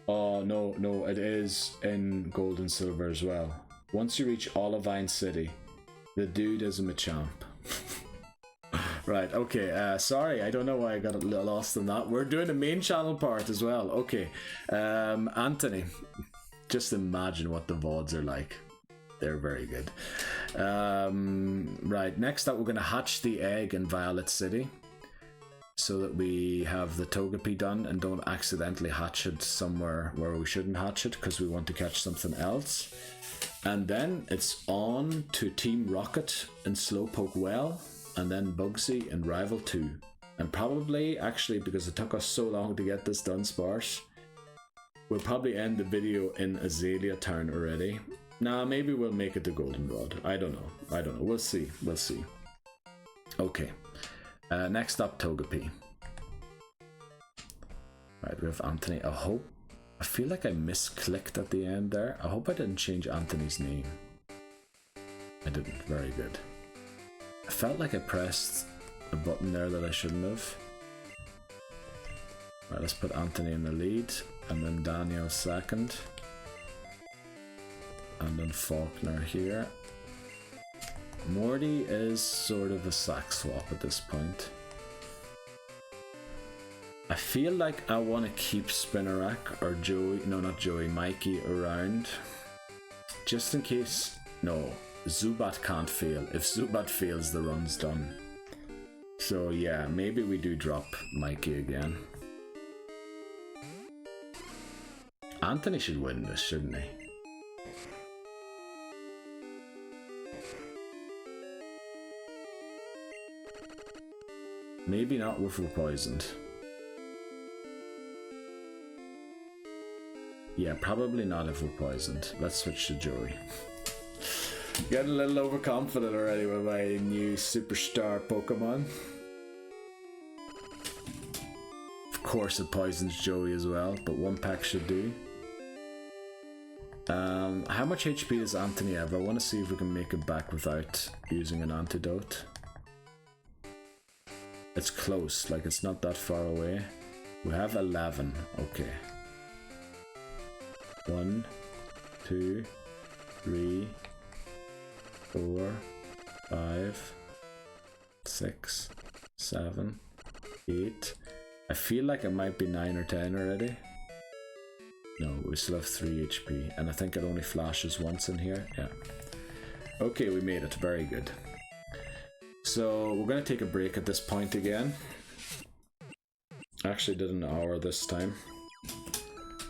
Speaker 1: Oh, no, it is in Gold and Silver as well. Once you reach Olivine City, the dude is a Machamp. Right, okay, sorry, I don't know why I got lost in that. We're doing the main channel part as well. Okay, Anthony, just imagine what the VODs are like. They're very good. Right, next up we're going to hatch the egg in Violet City, so that we have the Togepi done and don't accidentally hatch it somewhere where we shouldn't hatch it, because we want to catch something else. And then it's on to Team Rocket and Slowpoke Well, and then Bugsy and Rival 2. And probably, actually, because it took us so long to get this done, Sparse, we'll probably end the video in Azalea Town already. Nah, maybe we'll make it to Goldenrod. I don't know. We'll see. Okay. Next up, Togepi. Right, we have Anthony. I feel like I misclicked at the end there. I hope I didn't change Anthony's name. I didn't. Very good. I felt like I pressed a button there that I shouldn't have. Right, let's put Anthony in the lead, and then Daniel second. And then Falkner here. Morty is sort of a sack swap at this point. I feel like I want to keep Spinarak or Joey, no not Joey, Mikey around. Just in case, no, Zubat can't fail. If Zubat fails, the run's done. So yeah, maybe we do drop Mikey again. Anthony should win this, shouldn't he? Maybe not if we're poisoned. Yeah, probably not if we're poisoned. Let's switch to Joey. Getting a little overconfident already with my new superstar Pokemon. Of course it poisons Joey as well, but one pack should do. How much HP does Anthony have? I want to see if we can make it back without using an antidote. It's close, like it's not that far away. We have 11, okay. 1, 2, 3, 4, 5, 6, 7, 8. I feel like it might be 9 or 10 already. No, we still have 3 HP, and I think it only flashes once in here. Yeah. Okay, we made it. Very good. So we're going to take a break at this point again. Actually did an hour this time.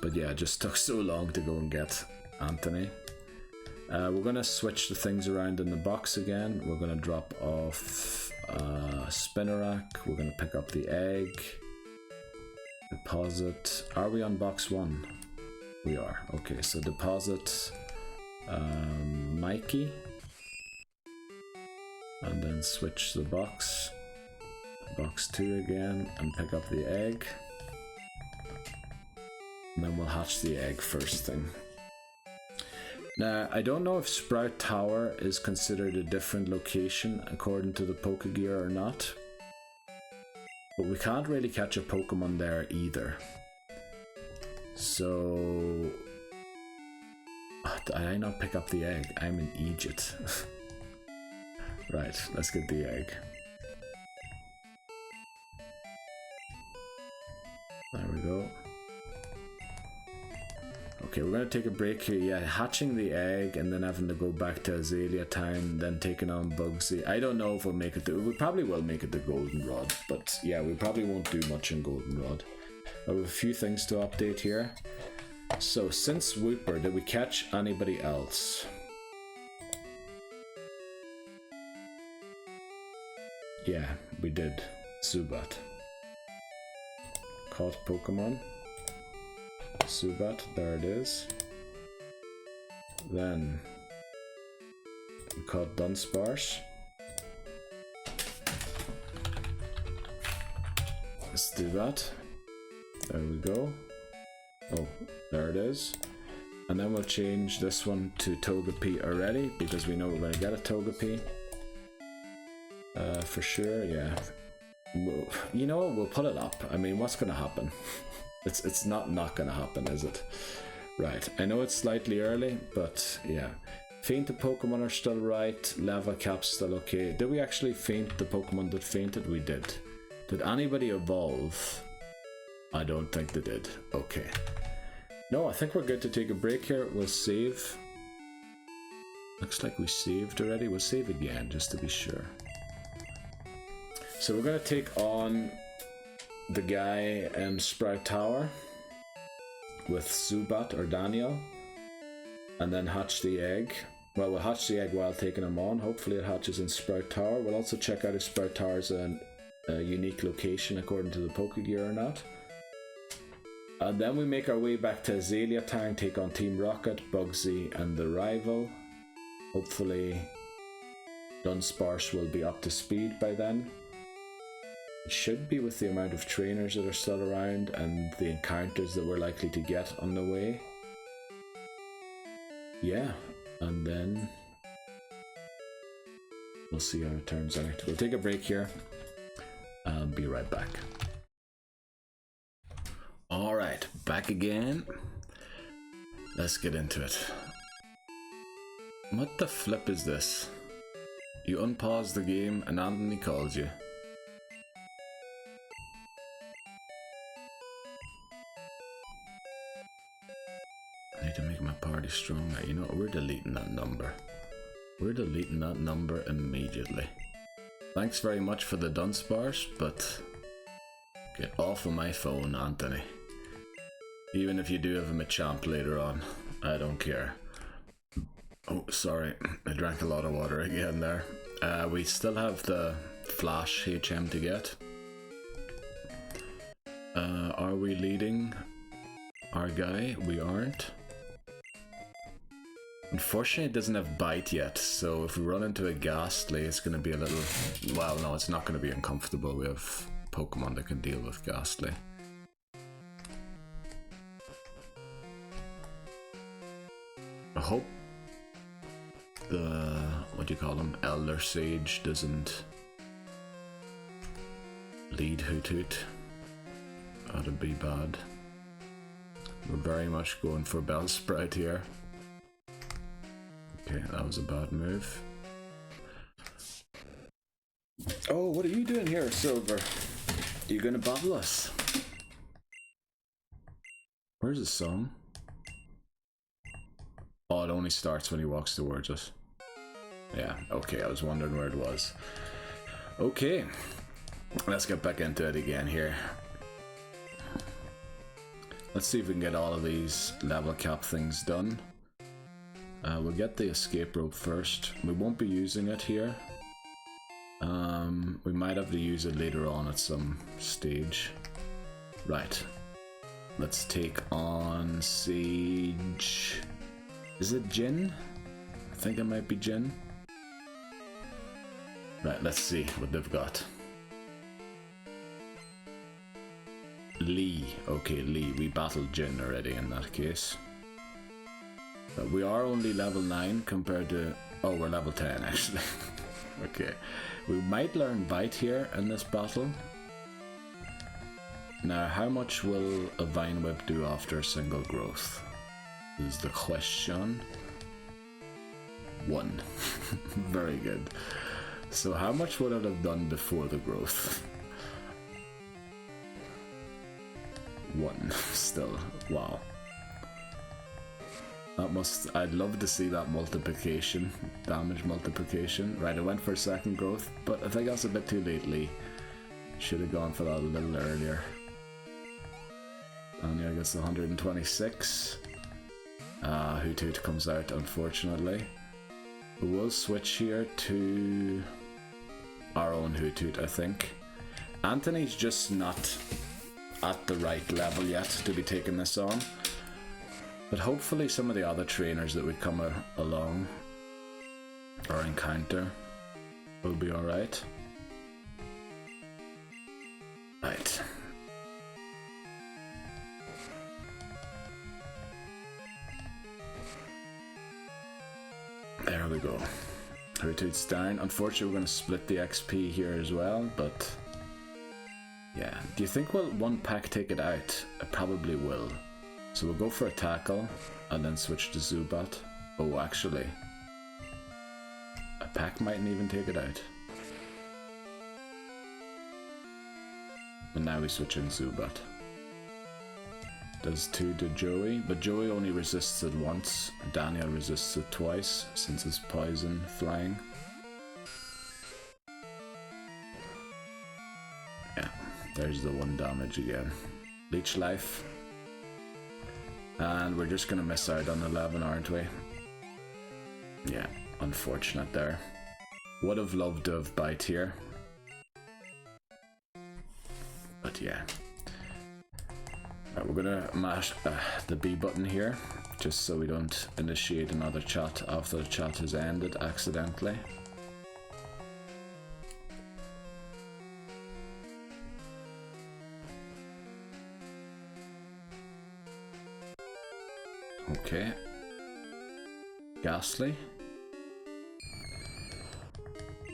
Speaker 1: But yeah, it just took so long to go and get Anthony. We're going to switch the things around in the box again. We're going to drop off Spinarak. We're going to pick up the egg. Deposit. Are we on box 1? We are. Okay, so deposit Mikey. And then switch the box. Box 2 again and pick up the egg. And then we'll hatch the egg first thing. Now, I don't know if Sprout Tower is considered a different location according to the Pokegear or not. But we can't really catch a Pokemon there either. So... did I not pick up the egg? I'm in Egypt. Right, let's get the egg. There we go. Okay, we're going to take a break here. Yeah, hatching the egg and then having to go back to Azalea Town, then taking on Bugsy. I don't know if we'll make it to... We probably will make it to Goldenrod, but yeah, we probably won't do much in Goldenrod. I have a few things to update here. So, since Wooper, did we catch anybody else? Yeah, we did. Zubat. Caught Pokemon. Zubat, there it is. Then we caught Dunsparce. Let's do that. There we go. Oh, there it is. And then we'll change this one to Togepi already because we know we're going to get a Togepi. For sure, yeah. You know what? We'll put it up. I mean, what's going to happen? It's not going to happen, is it? Right. I know it's slightly early, but yeah. Fainted Pokemon are still right. Lava Cap's still okay. Did we actually faint the Pokemon that fainted? We did. Did anybody evolve? I don't think they did. Okay. No, I think we're good to take a break here. We'll save. Looks like we saved already. We'll save again just to be sure. So we're going to take on the guy in Sprout Tower with Zubat or Daniel. and then hatch the egg. Well, we'll hatch the egg while taking him on. Hopefully it hatches in Sprout Tower. We'll also check out if Sprout Tower is a unique location according to the Pokegear or not. And then we make our way back to Azalea Town, take on Team Rocket, Bugsy, and the rival. Hopefully Dunsparce will be up to speed by then. It should be, with the amount of trainers that are still around and the encounters that we're likely to get on the way. Yeah, and then we'll see how it turns out. We'll take a break here and be right back. Alright, back again. Let's get into it. What the flip is this? You unpause the game and Anthony calls you. I need to make my party stronger. You know what? We're deleting that number. We're deleting that number immediately. Thanks very much for the Dunsparce, but get off of my phone, Anthony. Even if you do have a Machamp later on, I don't care. Oh, sorry, I drank a lot of water again there. We still have the Flash HM to get. Are we leading our guy? We aren't. Unfortunately, it doesn't have Bite yet, so if we run into a Ghastly, it's going to be a little... Well, no, it's not going to be uncomfortable. We have Pokemon that can deal with Ghastly. I hope the... what do you call him? Elder Sage doesn't lead Hoot. That'd be bad. We're very much going for Bellsprout here. Okay, that was a bad move. Oh, what are you doing here, Silver? You gonna battle us? Where's the song? Oh, it only starts when he walks towards us. Yeah, okay, I was wondering where it was. Okay, let's get back into it again here. Let's see if we can get all of these level cap things done. We'll get the escape rope first. We won't be using it here. We might have to use it later on at some stage. Right. Let's take on Sage. Is it Jin? I think it might be Jin. Right, let's see what they've got. Lee. Okay, Lee. We battled Jin already in that case. But we are only level 9 compared to... Oh, we're level 10 actually. Okay. We might learn Bite here in this battle. Now, how much will a Vine Whip do after a single growth? Is the question. 1. Very good. So how much would it have done before the growth? 1 still. Wow. That must... I'd love to see that multiplication. Damage multiplication. Right, I went for second growth, but I think that's a bit too late, Lee. Should have gone for that a little earlier. And yeah, I guess 126. Hoot comes out, unfortunately. We will switch here to our own Hoot, I think. Anthony's just not at the right level yet to be taking this on. But hopefully some of the other trainers that would come along or encounter will be alright. Right. There we go. Hoot's down. Unfortunately, we're going to split the XP here as well, but yeah. Do you think we'll one pack take it out? It probably will. So we'll go for a tackle and then switch to Zubat. Oh, actually, a pack mightn't even take it out. And now we switch in Zubat. Does 2 to Joey, but Joey only resists it once. Daniel resists it twice since it's poison flying. Yeah, there's the 1 damage again. Leech life. And we're just gonna miss out on 11, aren't we? Yeah, unfortunate there. Would have loved to have bite here. But yeah. Right, we're gonna mash the B button here, just so we don't initiate another chat after the chat has ended accidentally. Okay. Ghastly.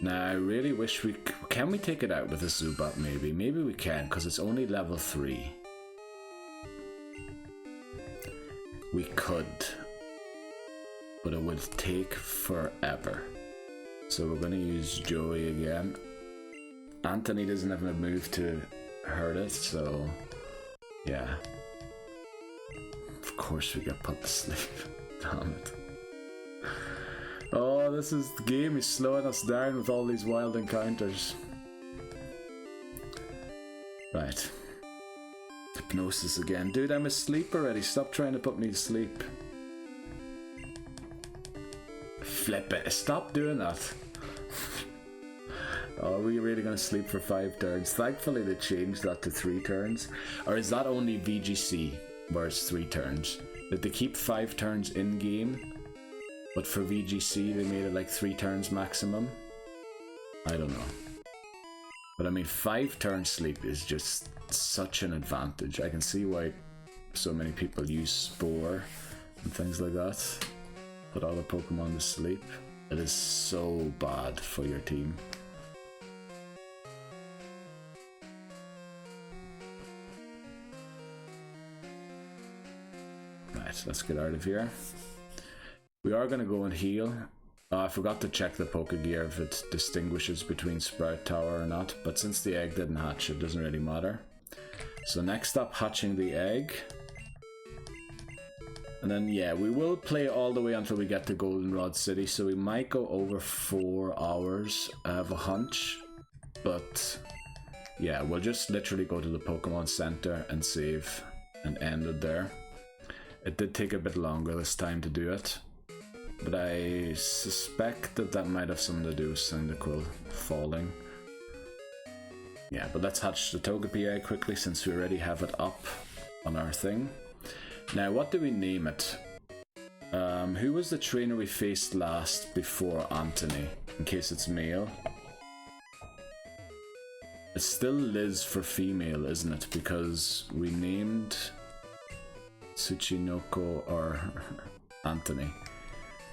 Speaker 1: Now, I really wish we... Can we take it out with a Zubat maybe? Maybe we can, because it's only level 3. We could. But it would take forever. So we're going to use Joey again. Anthony doesn't have a move to hurt it, so... Yeah. Of course we get put to sleep. Damn it. Oh, the game is slowing us down with all these wild encounters. Right. Hypnosis again. Dude, I'm asleep already. Stop trying to put me to sleep. Flip it. Stop doing that. Oh, are we really going to sleep for 5 turns? Thankfully they changed that to 3 turns. Or is that only VGC where it's 3 turns? Did they keep 5 turns in game? But for VGC they made it like 3 turns maximum? I don't know. But I mean 5 turn sleep is just such an advantage. I can see why so many people use Spore and things like that. Put all the Pokemon to sleep. It is so bad for your team. Right, let's get out of here. We are going to go and heal. I forgot to check the Pokegear if it distinguishes between Sprout Tower or not, but since the egg didn't hatch, it doesn't really matter. So next up, hatching the egg. And then, yeah, we will play all the way until we get to Goldenrod City, so we might go over 4 hours. I have a hunch, but yeah, we'll just literally go to the Pokemon Center and save and end it there. It did take a bit longer this time to do it, but I suspect that that might have something to do with Cyndaquil falling. Yeah, but let's hatch the Togepi egg quickly since we already have it up on our thing. Now, what do we name it? Who was the trainer we faced last before Anthony, in case it's male? It's still Liz for female, isn't it? Because we named Tsuchinoko or Anthony.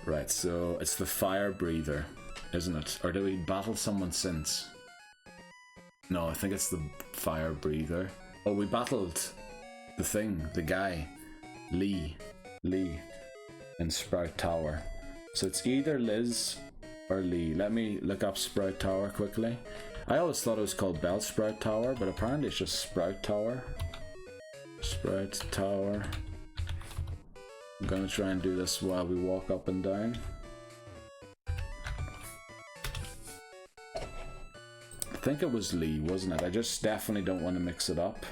Speaker 1: Right, so it's the fire breather, isn't it? Or did we battle someone since? No, I think it's the fire breather. Oh, we battled the thing, the guy. Lee in Sprout Tower. So it's either Liz or Lee. Let me look up Sprout Tower quickly. I always thought it was called Bellsprout Tower, but apparently it's just Sprout Tower. Sprout Tower. I'm gonna try and do this while we walk up and down. I think it was Lee, wasn't it? I just definitely don't want to mix it up.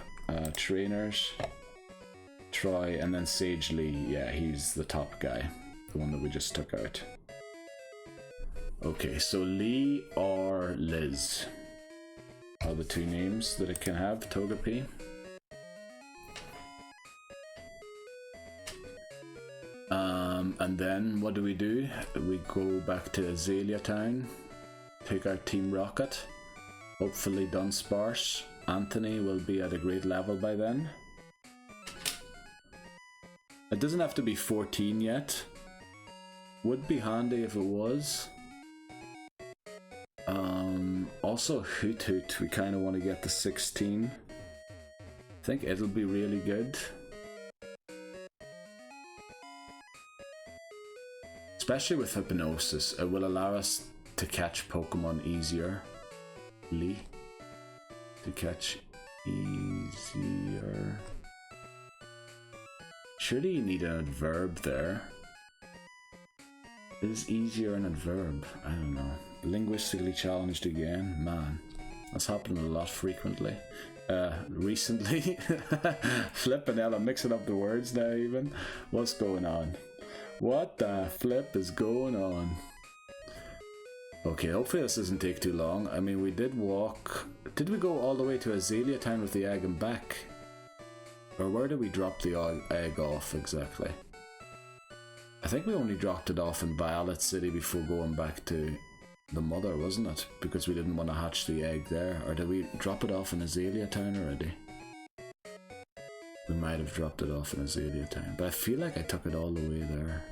Speaker 1: Trainers. Troy, and then Sage Lee. Yeah, he's the top guy. The one that we just took out. Okay, so Lee or Liz are the 2 names that it can have, Togepi. And then what do? We go back to Azalea Town, take our Team Rocket. Hopefully Dunsparce. Anthony will be at a great level by then. It doesn't have to be 14 yet. Would be handy if it was. Also Hoot Hoot, we kind of want to get to 16. I think it'll be really good. Especially with Hypnosis, it will allow us to catch Pokemon easier. To catch easier. Surely you need an adverb there. Is easier an adverb? I don't know. Linguistically challenged again? Man, that's happening a lot frequently. Recently. Flippin' hell, I'm mixing up the words now even. What's going on? What the flip is going on? Okay, hopefully this doesn't take too long. I mean, we did walk... Did we go all the way to Azalea Town with the egg and back? Or where did we drop the egg off exactly? I think we only dropped it off in Violet City before going back to the mother, wasn't it? Because we didn't want to hatch the egg there. Or did we drop it off in Azalea Town already? We might have dropped it off in Azalea Town, but I feel like I took it all the way there.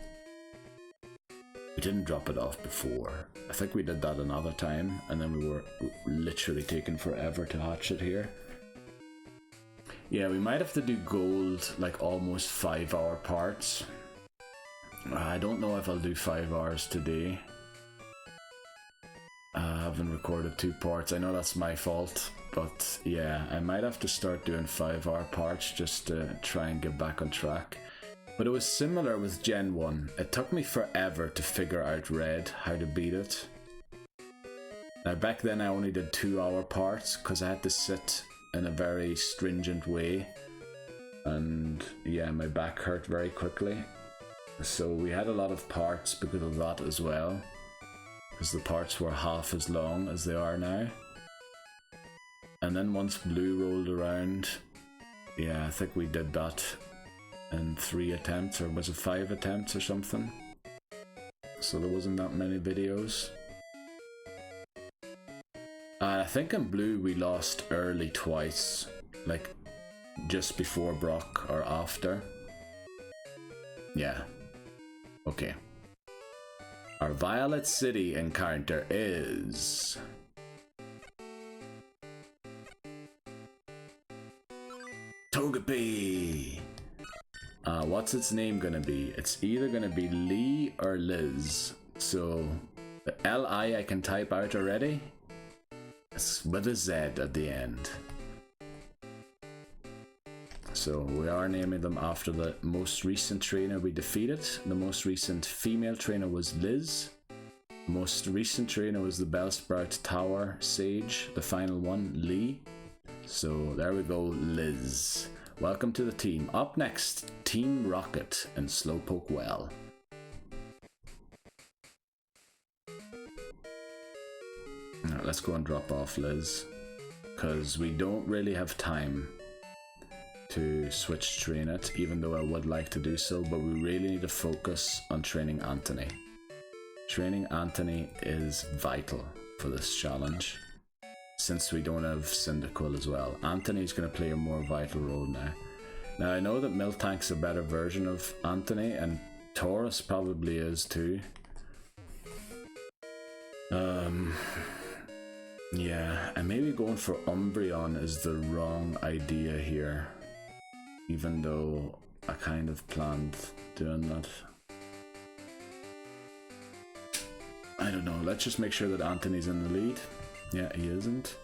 Speaker 1: We didn't drop it off before. I think we did that another time, and then we were literally taking forever to hatch it here. Yeah, we might have to do gold, like almost 5-hour parts. I don't know if I'll do 5 hours today. I haven't recorded 2 parts. I know that's my fault, but yeah, I might have to start doing 5-hour parts just to try and get back on track. But it was similar with Gen 1. It took me forever to figure out Red, how to beat it. Now back then I only did 2-hour parts because I had to sit in a very stringent way. And yeah, my back hurt very quickly. So we had a lot of parts because of that as well. Because the parts were half as long as they are now. And then once Blue rolled around, yeah, I think we did that in 3 attempts, or was it 5 attempts or something? So there wasn't that many videos. I think in Blue we lost early twice, like just before Brock or after. Yeah. Okay. Our Violet City encounter is... Togepi! What's its name gonna be? It's either gonna be Lee or Liz. So, the L-I can type out already. It's with a Z at the end. So we are naming them after the most recent trainer we defeated. The most recent female trainer was Liz. The most recent trainer was the Bellsprout Tower Sage. The final one, Lee. So there we go, Liz. Welcome to the team. Up next, Team Rocket and Slowpoke Well. Alright, let's go and drop off Liz, because we don't really have time to switch train it, even though I would like to do so, but we really need to focus on training Anthony. Training Anthony is vital for this challenge, since we don't have Cyndaquil as well. Anthony's going to play a more vital role now. Now I know that Miltank's a better version of Anthony, and Taurus probably is too. Yeah, and maybe going for Umbreon is the wrong idea here, even though I kind of planned doing that. I don't know, let's just make sure that Anthony's in the lead. Yeah, he isn't.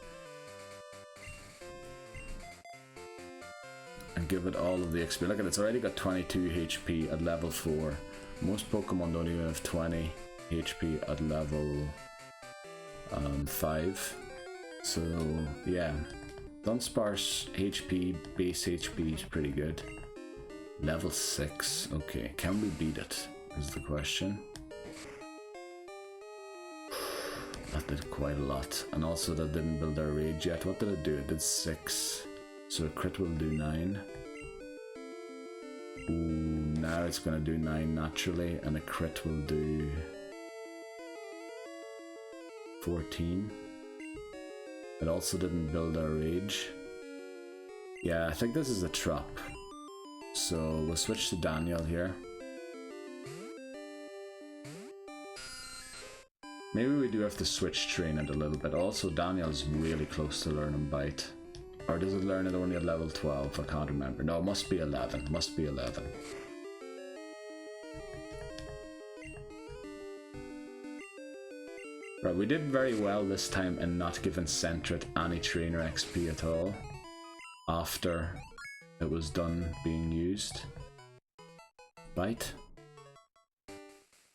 Speaker 1: And give it all of the XP. Look at it, it's already got 22 HP at level 4. Most Pokemon don't even have 20 HP at level 5. So yeah, Dunsparce HP, base HP is pretty good. Level 6, okay, can we beat it is the question. That did quite a lot, and also that didn't build our rage yet. What did it do? It did 6, so a crit will do 9. Ooh, now it's gonna do 9 naturally, and a crit will do 14. It also didn't build our rage. Yeah, I think this is a trap. So we'll switch to Daniel here. Maybe we do have to switch train it a little bit. Also, Daniel's really close to learning Bite. Or does it learn it only at level 12? I can't remember. No, it must be 11. Must be 11. Right, we did very well this time in not giving Sentret any trainer XP at all after it was done being used. Bite.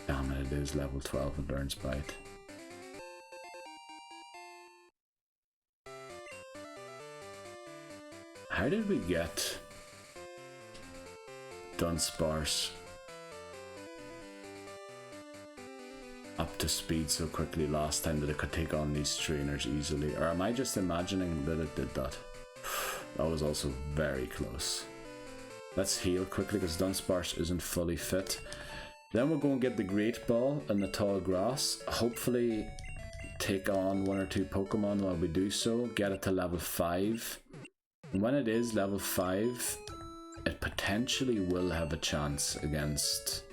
Speaker 1: Damn it, it is level 12 and learns Bite. How did we get Dunsparce up to speed so quickly last time that it could take on these trainers easily. Or am I just imagining that it did that? That was also very close. Let's heal quickly because Dunsparce isn't fully fit. Then we'll go and get the Great Ball and the Tall Grass. Hopefully take on 1 or 2 Pokemon while we do so. Get it to level 5. And when it is level 5, it potentially will have a chance against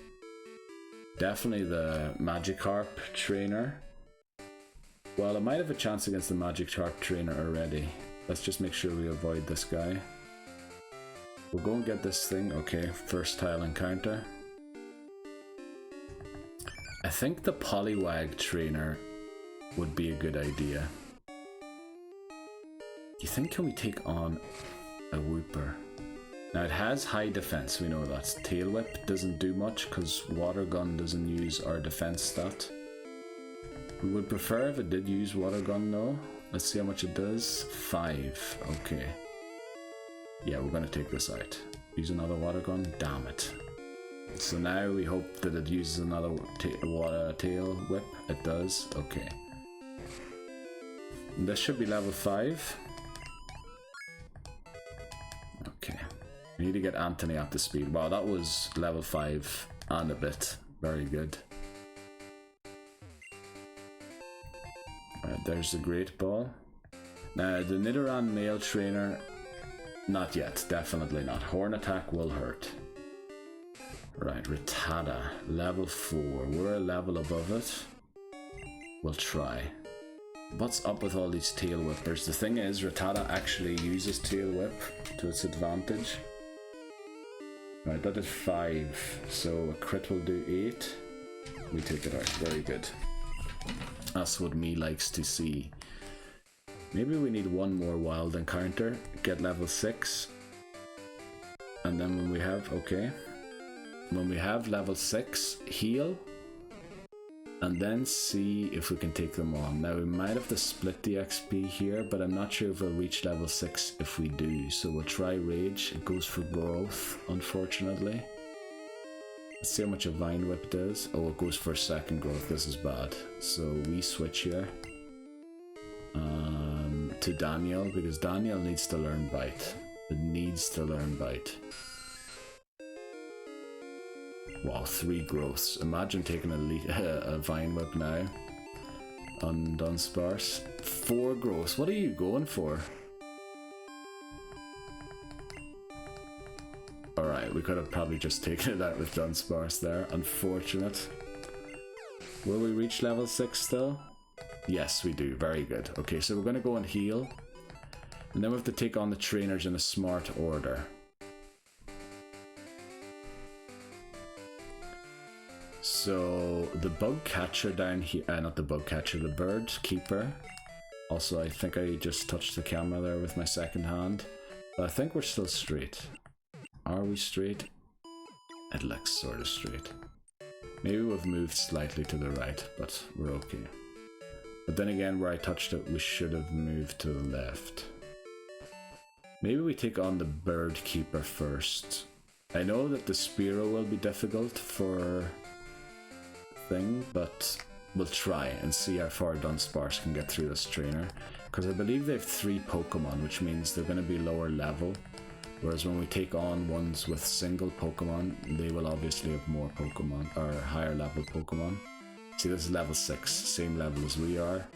Speaker 1: definitely the Magikarp trainer. Well, it might have a chance against the Magikarp trainer already. Let's just make sure we avoid this guy. We'll go and get this thing. Okay, first tile encounter. I think the Poliwag trainer would be a good idea. Do you think can we take on a Wooper? Now it has high defense, we know that. Tail Whip doesn't do much because Water Gun doesn't use our defense stat. We would prefer if it did use Water Gun though. Let's see how much it does. 5. Okay. Yeah, we're gonna take this out. Use another Water Gun. Damn it. So now we hope that it uses another Tail Whip. It does. Okay. And this should be level 5. Okay. We need to get Anthony up to speed. Wow, that was level 5 and a bit. Very good. Alright, there's the Great Ball. Now, the Nidoran male trainer, not yet. Definitely not. Horn attack will hurt. Right, Rattata, level 4. We're a level above it. We'll try. What's up with all these Tail Whippers? The thing is, Rattata actually uses Tail Whip to its advantage. Right, that did 5, so a crit will do 8. We take it out, very good. That's what me likes to see. Maybe we need one more wild encounter, get level 6. And then when we have, okay. When we have level 6, heal. And then see if we can take them on. Now we might have to split the XP here, but I'm not sure if we'll reach level 6 if we do. So we'll try Rage. It goes for growth, unfortunately. Let's see how much a Vine Whip does. Oh, it goes for second growth. This is bad. So we switch here to Daniel, because Daniel needs to learn Bite. It needs to learn Bite. Wow, 3 growths. Imagine taking a Vine Whip now on Dunsparce. 4 growths. What are you going for? Alright, we could have probably just taken it out with Dunsparce there. Unfortunate. Will we reach level 6 though? Yes, we do. Very good. Okay, so we're going to go and heal. And then we have to take on the trainers in a smart order. So the bug catcher down here, not the bug catcher, the bird keeper. Also, I think I just touched the camera there with my second hand. But I think we're still straight. Are we straight? It looks sort of straight. Maybe we've moved slightly to the right, but we're okay. But then again, where I touched it, we should have moved to the left. Maybe we take on the bird keeper first. I know that the Spearow will be difficult for thing, but we'll try and see how far Dunsparce can get through this trainer, because I believe they have 3 Pokemon, which means they're going to be lower level, whereas when we take on ones with single Pokemon, they will obviously have more Pokemon, or higher level Pokemon. See, this is level 6, same level as we are,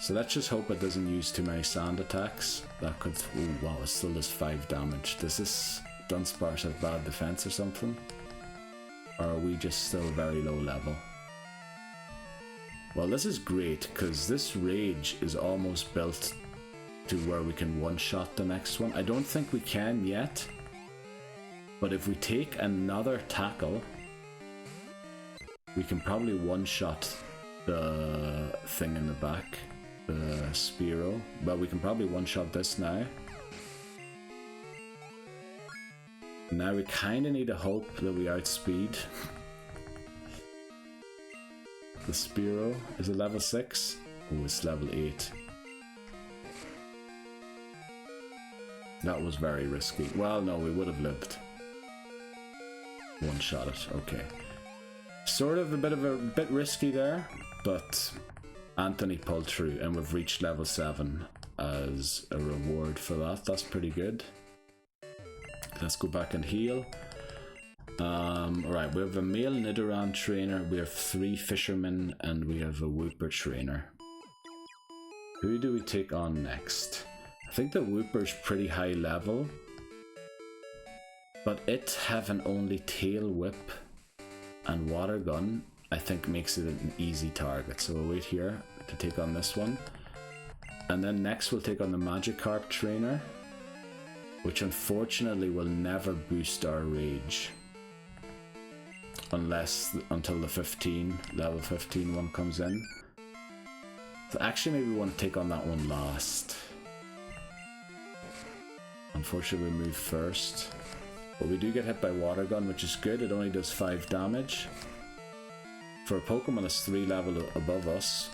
Speaker 1: so let's just hope it doesn't use too many sand attacks. That could, oh wow, it still does 5 damage. Does this Dunsparce have bad defense or something? Or are we just still very low level? Well, this is great, because this Rage is almost built to where we can one-shot the next one. I don't think we can yet, but if we take another tackle, we can probably one-shot the thing in the back, the Spearow. Well, we can probably one-shot this now. Now we kind of need to hope that we outspeed the Spearow. Is it level 6? Oh, it's level 8. That was very risky. Well, no, we would have lived. One shot it, okay. Sort of a bit risky there, but Anthony pulled through and we've reached level 7 as a reward for that. That's pretty good. Let's go back and heal. Alright, we have a male Nidoran trainer, we have 3 fishermen, and we have a Wooper trainer. Who do we take on next? I think the Wooper's pretty high level, but it having only Tail Whip and Water Gun, I think makes it an easy target. So we'll wait here to take on this one. And then next we'll take on the Magikarp trainer, which unfortunately will never boost our rage. Until the level 15 one comes in. So actually maybe we want to take on that one last. Unfortunately we move first. But we do get hit by Water Gun, which is good. It only does 5 damage. For a Pokemon that's 3 level above us,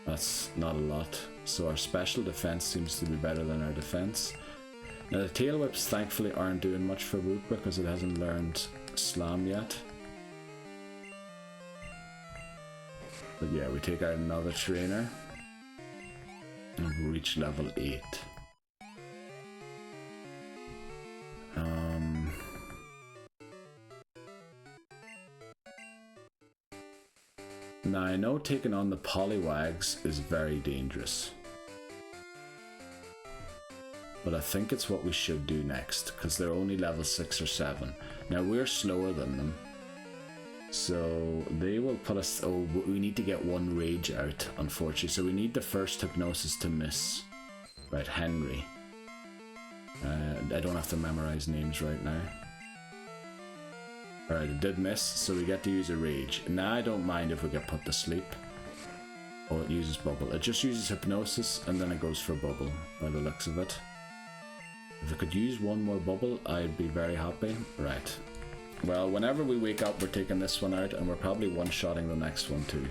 Speaker 1: that's not a lot. So our special defense seems to be better than our defense. Now the Tail Whips thankfully aren't doing much for Wooper because it hasn't learned Slam yet. But yeah, we take out another trainer and we reach level 8. Now I know taking on the Poliwags is very dangerous, but I think it's what we should do next because they're only level 6 or 7. Now we're slower than them, so they will put us... Oh, we need to get 1 rage out, unfortunately, so we need the first Hypnosis to miss. Right, Henry. I don't have to memorize names right now. Alright, it did miss, so we get to use a rage. Now I don't mind if we get put to sleep. Or it uses Bubble. It just uses Hypnosis and then it goes for Bubble, by the looks of it. If I could use 1 more Bubble, I'd be very happy. Right. Well, whenever we wake up, we're taking this one out and we're probably one-shotting the next one too.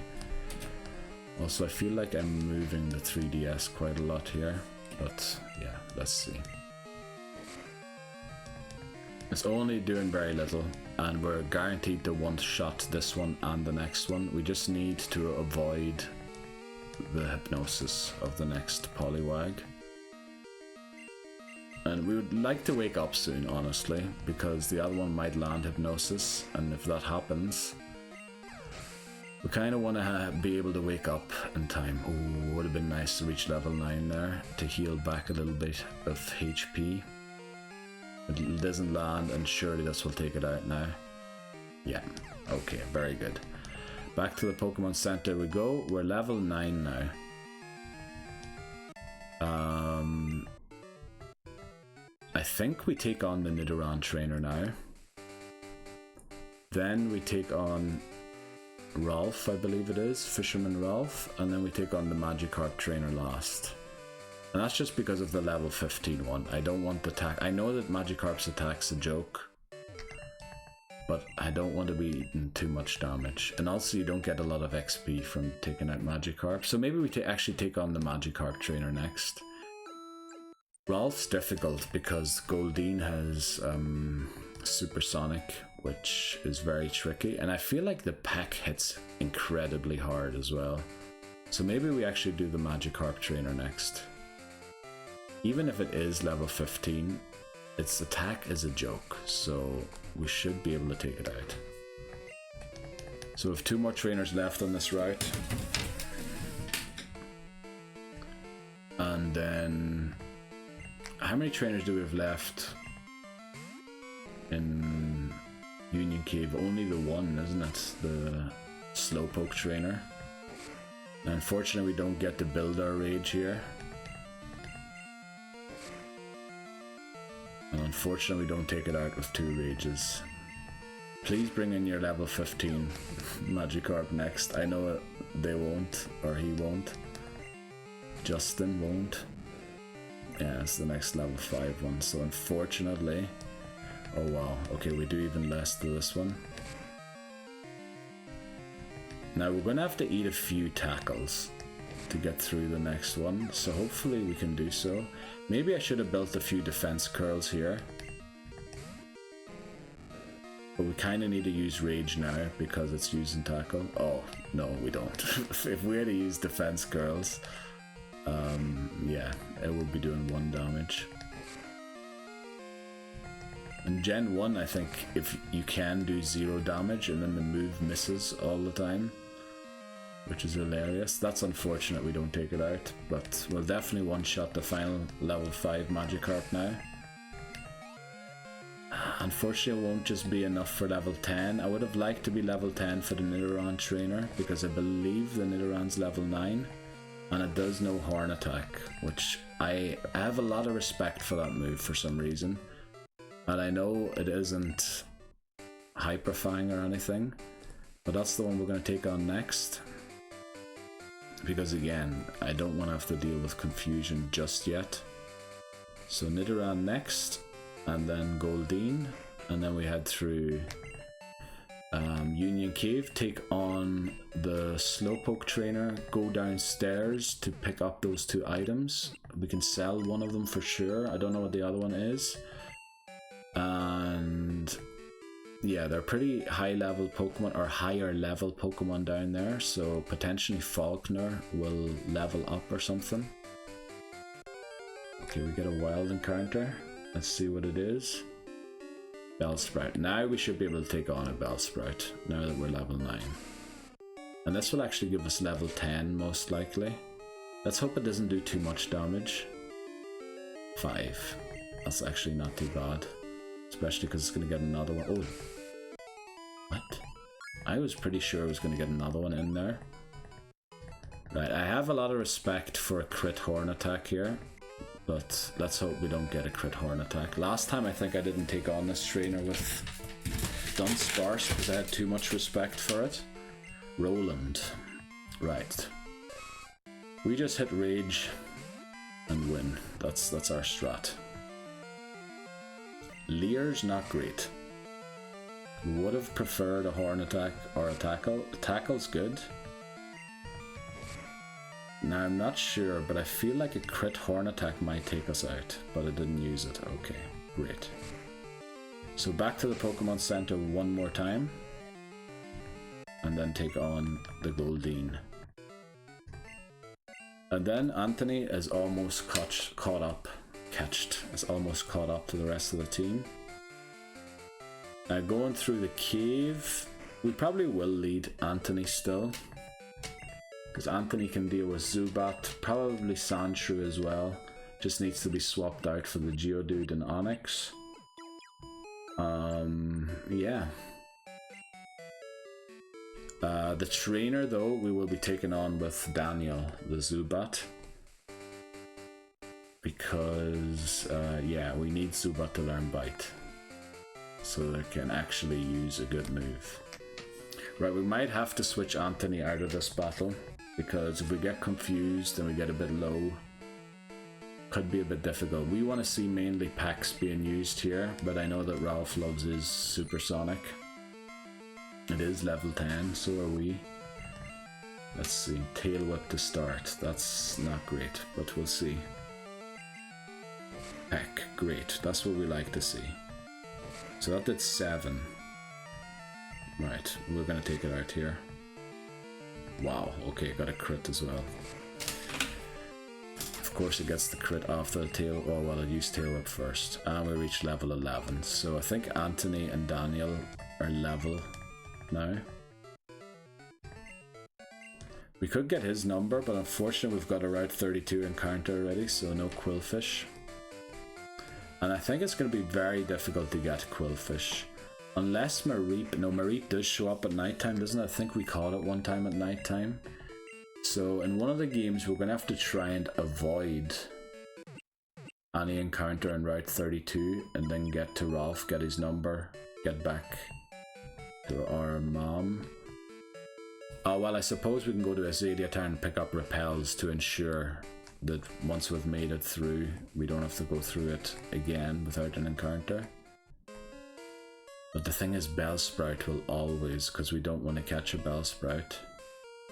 Speaker 1: Also, I feel like I'm moving the 3DS quite a lot here. But yeah, let's see. It's only doing very little, and we're guaranteed to one-shot this one and the next one. We just need to avoid the Hypnosis of the next Poliwag. And we would like to wake up soon, honestly, because the other one might land Hypnosis, and if that happens, we kind of want to be able to wake up in time. Oh, would have been nice to reach level 9 there, to heal back a little bit of HP. It doesn't land, and surely this will take it out now. Yeah, okay, very good. Back to the Pokemon Center we go. We're level 9 now. I think we take on the Nidoran trainer now. Then we take on Ralph, I believe it is, Fisherman Ralph, and then we take on the Magikarp trainer last. And that's just because of the level 15 one. I don't want the attack. I know that Magikarp's attack's a joke, but I don't want to be eating too much damage. And also you don't get a lot of XP from taking out Magikarp. So maybe we actually take on the Magikarp trainer next. Ralph's difficult because Goldeen has Supersonic, which is very tricky. And I feel like the pack hits incredibly hard as well. So maybe we actually do the Magikarp trainer next. Even if it is level 15, its attack is a joke, so we should be able to take it out. So we have 2 more trainers left on this route. And then... how many trainers do we have left in Union Cave? Only the one, isn't it? The Slowpoke trainer. Now, unfortunately, we don't get to build our rage here. And unfortunately we don't take it out with 2 rages. Please bring in your level 15 Magikarp next. I know they won't, or he won't. Justin won't. Yeah, it's the next level 5 one, so unfortunately... oh wow, okay, we do even less to this one. Now we're going to have to eat a few tackles to get through the next one, so hopefully we can do so. Maybe I should have built a few defense curls here. But we kind of need to use Rage now because it's using Tackle. Oh, no, we don't. If we had to use Defense Girls, yeah, it would be doing 1 damage. In Gen 1, I think if you can do 0 damage and then the move misses all the time, which is hilarious. That's unfortunate we don't take it out, but we'll definitely one-shot the final level 5 Magikarp now. Unfortunately, it won't just be enough for level 10. I would have liked to be level 10 for the Nidoran trainer, because I believe the Nidoran's level 9, and it does know Horn Attack, which I have a lot of respect for that move for some reason. And I know it isn't Hyper Fang or anything, but that's the one we're going to take on next. Because again, I don't want to have to deal with confusion just yet. So Nidoran next, and then Goldeen, and then we head through Union Cave, take on the Slowpoke trainer, go downstairs to pick up those 2 items. We can sell one of them for sure, I don't know what the other one is. And yeah, they're pretty high level Pokemon, or higher level Pokemon down there, so potentially Falkner will level up or something. Okay, we get a wild encounter. Let's see what it is. Bellsprout. Now we should be able to take on a Bellsprout, now that we're level 9. And this will actually give us level 10 most likely. Let's hope it doesn't do too much damage. 5. That's actually not too bad. Especially because it's going to get another one. Oh. What? I was pretty sure I was going to get another one in there. Right, I have a lot of respect for a crit Horn Attack here. But let's hope we don't get a crit Horn Attack. Last time I think I didn't take on this trainer with Dunsparce because I had too much respect for it. Roland. Right. We just hit Rage and win. That's our strat. Leer's not great. Would have preferred a Horn Attack or a Tackle. Tackle's good. Now I'm not sure, but I feel like a crit Horn Attack might take us out, but I didn't use it. Okay, great. So back to the Pokemon Center one more time, and then take on the Goldeen. And then Anthony is almost caught up to the rest of the team. Now going through the cave, we probably will lead Anthony still, because Anthony can deal with Zubat, probably Sandshrew as well. Just needs to be swapped out for the Geodude and Onix. Yeah. The trainer though, we will be taking on with Daniel, the Zubat. Because, yeah, we need Zubat to learn Bite. So they can actually use a good move. Right, we might have to switch Anthony out of this battle, because if we get confused and we get a bit low, could be a bit difficult. We want to see mainly packs being used here, but I know that Ralph loves his Supersonic. It is level 10, so are we. Let's see, Tail Whip to start. That's not great, but we'll see. Peck, great, that's what we like to see. So that did 7. Right, we're gonna take it out here. Wow, okay, got a crit as well. Of course it gets the crit after the tail, oh well, it used Tail Whip first. And we reached level 11, so I think Anthony and Daniel are level now. We could get his number, but unfortunately we've got a Route 32 encounter already, so no Quillfish. And I think it's going to be very difficult to get Quillfish. Unless Mareep, no, Mareep does show up at nighttime, doesn't it? I think we caught it one time at nighttime. So in one of the games we're going to have to try and avoid any encounter in Route 32 and then get to Ralph, get his number, get back to our mom. Oh well, I suppose we can go to Azalea Town and pick up repels to ensure that once we've made it through, we don't have to go through it again without an encounter. But the thing is, Bellsprout will always, because we don't want to catch a Bellsprout,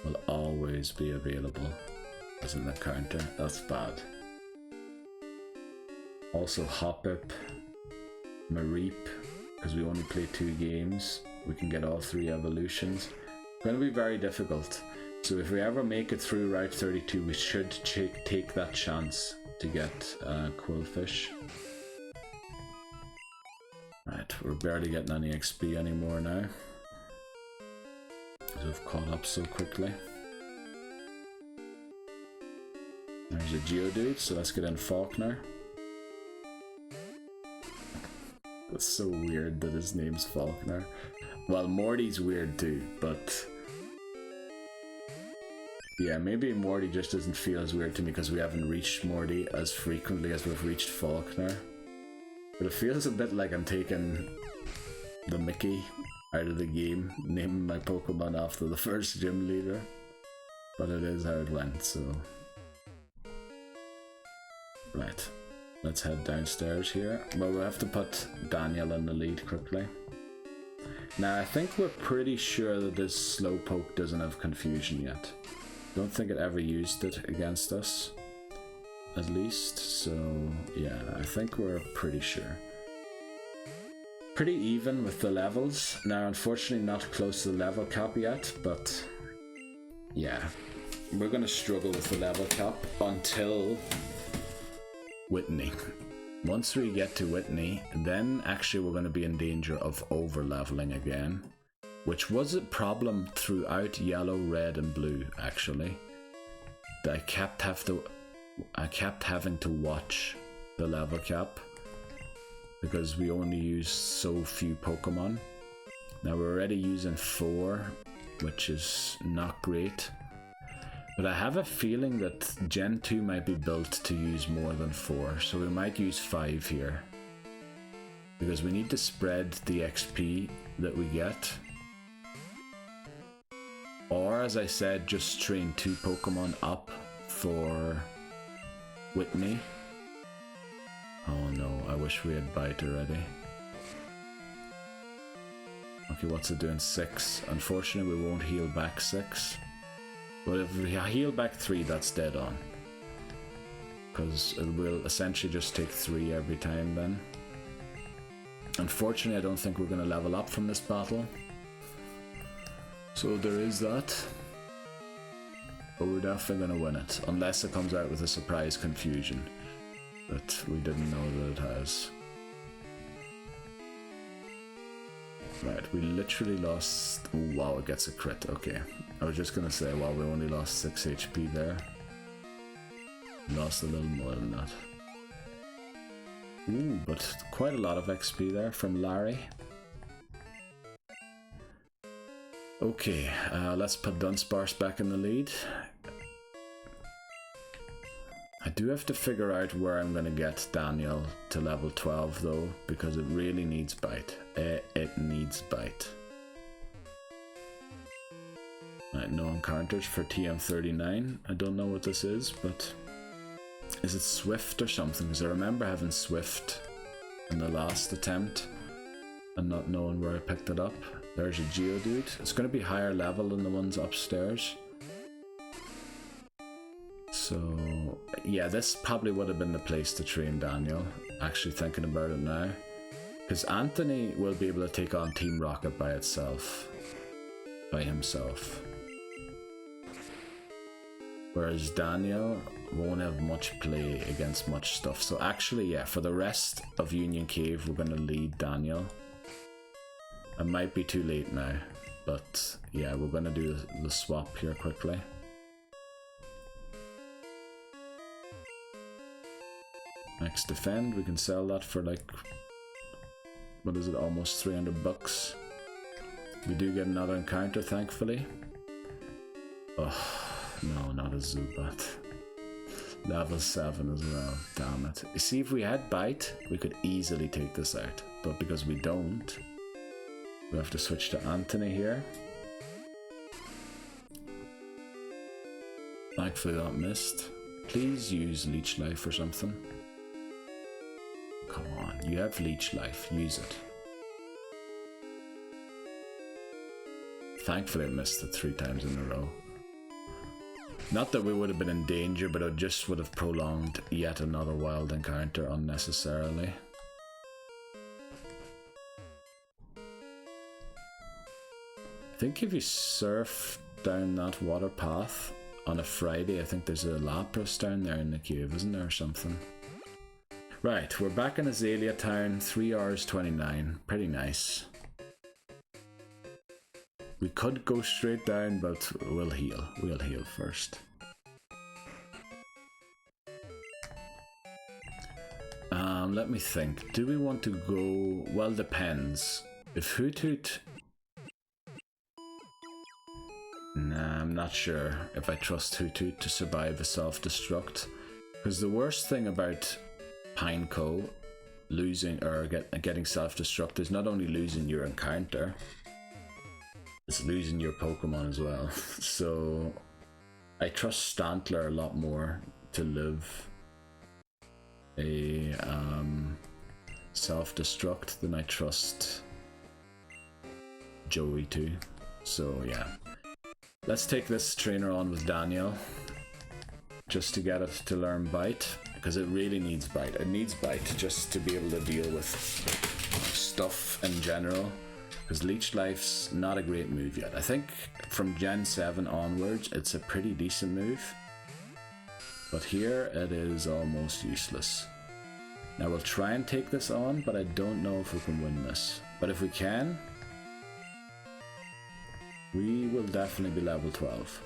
Speaker 1: will always be available as an encounter. That's bad. Also Hoppip, Mareep, because we only play 2 games. We can get all 3 evolutions. It's going to be very difficult. So if we ever make it through Route 32, we should take that chance to get Quillfish. Right, we're barely getting any XP anymore now, because we've caught up so quickly. There's a Geodude, so let's get in Falkner. That's so weird that his name's Falkner. Well, Morty's weird too, but yeah, maybe Morty just doesn't feel as weird to me because we haven't reached Morty as frequently as we've reached Falkner. But it feels a bit like I'm taking the Mickey out of the game, naming my Pokemon after the first gym leader. But it is how it went, so... Right, let's head downstairs here. Well, we'll have to put Daniel in the lead quickly. Now, I think we're pretty sure that this Slowpoke doesn't have confusion yet. Don't think it ever used it against us, at least, so yeah, I think we're pretty sure. Pretty even with the levels. Now, unfortunately not close to the level cap yet, but yeah, we're gonna struggle with the level cap until Whitney. Once we get to Whitney, then actually we're gonna be in danger of over leveling again, which was a problem throughout Yellow, Red and Blue, actually. I kept having to watch the level cap because we only use so few Pokemon. Now we're already using 4, which is not great. But I have a feeling that Gen 2 might be built to use more than 4, so we might use 5 here. Because we need to spread the XP that we get. Or, as I said, just train 2 Pokemon up for Whitney. Oh no, I wish we had Bite already. Okay, what's it doing? 6. Unfortunately, we won't heal back 6. But if we heal back 3, that's dead on. Because it will essentially just take 3 every time then. Unfortunately, I don't think we're going to level up from this battle. So there is that. But we're definitely going to win it. Unless it comes out with a surprise confusion that we didn't know that it has. Right, we literally lost... Oh, wow, it gets a crit. Okay. I was just going to say, well, we only lost 6 HP there. Lost a little more than that. Ooh, but quite a lot of XP there from Larry. Okay, let's put Dunsparce back in the lead. I do have to figure out where I'm going to get Daniel to level 12 though, because it really needs Bite. It needs Bite. Right, no encounters for TM39. I don't know what this is, but... Is it Swift or something? Because I remember having Swift in the last attempt and not knowing where I picked it up. There's a Geodude. It's going to be higher level than the ones upstairs. So, yeah, this probably would have been the place to train Daniel, actually thinking about it now. Because Anthony will be able to take on Team Rocket by itself. By himself. Whereas Daniel won't have much play against much stuff. So actually, yeah, for the rest of Union Cave, we're going to lead Daniel. I might be too late now, but yeah, we're going to do the swap here quickly. Next defend, we can sell that for like, what is it, almost 300 bucks. We do get another encounter, thankfully. Oh, no, not a Zubat. Level 7 as well, damn it. You see, if we had Bite, we could easily take this out, but because we don't, we have to switch to Anthony here. Thankfully that missed. Please use Leech Life or something. Come on, you have Leech Life, use it. Thankfully it missed it 3 times in a row. Not that we would have been in danger, but it just would have prolonged yet another wild encounter unnecessarily. I think if you surf down that water path on a Friday, I think there's a Lapras down there in the cave, isn't there, or something? Right, we're back in Azalea Town, 3 hours 29. Pretty nice. We could go straight down, but we'll heal. We'll heal first. Let me think. Do we want to go... Well, depends. If Hoot Hoot... Nah, I'm not sure if I trust Hoot Hoot to survive a self-destruct. Because the worst thing about Pineco losing or getting self-destruct is not only losing your encounter, it's losing your Pokemon as well. So I trust Stantler a lot more to live a self-destruct than I trust Joey to. So yeah, let's take this trainer on with Daniel just to get it to learn Bite, because it really needs Bite. It needs Bite just to be able to deal with stuff in general, because Leech Life's not a great move yet. I think from Gen 7 onwards it's a pretty decent move, but here it is almost useless. Now we'll try and take this on, but I don't know if we can win this. But if we can, we will definitely be level 12.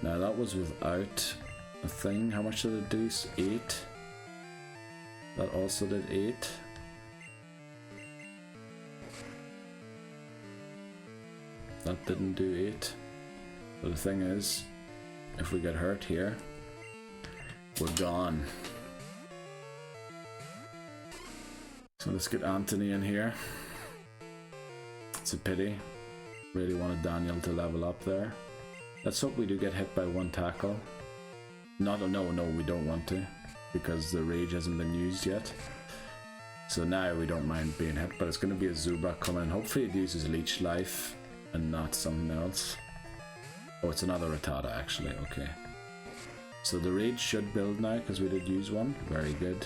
Speaker 1: Now that was without a thing. How much did it do? 8. That also did 8. That didn't do 8. But the thing is, if we get hurt here, we're gone. So let's get Anthony in here. It's a pity. Really wanted Daniel to level up there. Let's hope we do get hit by one tackle. No, we don't want to, because the rage hasn't been used yet. So now we don't mind being hit, but it's going to be a Zubat coming in. Hopefully it uses Leech Life and not something else. Oh, it's another Rattata actually, okay. So the rage should build now, because we did use one. Very good.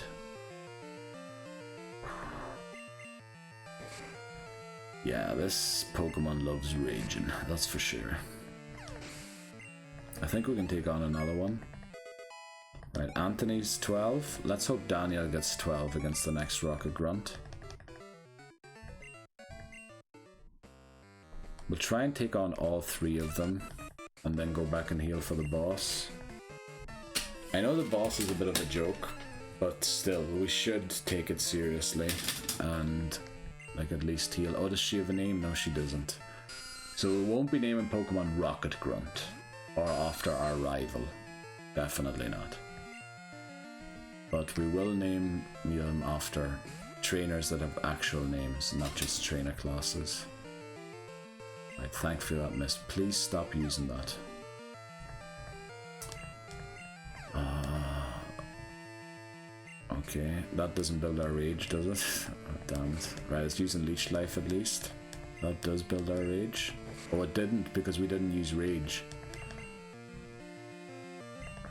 Speaker 1: Yeah, this Pokemon loves raging, that's for sure. I think we can take on another one. Right, Anthony's 12. Let's hope Daniel gets 12 against the next Rocket Grunt. We'll try and take on all 3 of them, and then go back and heal for the boss. I know the boss is a bit of a joke, but still, we should take it seriously and like at least heal. Oh, does she have a name? No, she doesn't. So we won't be naming Pokemon Rocket Grunt or after our rival. Definitely not. But we will name them after trainers that have actual names, not just trainer classes. Right, thank you for that, miss. Please stop using that. Okay, that doesn't build our rage, does it? Oh, damn it. Right, it's using Leech Life at least. That does build our rage. Oh, it didn't, because we didn't use rage.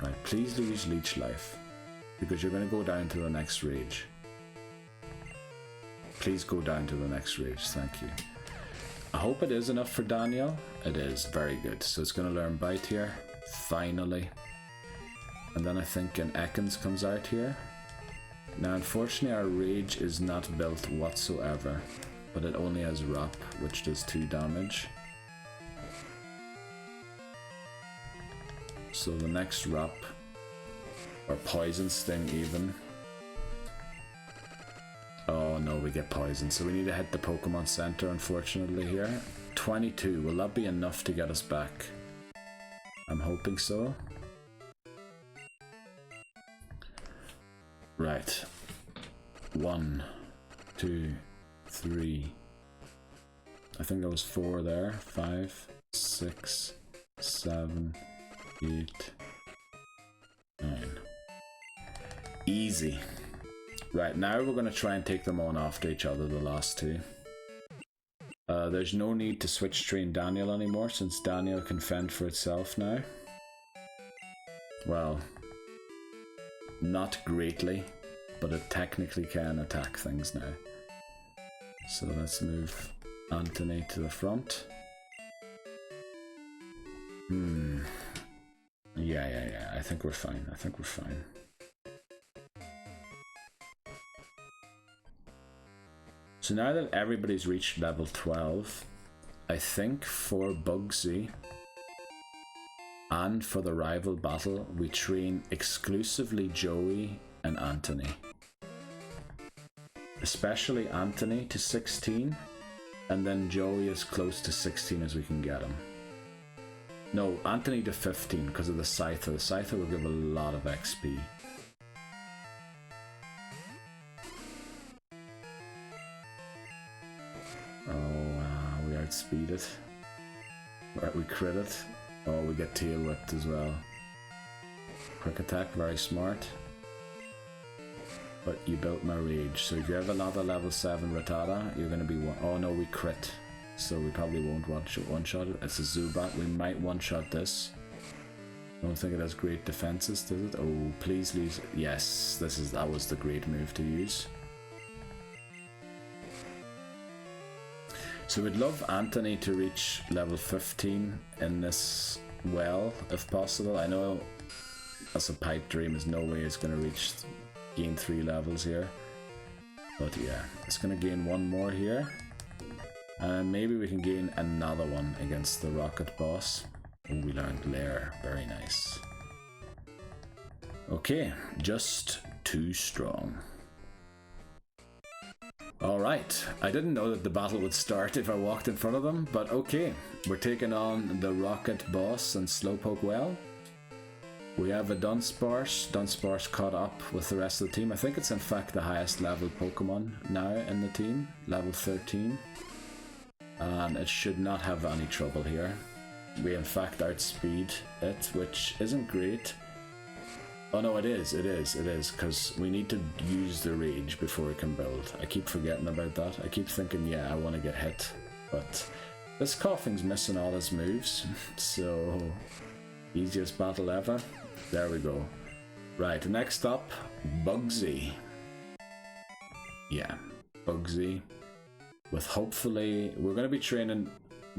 Speaker 1: Right, please use Leech Life, because you're going to go down to the next rage. Please go down to the next rage, thank you. I hope it is enough for Daniel. It is, very good. So it's going to learn Bite here, finally. And then I think an Ekans comes out here. Now unfortunately our rage is not built whatsoever, but it only has Wrap, which does 2 damage. So the next Wrap, or Poison Sting even. Oh no, we get Poison, so we need to hit the Pokemon Center unfortunately here. 22, will that be enough to get us back? I'm hoping so. Right. 1, 2, 3. I think there was 4 there. 5, 6, 7, 8, 9. Easy. Right, now we're going to try and take them on after each other, the last 2. There's no need to switch train Daniel anymore, since Daniel can fend for itself now. Well, not greatly, but it technically can attack things now. So let's move Anthony to the front. Yeah. I think we're fine. So now that everybody's reached level 12, I think for Bugsy and for the rival battle, we train exclusively Joey and Anthony. Especially Anthony to 16, and then Joey as close to 16 as we can get him. No, Anthony to 15 because of the Scyther. The Scyther will give a lot of XP. Oh, we outspeed it. We crit it. Oh, we get tail whipped as well. Quick attack, very smart. But you built my rage, so if you have another level 7 Rattata, you're going to be one. Oh no, we crit. So we probably won't one-shot it. It's a Zubat. We might one-shot this. Don't think it has great defenses, does it? Oh, please lose. Yes, that was the great move to use. So we'd love Anthony to reach level 15 in this well, if possible. I know that's a pipe dream. There's no way it's going to gain 3 levels here. But yeah, it's going to gain 1 more here. And maybe we can gain another one against the rocket boss. Oh, we learned Lair. Very nice. Okay, just too strong. Alright, I didn't know that the battle would start if I walked in front of them, but okay. We're taking on the rocket boss and Slowpoke well. We have a Dunsparce. Dunsparce caught up with the rest of the team. I think it's in fact the highest level Pokemon now in the team, level 13. And it should not have any trouble here. We in fact outspeed it, which isn't great. Oh no, it is, because we need to use the rage before we can build. I keep forgetting about that. I keep thinking, yeah, I want to get hit, but this Coughing's missing all his moves, so easiest battle ever. There we go. Right, next up, Bugsy. Yeah, Bugsy. With hopefully, we're going to be training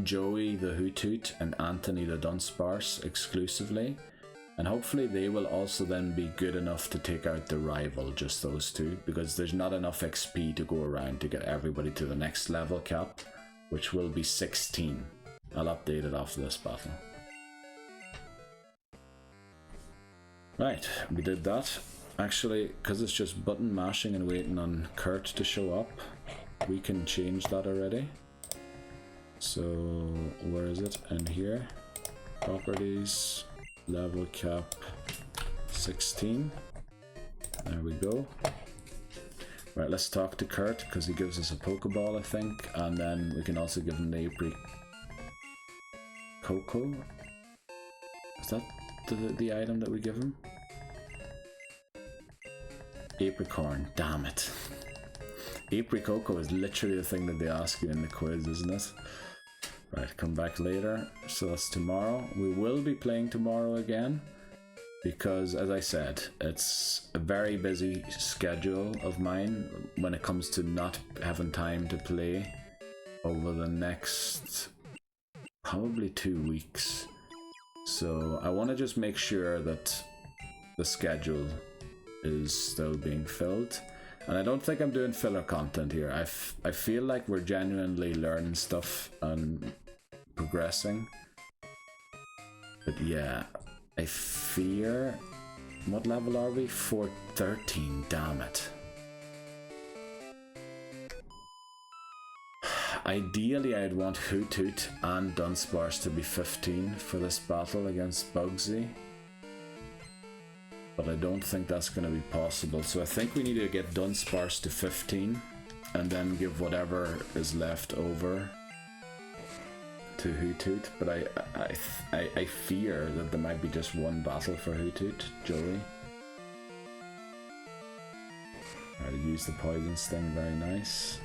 Speaker 1: Joey the Hoothoot and Anthony the Dunsparce exclusively. And hopefully they will also then be good enough to take out the rival, just those two, because there's not enough XP to go around to get everybody to the next level cap, which will be 16. I'll update it after this battle. Right, we did that. Actually, because it's just button mashing and waiting on Kurt to show up, we can change that already. So where is it? In here, properties, level cap 16. There we go. Right, let's talk to Kurt because he gives us a Pokeball, I think, and then we can also give him the Cocoa. Is that the item that we give him? Apricorn, damn it. Apricoco is literally the thing that they ask you in the quiz, isn't it? Right, come back later. So that's tomorrow. We will be playing tomorrow again because, as I said, it's a very busy schedule of mine when it comes to not having time to play over the next probably 2 weeks. So I want to just make sure that the schedule is still being filled. And I don't think I'm doing filler content here. I feel like we're genuinely learning stuff and progressing. But yeah, I fear... What level are we? 413, damn it. Ideally, I'd want Hoothoot and Dunsparce to be 15 for this battle against Bugsy. But I don't think that's going to be possible. So I think we need to get Dunsparce to 15 and then give whatever is left over to Hoothoot. But I fear that there might be just one battle for Hoothoot, Joey. Alright, use the Poison Sting, very nice.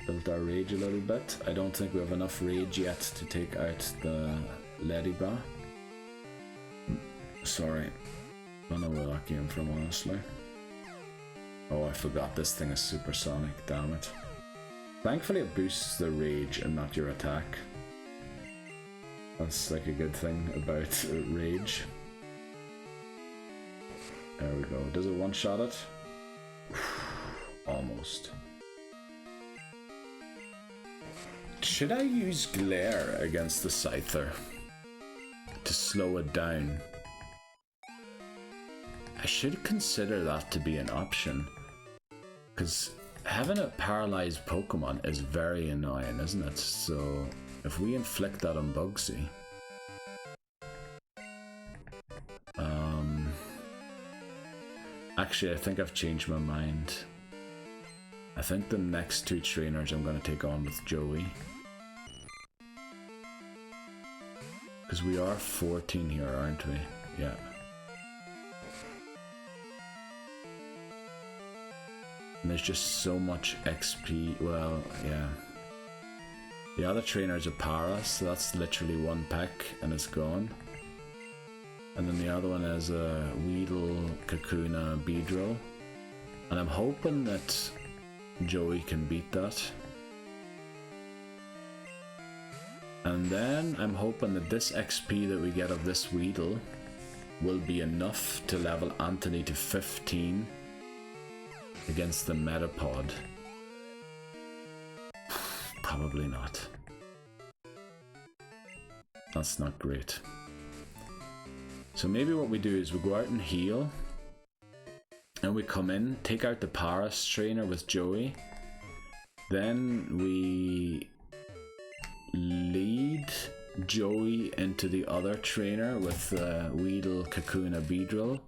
Speaker 1: Built our rage a little bit. I don't think we have enough rage yet to take out the Ladybra. Sorry. I don't know where that came from, honestly. Oh, I forgot this thing is supersonic, damn it. Thankfully it boosts the rage and not your attack. That's like a good thing about Rage. There we go. Does it one-shot it? Almost. Should I use Glare against the Scyther to slow it down? I should consider that to be an option, because having a paralyzed Pokemon is very annoying, isn't it? So if we inflict that on Bugsy, actually I think I've changed my mind. I think the next two trainers I'm going to take on with Joey, because we are 14 here, aren't we? Yeah. And there's just so much XP. Well, yeah. The other trainers are Para, so that's literally one pack and it's gone. And then the other one is a Weedle, Kakuna, Beedrill. And I'm hoping that Joey can beat that. And then I'm hoping that this XP that we get of this Weedle will be enough to level Anthony to 15 against the Metapod. Probably not. That's not great. So maybe what we do is we go out and heal, and we come in, take out the Paras trainer with Joey, then we lead Joey into the other trainer with Weedle, Kakuna, Beedrill,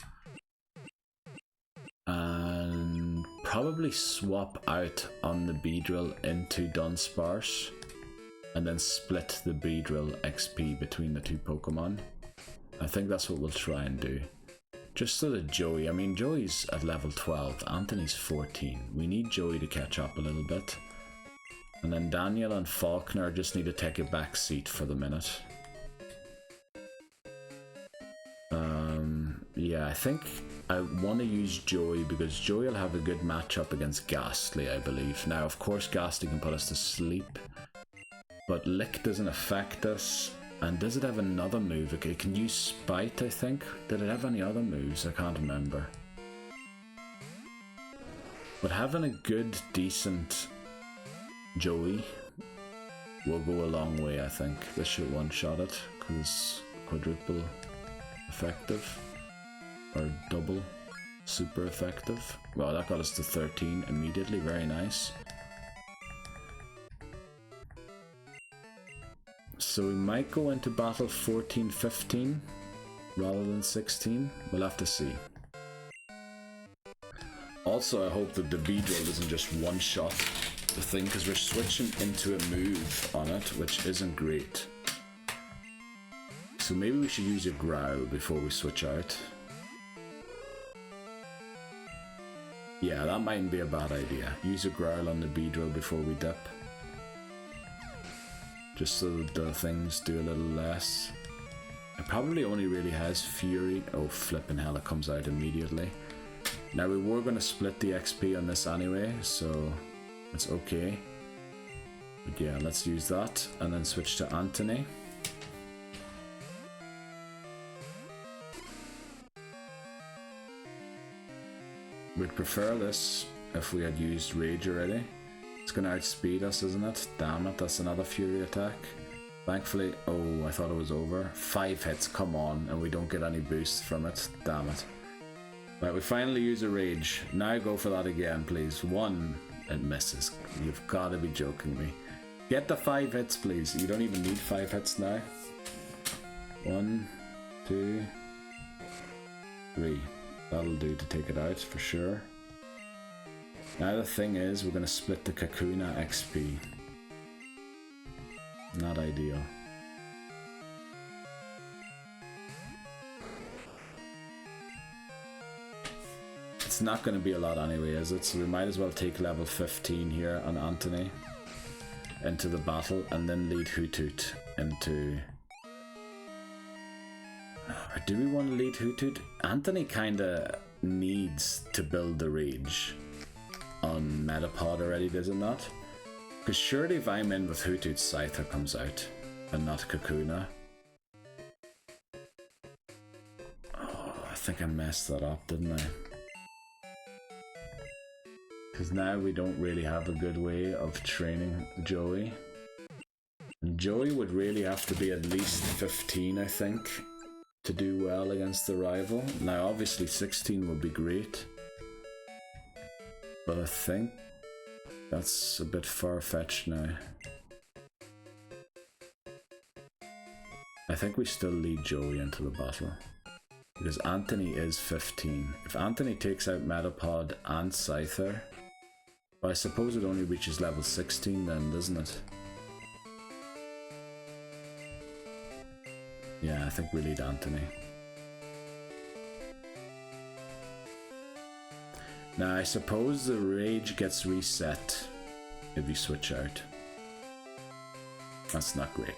Speaker 1: and probably swap out on the Beedrill into Dunsparce, and then split the Beedrill XP between the two Pokemon. I think that's what we'll try and do. Just so that Joey, I mean Joey's at level 12, Anthony's 14. We need Joey to catch up a little bit. And then Daniel and Falkner just need to take a back seat for the minute. Yeah, I think I want to use Joey because Joey will have a good matchup against Ghastly, I believe. Now, of course, Ghastly can put us to sleep, but Lick doesn't affect us. And does it have another move? Okay, it can use Spite, I think. Did it have any other moves? I can't remember. But having a good, decent Joey will go a long way, I think. This should one-shot it, because quadruple effective. Or double super effective. Wow, that got us to 13 immediately, very nice. So we might go into battle 14-15 rather than 16. We'll have to see. Also, I hope that the Beedrill doesn't just one-shot the thing, because we're switching into a move on it, which isn't great. So maybe we should use a Growl before we switch out. Yeah, that mightn't be a bad idea. Use a Growl on the Beedrill before we dip. Just so that the things do a little less. It probably only really has Fury. Oh, flipping hell, it comes out immediately. Now, we were going to split the XP on this anyway, so it's okay. But yeah, let's use that and then switch to Anthony. We'd prefer this if we had used Rage already. It's going to outspeed us, isn't it? Damn it, that's another Fury attack. Thankfully, oh, I thought it was over. 5 hits, come on, and we don't get any boosts from it. Damn it. Right, we finally use a Rage. Now go for that again, please. 1, it misses. You've got to be joking me. Get the 5 hits, please. You don't even need 5 hits now. 1, 2, 3. That'll do to take it out for sure. Now the thing is, we're going to split the Kakuna XP. Not ideal. It's not going to be a lot anyway, is it? So we might as well take level 15 here on Anthony into the battle and then lead Hoothoot into... Or do we want to lead Hoothoot? Anthony kinda needs to build the Rage on Metapod already, does it not? Because surely if I'm in with Hoothoot, Scyther comes out and not Kakuna. think I messed that up, didn't I? Because now we don't really have a good way of training Joey. And Joey would really have to be at least 15, I think, to do well against the rival. Now obviously 16 would be great, but I think that's a bit far-fetched now. I think we still lead Joey into the battle, because Anthony is 15. If Anthony takes out Metapod and Scyther, well, I suppose it only reaches level 16 then, doesn't it? Yeah, I think we lead Anthony. Now, I suppose the rage gets reset if you switch out. That's not great.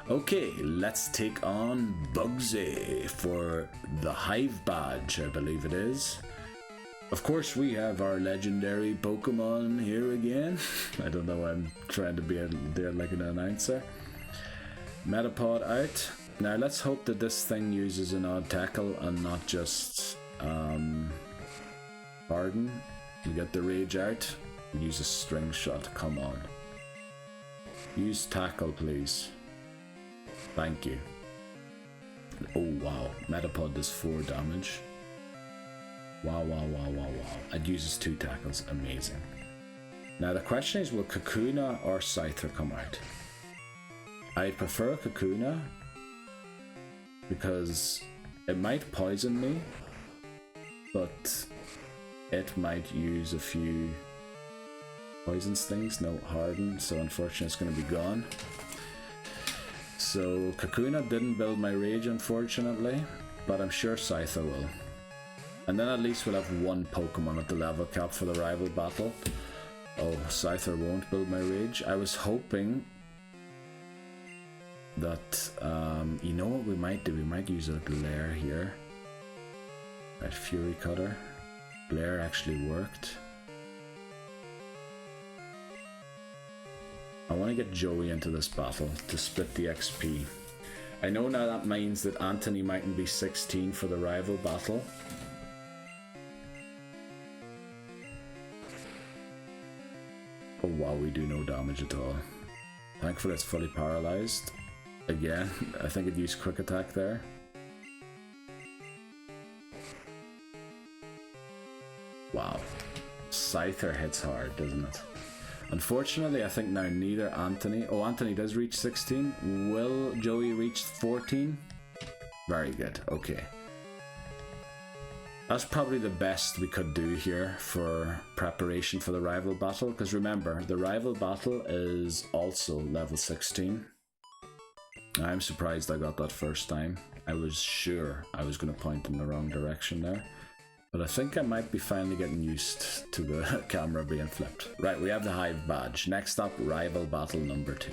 Speaker 1: Okay, let's take on Bugsy for the Hive Badge, I believe it is. Of course, we have our legendary Pokemon here again. I don't know why I'm trying to be there like an announcer. Metapod out. Now let's hope that this thing uses an odd tackle and not just Harden. We get the rage out. Use a string shot, come on. Use tackle, please. Thank you. Oh wow, Metapod does 4 damage. Wow. It uses 2 tackles, amazing. Now the question is, will Kakuna or Scyther come out? I prefer Kakuna because it might poison me, but it might use a few poison stings. No Harden, so unfortunately it's going to be gone. So Kakuna didn't build my rage, unfortunately, but I'm sure Scyther will. And then at least we'll have 1 Pokemon at the level cap for the rival battle. Oh, Scyther won't build my rage. I was hoping that, you know what we might do? We might use a Glare here. Right, Fury Cutter. Glare actually worked. I want to get Joey into this battle to split the XP. I know now that means that Anthony mightn't be 16 for the rival battle. Oh wow, we do no damage at all. Thankfully it's fully paralyzed. Again, I think it used quick attack there. Wow. Scyther hits hard, doesn't it? Unfortunately, I think now neither Anthony... Oh, Anthony does reach 16. Will Joey reach 14? Very good, okay. That's probably the best we could do here for preparation for the rival battle, because remember, the rival battle is also level 16. I'm surprised I got that first time. I was sure I was going to point in the wrong direction there. But I think I might be finally getting used to the camera being flipped. Right, we have the Hive Badge. Next up, rival battle number 2.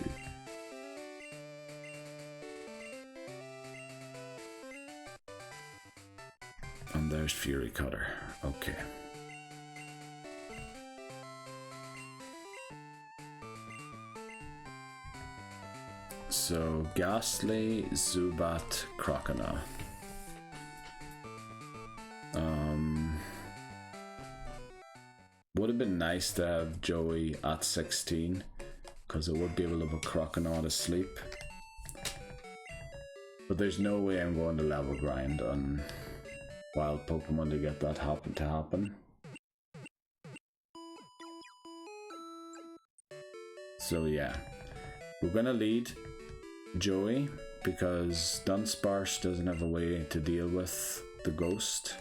Speaker 1: And there's Fury Cutter. Okay. So, Ghastly, Zubat, Croconaw. Would have been nice to have Joey at 16, because it would be able to put Croconaw to sleep. But there's no way I'm going to level grind on wild Pokemon to get that to happen. So yeah, we're gonna lead Joey because Dunsparce doesn't have a way to deal with the ghost.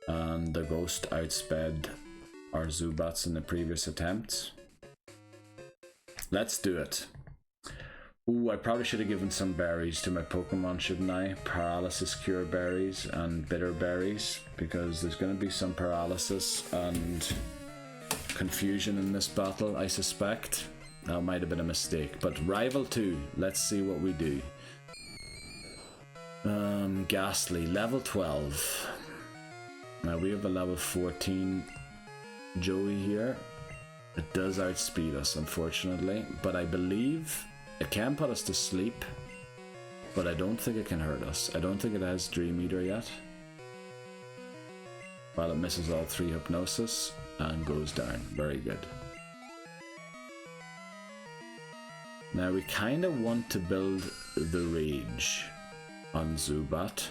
Speaker 1: And the ghost outsped our Zubats in the previous attempts. Let's do it. Ooh, I probably should have given some berries to my Pokemon, shouldn't I? Paralysis cure berries and bitter berries, because there's going to be some paralysis and confusion in this battle, I suspect. That might have been a mistake, but Rival 2, let's see what we do. Ghastly, level 12. Now we have a level 14 Joey here. It does outspeed us, unfortunately, but I believe it can put us to sleep. but I don't think it can hurt us. I don't think it has Dream Eater yet. Well, it misses all 3 Hypnosis and goes down. Very good. Now we kind of want to build the Rage on Zubat.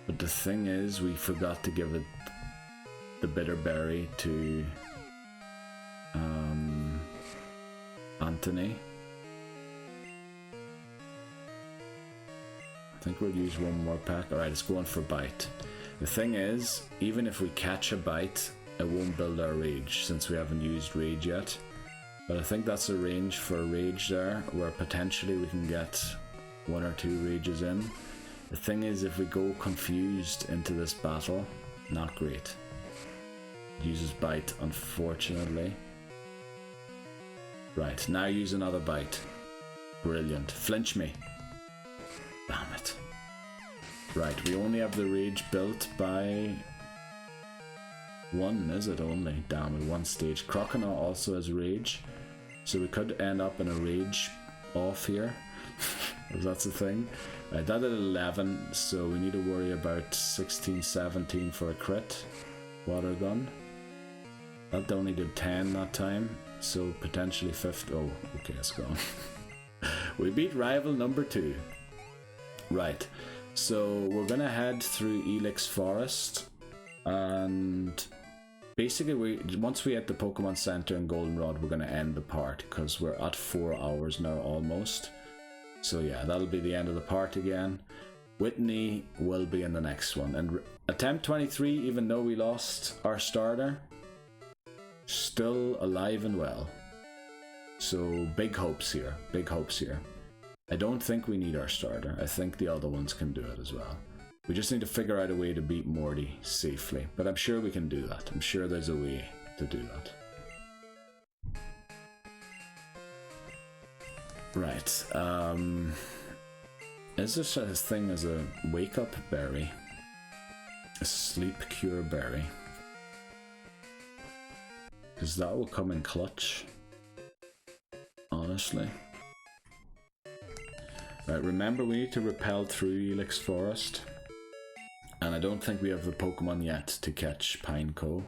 Speaker 1: But the thing is, we forgot to give it the Bitter Berry to Anthony. I think we'll use one more pack. Alright, it's going for Bite. The thing is, even if we catch a Bite, it won't build our Rage since we haven't used Rage yet. But I think that's a range for Rage there, where potentially we can get 1 or 2 Rages in. The thing is, if we go confused into this battle, not great. It uses Bite, unfortunately. Right, now use another Bite. Brilliant. Flinch me. Damn it. Right, we only have the Rage built by 1, is it only? Damn it, 1 stage. Croconaw also has Rage, so we could end up in a Rage off here, if that's the thing. Right, that at 11, so we need to worry about 16, 17 for a crit. Water Gun. That only did 10 that time, so potentially 50. Oh, okay, it's gone. We beat rival number 2. Right, so we're gonna head through Elix Forest, and basically once we hit the Pokemon Center in Goldenrod, we're gonna end the part because we're at 4 hours now almost. So yeah, that'll be the end of the part again. Whitney will be in the next one, and attempt 23, even though we lost our starter, still alive and well. So big hopes here, big hopes here. I don't think we need our starter. I think the other ones can do it as well. We just need to figure out a way to beat Morty safely, but I'm sure we can do that. I'm sure there's a way to do that. Right, is there such a thing as a wake up berry? A sleep cure berry? Because that will come in clutch, honestly. Right, remember we need to repel through Elix Forest, and I don't think we have the Pokemon yet to catch Pineco.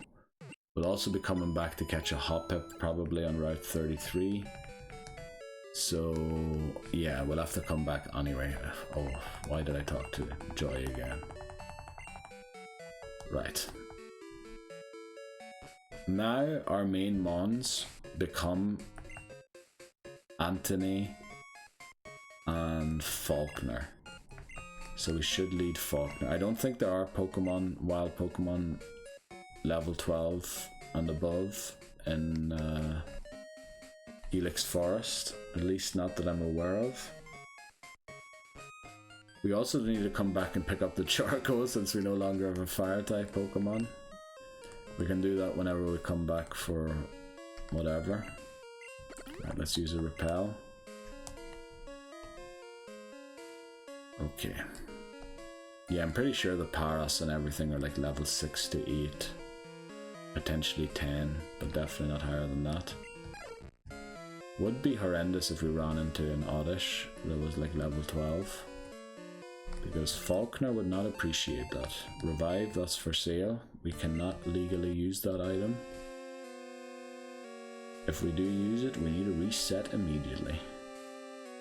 Speaker 1: We'll also be coming back to catch a Hoppip probably on Route 33. So yeah, we'll have to come back anyway. Oh, why did I talk to Joy again? Right. Now our main mons become Anthony and Falkner. So we should lead Falkner. I don't think there are Pokemon, wild Pokemon level 12 and above in Elix Forest, at least not that I'm aware of. We also need to come back and pick up the Charcoal since we no longer have a fire type Pokemon. We can do that whenever we come back for whatever. Right, let's use a Repel. Okay. Yeah, I'm pretty sure the Paras and everything are like level 6 to 8. Potentially 10, but definitely not higher than that. Would be horrendous if we ran into an Oddish that was like level 12. Because Falkner would not appreciate that. Revive, that's for sale. We cannot legally use that item. If we do use it, we need to reset immediately.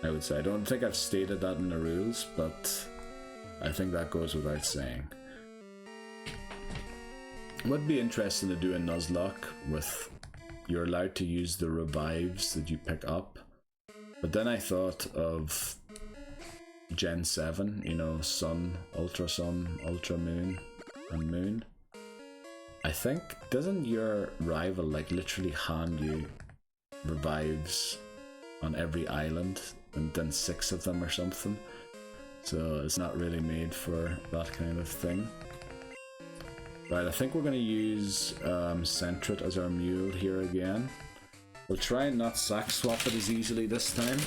Speaker 1: I would say. I don't think I've stated that in the rules, but I think that goes without saying. Would be interesting to do a Nuzlocke with you're allowed to use the revives that you pick up. But then I thought of Gen 7, you know, Sun, Ultra Moon, and Moon. I think, doesn't your rival like literally hand you revives on every island and then 6 of them or something? So it's not really made for that kind of thing. Right, I think we're going to use Sentret as our mule here again. We'll try and not sack swap it as easily this time,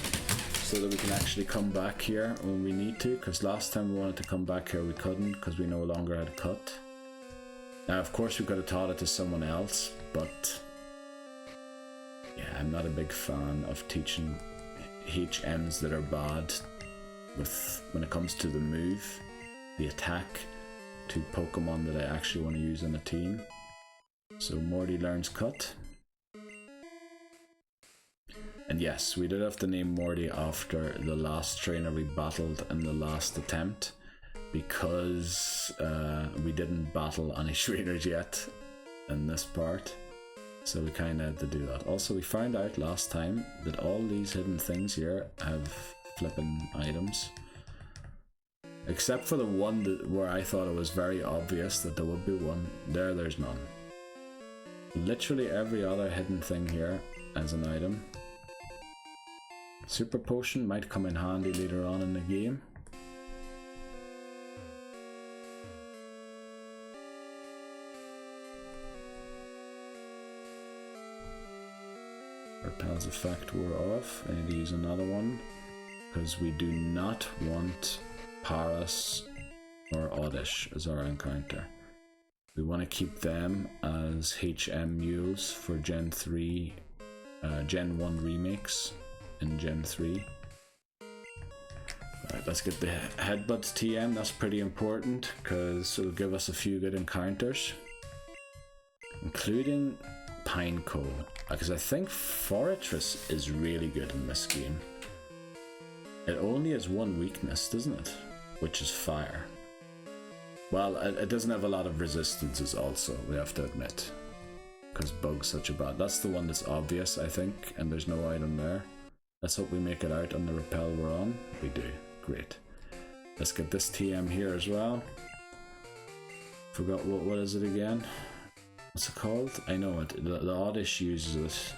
Speaker 1: so that we can actually come back here when we need to, because last time we wanted to come back here we couldn't because we no longer had cut. Now of course we could have taught it to someone else, but yeah, I'm not a big fan of teaching HMs that are bad when it comes to the move, the attack, to Pokemon that I actually want to use on a team. So Morty learns Cut. And yes, we did have to name Morty after the last trainer we battled in the last attempt, because we didn't battle any trainers yet in this part, so we kind of had to do that. Also, we found out last time that all these hidden things here have flipping items, except for the one where I thought it was very obvious that there would be one. There's none. Literally every other hidden thing here as an item. Super Potion might come in handy later on in the game. Repel's effect wore off. I need to use another one because we do not want Paras or Oddish as our encounter. We want to keep them as HM mules for Gen 3, Gen 1 remakes in Gen 3. Alright, let's get the Headbutts TM. That's pretty important because it'll give us a few good encounters, including Pineco, because I think Fortress is really good in this game. It only has one weakness, doesn't it? Which is fire. Well, it doesn't have a lot of resistances also, we have to admit, because Bug's such a bad. That's the one that's obvious, I think, and there's no item there. Let's hope we make it out on the Repel we're on. We do. Great. Let's get this TM here as well. Forgot what is it again? What's it called? I know it. The Oddish uses it.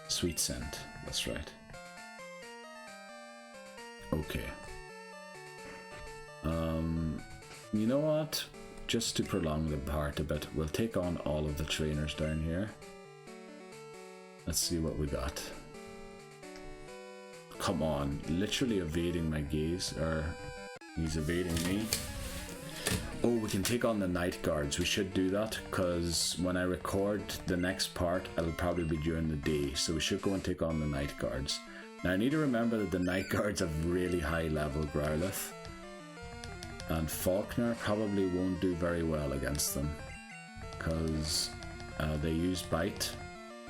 Speaker 1: Sweet Scent. That's right. Okay. You know what? Just to prolong the part a bit, we'll take on all of the trainers down here. Let's see what we got. Come on, literally evading my gaze, or he's evading me. Oh, we can take on the Night Guards. We should do that, because when I record the next part, it'll probably be during the day, so we should go and take on the Night Guards. Now I need to remember that the Night Guards have really high level Growlithe, and Falkner probably won't do very well against them, because they use Bite.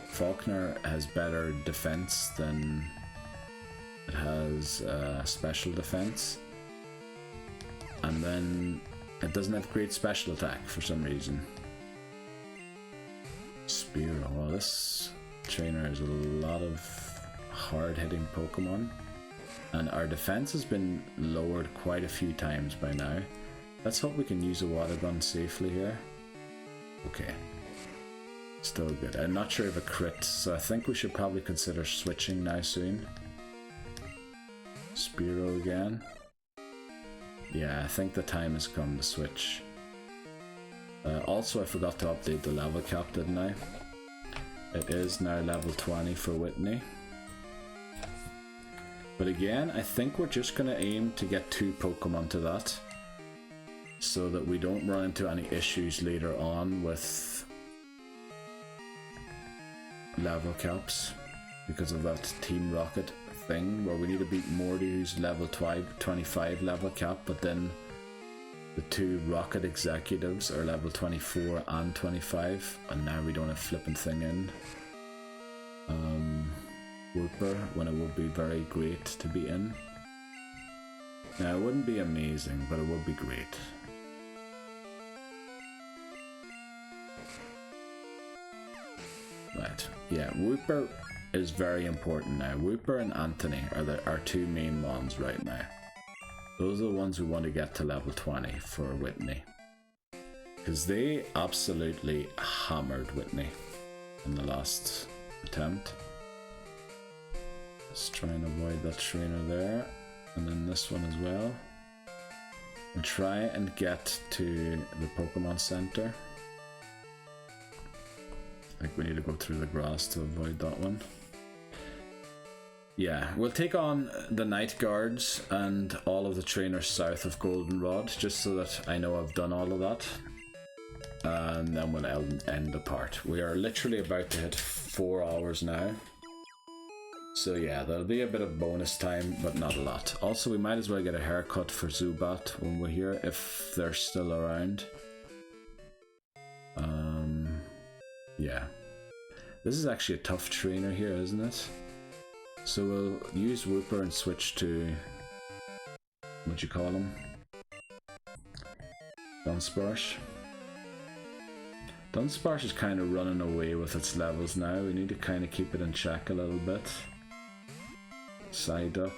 Speaker 1: Falkner has better defense than it has special defense, and then it doesn't have great special attack for some reason. Spearow. Well, this trainer has a lot of hard-hitting Pokemon, and our defense has been lowered quite a few times by now. Let's hope we can use a water gun safely here. Okay. Still good. I'm not sure if a crit, so I think we should probably consider switching now soon. Spearow again. Yeah, I think the time has come to switch. Also, I forgot to update the level cap, didn't I? It is now level 20 for Whitney. But again, I think we're just going to aim to get 2 Pokemon to that, so that we don't run into any issues later on with level caps because of that Team Rocket thing where we need to beat Morty, who's level 25 level cap, but then the 2 Rocket executives are level 24 and 25, and now we don't have flipping thing in Wooper when it would be very great to be in. Now it wouldn't be amazing, but it would be great. Right, yeah, Wooper is very important now. Wooper and Anthony are our 2 main mons right now. Those are the ones we want to get to level 20 for Whitney, because they absolutely hammered Whitney in the last attempt. Let's try and avoid that trainer there, and then this one as well. And try and get to the Pokemon Center. I think we need to go through the grass to avoid that one. Yeah, we'll take on the Night Guards and all of the trainers south of Goldenrod, just so that I know I've done all of that. And then we'll end the part. We are literally about to hit 4 hours now. So yeah, there'll be a bit of bonus time, but not a lot. Also, we might as well get a haircut for Zubat when we're here, if they're still around. Yeah. This is actually a tough trainer here, isn't it? So we'll use Wooper and switch to... what you call him? Dunsparce. Dunsparce is kind of running away with its levels now. We need to kind of keep it in check a little bit. Psyduck.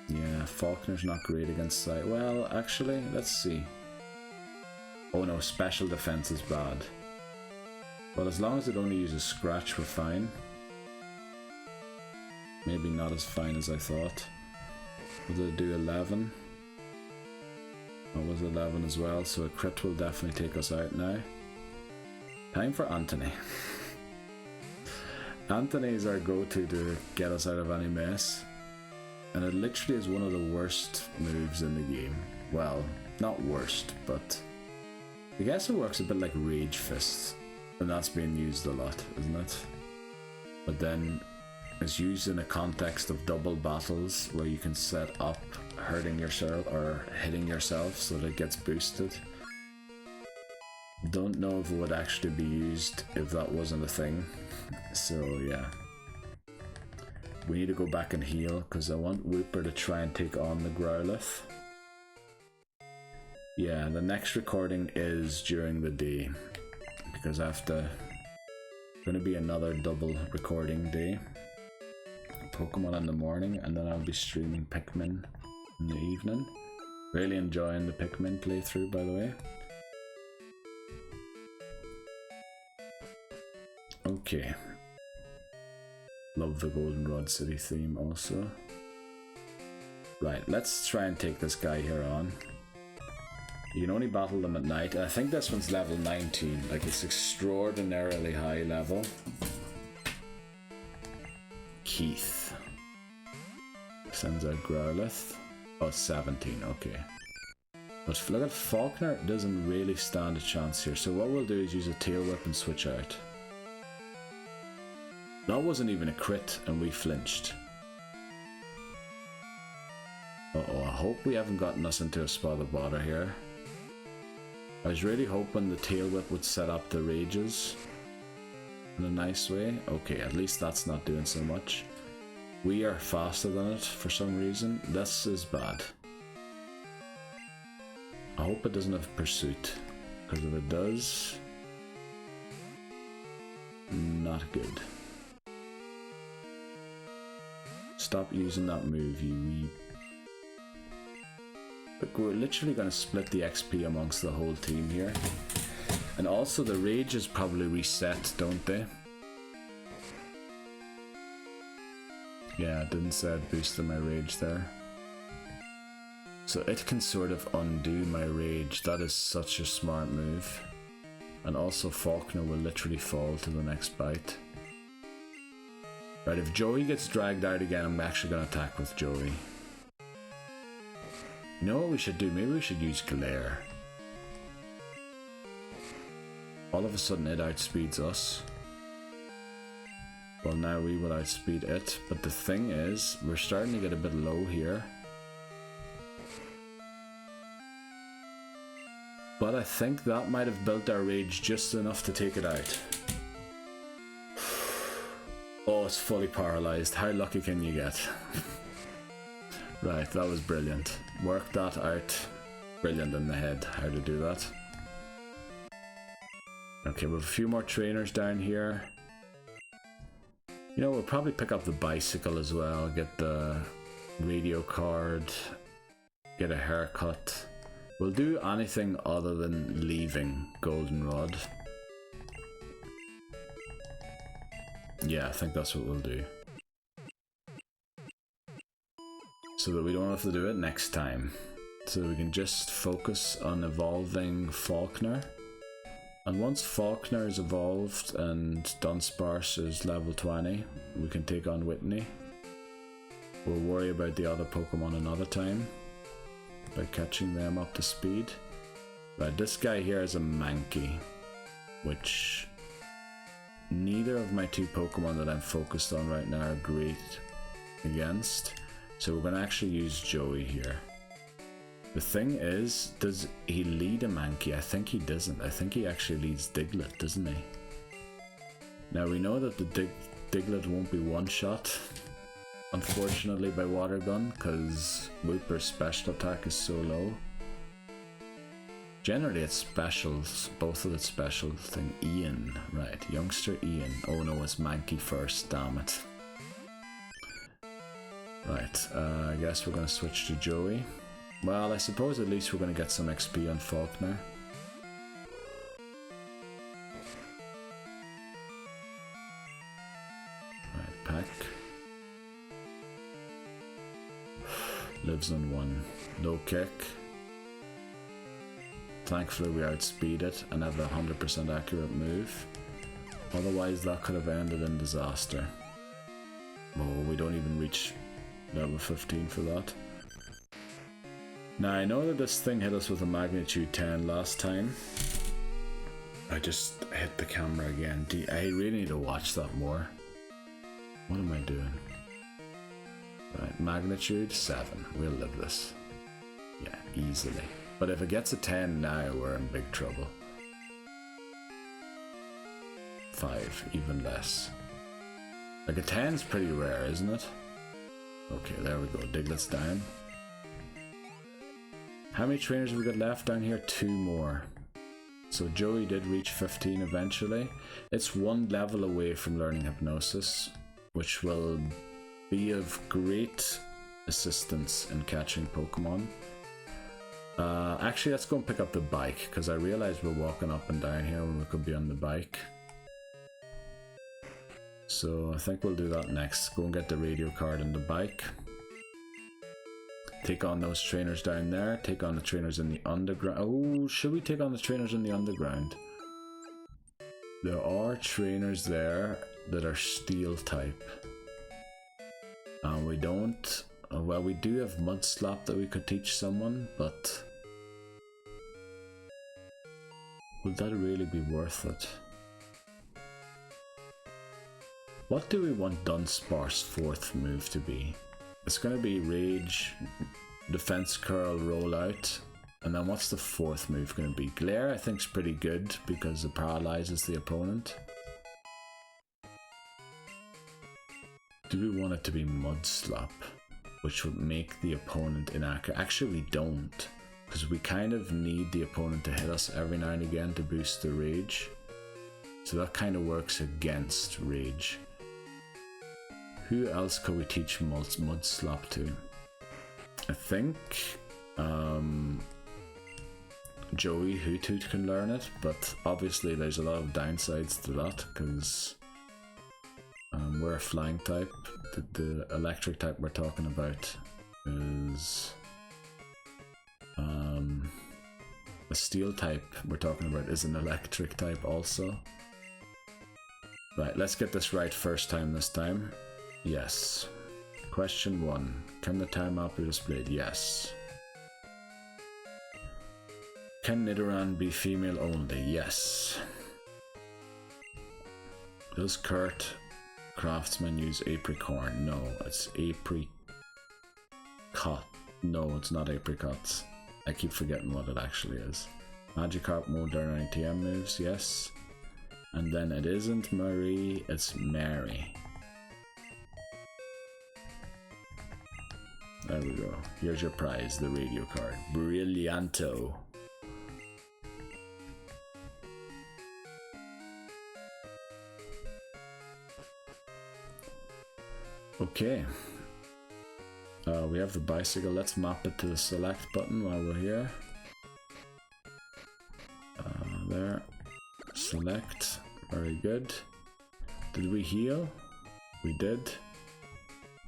Speaker 1: Yeah, Falkner's not great against Psy. Well, actually, let's see. Oh no, special defense is bad. Well, as long as it only uses Scratch, we're fine. Maybe not as fine as I thought. Will it do 11? That was 11 as well, so a crit will definitely take us out now. Time for Anthony. Anthony is our go-to to get us out of any mess. And it literally is one of the worst moves in the game. Well, not worst, but I guess it works a bit like Rage Fist. And that's being used a lot, isn't it? But then it's used in a context of double battles where you can set up hurting yourself or hitting yourself so that it gets boosted. Don't know if it would actually be used if that wasn't a thing. So yeah. We need to go back and heal because I want Wooper to try and take on the Growlithe. Yeah, the next recording is during the day because I have to... Going to be another double recording day. Pokemon in the morning, and then I'll be streaming Pikmin in the evening. Really enjoying the Pikmin playthrough, by the way. Okay. Love the Goldenrod City theme also. Right, let's try and take this guy here on. You can only battle them at night. I think this one's level 19, like it's extraordinarily high level. Keith. Sends out Growlithe. Oh, 17, okay. But look at Falkner, doesn't really stand a chance here. So what we'll do is use a Tail Whip and switch out. That wasn't even a crit and we flinched. Uh-oh, I hope we haven't gotten us into a spot of bother here. I was really hoping the Tail Whip would set up the rages in a nice way. Okay, at least that's not doing so much. We are faster than it for some reason. This is bad. I hope it doesn't have Pursuit, because if it does, not good. Stop using that move, you wee... Look, we're literally going to split the XP amongst the whole team here. And also the rages probably reset, don't they? Yeah, it didn't say I'd boosted my rage there. So it can sort of undo my rage. That is such a smart move. And also Falkner will literally fall to the next bite. Right, if Joey gets dragged out again, I'm actually going to attack with Joey. You know what we should do? Maybe we should use Glare. All of a sudden it outspeeds us. Well, now we will outspeed it, but the thing is, we're starting to get a bit low here. But I think that might have built our rage just enough to take it out. Oh, it's fully paralyzed. How lucky can you get? Right, that was brilliant. Work that out. Brilliant in the head, how to do that. Okay, we have a few more trainers down here. You know, we'll probably pick up the bicycle as well, get the radio card, get a haircut. We'll do anything other than leaving Goldenrod. Yeah, I think that's what we'll do. So that we don't have to do it next time. So we can just focus on evolving Falkner. And once Falkner is evolved and Dunsparce is level 20, we can take on Whitney. We'll worry about the other Pokemon another time by catching them up to speed. Right, this guy here is a Mankey, which neither of my two Pokemon that I'm focused on right now are great against, so we're going to actually use Joey here. The thing is, does he lead a Mankey? I think he doesn't. I think he actually leads Diglett, doesn't he? Now we know that the Diglett won't be one-shot, unfortunately, by Water Gun, because Wooper's special attack is so low. Generally it's specials, both of its special thing. Ian, right, youngster Ian. Oh no, it's Mankey first, damn it. Right, I guess we're going to switch to Joey. Well, I suppose at least we're going to get some XP on Falkner. Right, Peck. Lives on 1. Low kick. Thankfully we outspeed it and have a 100% accurate move. Otherwise that could have ended in disaster. Oh, we don't even reach level 15 for that. Now I know that this thing hit us with a magnitude 10 last time. I just hit the camera again. I really need to watch that more. What am I doing? Right, magnitude 7. We'll live this. Yeah, easily. But if it gets a 10 now, we're in big trouble. 5, even less. Like a 10's pretty rare, isn't it? Okay, there we go. Diglett's down. How many trainers have we got left down here? 2 more. So Joey did reach 15 eventually. It's 1 level away from learning Hypnosis, which will be of great assistance in catching Pokemon. Actually, let's go and pick up the bike, because I realized we're walking up and down here when we could be on the bike. So I think we'll do that next. Go and get the radio card and the bike. Take on those trainers down there. Take on the trainers in the underground. Oh, should we take on the trainers in the underground? There are trainers there that are steel type. And we don't... well, we do have Mud Slap that we could teach someone, but... would that really be worth it? What do we want Dunsparce's 4th move to be? It's going to be Rage, Defense Curl, Roll Out, and then what's the 4th move going to be? Glare I think is pretty good because it paralyzes the opponent. Do we want it to be Mud Slap, which would make the opponent inaccurate? Actually we don't, because we kind of need the opponent to hit us every now and again to boost the Rage. So that kind of works against Rage. Who else could we teach Mud Slap to? I think Joey Hoothoot can learn it, but obviously there's a lot of downsides to that because we're a flying type. The electric type we're talking about is a steel type we're talking about is an electric type also. Right, let's get this right first time this time. Yes. Question 1. Can the time map be displayed? Yes. Can Nidoran be female only? Yes. Does Kurt Craftsman use apricorn? No, it's apricot. No, it's not apricots. I keep forgetting what it actually is. Magikarp won't learn any TM moves? Yes. And then it isn't Marie, it's Mary. There we go. Here's your prize, the radio card. Brillianto. Okay. We have the bicycle. Let's map it to the select button while we're here. There. Select. Very good. Did we heal? We did.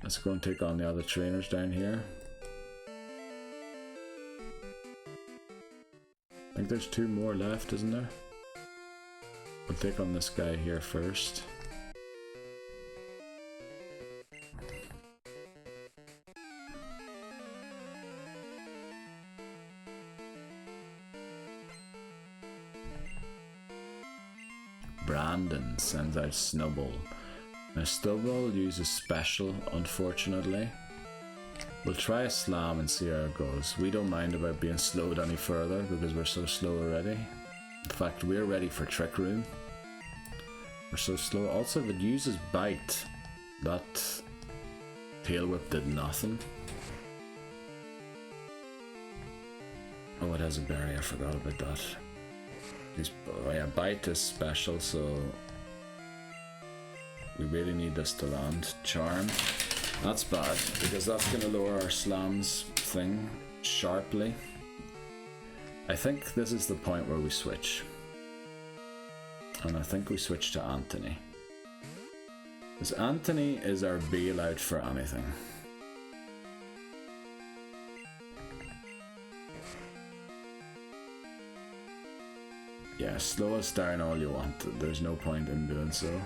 Speaker 1: Let's go and take on the other trainers down here. I think there's 2 more left, isn't there? We'll take on this guy here first. Brandon sends out Snubbull. Now Snubbull uses special, unfortunately. We'll try a slam and see how it goes. We don't mind about being slowed any further because we're so slow already. In fact, we're ready for Trick Room. We're so slow. Also, if it uses Bite, that Tail Whip did nothing. Oh, it has a berry, I forgot about that. Oh yeah, Bite is special, so we really need this to land. Charm. That's bad, because that's going to lower our slams thing sharply. I think this is the point where we switch. And I think we switch to Anthony. Because Anthony is our bailout for anything. Yeah, slow us down all you want. There's no point in doing so.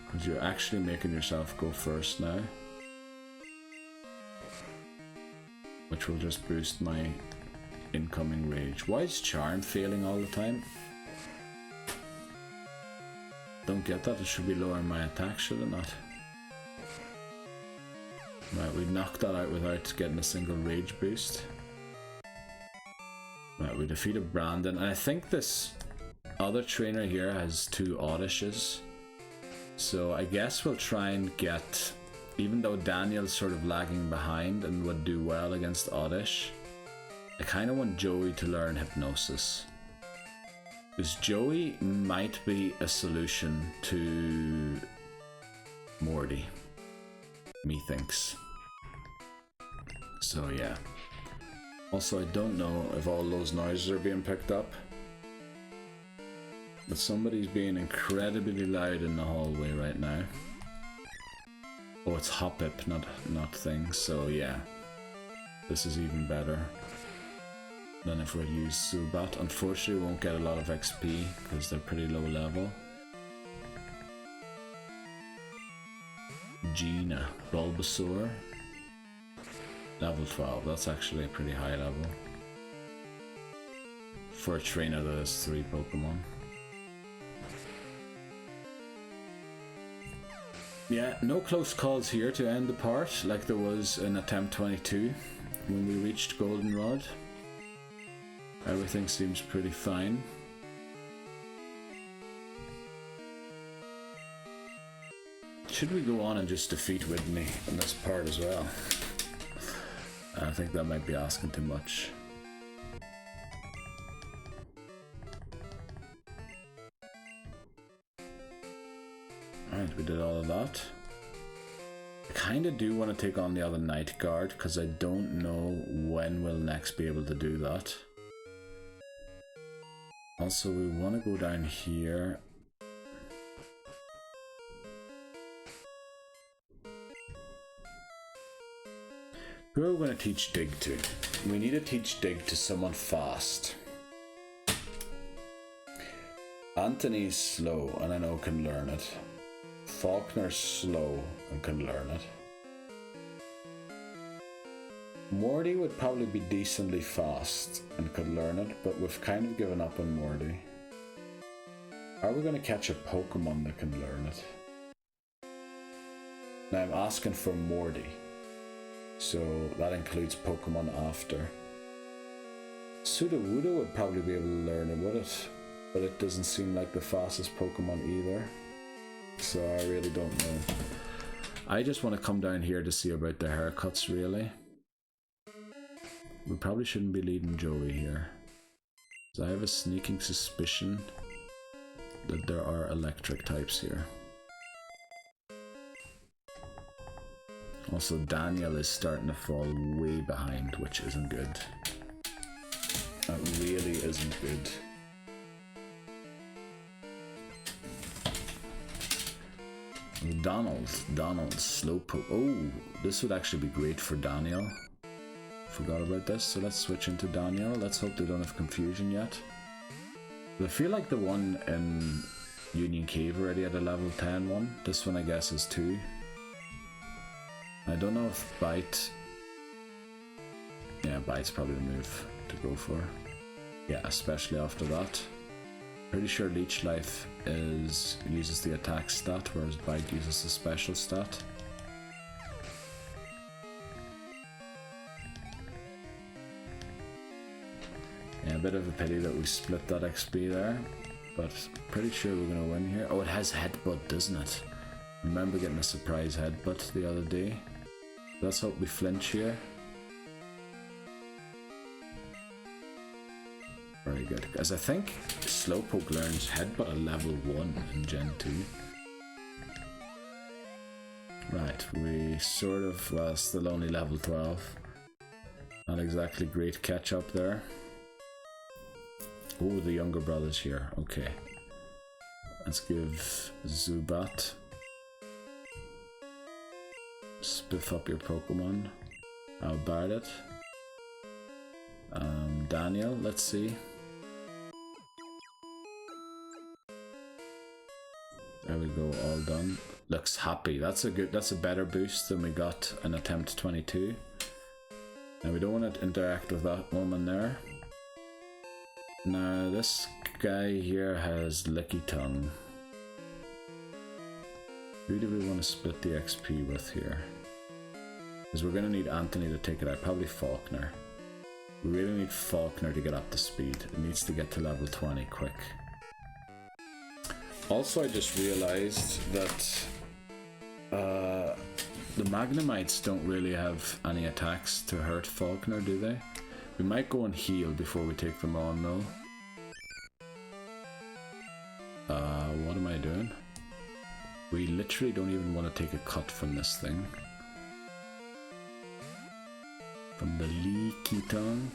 Speaker 1: Because you're actually making yourself go first now. Which will just boost my incoming rage. Why is Charm failing all the time? Don't get that, it should be lowering my attack, should it not? Right, we knocked that out without getting a single rage boost. Right, we defeated Brandon, and I think this other trainer here has 2 Oddishes. So I guess we'll try and get, even though Daniel's sort of lagging behind and would do well against Oddish, I kind of want Joey to learn Hypnosis. Because Joey might be a solution to Morty, methinks. So yeah. Also, I don't know if all those noises are being picked up, but somebody's being incredibly loud in the hallway right now. Oh, it's Hoppip, not things. So yeah, this is even better than if we'd used Zubat. Unfortunately, we won't get a lot of XP because they're pretty low level. Gina, Bulbasaur, level 12. That's actually a pretty high level for a trainer that has 3 Pokemon. Yeah, no close calls here to end the part like there was in attempt 22 when we reached Goldenrod. Everything seems pretty fine. Should we go on and just defeat Whitney in this part as well? I think that might be asking too much. Alright, we did all of that. I kinda do want to take on the other Night Guard because I don't know when we'll next be able to do that. Also, we want to go down here. Who are we going to teach Dig to? We need to teach Dig to someone fast. Anthony's slow and I know can learn it. Falkner's slow and can learn it. Morty would probably be decently fast and could learn it, but we've kind of given up on Morty. Are we going to catch a Pokemon that can learn it? Now I'm asking for Morty, so that includes Pokemon after. Sudowoodo would probably be able to learn it, would it? But it doesn't seem like the fastest Pokemon either, so I really don't know. I just want to come down here to see about the haircuts, really. We probably shouldn't be leading Joey here, because I have a sneaking suspicion that there are electric types here. Also, Daniel is starting to fall way behind, which isn't good. That really isn't good. Donald, Slowpoke. Oh, this would actually be great for Daniel. Forgot about this, so let's switch into Daniel. Let's hope they don't have confusion yet. But I feel like the one in Union Cave already had a level 10 one. This one I guess is 2. I don't know if Bite... Yeah, Bite's probably the move to go for. Yeah, especially after that. Pretty sure Leech Life uses the attack stat, whereas Bite uses the special stat. Yeah, a bit of a pity that we split that XP there, but pretty sure we're gonna win here. Oh, it has Headbutt, doesn't it? Remember getting a surprise Headbutt the other day. Let's hope we flinch here. Very good, as I think Slowpoke learns Headbutt at level 1 in Gen 2. Right, we sort of, well, still only level 12. Not exactly great catch up there. Oh, the younger brother's here, okay. Let's give Zubat. Spiff up your Pokemon. I'll bite it. Daniel, let's see. There we go, all done. Looks happy. That's a better boost than we got in attempt 22. Now we don't want to interact with that woman there. Now this guy here has Licky Tongue. Who do we want to split the XP with here? Because we're going to need Anthony to take it out, probably Falkner. We really need Falkner to get up to speed. It needs to get to level 20 quick. Also, I just realized that the Magnemites don't really have any attacks to hurt Falkner, do they? We might go and heal before we take them on though. What am I doing? We literally don't even want to take a cut from this thing. From the Leaky Tongue.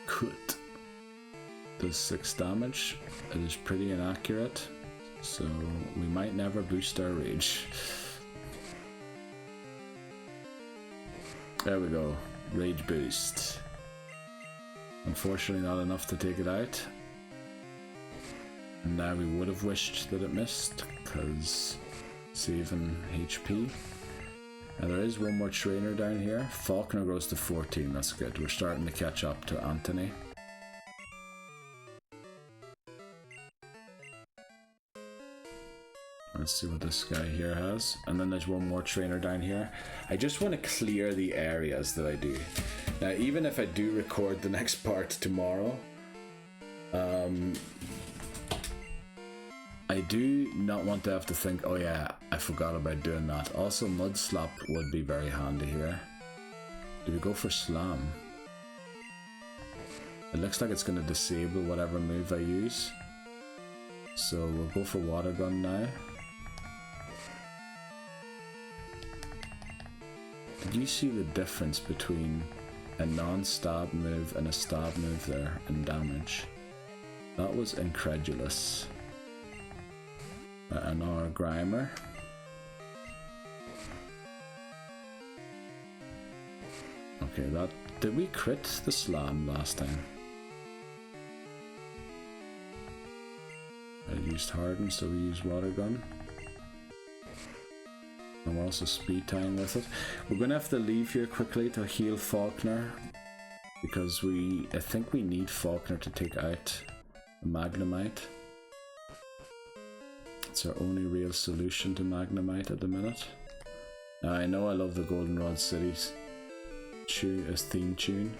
Speaker 1: Cut. Does 6 damage. It is pretty inaccurate. So we might never boost our rage. There we go. Rage boost. Unfortunately not enough to take it out. And now we would have wished that it missed, because saving HP. And there is one more trainer down here. Falkner goes to 14, that's good. We're starting to catch up to Anthony. Let's see what this guy here has. And then there's one more trainer down here. I just want to clear the areas that I do. Now, even if I do record the next part tomorrow, I do not want to have to think, oh yeah, I forgot about doing that. Also, Mud Slap would be very handy here. Do we go for Slam? It looks like it's going to disable whatever move I use. So we'll go for Water Gun now. Did you see the difference between a non-stab move and a stab move there in damage? That was incredulous. And our Grimer. Okay, that did we crit the Slam last time? I used Harden, so we use Water Gun. I'm also speed tying with it. We're gonna have to leave here quickly to heal Falkner, because I think we need Falkner to take out the Magnemite. It's our only real solution to Magnemite at the minute. Now I know I love the Goldenrod City's theme tune,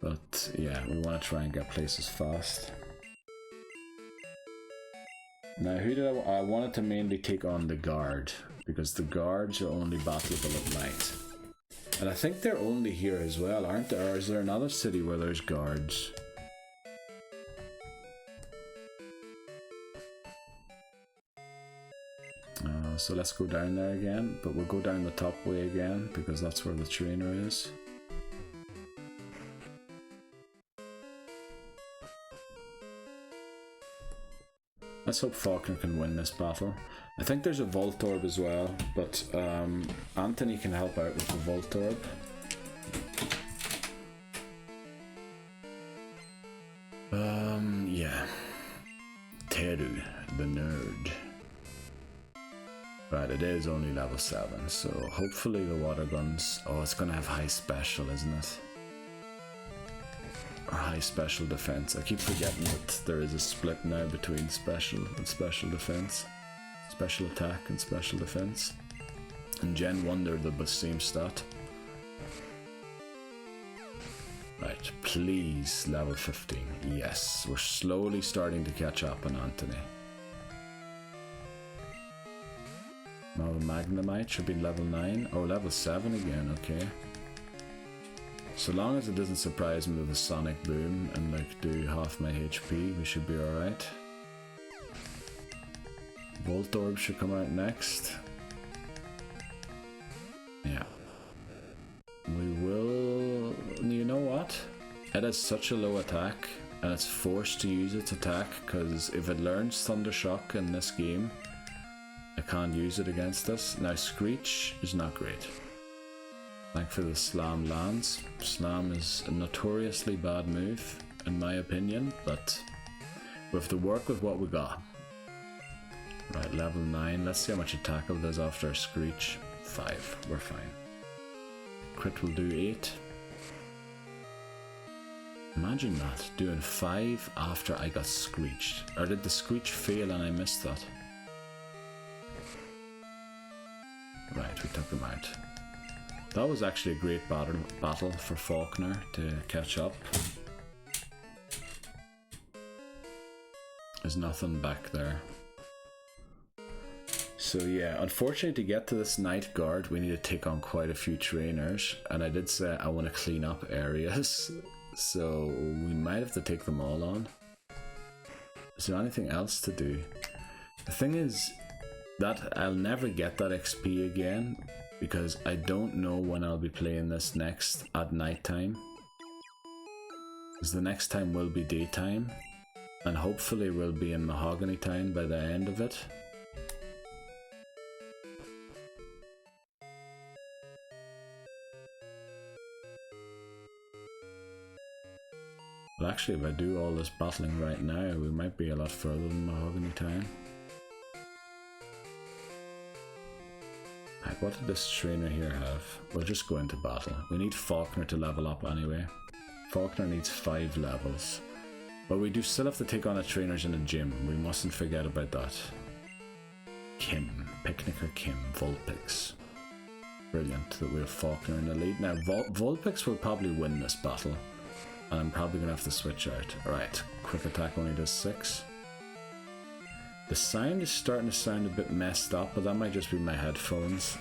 Speaker 1: but yeah, we want to try and get places fast. Now who did I wanted to mainly take on the guard, because the guards are only battleable at night. And I think they're only here as well, aren't there? Or is there another city where there's guards? So let's go down there again, but we'll go down the top way again, because that's where the trainer is. Let's hope Falkner can win this battle. I think there's a Voltorb as well, but Anthony can help out with the Voltorb. Yeah. Teru, the nerd. Right, it is only level 7, so hopefully the water guns... Oh, it's gonna have high special, isn't it? or high special defense. I keep forgetting that there is a split now between special and special defense, special attack and special defense. In Gen 1 they're the same stat. Right, please level 15. Yes, we're slowly starting to catch up on Anthony. Marvel Magnemite should be level 9. Oh, level 7 again, okay. So long as it doesn't surprise me with a Sonic Boom and like do half my HP, we should be alright. Voltorb should come out next. Yeah. We will... You know what? It has such a low attack and it's forced to use its attack because if it learns Thunder Shock in this game, I can't use it against us. Now Screech is not great. Thankfully the Slam lands. Slam is a notoriously bad move in my opinion, but we have to work with what we got. Right, level 9. Let's see how much attack it does after a Screech. 5. We're fine. Crit will do 8. Imagine that, doing 5 after I got Screeched. Or did the Screech fail and I missed that? Right, we took him out. That was actually a great battle for Falkner to catch up. There's nothing back there. So yeah, unfortunately to get to this Night Guard we need to take on quite a few trainers, and I did say I want to clean up areas, so we might have to take them all on. Is there anything else to do? The thing is that I'll never get that XP again because I don't know when I'll be playing this next at night time. Because the next time will be daytime, and hopefully we'll be in Mahogany Town by the end of it. But actually if I do all this battling right now, we might be a lot further than Mahogany Town. Right, what did this trainer here have? We'll just go into battle. We need Falkner to level up anyway. Falkner needs 5 levels. But we do still have to take on the trainers in a gym. We mustn't forget about that. Kim. Picnicker Kim. Vulpix. Brilliant that we have Falkner in the lead. Now Vulpix will probably win this battle. And I'm probably going to have to switch out. Alright, quick attack only does 6. The sound is starting to sound a bit messed up, but that might just be my headphones.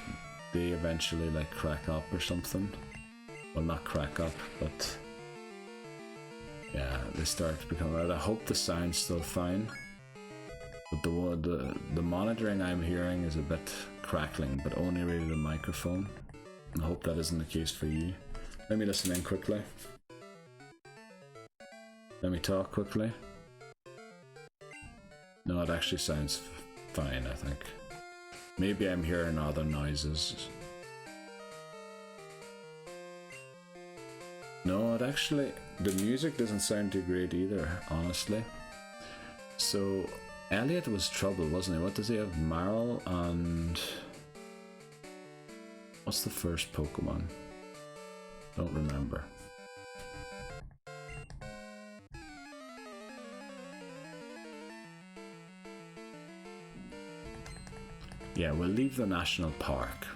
Speaker 1: They eventually like crack up or something. Well, not crack up, but yeah, they start to become loud. I hope the sound's still fine. But the monitoring I'm hearing is a bit crackling, but only really the microphone. I hope that isn't the case for you. Let me listen in quickly. Let me talk quickly. No, it actually sounds fine, I think. Maybe I'm hearing other noises. No, it actually... The music doesn't sound too great either, honestly. So, Elliot was trouble, wasn't he? What does he have? Marl and... What's the first Pokemon? Don't remember. Yeah, we'll leave the national park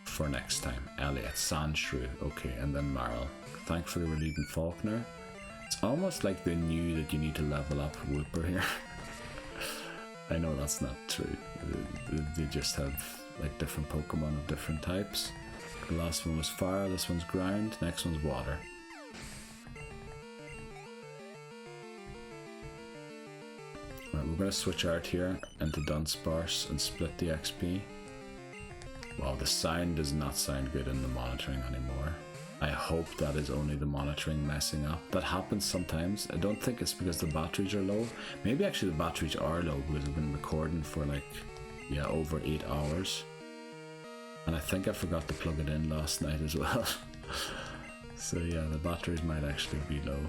Speaker 1: for next time. Elliot, Sandshrew, okay, and then Marl. Thankfully we're leaving Falkner. It's almost like they knew that you need to level up Wooper here. I know that's not true. They just have like different Pokemon of different types. The last one was fire, this one's ground, next one's water. Right, we're going to switch out here into Dunsparce and split the XP. Wow, the sound does not sound good in the monitoring anymore. I hope that is only the monitoring messing up. That happens sometimes. I don't think it's because the batteries are low. Maybe actually the batteries are low because I've been recording for like, yeah, over 8 hours. And I think I forgot to plug it in last night as well. So yeah, the batteries might actually be low.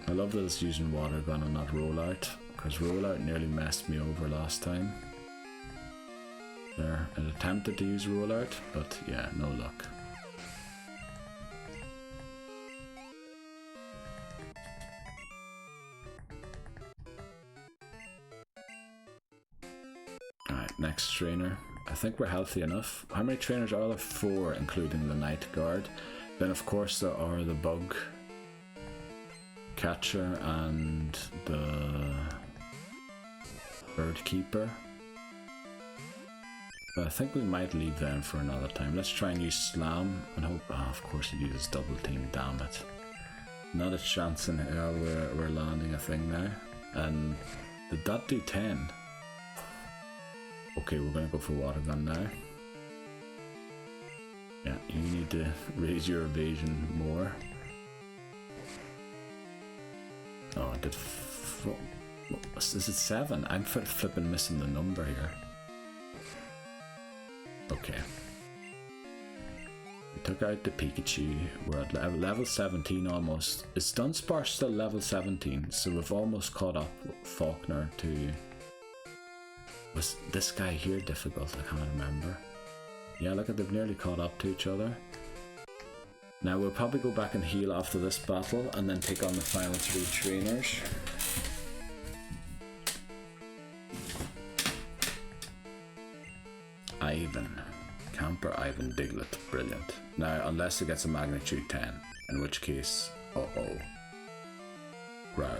Speaker 1: I love that it's using water gun and not rollout, because rollout nearly messed me over last time. There, it attempted to use rollout, but yeah, no luck. next trainer. I think we're healthy enough. How many trainers are there? 4, including the night guard. Then of course there are the bug catcher and the bird keeper. But I think we might leave them for another time. Let's try and use Slam and hope. Ah, of course it uses double team, damn it. Not a chance in hell we're landing a thing now. And did that do 10? Okay, we're gonna go for water gun now. Yeah, you need to raise your evasion more. Oh, I did. Is it 7? I'm flipping missing the number here. Okay. We took out the Pikachu. We're at level 17 almost. Is Dunsparce still level 17? So we've almost caught up with Falkner to... Was this guy here difficult? I can't remember. Yeah, look at, they've nearly caught up to each other. Now we'll probably go back and heal after this battle and then take on the final 3 trainers. Ivan. Camper, Ivan, Diglett. Brilliant. Now, unless it gets a magnitude 10, in which case, uh-oh. Growl.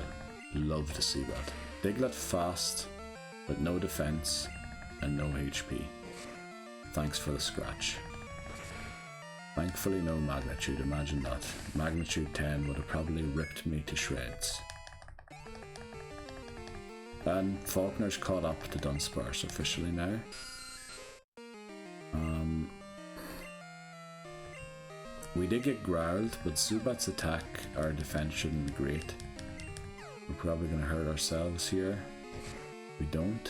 Speaker 1: Love to see that. Diglett fast, with no defense and no HP. Thanks for the scratch. Thankfully no magnitude, imagine that. Magnitude 10 would have probably ripped me to shreds. And Falkner's caught up to Dunsparce officially now. We did get growled, but Zubat's attack, our defense shouldn't be great. We're probably going to hurt ourselves here. We don't.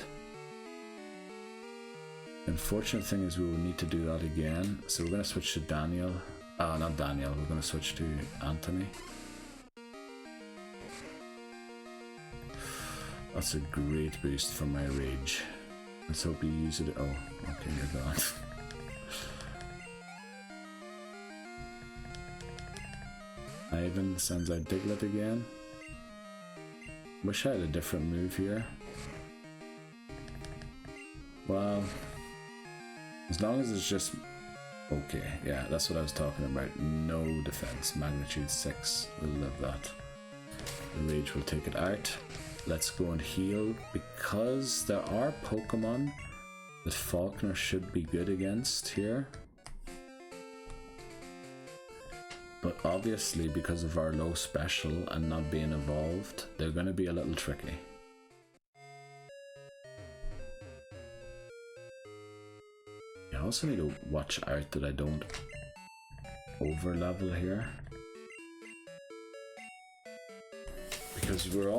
Speaker 1: The unfortunate thing is we will need to do that again. So we're going to switch to Daniel. Not Daniel, we're going to switch to Anthony. That's a great boost for my rage. Let's hope you use it. Oh, okay, you're gone. Ivan sends out Diglett again. Wish I had a different move here. Well, as long as it's just... Okay, yeah, that's what I was talking about. No defense. Magnitude 6. We'll love that. The rage will take it out. Let's go and heal, because there are Pokemon that Falkner should be good against here. But obviously, because of our low special and not being evolved, they're going to be a little tricky. I also need to watch out that I don't over level here. Because we're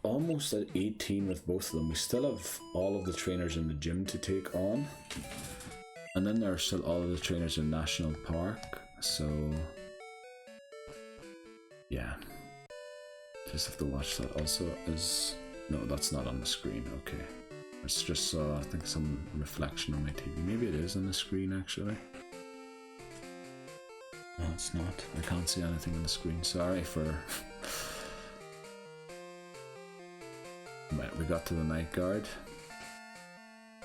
Speaker 1: almost at 18 with both of them. We still have all of the trainers in the gym to take on. And then there are still all of the trainers in National Park. So... yeah. Just have to watch that. Also is... no, that's not on the screen. Okay. It's just I think some reflection on my TV. Maybe it is on the screen actually. No, it's not. I can't see anything on the screen. Sorry for... Right, we got to the Night Guard.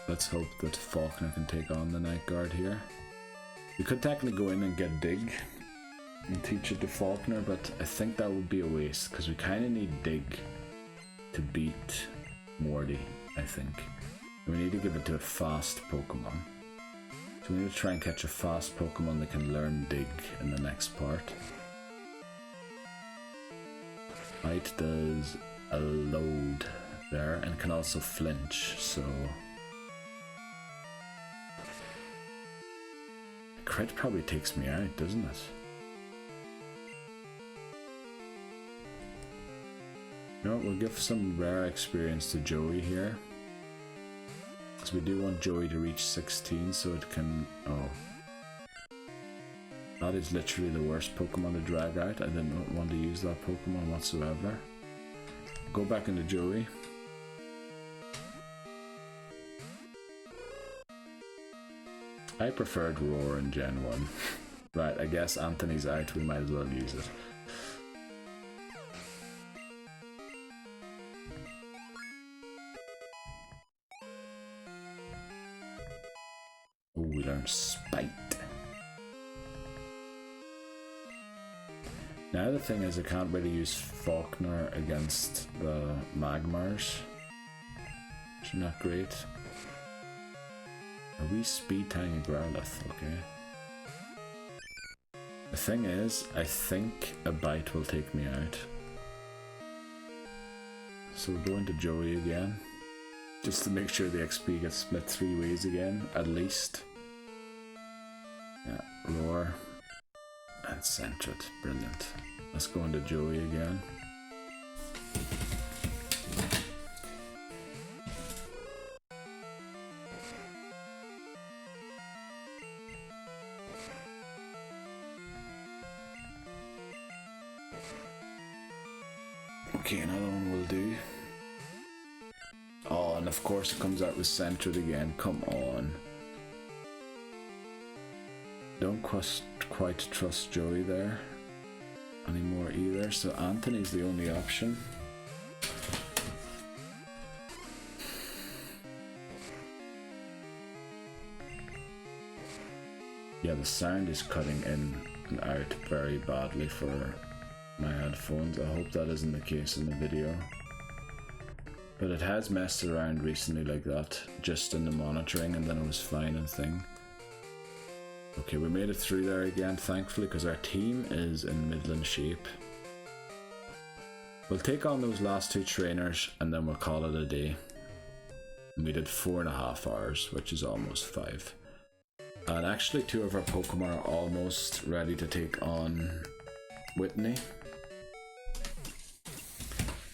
Speaker 1: Let's hope that Falkner can take on the Night Guard here. We could technically go in and get Dig and teach it to Falkner, but I think that would be a waste because we kind of need Dig to beat Morty, I think. And we need to give it to a fast Pokemon. So we need to try and catch a fast Pokemon that can learn Dig in the next part. Height does a load there and can also flinch, so... Crit probably takes me out, doesn't it? No, we'll give some rare experience to Joey here. Because we do want Joey to reach 16 so it can... oh. That is literally the worst Pokemon to drag out. I didn't want to use that Pokemon whatsoever. Go back into Joey. I preferred Roar in Gen 1. Right, I guess Anthony's out, we might as well use it. we learn Spite. Now the thing is, I can't really use Falkner against the Magmars, which is not great. Are we speed tying a Growlithe? Okay. The thing is, I think a bite will take me out. So we'll go into Joey again, just to make sure the XP gets split 3 ways again, at least. Yeah, Roar and Center it. Brilliant. Let's go into Joey again. Okay, another one will do. Oh, and of course it comes out with Centered again. Come on. Don't quite trust Joey there anymore either, so Anthony's the only option. Yeah, the sound is cutting in and out very badly for my headphones. I hope that isn't the case in the video, but it has messed around recently like that, just in the monitoring, and then it was fine and thing. Okay, we made it through there again, thankfully, because our team is in Midland shape. We'll take on those last 2 trainers and then we'll call it a day. And we did 4.5 hours, which is almost 5. And actually 2 of our Pokemon are almost ready to take on Whitney.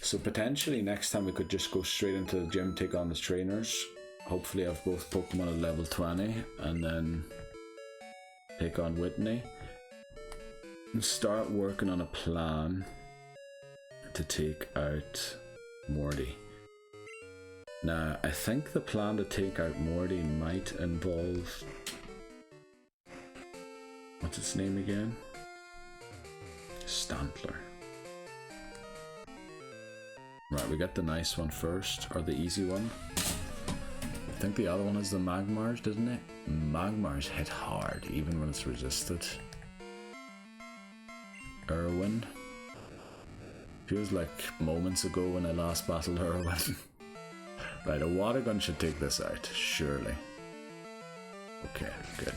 Speaker 1: So potentially next time we could just go straight into the gym, take on the trainers, hopefully have both Pokemon at level 20, and then take on Whitney and start working on a plan to take out Morty. Now I think the plan to take out Morty might involve, what's its name again? Stantler. Right, we got the nice one first, or the easy one. I think the other one is the Magmars, doesn't it? Magmars hit hard, even when it's resisted. Errand. Feels like moments ago when I last battled Errand. Right, a water gun should take this out, surely. Okay, good.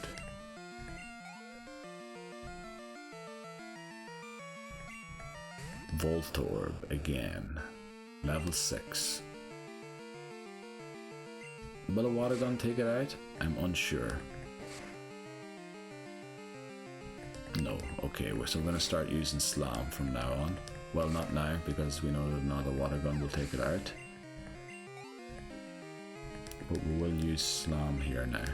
Speaker 1: Voltorb again. Level 6. Will a water gun take it out? I'm unsure. No. Okay, so we're going to start using Slam from now on. Well, not now, because we know that not a water gun will take it out. But we will use Slam here now.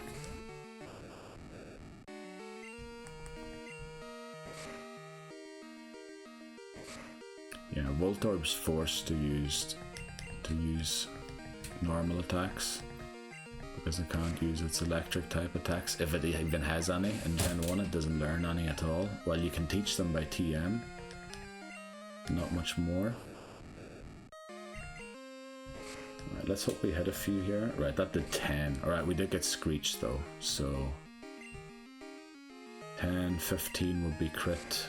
Speaker 1: Yeah, Voltorb's forced to use normal attacks because it can't use its electric type attacks, if it even has any. In Gen 1 it doesn't learn any at all. Well, you can teach them by TM, not much more. Right, let's hope we hit a few here. Right, that did 10. Alright, we did get Screech though, so 10, 15 would be crit.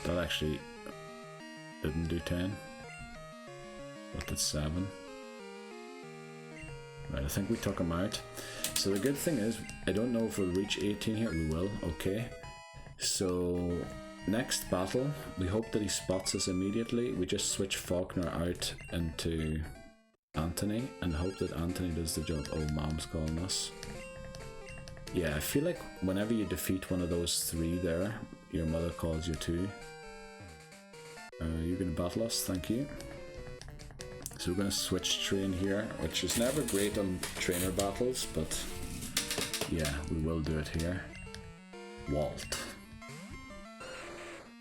Speaker 1: That actually didn't do 10. What did 7? Right, I think we took him out. So the good thing is, I don't know if we'll reach 18 here. We will, okay. So next battle, we hope that he spots us immediately. We just switch Falkner out into Anthony and hope that Anthony does the job. Oh, Mom's calling us. Yeah, I feel like whenever you defeat one of those 3 there, your mother calls you too. You're going to battle us, thank you. So we're going to switch train here, which is never great on trainer battles, but yeah, we will do it here. Walt.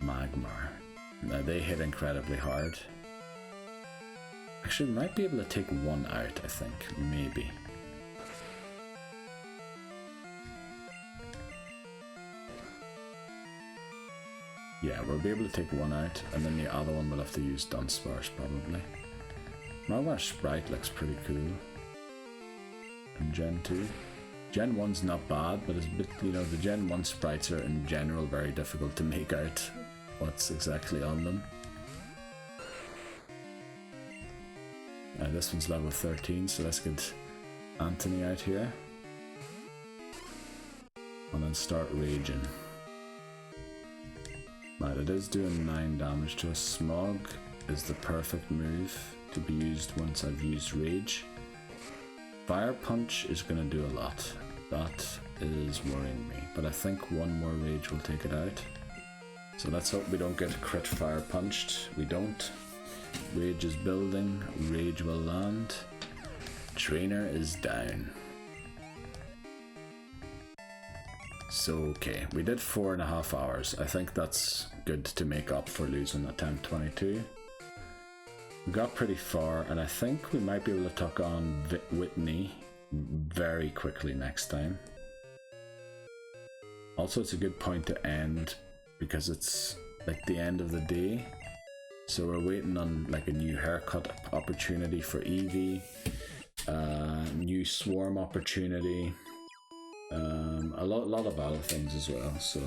Speaker 1: Magmar. Now they hit incredibly hard. Actually, we might be able to take 1 out, I think. Maybe. Yeah, we'll be able to take 1 out, and then the other one we'll have to use Dunsparce probably. Magmar Sprite looks pretty cool. And Gen 2. Gen 1's not bad, but it's a bit, you know, the Gen 1 sprites are in general very difficult to make out what's exactly on them. This one's level 13, so let's get Anthony out here. And then start raging. Right, it is doing 9 damage to us. Smog is the perfect move to be used once I've used rage. Fire punch is going to do a lot. That is worrying me, but I think one more rage will take it out. So let's hope we don't get crit fire punched. We don't. Rage is building. Rage will land. Trainer is down. So okay, we did 4.5 hours. I think that's good to make up for losing attempt 22. We got pretty far, and I think we might be able to tuck on Whitney very quickly next time. Also, it's a good point to end because it's like the end of the day, so we're waiting on like a new haircut opportunity for Eevee, new swarm opportunity, a lot of other things as well. So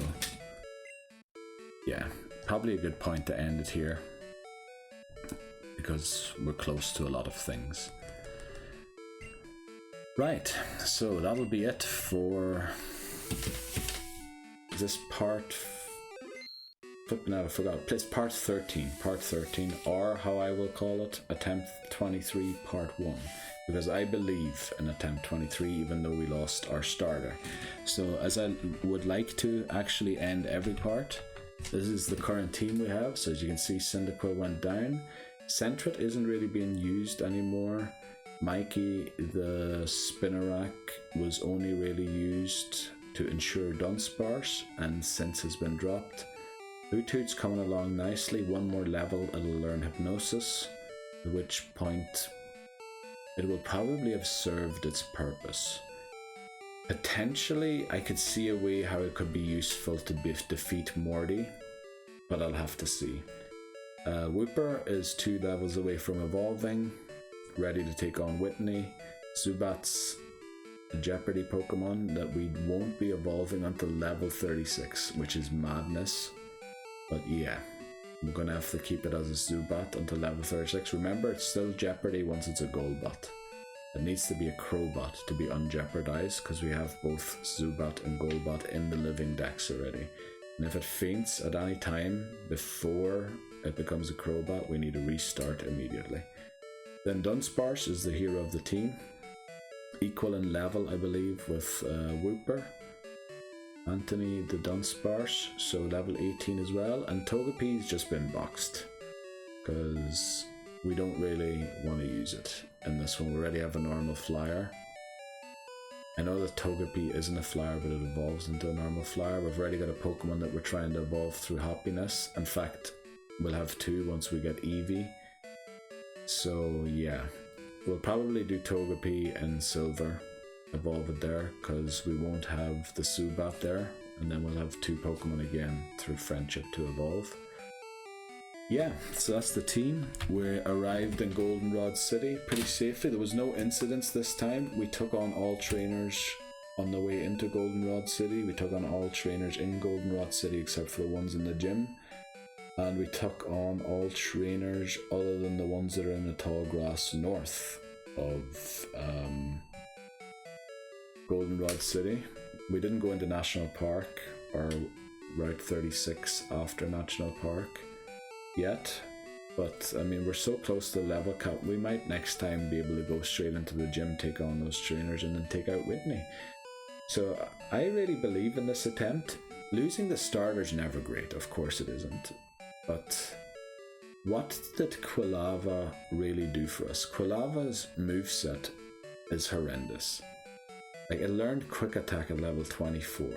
Speaker 1: yeah, probably a good point to end it here because we're close to a lot of things. Right, so that'll be it for this part. Flipping out, I forgot. It's part 13, or how I will call it, attempt 23, part 1. Because I believe in attempt 23, even though we lost our starter. So, as I would like to actually end every part, this is the current team we have. So, as you can see, Cyndaquil went down. Sentret isn't really being used anymore. Mikey the Spinarak was only really used to ensure Dunsparce, and since has been dropped. Hoothoot's coming along nicely. One more level, it'll learn Hypnosis, at which point it will probably have served its purpose. Potentially, I could see a way how it could be useful to defeat Morty, but I'll have to see. Wooper is 2 levels away from evolving, ready to take on Whitney. Zubat's a Jeopardy Pokemon that we won't be evolving until level 36, which is madness. But yeah, I'm gonna have to keep it as a Zubat until level 36. Remember, it's still Jeopardy once it's a Golbat. It needs to be a Crowbat to be unjeopardized, because we have both Zubat and Golbat in the Living Dex already. And if it faints at any time before it becomes a Crowbat, we need to restart immediately. Then Dunsparce is the hero of the team. Equal in level, I believe, with Wooper. Anthony the Dunsparce, so level 18 as well. And Togepi's just been boxed, because we don't really want to use it in this one. We already have a normal flyer. I know that Togepi isn't a flyer, but it evolves into a normal flyer. We've already got a Pokemon that we're trying to evolve through happiness. In fact, we'll have 2 once we get Eevee. So yeah, we'll probably do Togepi and Silver, evolve it there, because we won't have the Zubat there, and then we'll have 2 Pokemon again through friendship to evolve. Yeah, so that's the team. We arrived in Goldenrod City pretty safely. There was no incidents this time. We took on all trainers on the way into Goldenrod City. We took on all trainers in Goldenrod City except for the ones in the gym. And we took on all trainers other than the ones that are in the tall grass north of Goldenrod City. We didn't go into National Park or Route 36 after National Park yet, but I mean, we're so close to the level cap, we might next time be able to go straight into the gym, take on those trainers, and then take out Whitney. So I really believe in this attempt. Losing the starter's never great, of course it isn't, but what did Quilava really do for us? Quilava's moveset is horrendous. Like, it learned Quick Attack at level 24.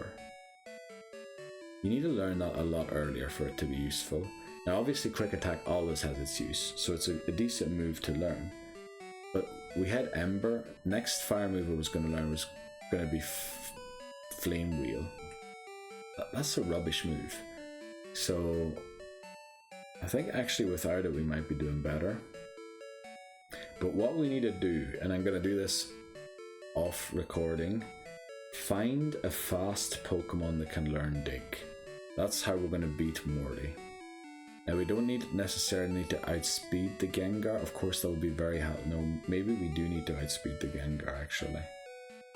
Speaker 1: You need to learn that a lot earlier for it to be useful. Now obviously Quick Attack always has its use, so it's a decent move to learn. But we had Ember. Next fire move I was going to learn was going to be Flame Wheel. That's a rubbish move. So I think actually without it we might be doing better. But what we need to do, and I'm going to do this off recording, Find a fast Pokemon that can learn Dig. That's how we're going to beat Morty. Now we don't necessarily need to outspeed the Gengar. Of course that would be very helpful. No, maybe we do need to outspeed the Gengar actually.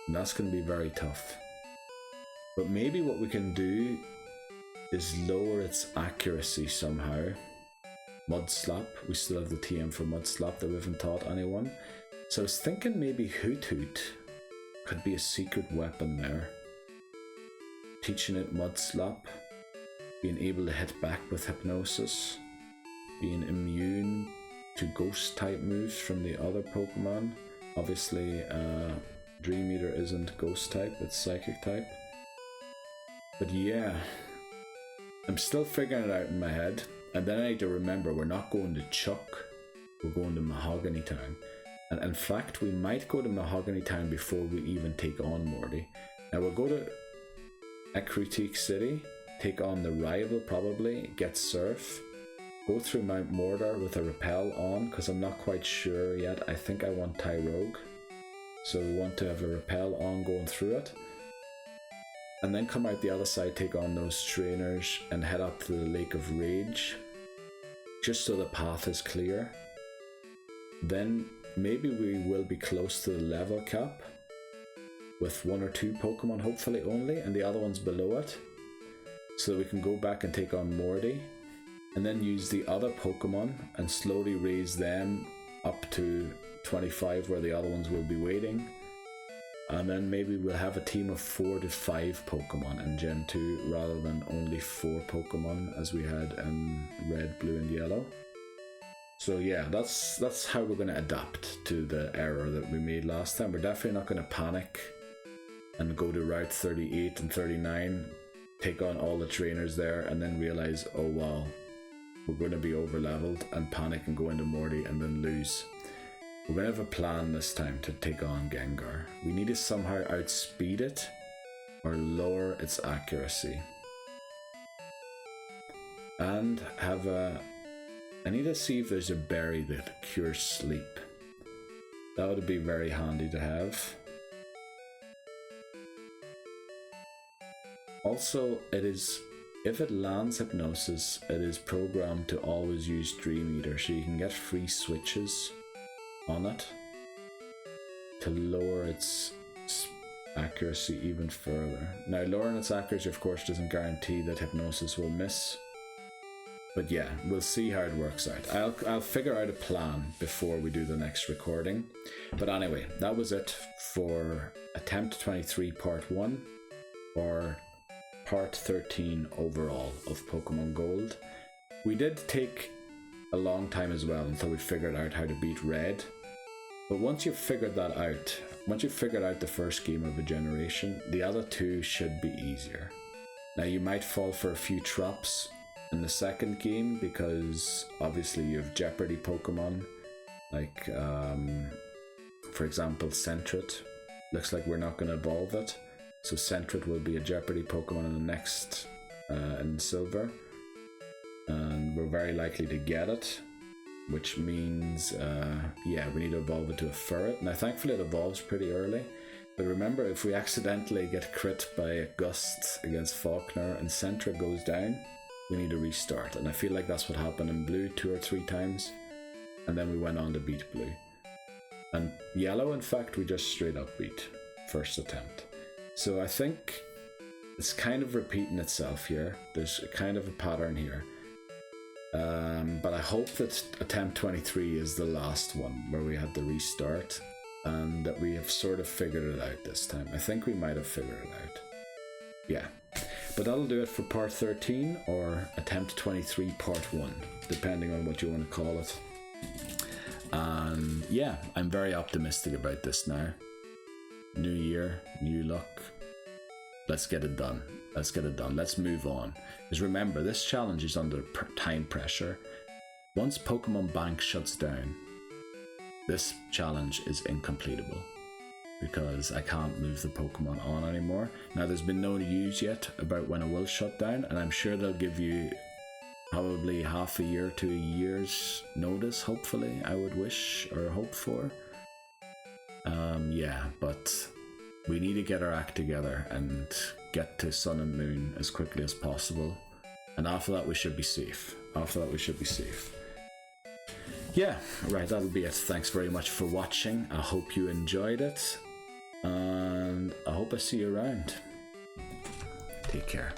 Speaker 1: And that's going to be very tough. But maybe what we can do is lower its accuracy somehow. Mud Slap. We still have the TM for Mud Slap that we haven't taught anyone. So I was thinking maybe Hoot Hoot could be a secret weapon there. Teaching it Mud Slap. Being able to hit back with Hypnosis. Being immune to Ghost type moves from the other Pokemon. Obviously Dream Eater isn't Ghost type, it's Psychic type. But yeah, I'm still figuring it out in my head. And then I need to remember we're not going to Chuck, we're going to Mahogany Town. And in fact, we might go to Mahogany Town before we even take on Morty. Now we'll go to Ecruteak City, take on the rival probably, get Surf, go through Mount Mordor with a Repel on, because I'm not quite sure yet. I think I want Tyrogue. So we want to have a Repel on going through it. And then come out the other side, take on those trainers, and head up to the Lake of Rage, just so the path is clear. Then maybe we will be close to the level cap, with 1 or 2 Pokemon hopefully only, and the other one's below it, so that we can go back and take on Morty, and then use the other Pokemon and slowly raise them up to 25 where the other ones will be waiting. And then maybe we'll have a team of 4 to 5 Pokemon in Gen 2 rather than only 4 Pokemon as we had in Red, Blue and Yellow. So yeah, that's how we're going to adapt to the error that we made last time. We're definitely not going to panic and go to Route 38 and 39, take on all the trainers there and then realize, oh wow, we're going to be over leveled, and panic and go into Morty and then lose. We're going to have a plan this time to take on Gengar. We need to somehow outspeed it or lower its accuracy. And I need to see if there's a berry that cures sleep. That would be very handy to have. Also, if it lands Hypnosis, it is programmed to always use Dream Eater, so you can get free switches on it to lower its accuracy even further. Now, lowering its accuracy of course doesn't guarantee that Hypnosis will miss, but yeah, we'll see how it works out. I'll figure out a plan before we do the next recording. But anyway, that was it for attempt 23 part 1, or part 13 overall of Pokemon Gold. We did take a long time as well until we figured out how to beat Red. But once you've figured that out, once you've figured out the first game of a generation, the other 2 should be easier. Now you might fall for a few traps in the second game because obviously you have Jeopardy Pokémon, like for example Sentret. Looks like we're not going to evolve it, so Sentret will be a Jeopardy Pokémon in the next in Silver, and we're very likely to get it. Which means, yeah, we need to evolve it to a Ferret. Now, thankfully, it evolves pretty early. But remember, if we accidentally get crit by a Gust against Falkner and Sentra goes down, we need to restart. And I feel like that's what happened in Blue 2 or 3 times. And then we went on to beat Blue. And Yellow, in fact, we just straight up beat first attempt. So I think it's kind of repeating itself here. There's kind of a pattern here. But I hope that attempt 23 is the last one where we had the restart and that we have sort of figured it out this time. I think we might have figured it out. Yeah. But that'll do it for part 13 or attempt 23 part 1, depending on what you want to call it. And yeah, I'm very optimistic about this now. New year, new luck. Let's get it done. Let's get it done. Let's move on. Because remember, this challenge is under time pressure. Once Pokemon Bank shuts down, this challenge is incompletable because I can't move the Pokemon on anymore. Now, there's been no news yet about when it will shut down, and I'm sure they'll give you probably half a year to a year's notice, hopefully, I would wish or hope for. Yeah, but we need to get our act together and get to Sun and Moon as quickly as possible. And after that, we should be safe. Yeah, right, that'll be it. Thanks very much for watching. I hope you enjoyed it. And I hope I see you around. Take care.